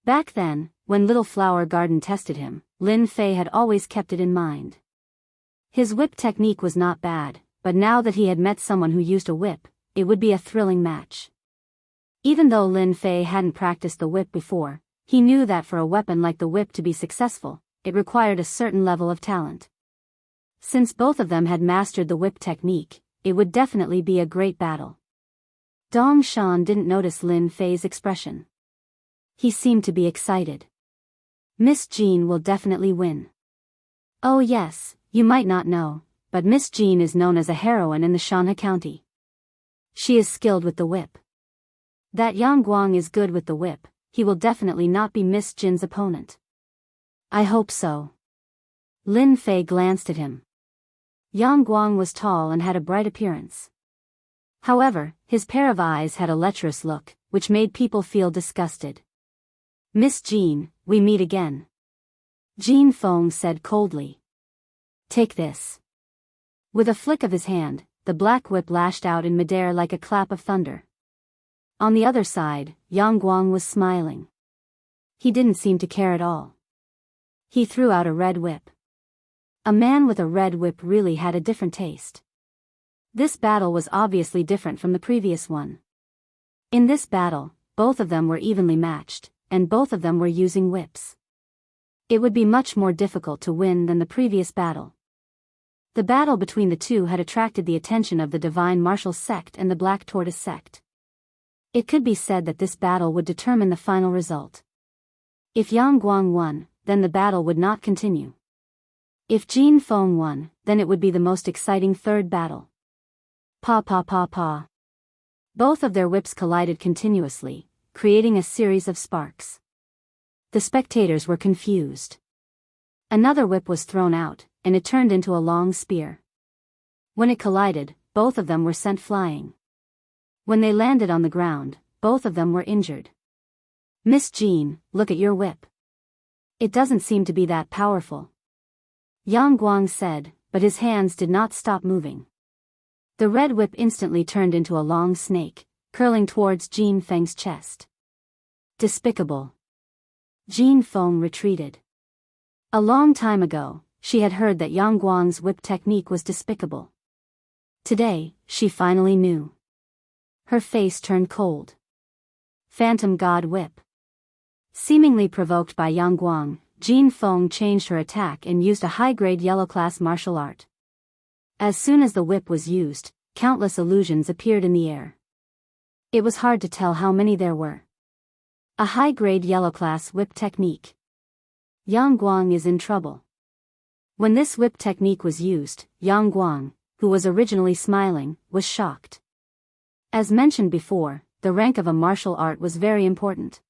Back then, when Little Flower Garden tested him, Lin Fei had always kept it in mind. His whip technique was not bad, but now that he had met someone who used a whip, it would be a thrilling match. Even though Lin Fei hadn't practiced the whip before, he knew that for a weapon like the whip to be successful, it required a certain level of talent. Since both of them had mastered the whip technique, it would definitely be a great battle. Dong Shan didn't notice Lin Fei's expression. He seemed to be excited. Miss Jean will definitely win. Oh yes, you might not know, but Miss Jean is known as a heroine in the Shanha County. She is skilled with the whip. That Yang Guang is good with the whip, he will definitely not be Miss Jin's opponent. I hope so. Lin Fei glanced at him. Yang Guang was tall and had a bright appearance. However, his pair of eyes had a lecherous look, which made people feel disgusted. Miss Jean, we meet again. Jin Feng said coldly. Take this. With a flick of his hand, the black whip lashed out in midair like a clap of thunder. On the other side, Yang Guang was smiling. He didn't seem to care at all. He threw out a red whip. A man with a red whip really had a different taste. This battle was obviously different from the previous one. In this battle, both of them were evenly matched, and both of them were using whips. It would be much more difficult to win than the previous battle. The battle between the two had attracted the attention of the Divine Martial Sect and the Black Tortoise Sect. It could be said that this battle would determine the final result. If Yang Guang won, then the battle would not continue. If Jin Feng won, then it would be the most exciting third battle. Pa pa pa pa. Both of their whips collided continuously, creating a series of sparks. The spectators were confused. Another whip was thrown out, and it turned into a long spear. When it collided, both of them were sent flying. When they landed on the ground, both of them were injured. Miss Jean, look at your whip. It doesn't seem to be that powerful. Yang Guang said, but his hands did not stop moving. The red whip instantly turned into a long snake, curling towards Jin Feng's chest. Despicable. Jin Feng retreated. A long time ago, she had heard that Yang Guang's whip technique was despicable. Today, she finally knew. Her face turned cold. Phantom God Whip. Seemingly provoked by Yang Guang, Jin Feng changed her attack and used a high-grade yellow-class martial art. As soon as the whip was used, countless illusions appeared in the air. It was hard to tell how many there were. A high-grade yellow-class whip technique. Yang Guang is in trouble. When this whip technique was used, Yang Guang, who was originally smiling, was shocked. As mentioned before, the rank of a martial art was very important.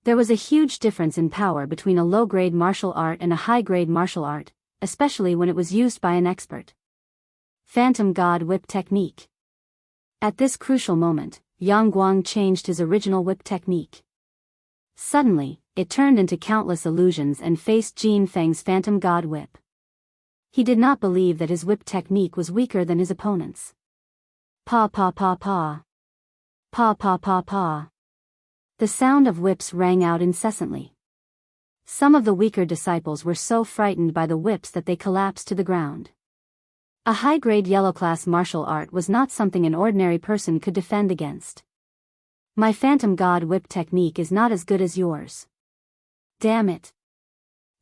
There was a huge difference in power between a low-grade martial art and a high-grade martial art, especially when it was used by an expert. Phantom God Whip Technique. At this crucial moment, Yang Guang changed his original whip technique. Suddenly, it turned into countless illusions and faced Jin Feng's Phantom God Whip. He did not believe that his whip technique was weaker than his opponent's. Pa pa pa pa. Pa pa pa pa. The sound of whips rang out incessantly. Some of the weaker disciples were so frightened by the whips that they collapsed to the ground. A high-grade yellow-class martial art was not something an ordinary person could defend against. My Phantom God Whip technique is not as good as yours. Damn it.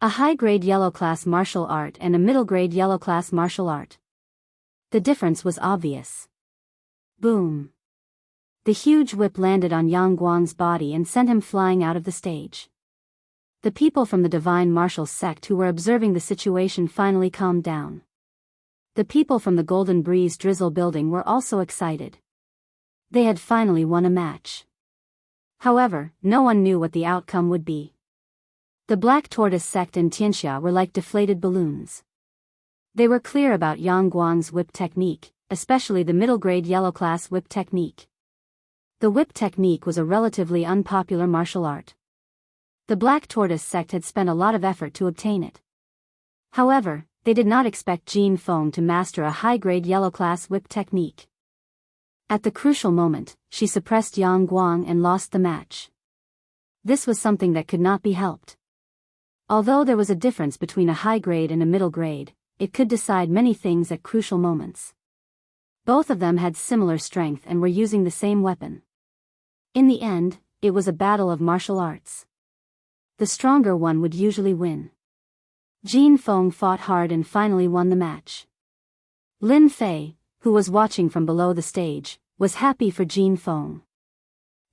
A high-grade yellow-class martial art and a middle-grade yellow-class martial art. The difference was obvious. Boom. The huge whip landed on Yang Guang's body and sent him flying out of the stage. The people from the Divine Martial Sect who were observing the situation finally calmed down. The people from the Golden Breeze Drizzle building were also excited. They had finally won a match. However, no one knew what the outcome would be. The Black Tortoise Sect and Tianxia were like deflated balloons. They were clear about Yang Guang's whip technique, especially the middle-grade yellow-class whip technique. The whip technique was a relatively unpopular martial art. The Black Tortoise Sect had spent a lot of effort to obtain it. However, they did not expect Jin Feng to master a high-grade yellow-class whip technique. At the crucial moment, she suppressed Yang Guang and lost the match. This was something that could not be helped. Although there was a difference between a high grade and a middle grade, it could decide many things at crucial moments. Both of them had similar strength and were using the same weapon. In the end, it was a battle of martial arts. The stronger one would usually win. Jin Feng fought hard and finally won the match. Lin Fei, who was watching from below the stage, was happy for Jin Feng.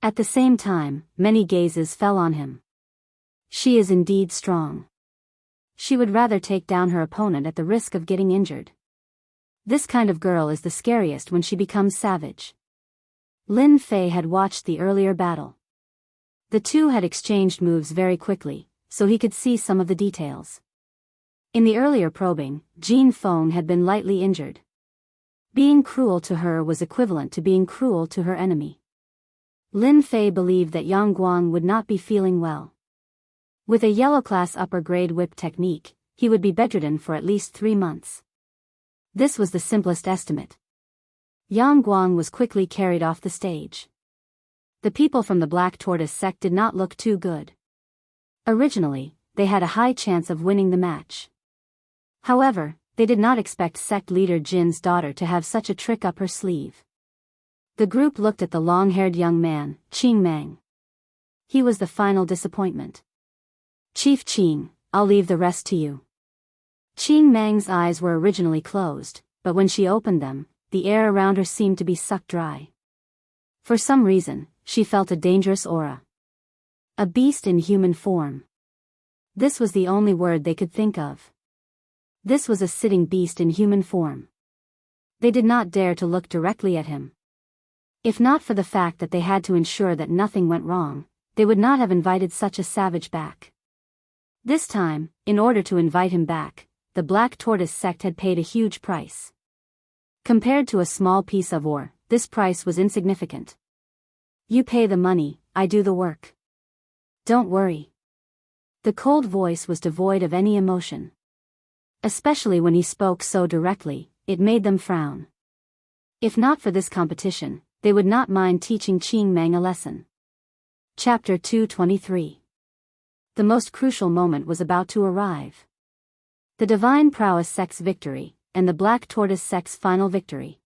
At the same time, many gazes fell on him. She is indeed strong. She would rather take down her opponent at the risk of getting injured. This kind of girl is the scariest when she becomes savage. Lin Fei had watched the earlier battle. The two had exchanged moves very quickly, so he could see some of the details. In the earlier probing, Jin Feng had been lightly injured. Being cruel to her was equivalent to being cruel to her enemy. Lin Fei believed that Yang Guang would not be feeling well. With a yellow-class upper-grade whip technique, he would be bedridden for at least 3 months. This was the simplest estimate. Yang Guang was quickly carried off the stage. The people from the Black Tortoise sect did not look too good. Originally, they had a high chance of winning the match. However, they did not expect sect leader Jin's daughter to have such a trick up her sleeve. The group looked at the long-haired young man, Qing Meng. He was the final disappointment. Chief Qing, I'll leave the rest to you. Qing Meng's eyes were originally closed, but when she opened them, the air around her seemed to be sucked dry. For some reason, she felt a dangerous aura. A beast in human form. This was the only word they could think of. This was a sitting beast in human form. They did not dare to look directly at him. If not for the fact that they had to ensure that nothing went wrong, they would not have invited such a savage back. This time, in order to invite him back, the Black Tortoise sect had paid a huge price. Compared to a small piece of ore, this price was insignificant. You pay the money, I do the work. Don't worry. The cold voice was devoid of any emotion. Especially when he spoke so directly, it made them frown. If not for this competition, they would not mind teaching Qing Meng a lesson. Chapter 223. The most crucial moment was about to arrive. The Divine Prowess sect's victory, and the Black Tortoise sect's final victory.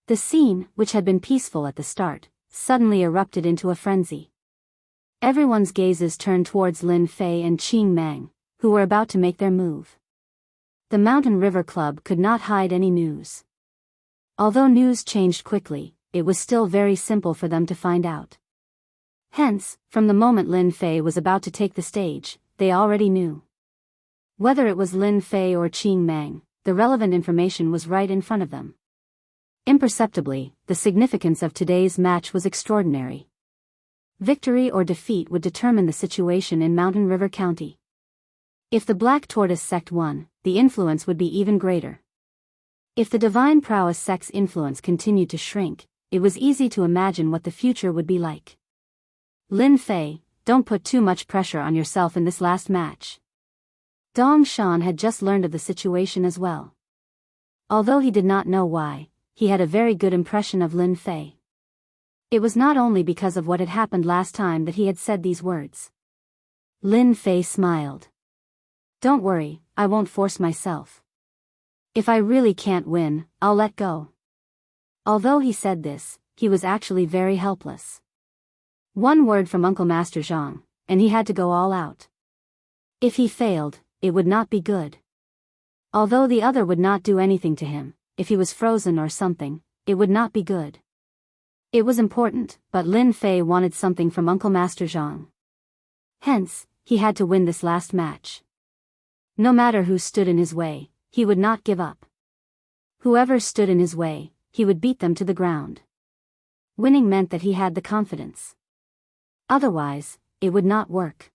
The scene, which had been peaceful at the start, suddenly erupted into a frenzy. Everyone's gazes turned towards Lin Fei and Qing Meng, who were about to make their move. The Mountain River Club could not hide any news. Although news changed quickly, it was still very simple for them to find out. Hence, from the moment Lin Fei was about to take the stage, they already knew. Whether it was Lin Fei or Qing Meng, the relevant information was right in front of them. Imperceptibly, the significance of today's match was extraordinary. Victory or defeat would determine the situation in Mountain River County. If the Black Tortoise sect won, the influence would be even greater. If the Divine Prowess sect's influence continued to shrink, it was easy to imagine what the future would be like. Lin Fei, don't put too much pressure on yourself in this last match. Dong Shan had just learned of the situation as well. Although he did not know why, he had a very good impression of Lin Fei. It was not only because of what had happened last time that he had said these words. Lin Fei smiled. Don't worry, I won't force myself. If I really can't win, I'll let go. Although he said this, he was actually very helpless. One word from Uncle Master Zhang, and he had to go all out. If he failed, it would not be good. Although the other would not do anything to him, if he was frozen or something, it would not be good. It was important, but Lin Fei wanted something from Uncle Master Zhang. Hence, he had to win this last match. No matter who stood in his way, he would not give up. Whoever stood in his way, he would beat them to the ground. Winning meant that he had the confidence. Otherwise, it would not work.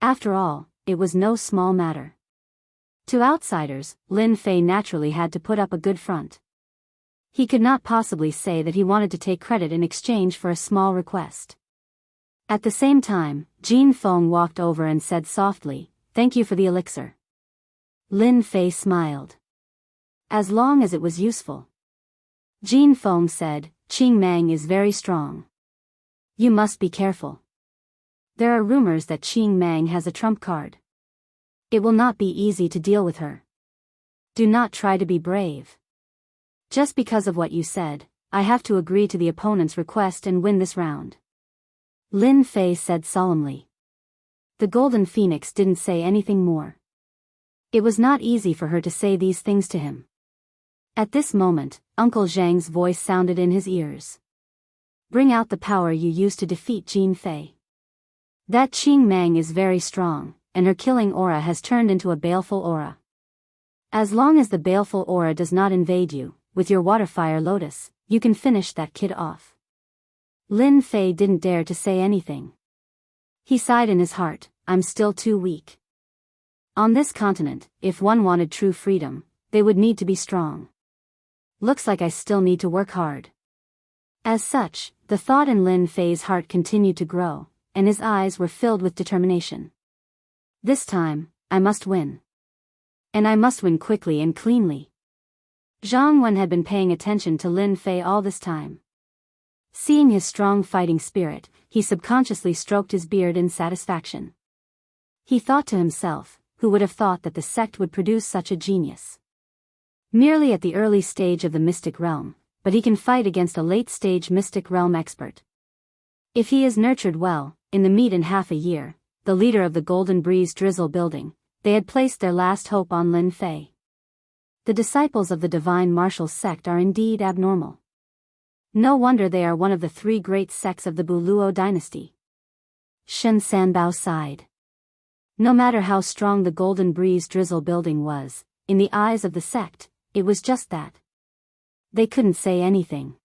After all, it was no small matter. To outsiders, Lin Fei naturally had to put up a good front. He could not possibly say that he wanted to take credit in exchange for a small request. At the same time, Jin Feng walked over and said softly, "Thank you for the elixir." Lin Fei smiled. As long as it was useful. Jin Feng said, Qing Mang is very strong. You must be careful. There are rumors that Qing Mang has a trump card. It will not be easy to deal with her. Do not try to be brave. Just because of what you said, I have to agree to the opponent's request and win this round. Lin Fei said solemnly. The Golden Phoenix didn't say anything more. It was not easy for her to say these things to him. At this moment, Uncle Zhang's voice sounded in his ears. Bring out the power you used to defeat Jin Fei. That Qing Mang is very strong, and her killing aura has turned into a baleful aura. As long as the baleful aura does not invade you, with your water fire lotus, you can finish that kid off. Lin Fei didn't dare to say anything. He sighed in his heart, I'm still too weak. On this continent, if one wanted true freedom, they would need to be strong. Looks like I still need to work hard. As such, the thought in Lin Fei's heart continued to grow, and his eyes were filled with determination. This time, I must win. And I must win quickly and cleanly. Zhang Wen had been paying attention to Lin Fei all this time. Seeing his strong fighting spirit, he subconsciously stroked his beard in satisfaction. He thought to himself, who would have thought that the sect would produce such a genius? Merely at the early stage of the mystic realm, but he can fight against a late-stage mystic realm expert. If he is nurtured well, in the meet in half a year, the leader of the Golden Breeze Drizzle building, they had placed their last hope on Lin Fei. The disciples of the Divine Martial sect are indeed abnormal. No wonder they are one of the three great sects of the Buluo dynasty. Shen Sanbao sighed. No matter how strong the Golden Breeze Drizzle building was, in the eyes of the sect, it was just that. They couldn't say anything.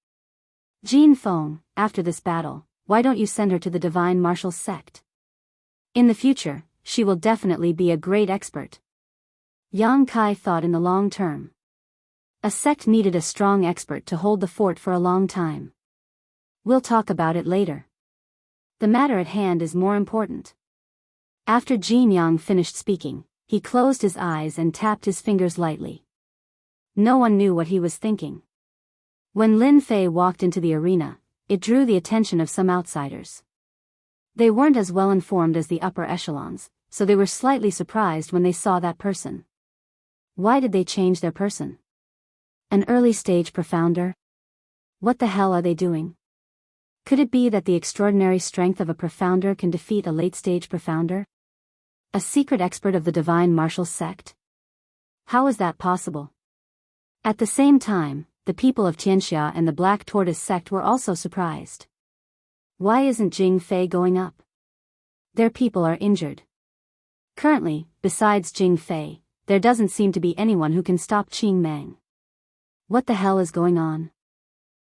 Jean Feng, after this battle, why don't you send her to the Divine Martial sect? In the future, she will definitely be a great expert. Yang Kai thought in the long term. A sect needed a strong expert to hold the fort for a long time. We'll talk about it later. The matter at hand is more important. After Jin Yang finished speaking, he closed his eyes and tapped his fingers lightly. No one knew what he was thinking. When Lin Fei walked into the arena, it drew the attention of some outsiders. They weren't as well informed as the upper echelons, so they were slightly surprised when they saw that person. Why did they change their person? An early-stage profounder? What the hell are they doing? Could it be that the extraordinary strength of a profounder can defeat a late-stage profounder? A secret expert of the Divine Martial sect? How is that possible? At the same time, the people of Tianxia and the Black Tortoise sect were also surprised. Why isn't Jing Fei going up? Their people are injured. Currently, besides Jing Fei, there doesn't seem to be anyone who can stop Qing Mang. What the hell is going on?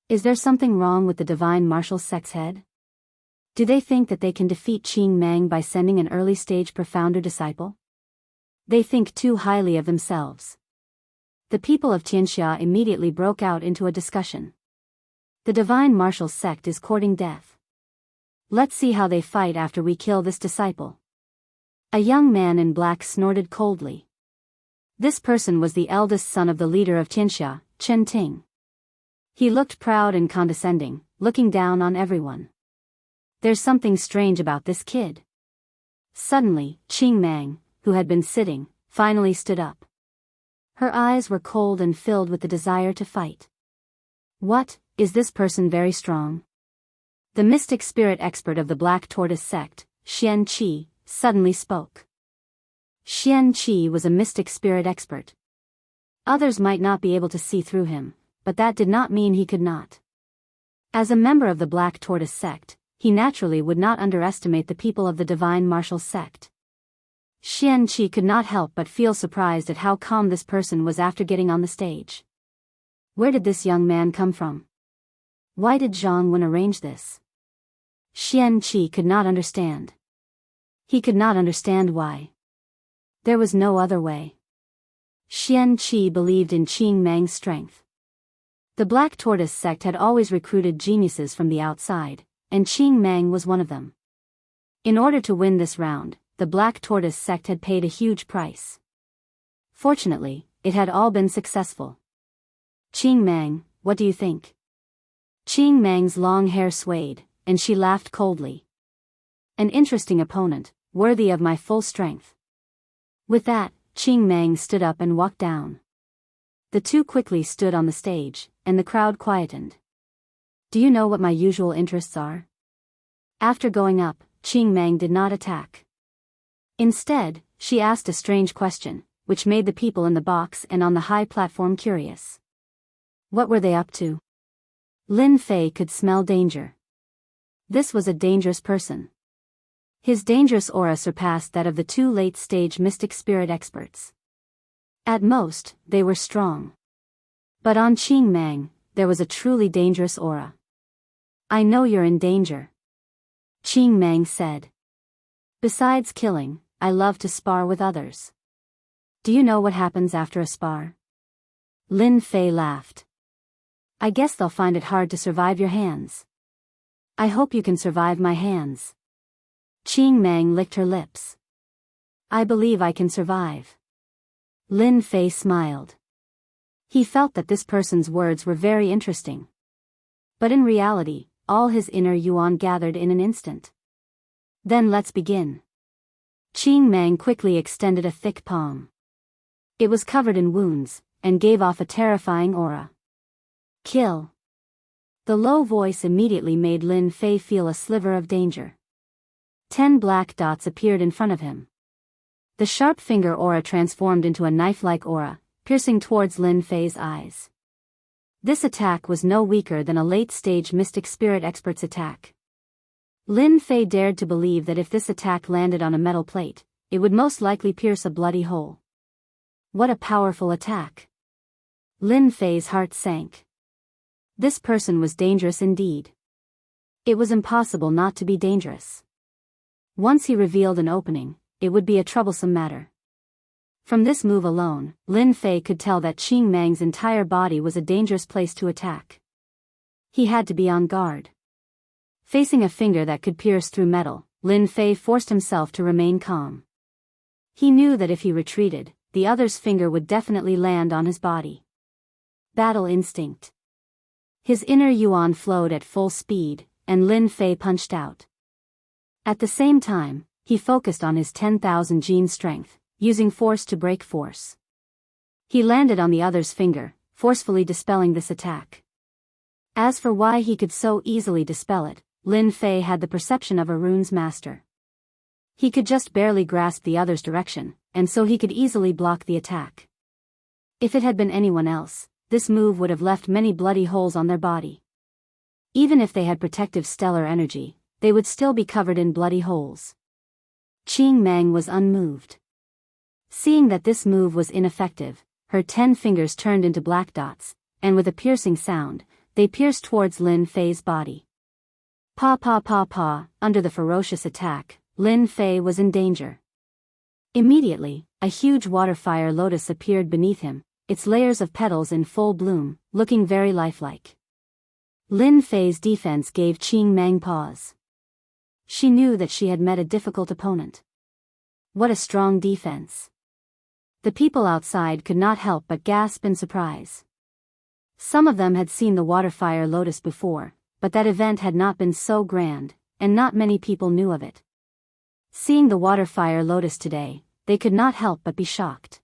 Is there something wrong with the Divine Martial sect's head? Do they think that they can defeat Qing Mang by sending an early-stage profounder disciple? They think too highly of themselves. The people of Tianxia immediately broke out into a discussion. The Divine Martial sect is courting death. Let's see how they fight after we kill this disciple. A young man in black snorted coldly. This person was the eldest son of the leader of Tianxia, Chen Ting. He looked proud and condescending, looking down on everyone. There's something strange about this kid. Suddenly, Qing Mang, who had been sitting, finally stood up. Her eyes were cold and filled with the desire to fight. What, is this person very strong? The mystic spirit expert of the Black Tortoise sect, Xian Qi, suddenly spoke. Xian Qi was a mystic spirit expert. Others might not be able to see through him, but that did not mean he could not. As a member of the Black Tortoise sect, he naturally would not underestimate the people of the Divine Martial sect. Xian Qi could not help but feel surprised at how calm this person was after getting on the stage. Where did this young man come from? Why did Zhang Wen arrange this? Xian Qi could not understand. He could not understand why. There was no other way. Xian Qi believed in Qing Mang's strength. The Black Tortoise sect had always recruited geniuses from the outside, and Qing Mang was one of them. In order to win this round, the Black Tortoise sect had paid a huge price. Fortunately, it had all been successful. Qing Mang, what do you think? Qing Mang's long hair swayed, and she laughed coldly. An interesting opponent, worthy of my full strength. With that, Qing Mang stood up and walked down. The two quickly stood on the stage, and the crowd quietened. Do you know what my usual interests are? After going up, Qing Mang did not attack. Instead, she asked a strange question, which made the people in the box and on the high platform curious. What were they up to? Lin Fei could smell danger. This was a dangerous person. His dangerous aura surpassed that of the two late-stage mystic spirit experts. At most, they were strong. But on Qing Mang, there was a truly dangerous aura. I know you're in danger, Qing Mang said. Besides killing, I love to spar with others. Do you know what happens after a spar? Lin Fei laughed. I guess they'll find it hard to survive your hands. I hope you can survive my hands. Qing Mang licked her lips. I believe I can survive. Lin Fei smiled. He felt that this person's words were very interesting. But in reality, all his inner yuan gathered in an instant. Then let's begin. Qing Mang quickly extended a thick palm. It was covered in wounds, and gave off a terrifying aura. Kill. The low voice immediately made Lin Fei feel a sliver of danger. 10 black dots appeared in front of him. The sharp finger aura transformed into a knife-like aura, piercing towards Lin Fei's eyes. This attack was no weaker than a late-stage mystic spirit expert's attack. Lin Fei dared to believe that if this attack landed on a metal plate, it would most likely pierce a bloody hole. What a powerful attack! Lin Fei's heart sank. This person was dangerous indeed. It was impossible not to be dangerous. Once he revealed an opening, it would be a troublesome matter. From this move alone, Lin Fei could tell that Qing Mang's entire body was a dangerous place to attack. He had to be on guard. Facing a finger that could pierce through metal, Lin Fei forced himself to remain calm. He knew that if he retreated, the other's finger would definitely land on his body. Battle instinct. His inner yuan flowed at full speed, and Lin Fei punched out. At the same time, he focused on his 10,000 gene strength, using force to break force. He landed on the other's finger, forcefully dispelling this attack. As for why he could so easily dispel it, Lin Fei had the perception of a rune's master. He could just barely grasp the other's direction, and so he could easily block the attack. If it had been anyone else, this move would have left many bloody holes on their body. Even if they had protective stellar energy, they would still be covered in bloody holes. Qing Mang was unmoved. Seeing that this move was ineffective, her 10 fingers turned into black dots, and with a piercing sound, they pierced towards Lin Fei's body. Pa pa pa pa, under the ferocious attack, Lin Fei was in danger. Immediately, a huge water fire lotus appeared beneath him, its layers of petals in full bloom, looking very lifelike. Lin Fei's defense gave Qing Mang pause. She knew that she had met a difficult opponent. What a strong defense. The people outside could not help but gasp in surprise. Some of them had seen the water fire lotus before, but that event had not been so grand, and not many people knew of it. Seeing the water fire lotus today, they could not help but be shocked.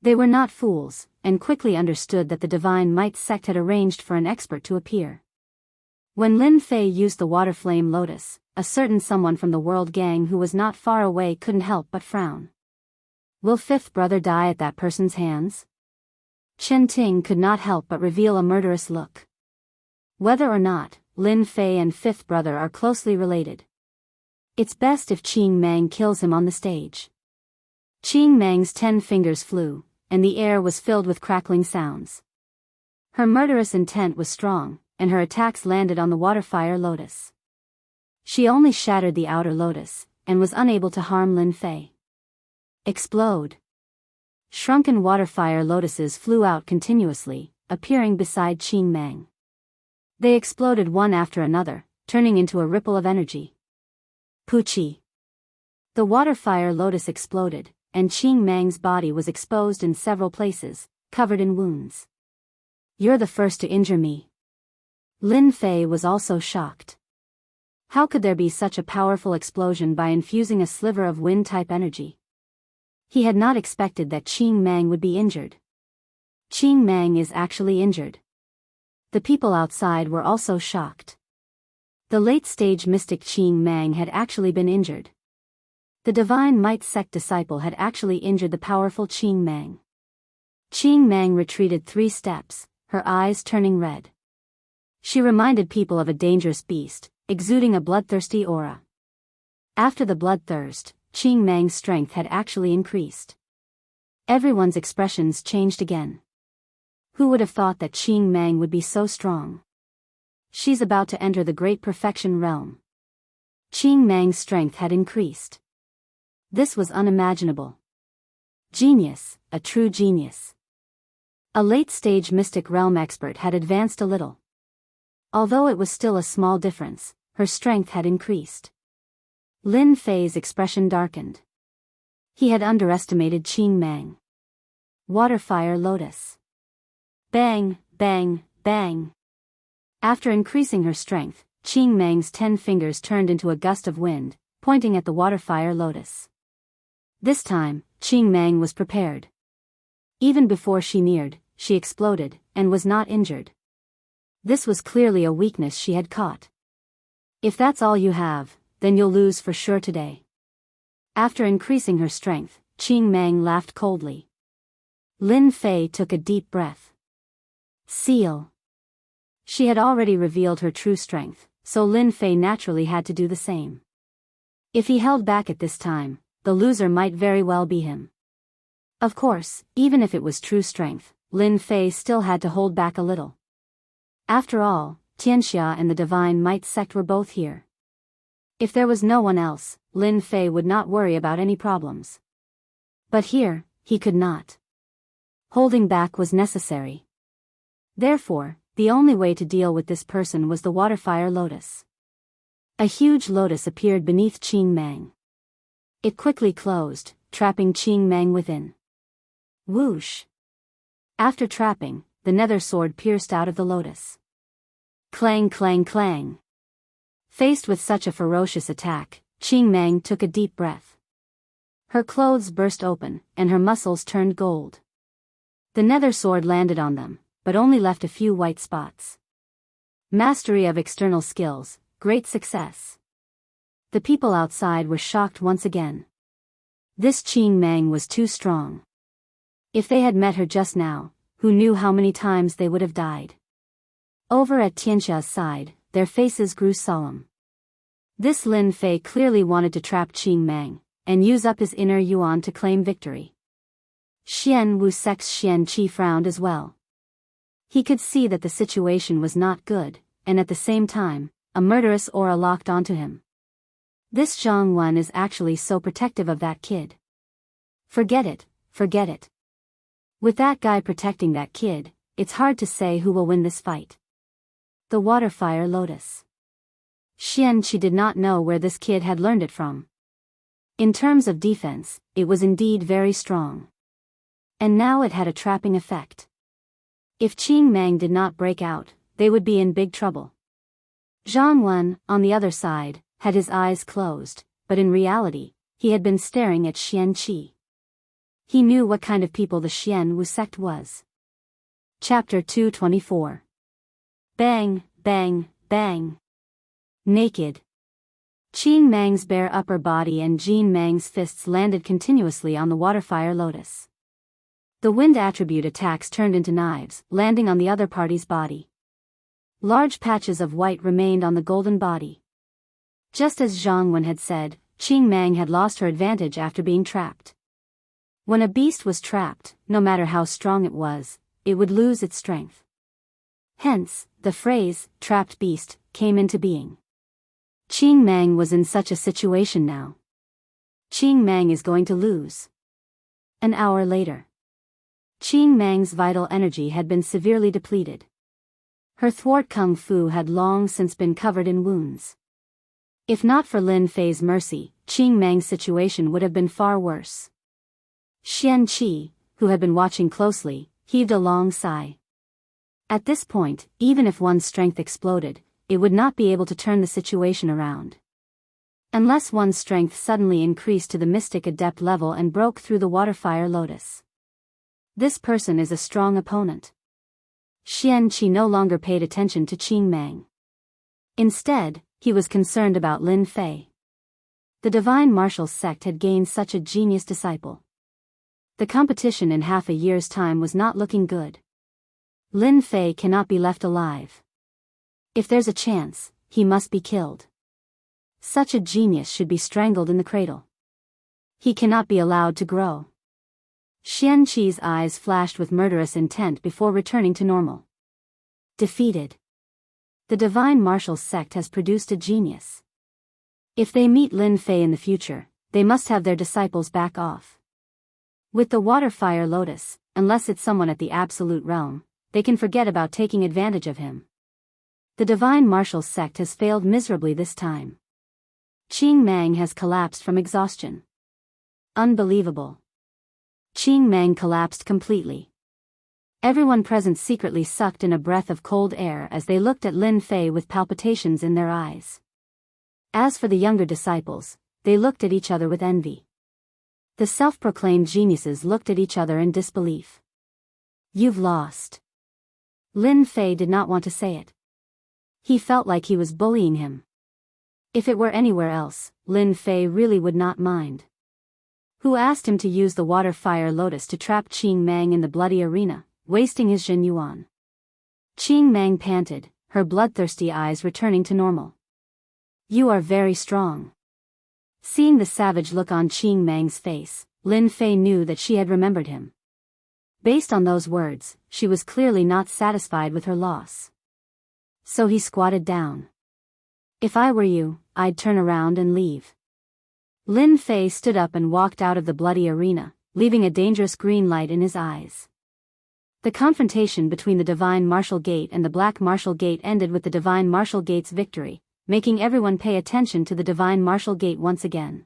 They were not fools, and quickly understood that the divine might sect had arranged for an expert to appear. When Lin Fei used the water flame lotus, a certain someone from the world gang who was not far away couldn't help but frown. Will fifth brother die at that person's hands? Chen Ting could not help but reveal a murderous look. Whether or not, Lin Fei and fifth brother are closely related. It's best if Qing Mang kills him on the stage. Qing Mang's 10 fingers flew, and the air was filled with crackling sounds. Her murderous intent was strong, and her attacks landed on the water fire lotus. She only shattered the outer lotus, and was unable to harm Lin Fei. Explode. Shrunken water fire lotuses flew out continuously, appearing beside Qing Mang. They exploded one after another, turning into a ripple of energy. Puchi. The water fire lotus exploded, and Qing Mang's body was exposed in several places, covered in wounds. You're the first to injure me. Lin Fei was also shocked. How could there be such a powerful explosion by infusing a sliver of wind-type energy? He had not expected that Qing Mang would be injured. Qing Mang is actually injured. The people outside were also shocked. The late-stage mystic Qing Mang had actually been injured. The Divine Might sect disciple had actually injured the powerful Qing Mang. Qing Mang retreated 3 steps, her eyes turning red. She reminded people of a dangerous beast, exuding a bloodthirsty aura. After the bloodthirst, Qing Mang's strength had actually increased. Everyone's expressions changed again. Who would have thought that Qing Mang would be so strong? She's about to enter the great perfection realm. Qing Mang's strength had increased. This was unimaginable. Genius, a true genius. A late-stage mystic realm expert had advanced a little. Although it was still a small difference, her strength had increased. Lin Fei's expression darkened. He had underestimated Qing Mang. Water-fire lotus. Bang, bang, bang. After increasing her strength, Qing Mang's 10 fingers turned into a gust of wind, pointing at the water-fire lotus. This time, Qing Mang was prepared. Even before she neared, she exploded, and was not injured. This was clearly a weakness she had caught. If that's all you have, then you'll lose for sure today. After increasing her strength, Qing Mang laughed coldly. Lin Fei took a deep breath. Seal. She had already revealed her true strength, so Lin Fei naturally had to do the same. If he held back at this time, the loser might very well be him. Of course, even if it was true strength, Lin Fei still had to hold back a little. After all, Tianxia and the Divine Might sect were both here. If there was no one else, Lin Fei would not worry about any problems. But here, he could not. Holding back was necessary. Therefore, the only way to deal with this person was the water-fire lotus. A huge lotus appeared beneath Qing Mang. It quickly closed, trapping Qing Mang within. Whoosh! After trapping, the nether sword pierced out of the lotus. Clang clang clang. Faced with such a ferocious attack, Qing Mang took a deep breath. Her clothes burst open, and her muscles turned gold. The nether sword landed on them, but only left a few white spots. Mastery of external skills, great success. The people outside were shocked once again. This Qing Mang was too strong. If they had met her just now, who knew how many times they would have died? Over at Tianxia's side, their faces grew solemn. This Lin Fei clearly wanted to trap Qing Mang, and use up his inner yuan to claim victory. Xian Wu Sec's Xian Qi frowned as well. He could see that the situation was not good, and at the same time, a murderous aura locked onto him. This Zhang Wen is actually so protective of that kid. Forget it, forget it. With that guy protecting that kid, it's hard to say who will win this fight. The water-fire lotus. Xian Qi did not know where this kid had learned it from. In terms of defense, it was indeed very strong. And now it had a trapping effect. If Qing Mang did not break out, they would be in big trouble. Zhang Wen, on the other side, had his eyes closed, but in reality, he had been staring at Xian Qi. He knew what kind of people the Xian Wu sect was. Chapter 224. Bang, bang, bang. Naked. Qing Mang's bare upper body and Jin Mang's fists landed continuously on the water-fire lotus. The wind attribute attacks turned into knives, landing on the other party's body. Large patches of white remained on the golden body. Just as Zhang Wen had said, Qing Mang had lost her advantage after being trapped. When a beast was trapped, no matter how strong it was, it would lose its strength. Hence, the phrase, trapped beast, came into being. Qing Mang was in such a situation now. Qing Mang is going to lose. An hour later. Qing Mang's vital energy had been severely depleted. Her thwart kung fu had long since been covered in wounds. If not for Lin Fei's mercy, Qing Mang's situation would have been far worse. Xian Qi, who had been watching closely, heaved a long sigh. At this point, even if one's strength exploded, it would not be able to turn the situation around. Unless one's strength suddenly increased to the mystic adept level and broke through the water-fire lotus. This person is a strong opponent. Xian Qi no longer paid attention to Qing Mang. Instead, he was concerned about Lin Fei. The divine martial sect had gained such a genius disciple. The competition in half a year's time was not looking good. Lin Fei cannot be left alive. If there's a chance, he must be killed. Such a genius should be strangled in the cradle. He cannot be allowed to grow. Xian Qi's eyes flashed with murderous intent before returning to normal. Defeated. The divine martial sect has produced a genius. If they meet Lin Fei in the future, they must have their disciples back off. With the water-fire lotus, unless it's someone at the absolute realm, they can forget about taking advantage of him. The divine martial sect has failed miserably this time. Qing Mang has collapsed from exhaustion. Unbelievable. Qing Mang collapsed completely. Everyone present secretly sucked in a breath of cold air as they looked at Lin Fei with palpitations in their eyes. As for the younger disciples, they looked at each other with envy. The self-proclaimed geniuses looked at each other in disbelief. You've lost. Lin Fei did not want to say it. He felt like he was bullying him. If it were anywhere else, Lin Fei really would not mind. Who asked him to use the water-fire lotus to trap Qing Mang in the bloody arena, wasting his Jin Yuan? Qing Mang panted, her bloodthirsty eyes returning to normal. You are very strong. Seeing the savage look on Qing Mang's face, Lin Fei knew that she had remembered him. Based on those words, she was clearly not satisfied with her loss. So he squatted down. If I were you, I'd turn around and leave. Lin Fei stood up and walked out of the bloody arena, leaving a dangerous green light in his eyes. The confrontation between the Divine Martial Gate and the Black Martial Gate ended with the Divine Martial Gate's victory, making everyone pay attention to the Divine Martial Gate once again.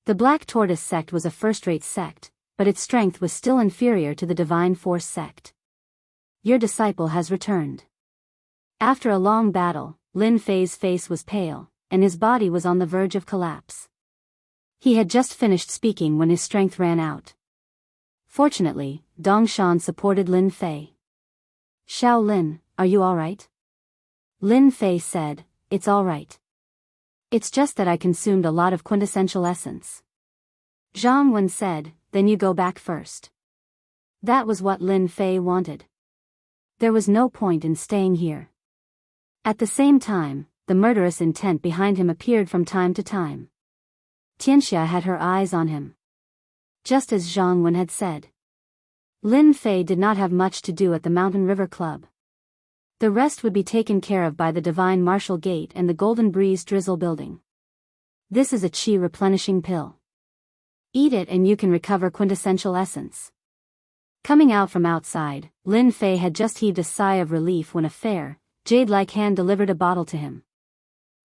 The Black Tortoise sect was a first-rate sect, but its strength was still inferior to the Divine Force sect. Your disciple has returned. After a long battle, Lin Fei's face was pale, and his body was on the verge of collapse. He had just finished speaking when his strength ran out. Fortunately, Dongshan supported Lin Fei. Xiao Lin, are you alright? Lin Fei said, it's alright. It's just that I consumed a lot of quintessential essence. Zhang Wen said, then you go back first. That was what Lin Fei wanted. There was no point in staying here. At the same time, the murderous intent behind him appeared from time to time. Tianxia had her eyes on him. Just as Zhang Wen had said. Lin Fei did not have much to do at the Mountain River Club. The rest would be taken care of by the Divine Martial Gate and the Golden Breeze Drizzle Building. This is a qi replenishing pill. Eat it and you can recover quintessential essence. Coming out from outside, Lin Fei had just heaved a sigh of relief when a fair, jade-like hand delivered a bottle to him.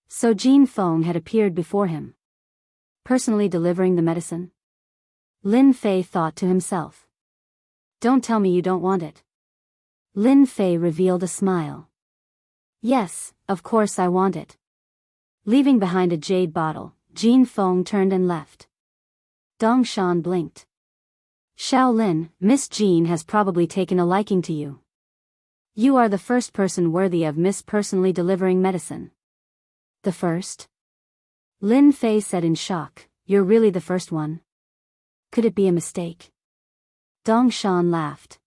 So Jin Feng had appeared before him. Personally delivering the medicine? Lin Fei thought to himself. Don't tell me you don't want it. Lin Fei revealed a smile. Yes, of course I want it. Leaving behind a jade bottle, Jin Feng turned and left. Dongshan blinked. Xiao Lin, Miss Jean has probably taken a liking to you. You are the first person worthy of Miss personally delivering medicine. The first? Lin Fei said in shock, you're really the first one? Could it be a mistake? Dongshan laughed.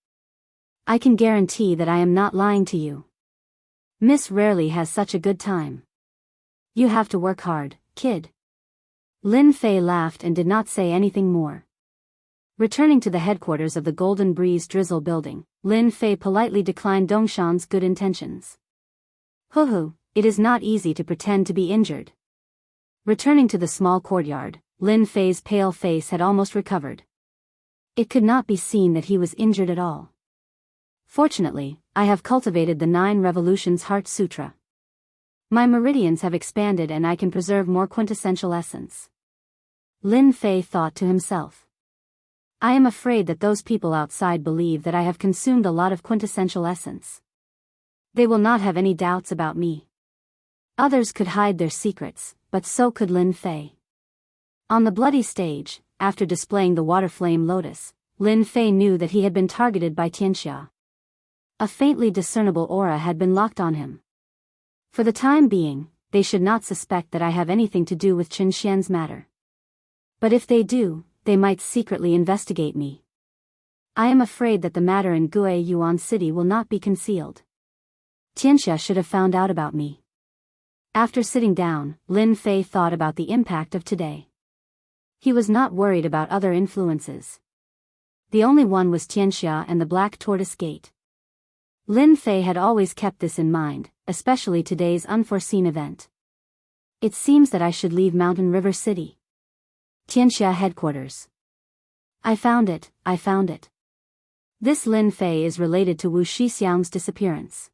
I can guarantee that I am not lying to you. Miss rarely has such a good time. You have to work hard, kid. Lin Fei laughed and did not say anything more. Returning to the headquarters of the Golden Breeze Drizzle Building, Lin Fei politely declined Dongshan's good intentions. Hoo-hoo, it is not easy to pretend to be injured. Returning to the small courtyard, Lin Fei's pale face had almost recovered. It could not be seen that he was injured at all. Fortunately, I have cultivated the 9 Revolutions Heart Sutra. My meridians have expanded and I can preserve more quintessential essence. Lin Fei thought to himself. I am afraid that those people outside believe that I have consumed a lot of quintessential essence. They will not have any doubts about me. Others could hide their secrets, but so could Lin Fei. On the bloody stage, after displaying the water flame lotus, Lin Fei knew that he had been targeted by Tianxia. A faintly discernible aura had been locked on him. For the time being, they should not suspect that I have anything to do with Qin Xian's matter. But if they do, they might secretly investigate me. I am afraid that the matter in Gue Yuan City will not be concealed. Tianxia should have found out about me. After sitting down, Lin Fei thought about the impact of today. He was not worried about other influences. The only one was Tianxia and the Black Tortoise Gate. Lin Fei had always kept this in mind, especially today's unforeseen event. It seems that I should leave Mountain River City. Tianxia headquarters. I found it. This Lin Fei is related to Wu Shixiang's disappearance.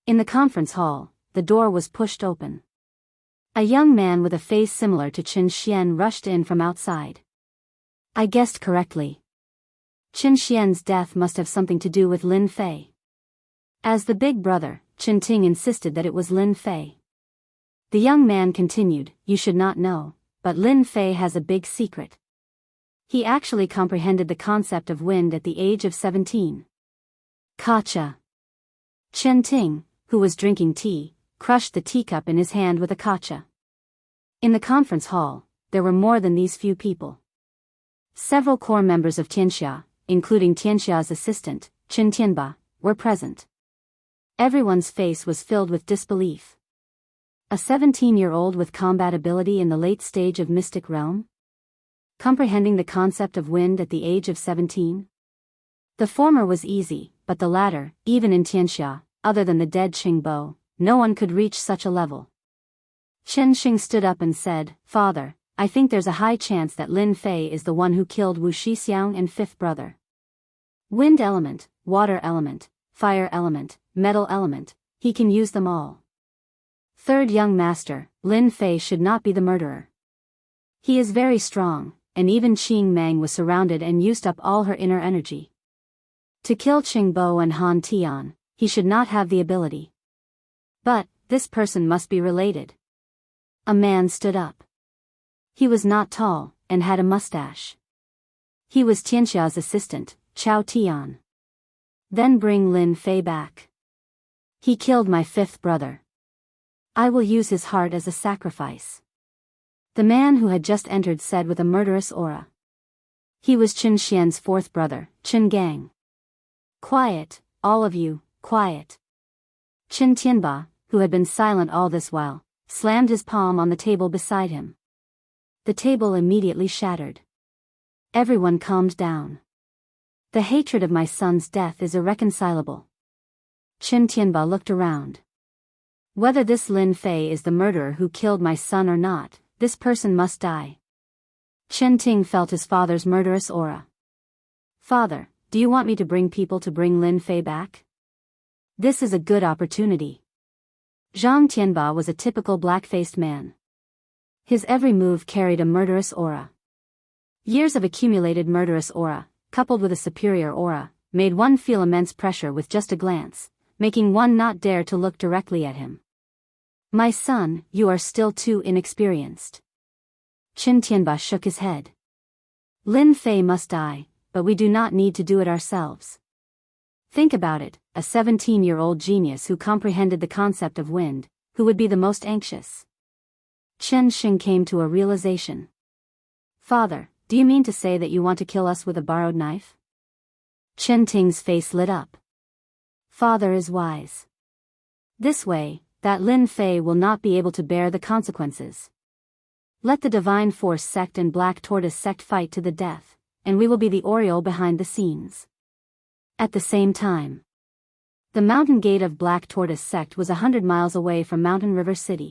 In the conference hall, the door was pushed open. A young man with a face similar to Qin Xian rushed in from outside. I guessed correctly. Qin Xian's death must have something to do with Lin Fei. As the big brother, Qin Ting insisted that it was Lin Fei. The young man continued, you should not know, but Lin Fei has a big secret. He actually comprehended the concept of wind at the age of 17. Kacha. Qin Ting, who was drinking tea, crushed the teacup in his hand with a kacha. In the conference hall, there were more than these few people. Several core members of Tianxia, including Tianxia's assistant, Qin Tianba, were present. Everyone's face was filled with disbelief. A 17-year-old with combat ability in the late stage of mystic realm? Comprehending the concept of wind at the age of 17? The former was easy, but the latter, even in Tianxia, other than the dead Qingbo, no one could reach such a level. Chen Xing stood up and said, Father, I think there's a high chance that Lin Fei is the one who killed Wu Shixiang and fifth brother. Wind element, water element, fire element, metal element, he can use them all. Third young master, Lin Fei should not be the murderer. He is very strong, and even Qing Meng was surrounded and used up all her inner energy. To kill Qingbo and Han Tian, he should not have the ability. But, this person must be related. A man stood up. He was not tall, and had a mustache. He was Tianxia's assistant, Chao Tian. Then bring Lin Fei back. He killed my fifth brother. I will use his heart as a sacrifice. The man who had just entered said with a murderous aura. He was Qin Xian's fourth brother, Qin Gang. Quiet, all of you, quiet. Qin Tianba, who had been silent all this while, slammed his palm on the table beside him. The table immediately shattered. Everyone calmed down. The hatred of my son's death is irreconcilable. Qin Tianba looked around. Whether this Lin Fei is the murderer who killed my son or not, this person must die. Qin Ting felt his father's murderous aura. Father, do you want me to bring people to bring Lin Fei back? This is a good opportunity. Zhang Tianba was a typical black-faced man. His every move carried a murderous aura. Years of accumulated murderous aura, coupled with a superior aura, made one feel immense pressure with just a glance, making one not dare to look directly at him. My son, you are still too inexperienced. Qin Tianba shook his head. Lin Fei must die, but we do not need to do it ourselves. Think about it, a 17-year-old genius who comprehended the concept of wind, who would be the most anxious? Chen Xing came to a realization. Father, do you mean to say that you want to kill us with a borrowed knife? Chen Ting's face lit up. Father is wise. This way, that Lin Fei will not be able to bear the consequences. Let the Divine Force sect and Black Tortoise sect fight to the death, and we will be the Oriole behind the scenes. At the same time, the mountain gate of Black Tortoise sect was 100 miles away from Mountain River City.